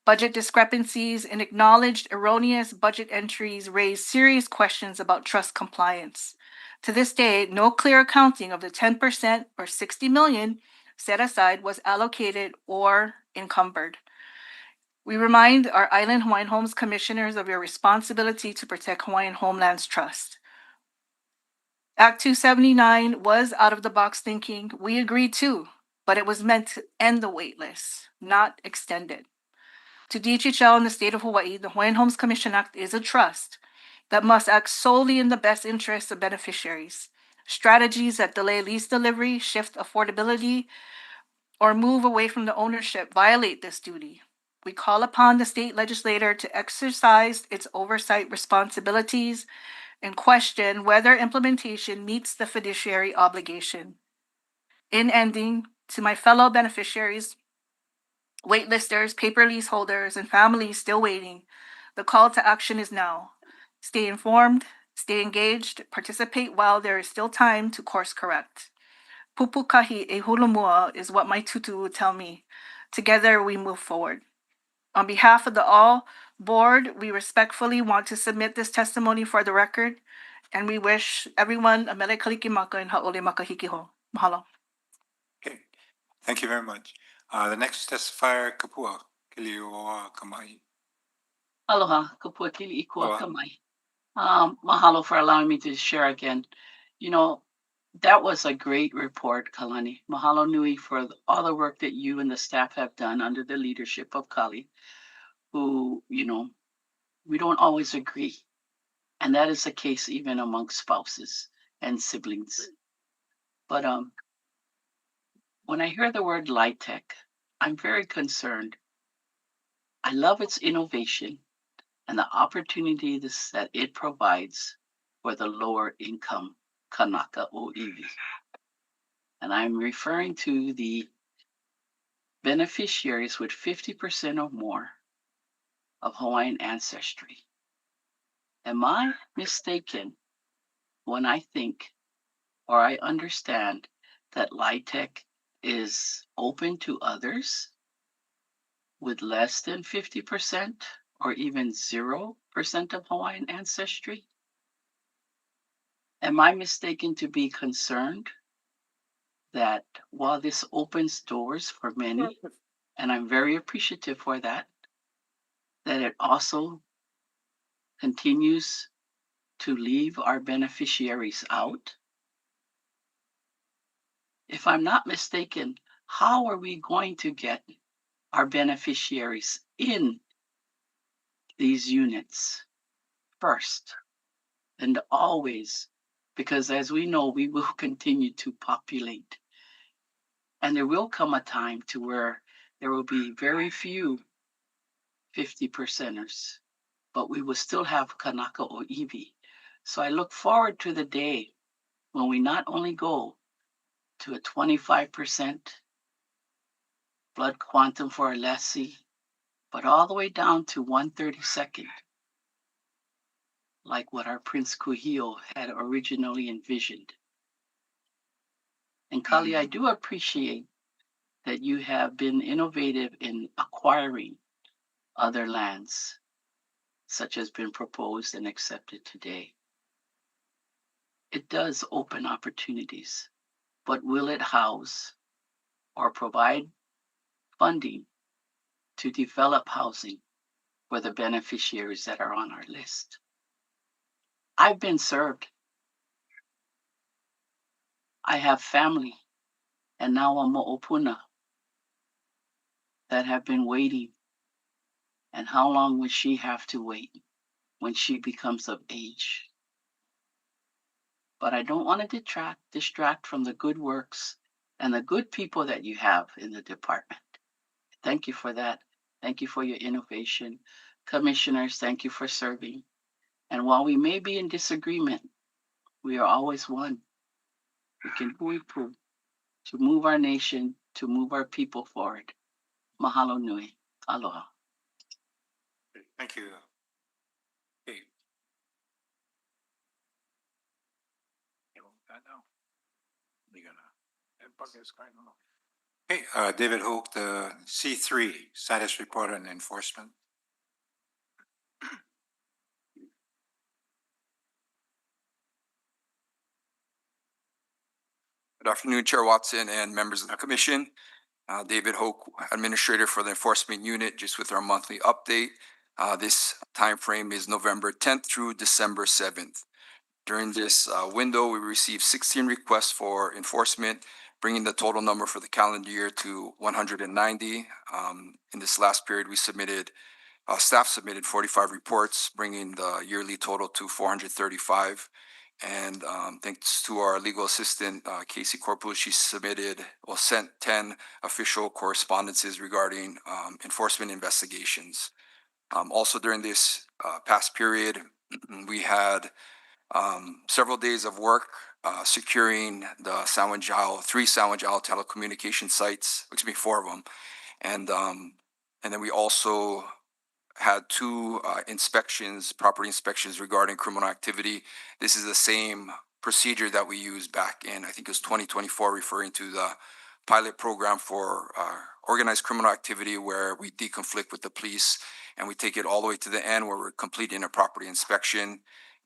budget discrepancies, and acknowledged erroneous budget entries raise serious questions about trust compliance. To this day, no clear accounting of the 10% or $60 million set aside was allocated or encumbered. We remind our Island Hawaiian Homes Commissioners of your responsibility to protect Hawaiian Homelands Trust. Act 279 was out of the box thinking. We agreed too, but it was meant to end the wait list, not extend it. To DHHL in the state of Hawaii, the Hawaiian Homes Commission Act is a trust that must act solely in the best interests of beneficiaries. Strategies that delay lease delivery, shift affordability, or move away from the ownership violate this duty. We call upon the state legislature to exercise its oversight responsibilities and question whether implementation meets the fiduciary obligation. In ending, to my fellow beneficiaries, waitlisters, paper leaseholders, and families still waiting, the call to action is now. Stay informed, stay engaged, participate while there is still time to course correct. Pupukahi e hulumua is what my tutu would tell me. Together we move forward. On behalf of the all board, we respectfully want to submit this testimony for the record, and we wish everyone a mele kalikimaka and ha'ole makahikiho. Mahalo. Okay. Thank you very much. The next testifier, Kapua Kilioa Kamai. Aloha, kapuakili ikua Aloha. kamai. Mahalo for allowing me to share again. You know, that was a great report, Kalani. Mahalo nui for all the work that you and the staff have done under the leadership of Kali, who, you know, we don't always agree. And that is the case even among spouses and siblings. But when I hear the word LITEC, I'm very concerned. I love its innovation and the opportunity that it provides for the lower income Kanaka o Iwi. And I'm referring to the beneficiaries with 50% or more of Hawaiian ancestry. Am I mistaken when I think or I understand that LITEC is open to others with less than 50% or even 0% of Hawaiian ancestry? Am I mistaken to be concerned that while this opens doors for many, and I'm very appreciative for that, that it also continues to leave our beneficiaries out? If I'm not mistaken, how are we going to get our beneficiaries in these units first and always? Because as we know, we will continue to populate. And there will come a time to where there will be very few 50%ers, but we will still have Kanaka o Iwi. So I look forward to the day when we not only go to a 25% blood quantum for a lessee, but all the way down to 1/32, like what our Prince Kuhio had originally envisioned. And Kali, I do appreciate that you have been innovative in acquiring other lands, such as been proposed and accepted today. It does open opportunities, but will it house or provide funding to develop housing for the beneficiaries that are on our list? I've been served. I have family, and now a mo'opuna that have been waiting. And how long will she have to wait when she becomes of age? But I don't want to distract from the good works and the good people that you have in the department. Thank you for that. Thank you for your innovation. Commissioners, thank you for serving. And while we may be in disagreement, we are always one. We can huipu to move our nation, to move our people forward. Mahalo nui. Aloha. Thank you. Okay. Okay, David Hook, the C3 status report on enforcement. Good afternoon, Chair Watson and members of the commission. David Hoke, Administrator for the Enforcement Unit, just with our monthly update. This time frame is November 10th through December 7th. During this window, we received 16 requests for enforcement, bringing the total number for the calendar year to 190. In this last period, staff submitted 45 reports, bringing the yearly total to 435. And thanks to our legal assistant, Casey Corpus, she sent 10 official correspondences regarding enforcement investigations. Also during this past period, we had several days of work securing the three San Juan telecommunication sites, four of them. And then we also had two property inspections regarding criminal activity. This is the same procedure that we used back in, I think it was 2024, referring to the pilot program for organized criminal activity, where we deconflict with the police and we take it all the way to the end where we're completing a property inspection.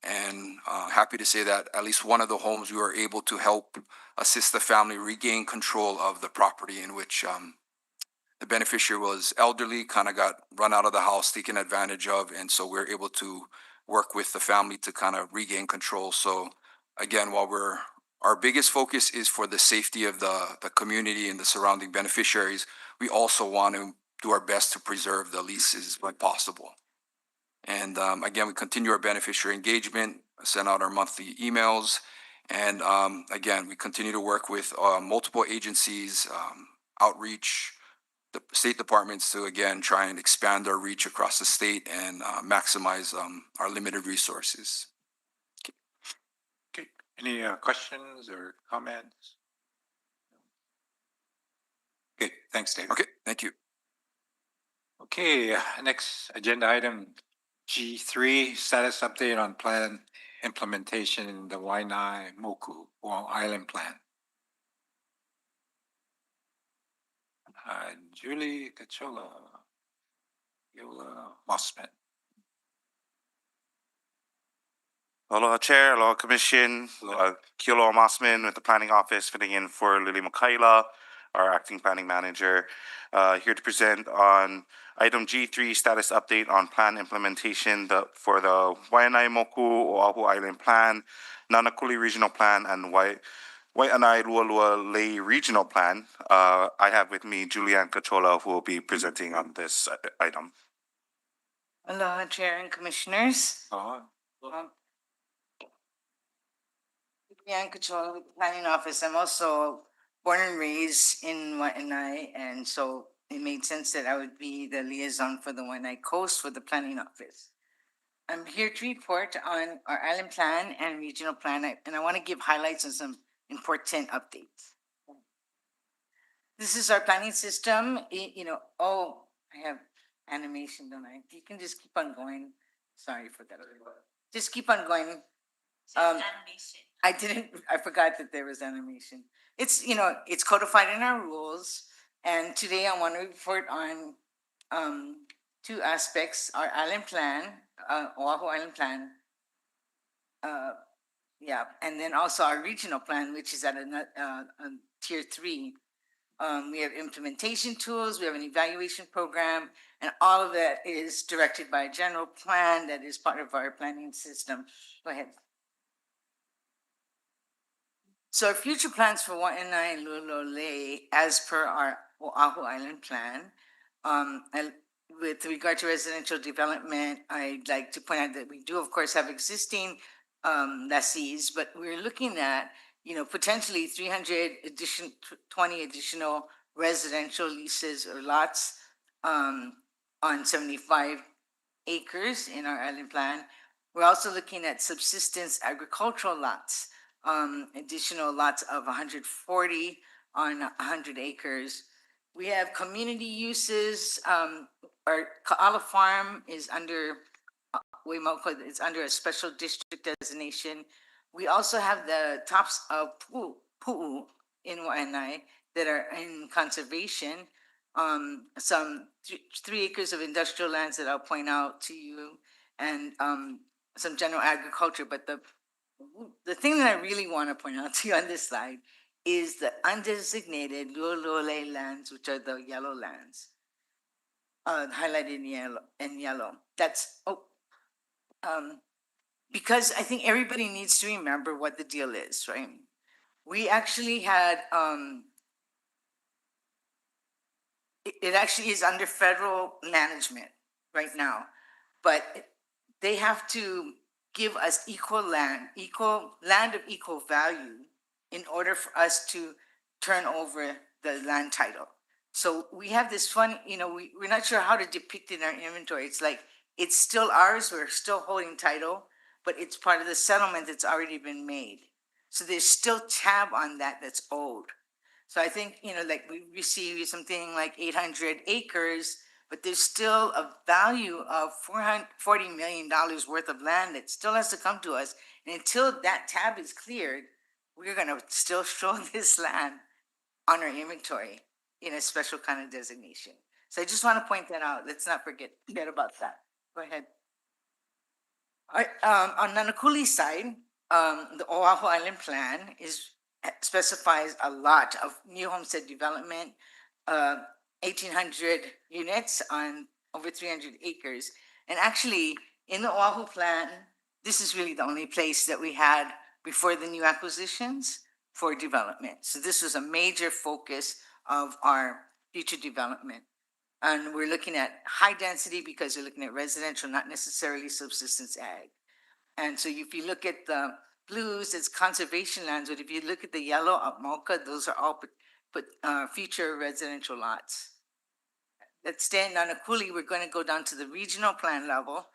And happy to say that at least one of the homes we were able to help assist the family regain control of the property in which the beneficiary was elderly, kind of got run out of the house, taken advantage of, and so we're able to work with the family to kind of regain control. So again, our biggest focus is for the safety of the community and the surrounding beneficiaries, we also want to do our best to preserve the leases when possible. And again, we continue our beneficiary engagement, send out our monthly emails, and again, we continue to work with multiple agencies, outreach, the state departments to again try and expand our reach across the state and maximize our limited resources. Okay, any questions or comments? Okay, thanks, David. Okay, thank you. Okay, next agenda item G3, status update on plan implementation in the Waianae Moku Island Plan. Julie Cachola, Yola Mossman. Aloha Chair, aloha Commission, Kiolo Mossman with the Planning Office, filling in for Lily Makaila, our Acting Planning Manager, here to present on item G3, status update on plan implementation for the Waianae Moku Oahu Island Plan, Nanakuli Regional Plan, and Waianae Lualua Lei Regional Plan. I have with me Julianne Cachola, who will be presenting on this item. Aloha, Chair and Commissioners. Julianne Cachola with the Planning Office. I'm also born and raised in Waianae, and so it made sense that I would be the liaison for the Waianae Coast for the Planning Office. I'm here to report on our island plan and regional plan, and I want to give highlights on some important updates. This is our planning system. I have animation, don't I? You can just keep on going. Sorry for that. Just keep on going. I forgot that there was animation. It's codified in our rules. And today I want to report on two aspects: our island plan, Oahu Island Plan, and then also our regional plan, which is at a tier 3. We have implementation tools, we have an evaluation program, and all of that is directed by a general plan that is part of our planning system. Go ahead. So our future plans for Waianae and Lualua, as per our Oahu Island Plan, with regard to residential development, I'd like to point out that we do, of course, have existing lessees, but we're looking at, potentially 20 additional residential leases or lots on 75 acres in our island plan. We're also looking at subsistence agricultural lots, additional lots of 140 on 100 acres. We have community uses. Our Ka'ala Farm is under Waimauka. It's under a special district designation. We also have the tops of pu'u in Waianae that are in conservation. Some 3 acres of industrial lands that I'll point out to you, and some general agriculture. But the thing that I really want to point out to you on this slide is the undesignated Lualua lands, which are the yellow lands, highlighted in yellow. Because I think everybody needs to remember what the deal is, right? We actually had, it actually is under federal management right now, but they have to give us equal land of equal value in order for us to turn over the land title. So we have this fun, we're not sure how to depict it in our inventory. It's like, it's still ours, we're still holding title, but it's part of the settlement that's already been made. So there's still tab on that that's owed. So I think, like we receive something like 800 acres, but there's still a value of $440 million worth of land that still has to come to us. And until that tab is cleared, we're gonna still show this land on our inventory in a special kind of designation. So I just want to point that out. Let's not forget about that. Go ahead. All right, on Nanakuli side, the Oahu Island Plan specifies a lot of new homestead development. 1,800 units on over 300 acres. And actually, in the Oahu plan, this is really the only place that we had before the new acquisitions for development. So this was a major focus of our future development. And we're looking at high density because we're looking at residential, not necessarily subsistence ag. And so if you look at the blues, it's conservation lands, but if you look at the yellow up Mocha, those are all future residential lots. Let's stay in Nanakuli, we're going to go down to the regional plan level.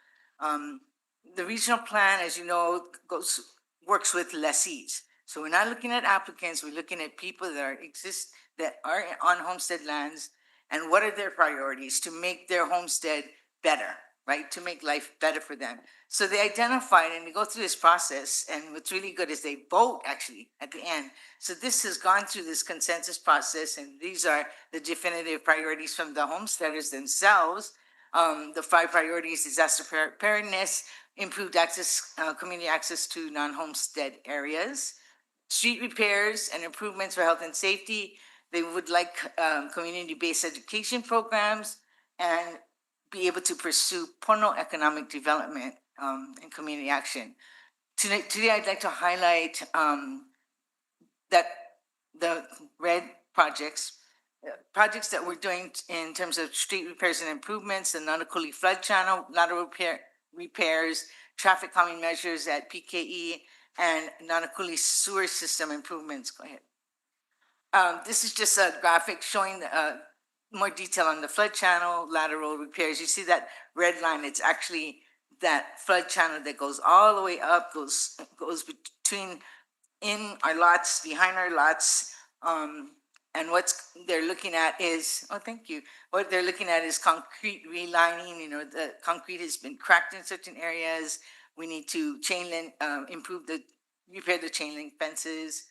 The regional plan, as you know, works with lessees. So we're not looking at applicants, we're looking at people that are on homestead lands and what are their priorities to make their homestead better, right? To make life better for them. So they identified and they go through this process, and what's really good is they vote actually at the end. So this has gone through this consensus process, and these are the definitive priorities from the homesteaders themselves. The 5 priorities: disaster preparedness, improved access, community access to non-homestead areas, street repairs and improvements for health and safety. They would like community-based education programs and be able to pursue Pono economic development and community action. Today I'd like to highlight that the red projects that we're doing in terms of street repairs and improvements, the Nanakuli flood channel, lateral repairs, traffic calming measures at PKE, and Nanakuli sewer system improvements. Go ahead. This is just a graphic showing more detail on the flood channel, lateral repairs. You see that red line, it's actually that flood channel that goes all the way up, goes between in our lots, behind our lots. And what they're looking at is, oh, thank you. What they're looking at is concrete relining. You know, the concrete has been cracked in certain areas. We need to chain link, repair the chain link fences.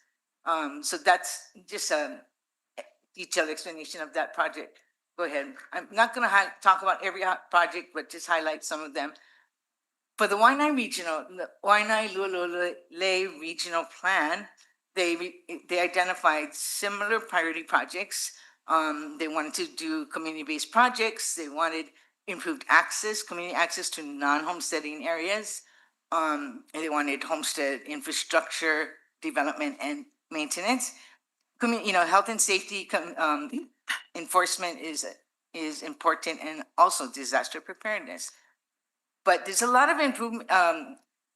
So that's just a detailed explanation of that project. Go ahead. I'm not going to talk about every project, but just highlight some of them. For the Waianae Regional, the Waianae Lualole Regional Plan, they identified similar priority projects. They wanted to do community-based projects. They wanted improved access, community access to non-homesteading areas. And they wanted homestead infrastructure development and maintenance. Health and safety enforcement is important, and also disaster preparedness. But there's a lot of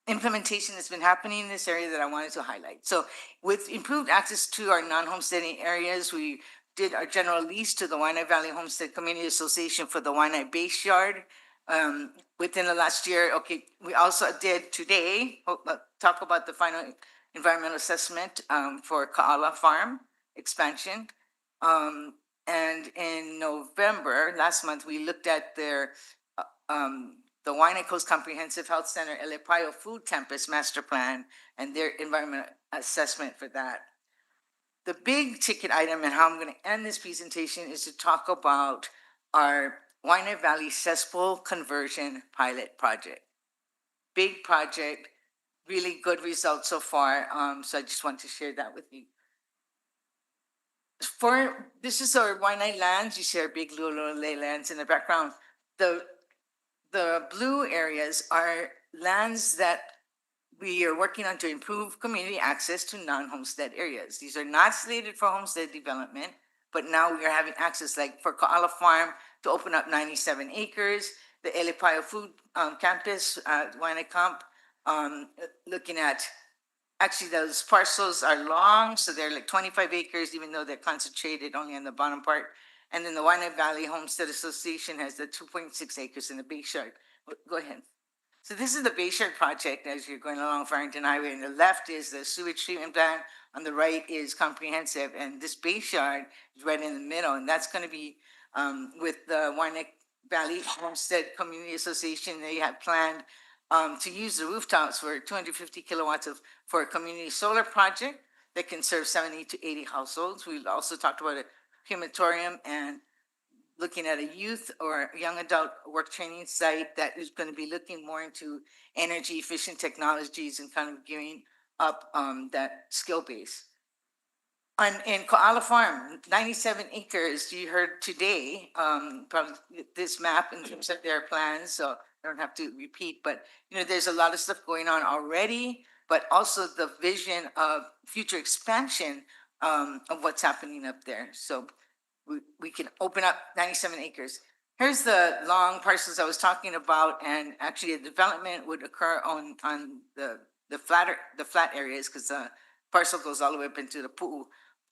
implementation that's been happening in this area that I wanted to highlight. So with improved access to our non-homesteading areas, we did our general lease to the Waianae Valley Homestead Community Association for the Waianae Base Yard within the last year. Okay, we also did today talk about the final environmental assessment for Ka'ala Farm expansion. And in November, last month, we looked at their the Waianae Coast Comprehensive Health Center Elepaio Food Campus Master Plan and their environmental assessment for that. The big ticket item and how I'm going to end this presentation is to talk about our Waianae Valley Cesspool Conversion Pilot Project. Big project, really good results so far. So I just want to share that with you. This is our Waianae lands. You see our big Lualole lands in the background. The blue areas are lands that we are working on to improve community access to non-homestead areas. These are not slated for homestead development, but now we are having access, like for Ka'ala Farm, to open up 97 acres, the Elepaio Food Campus, Waianae Camp, looking at, actually those parcels are long, so they're like 25 acres, even though they're concentrated only on the bottom part. And then the Waianae Valley Homestead Association has the 2.6 acres in the Base Yard. Go ahead. So this is the Base Yard project as you're going along Farrington Highway. On the left is the sewage treatment plant. On the right is comprehensive. And this Base Yard is right in the middle. And that's going to be with the Waianae Valley Homestead Community Association. They have planned to use the rooftops for 250 kilowatts for a community solar project that can serve 70 to 80 households. We also talked about a crematorium and looking at a youth or young adult work training site that is going to be looking more into energy efficient technologies and kind of gearing up that skill base. in Koala Farm, 97 acres, you heard today, probably this map in terms of their plans, so I don't have to repeat, but, there's a lot of stuff going on already, but also the vision of future expansion, of what's happening up there. So we can open up 97 acres. Here's the long parcels I was talking about, and actually a development would occur on the flat areas, because the parcel goes all the way up into the pool.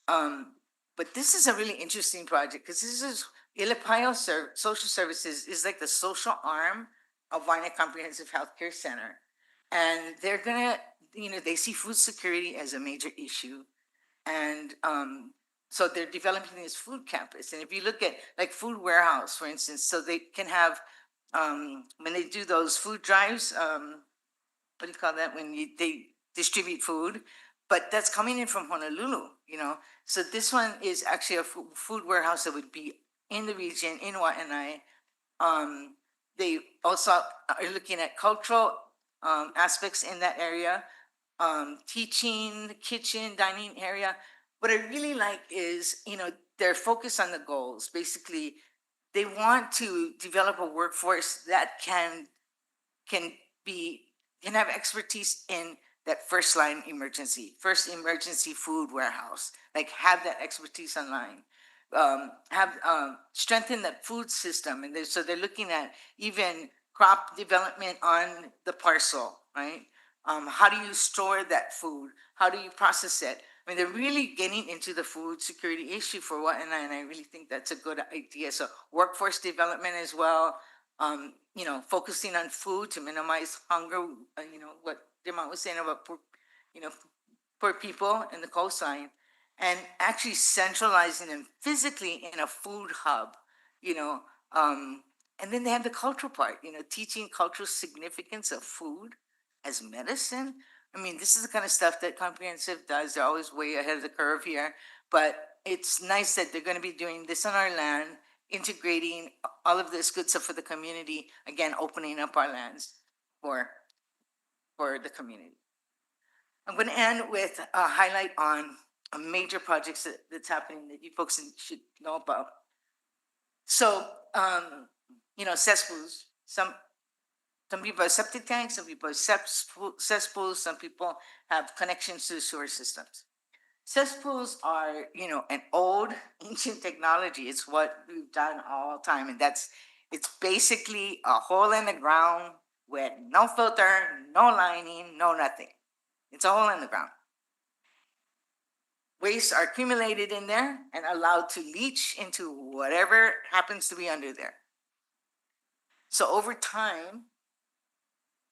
But this is a really interesting project, because this is Ilapayo Social Services is like the social arm of Waianae Comprehensive Healthcare Center. And they're gonna, they see food security as a major issue. And so they're developing this food campus. And if you look at like food warehouse, for instance, so they can have, when they do those food drives, what do you call that? When they distribute food, but that's coming in from Honolulu, So this one is actually a food warehouse that would be in the region, in Waianae. They also are looking at cultural aspects in that area, teaching, kitchen, dining area. What I really like is, their focus on the goals. Basically, they want to develop a workforce that can have expertise in that first emergency food warehouse, like have that expertise online, strengthen that food system. And so they're looking at even crop development on the parcel, right? How do you store that food? How do you process it? I mean, they're really getting into the food security issue for what, and I really think that's a good idea. So workforce development as well, focusing on food to minimize hunger, what Demont was saying about poor people in the coastline, and actually centralizing them physically in a food hub, and then they have the cultural part, teaching cultural significance of food as medicine. I mean, this is the kind of stuff that Comprehensive does. They're always way ahead of the curve here, but it's nice that they're going to be doing this on our land, integrating all of this good stuff for the community, again, opening up our lands for the community. I'm going to end with a highlight on a major projects that's happening that you folks should know about. So, cesspools, some people have septic tanks, some people have cesspools, some people have connections to the sewer systems. Cesspools are, an old ancient technology. It's what we've done all the time. And it's basically a hole in the ground with no filter, no lining, no nothing. It's a hole in the ground. Wastes are accumulated in there and allowed to leach into whatever happens to be under there. So over time,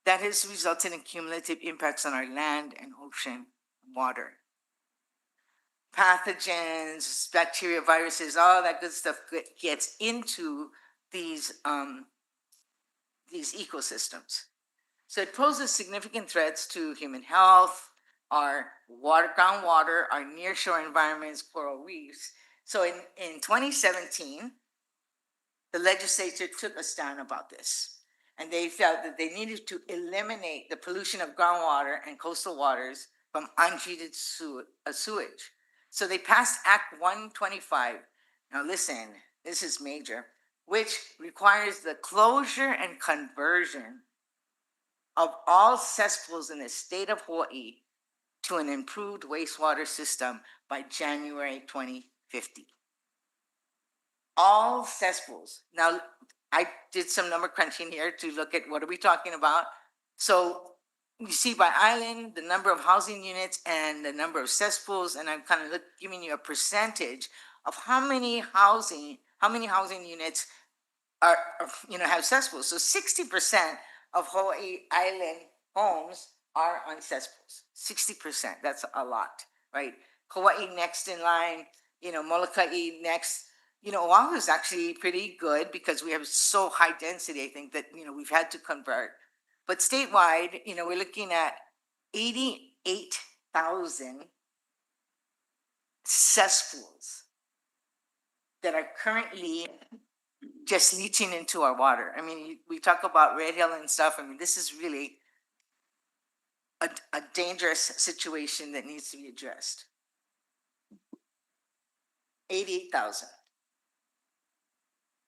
that has resulted in cumulative impacts on our land and ocean water. Pathogens, bacteria, viruses, all that good stuff gets into these ecosystems. So it poses significant threats to human health, our groundwater, our nearshore environments, coral reefs. So in 2017, the legislature took a stand about this, and they felt that they needed to eliminate the pollution of groundwater and coastal waters from untreated sewage. So they passed Act 125. Now listen, this is major, which requires the closure and conversion of all cesspools in the state of Hawaii to an improved wastewater system by January 2050. All cesspools. Now, I did some number crunching here to look at what are we talking about. So you see by island, the number of housing units and the number of cesspools, and I'm kind of giving you a percentage of how many housing units are have cesspools. So 60% of Hawaii Island homes are on cesspools. 60%, that's a lot, right? Kauai next in line, Molokai next. Oahu is actually pretty good because we have so high density, I think, that, we've had to convert. But statewide, we're looking at 88,000 cesspools that are currently just leaching into our water. I mean, we talk about Red Hill and stuff. I mean, this is really a dangerous situation that needs to be addressed. 88,000.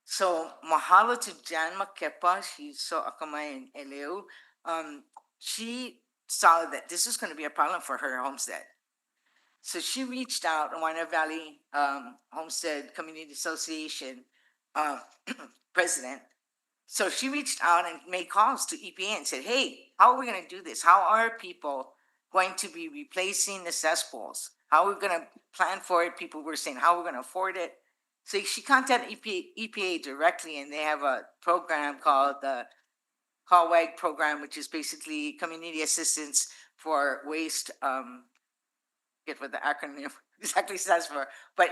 So mahalo to Jan Makepa, she's so akamai in Eleu. She saw that this was going to be a problem for her homestead. So she reached out, Waianae Valley Homestead Community Association president. So she reached out and made calls to EPA and said, hey, how are we going to do this? How are people going to be replacing the cesspools? How are we going to plan for it? People were saying, how are we going to afford it? So she contacted EPA directly, and they have a program called the CAWAG program, which is basically community assistance for waste. Get what the acronym exactly stands for, but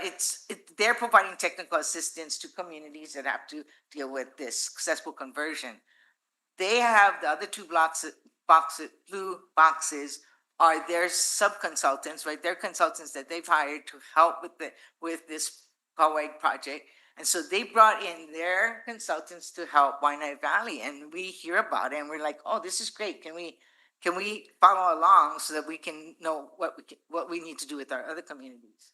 they're providing technical assistance to communities that have to deal with this successful conversion. They have the other two blue boxes are their sub-consultants, right? They're consultants that they've hired to help with this CAWAG project. And so they brought in their consultants to help Waianae Valley, and we hear about it and we're like, oh, this is great. Can we follow along so that we can know what we need to do with our other communities?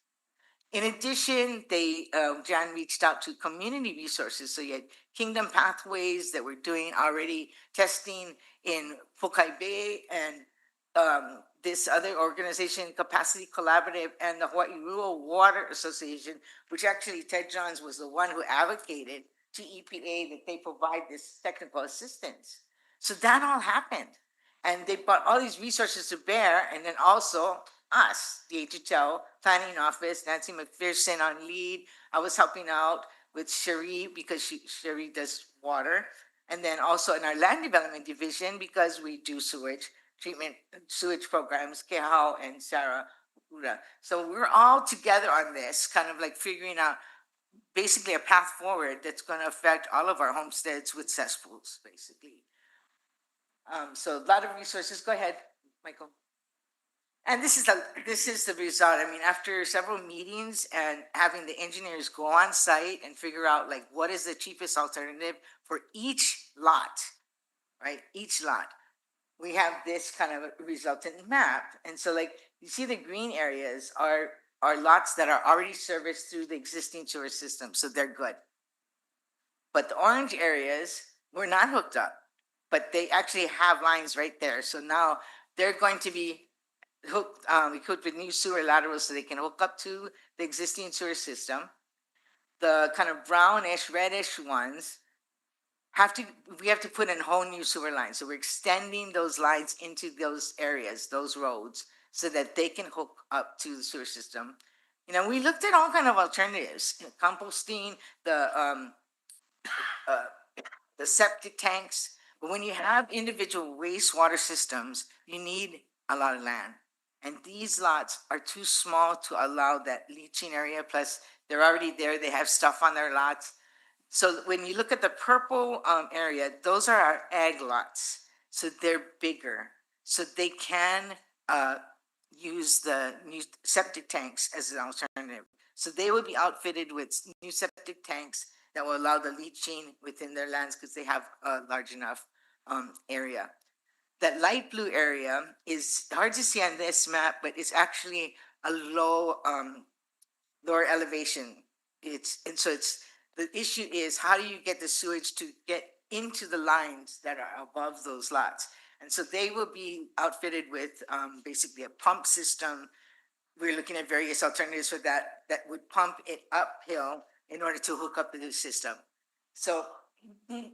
In addition, Jan reached out to community resources. So you had Kingdom Pathways that were doing already testing in Pokai Bay, and this other organization, Capacity Collaborative, and the Hawaii Rural Water Association, which actually Ted Johns was the one who advocated to EPA that they provide this technical assistance. So that all happened. And they brought all these resources to bear, and then also us, the HHL Planning Office, Nancy McPherson on lead. I was helping out with Cherie because Cherie does water. And then also in our land development division, because we do sewage programs, Kehao and Sarah Ura. So we're all together on this, kind of like figuring out basically a path forward that's going to affect all of our homesteads with cesspools, basically. So a lot of resources. Go ahead, Michael. And this is the result. I mean, after several meetings and having the engineers go on site and figure out like what is the cheapest alternative for each lot, right? Each lot. We have this kind of resultant map. And so like you see the green areas are lots that are already serviced through the existing sewer system. So they're good. But the orange areas were not hooked up, but they actually have lines right there. So now they're going to be equipped with new sewer laterals so they can hook up to the existing sewer system. The kind of brownish, reddish ones we have to put in whole new sewer lines. So we're extending those lines into those areas, those roads, so that they can hook up to the sewer system. You know, we looked at all kind of alternatives, composting, the septic tanks. But when you have individual wastewater systems, you need a lot of land. And these lots are too small to allow that leaching area. Plus, they're already there. They have stuff on their lots. So when you look at the purple area, those are our ag lots. So they're bigger. So they can use the new septic tanks as an alternative. So they will be outfitted with new septic tanks that will allow the leaching within their lands because they have a large enough area. That light blue area is hard to see on this map, but it's actually a lower elevation. The issue is how do you get the sewage to get into the lines that are above those lots? And so they will be outfitted with basically a pump system. We're looking at various alternatives for that would pump it uphill in order to hook up the new system. So, and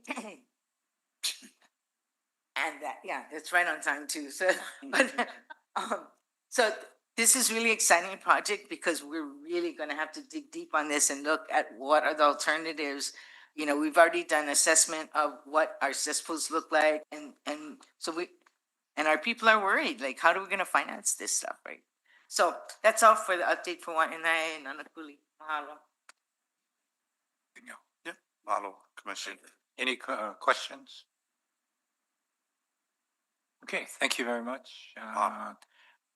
that's right on time too. So, so this is really exciting project because we're really going to have to dig deep on this and look at what are the alternatives. You know, we've already done assessment of what our cesspools look like, and so our people are worried. Like, how are we going to finance this stuff, right? So that's all for the update for Waianae and Nanakuli. Mahalo. Yeah. Mahalo, Commission. Any questions? Okay, thank you very much.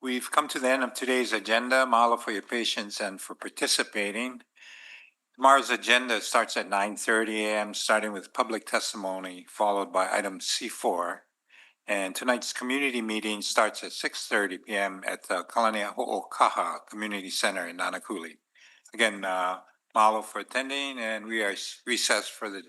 We've come to the end of today's agenda. Mahalo for your patience and for participating. Tomorrow's agenda starts at 9:30 a.m., starting with public testimony, followed by item C4. And tonight's community meeting starts at 6:30 p.m. at the Kalania Ho'okaha Community Center in Nanakuli. Again, mahalo for attending, and we are recessed for the